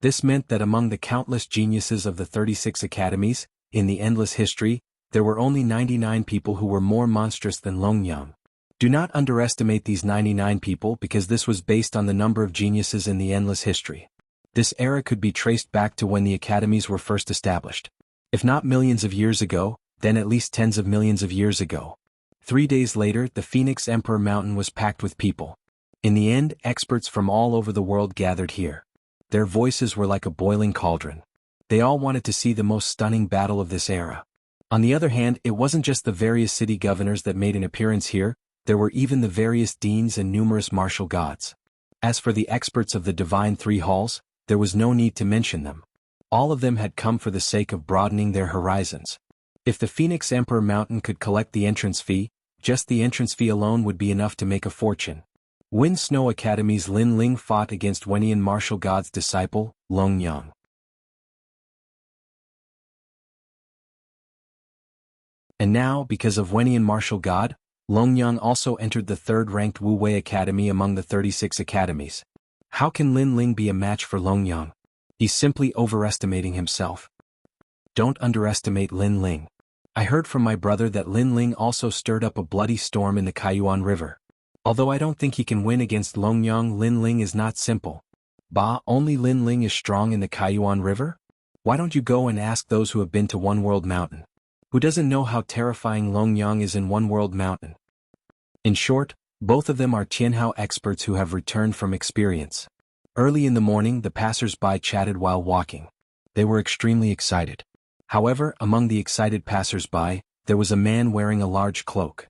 This meant that among the countless geniuses of the 36 academies, in the endless history, there were only 99 people who were more monstrous than Longyang. Do not underestimate these 99 people because this was based on the number of geniuses in the endless history. This era could be traced back to when the academies were first established. If not millions of years ago, then at least tens of millions of years ago. 3 days later, the Phoenix Emperor Mountain was packed with people. In the end, experts from all over the world gathered here. Their voices were like a boiling cauldron. They all wanted to see the most stunning battle of this era. On the other hand, it wasn't just the various city governors that made an appearance here, there were even the various deans and numerous martial gods. As for the experts of the Divine Three Halls, there was no need to mention them. All of them had come for the sake of broadening their horizons. If the Phoenix Emperor Mountain could collect the entrance fee, just the entrance fee alone would be enough to make a fortune. Wind Snow Academy's Lin Ling fought against Wenian martial god's disciple, Longyang. And now, because of Wenian martial god, Longyang also entered the third-ranked Wu Wei Academy among the 36 academies. How can Lin Ling be a match for Longyang? He's simply overestimating himself. Don't underestimate Lin Ling. I heard from my brother that Lin Ling also stirred up a bloody storm in the Kaiyuan River. Although I don't think he can win against Longyang, Lin Ling is not simple. Bah, only Lin Ling is strong in the Kaiyuan River? Why don't you go and ask those who have been to One World Mountain? Who doesn't know how terrifying Longyang is in One World Mountain? In short, both of them are Tianhao experts who have returned from experience. Early in the morning, the passers-by chatted while walking. They were extremely excited. However, among the excited passers-by, there was a man wearing a large cloak.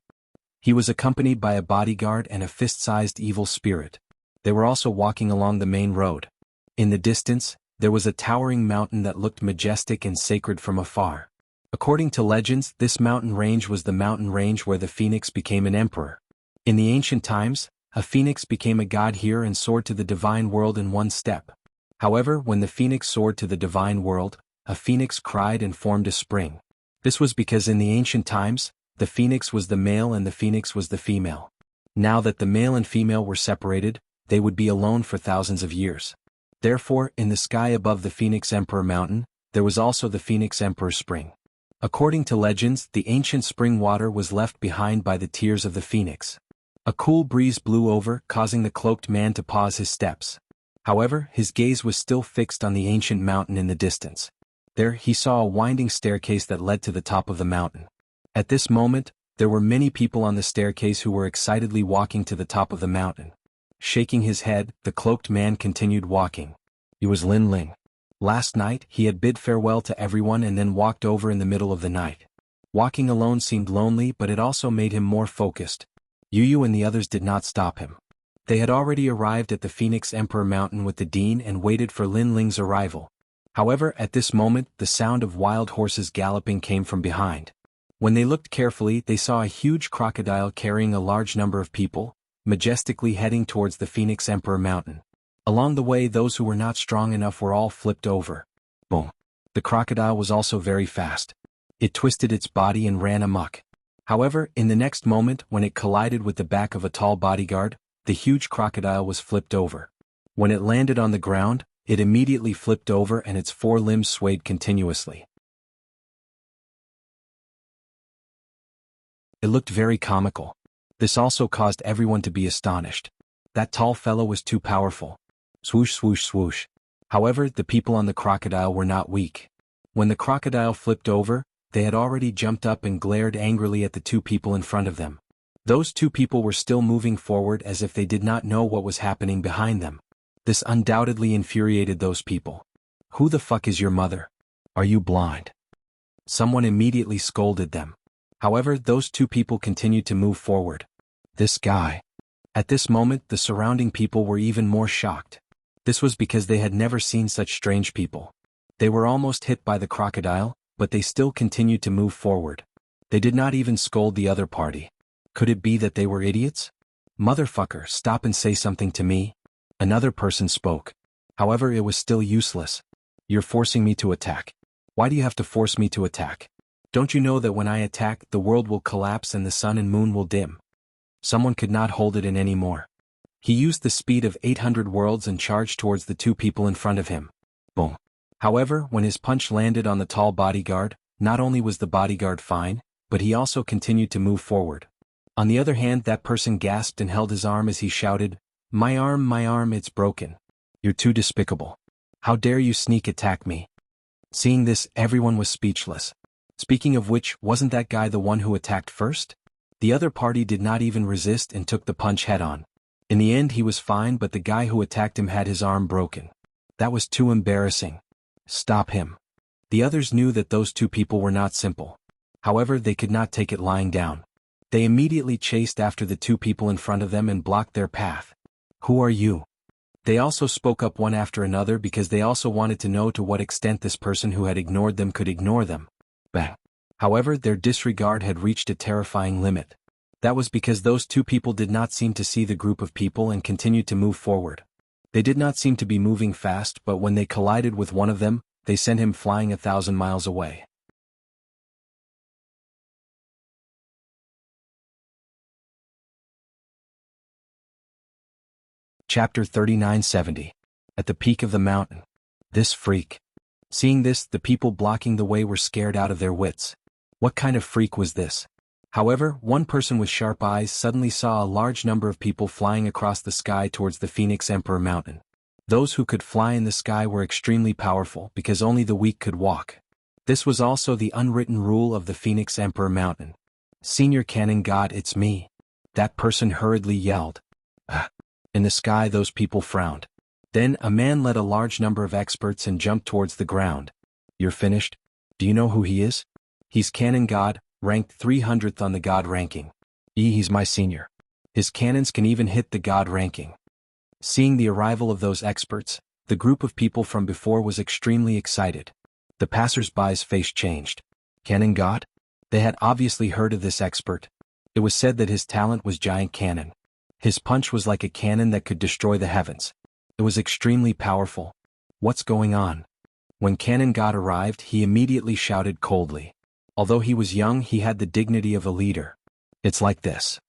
He was accompanied by a bodyguard and a fist-sized evil spirit. They were also walking along the main road. In the distance, there was a towering mountain that looked majestic and sacred from afar. According to legends, this mountain range was the mountain range where the phoenix became an emperor. In the ancient times, a phoenix became a god here and soared to the divine world in one step. However, when the phoenix soared to the divine world, a phoenix cried and formed a spring. This was because in the ancient times, the phoenix was the male and the phoenix was the female. Now that the male and female were separated, they would be alone for thousands of years. Therefore, in the sky above the Phoenix Emperor Mountain, there was also the Phoenix Emperor Spring. According to legends, the ancient spring water was left behind by the tears of the phoenix. A cool breeze blew over, causing the cloaked man to pause his steps. However, his gaze was still fixed on the ancient mountain in the distance. There, he saw a winding staircase that led to the top of the mountain. At this moment, there were many people on the staircase who were excitedly walking to the top of the mountain. Shaking his head, the cloaked man continued walking. He was Lin Ling. Last night, he had bid farewell to everyone and then walked over in the middle of the night. Walking alone seemed lonely, but it also made him more focused. Yu and the others did not stop him. They had already arrived at the Phoenix Emperor Mountain with the dean and waited for Lin Ling's arrival. However, at this moment, the sound of wild horses galloping came from behind. When they looked carefully, they saw a huge crocodile carrying a large number of people, majestically heading towards the Phoenix Emperor Mountain. Along the way, those who were not strong enough were all flipped over. Boom. The crocodile was also very fast. It twisted its body and ran amok. However, in the next moment, when it collided with the back of a tall bodyguard, the huge crocodile was flipped over. When it landed on the ground, it immediately flipped over and its four limbs swayed continuously. It looked very comical. This also caused everyone to be astonished. That tall fellow was too powerful. Swoosh, swoosh, swoosh. However, the people on the crocodile were not weak. When the crocodile flipped over, they had already jumped up and glared angrily at the two people in front of them. Those two people were still moving forward as if they did not know what was happening behind them. This undoubtedly infuriated those people. Who the fuck is your mother? Are you blind? Someone immediately scolded them. However, those two people continued to move forward. This guy. At this moment, the surrounding people were even more shocked. This was because they had never seen such strange people. They were almost hit by the crocodile, but they still continued to move forward. They did not even scold the other party. Could it be that they were idiots? Motherfucker, stop and say something to me. Another person spoke. However, it was still useless. You're forcing me to attack. Why do you have to force me to attack? Don't you know that when I attack, the world will collapse and the sun and moon will dim? Someone could not hold it in anymore. He used the speed of 800 worlds and charged towards the two people in front of him. Boom. However, when his punch landed on the tall bodyguard, not only was the bodyguard fine, but he also continued to move forward. On the other hand, that person gasped and held his arm as he shouted, my arm, it's broken. You're too despicable. How dare you sneak attack me?" Seeing this, everyone was speechless. Speaking of which, wasn't that guy the one who attacked first? The other party did not even resist and took the punch head-on. In the end he was fine, but the guy who attacked him had his arm broken. That was too embarrassing. Stop him. The others knew that those two people were not simple. However, they could not take it lying down. They immediately chased after the two people in front of them and blocked their path. "Who are you?" They also spoke up one after another because they also wanted to know to what extent this person who had ignored them could ignore them. Bang. However, their disregard had reached a terrifying limit. That was because those two people did not seem to see the group of people and continued to move forward. They did not seem to be moving fast, but when they collided with one of them, they sent him flying 1,000 miles away. Chapter 3970. At the peak of the mountain. This freak. Seeing this, the people blocking the way were scared out of their wits. What kind of freak was this? However, one person with sharp eyes suddenly saw a large number of people flying across the sky towards the Phoenix Emperor Mountain. Those who could fly in the sky were extremely powerful because only the weak could walk. This was also the unwritten rule of the Phoenix Emperor Mountain. "Senior Cannon God, it's me." That person hurriedly yelled. In the sky, those people frowned. Then a man led a large number of experts and jumped towards the ground. "You're finished? Do you know who he is?" "He's Cannon God, ranked 300th on the God ranking. He's my senior. His cannons can even hit the God ranking." Seeing the arrival of those experts, the group of people from before was extremely excited. The passers-by's face changed. Cannon God? They had obviously heard of this expert. It was said that his talent was giant cannon. His punch was like a cannon that could destroy the heavens. It was extremely powerful. What's going on? When Cannon God arrived, he immediately shouted coldly. Although he was young, he had the dignity of a leader. "It's like this."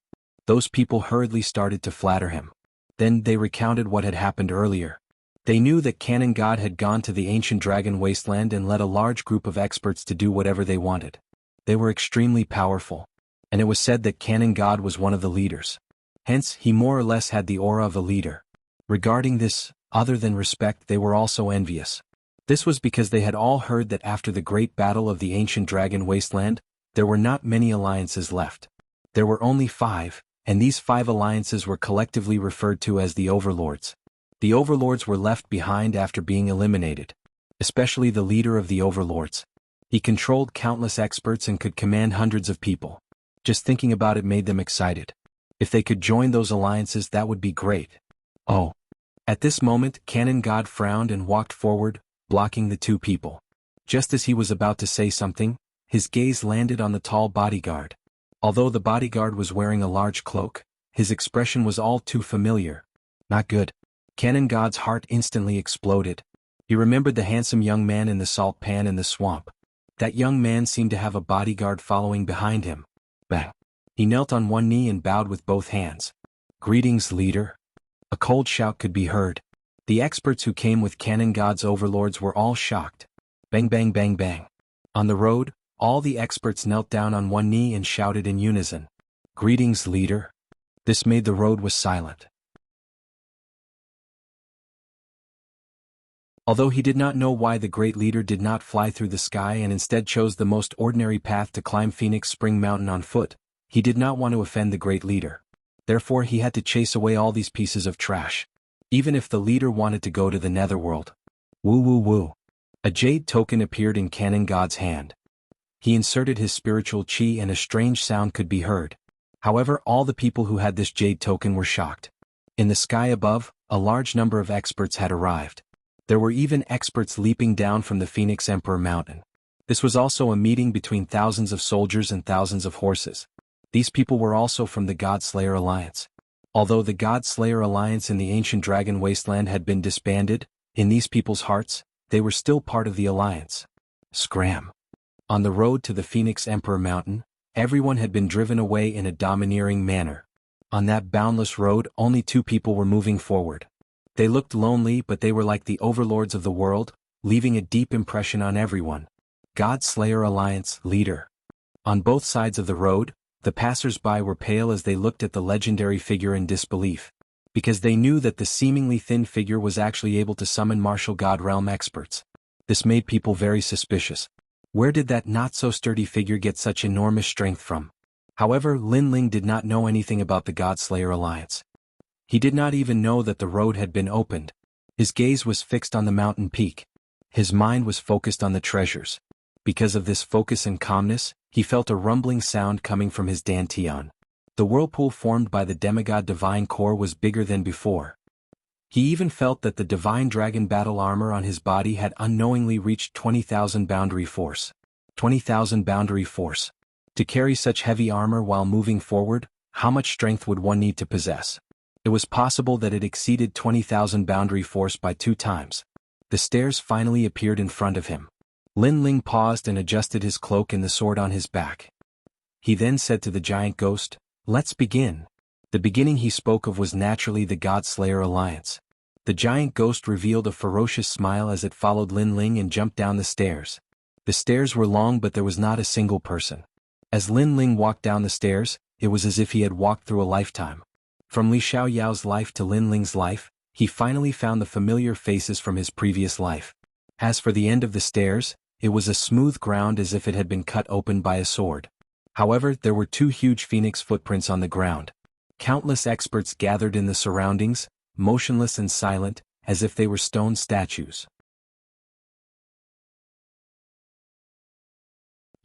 Those people hurriedly started to flatter him. Then they recounted what had happened earlier. They knew that Cannon God had gone to the ancient dragon wasteland and led a large group of experts to do whatever they wanted. They were extremely powerful. And it was said that Cannon God was one of the leaders. Hence, he more or less had the aura of a leader. Regarding this, other than respect, they were also envious. This was because they had all heard that after the great battle of the ancient dragon wasteland, there were not many alliances left. There were only 5, and these 5 alliances were collectively referred to as the Overlords. The Overlords were left behind after being eliminated. Especially the leader of the Overlords. He controlled countless experts and could command hundreds of people. Just thinking about it made them excited. If they could join those alliances, that would be great. Oh. At this moment, Cannon God frowned and walked forward, blocking the two people. Just as he was about to say something, his gaze landed on the tall bodyguard. Although the bodyguard was wearing a large cloak, his expression was all too familiar. Not good. Cannon God's heart instantly exploded. He remembered the handsome young man in the salt pan in the swamp. That young man seemed to have a bodyguard following behind him. Bang. He knelt on one knee and bowed with both hands. "Greetings, leader." A cold shout could be heard. The experts who came with Cannon God's overlords were all shocked. Bang bang bang bang. On the road, all the experts knelt down on one knee and shouted in unison. "Greetings, leader." This made the road was silent. Although he did not know why the great leader did not fly through the sky and instead chose the most ordinary path to climb Phoenix Spring Mountain on foot, he did not want to offend the great leader. Therefore he had to chase away all these pieces of trash. Even if the leader wanted to go to the netherworld. Woo woo woo. A jade token appeared in Cannon God's hand. He inserted his spiritual chi and a strange sound could be heard. However, all the people who had this jade token were shocked. In the sky above, a large number of experts had arrived. There were even experts leaping down from the Phoenix Emperor Mountain. This was also a meeting between thousands of soldiers and thousands of horses. These people were also from the God Slayer Alliance. Although the God Slayer Alliance in the ancient dragon wasteland had been disbanded, in these people's hearts, they were still part of the alliance. Scram. On the road to the Phoenix Emperor Mountain, everyone had been driven away in a domineering manner. On that boundless road, only 2 people were moving forward. They looked lonely, but they were like the overlords of the world, leaving a deep impression on everyone. God Slayer Alliance leader. On both sides of the road, the passers-by were pale as they looked at the legendary figure in disbelief, because they knew that the seemingly thin figure was actually able to summon martial god realm experts. This made people very suspicious. Where did that not-so-sturdy figure get such enormous strength from? However, Lin Ling did not know anything about the God Slayer Alliance. He did not even know that the road had been opened. His gaze was fixed on the mountain peak. His mind was focused on the treasures. Because of this focus and calmness, he felt a rumbling sound coming from his dantian. The whirlpool formed by the demigod divine core was bigger than before. He even felt that the divine dragon battle armor on his body had unknowingly reached 20,000 boundary force. 20,000 boundary force. To carry such heavy armor while moving forward, how much strength would one need to possess? It was possible that it exceeded 20,000 boundary force by 2 times. The stairs finally appeared in front of him. Lin Ling paused and adjusted his cloak and the sword on his back. He then said to the giant ghost, "Let's begin." The beginning he spoke of was naturally the God Slayer Alliance. The giant ghost revealed a ferocious smile as it followed Lin Ling and jumped down the stairs. The stairs were long, but there was not a single person. As Lin Ling walked down the stairs, it was as if he had walked through a lifetime. From Li Xiaoyao's life to Lin Ling's life, he finally found the familiar faces from his previous life. As for the end of the stairs, it was a smooth ground as if it had been cut open by a sword. However, there were 2 huge phoenix footprints on the ground. Countless experts gathered in the surroundings, motionless and silent, as if they were stone statues.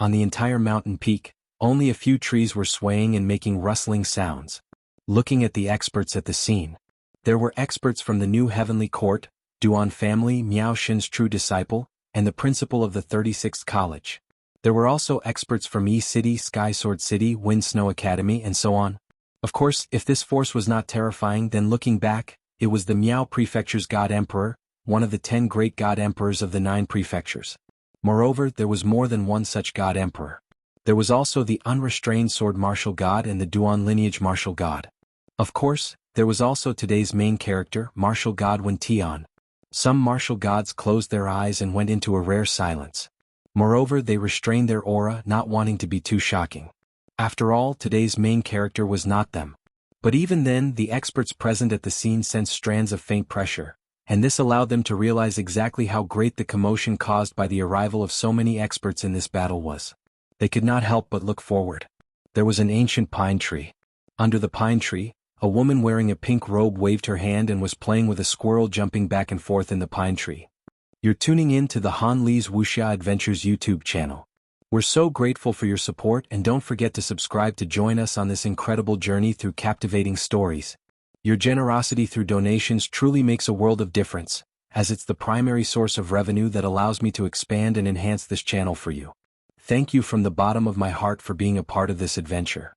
On the entire mountain peak, only a few trees were swaying and making rustling sounds. Looking at the experts at the scene, there were experts from the new heavenly court, Duan family, Miao Xin's true disciple, and the principal of the 36th college. There were also experts from E-City, Sky Sword City, Wind Snow Academy, and so on. Of course, if this force was not terrifying, then looking back, it was the Miao Prefecture's God Emperor, one of the 10 great God Emperors of the 9 prefectures. Moreover, there was more than one such God Emperor. There was also the unrestrained sword martial god and the Duan lineage martial god. Of course, there was also today's main character, martial god Wen Tian. Some martial gods closed their eyes and went into a rare silence. Moreover, they restrained their aura, not wanting to be too shocking. After all, today's main character was not them. But even then, the experts present at the scene sensed strands of faint pressure, and this allowed them to realize exactly how great the commotion caused by the arrival of so many experts in this battle was. They could not help but look forward. There was an ancient pine tree. Under the pine tree, a woman wearing a pink robe waved her hand and was playing with a squirrel jumping back and forth in the pine tree. You're tuning in to the Han Li's Wuxia Adventures YouTube channel. We're so grateful for your support, and don't forget to subscribe to join us on this incredible journey through captivating stories. Your generosity through donations truly makes a world of difference, as it's the primary source of revenue that allows me to expand and enhance this channel for you. Thank you from the bottom of my heart for being a part of this adventure.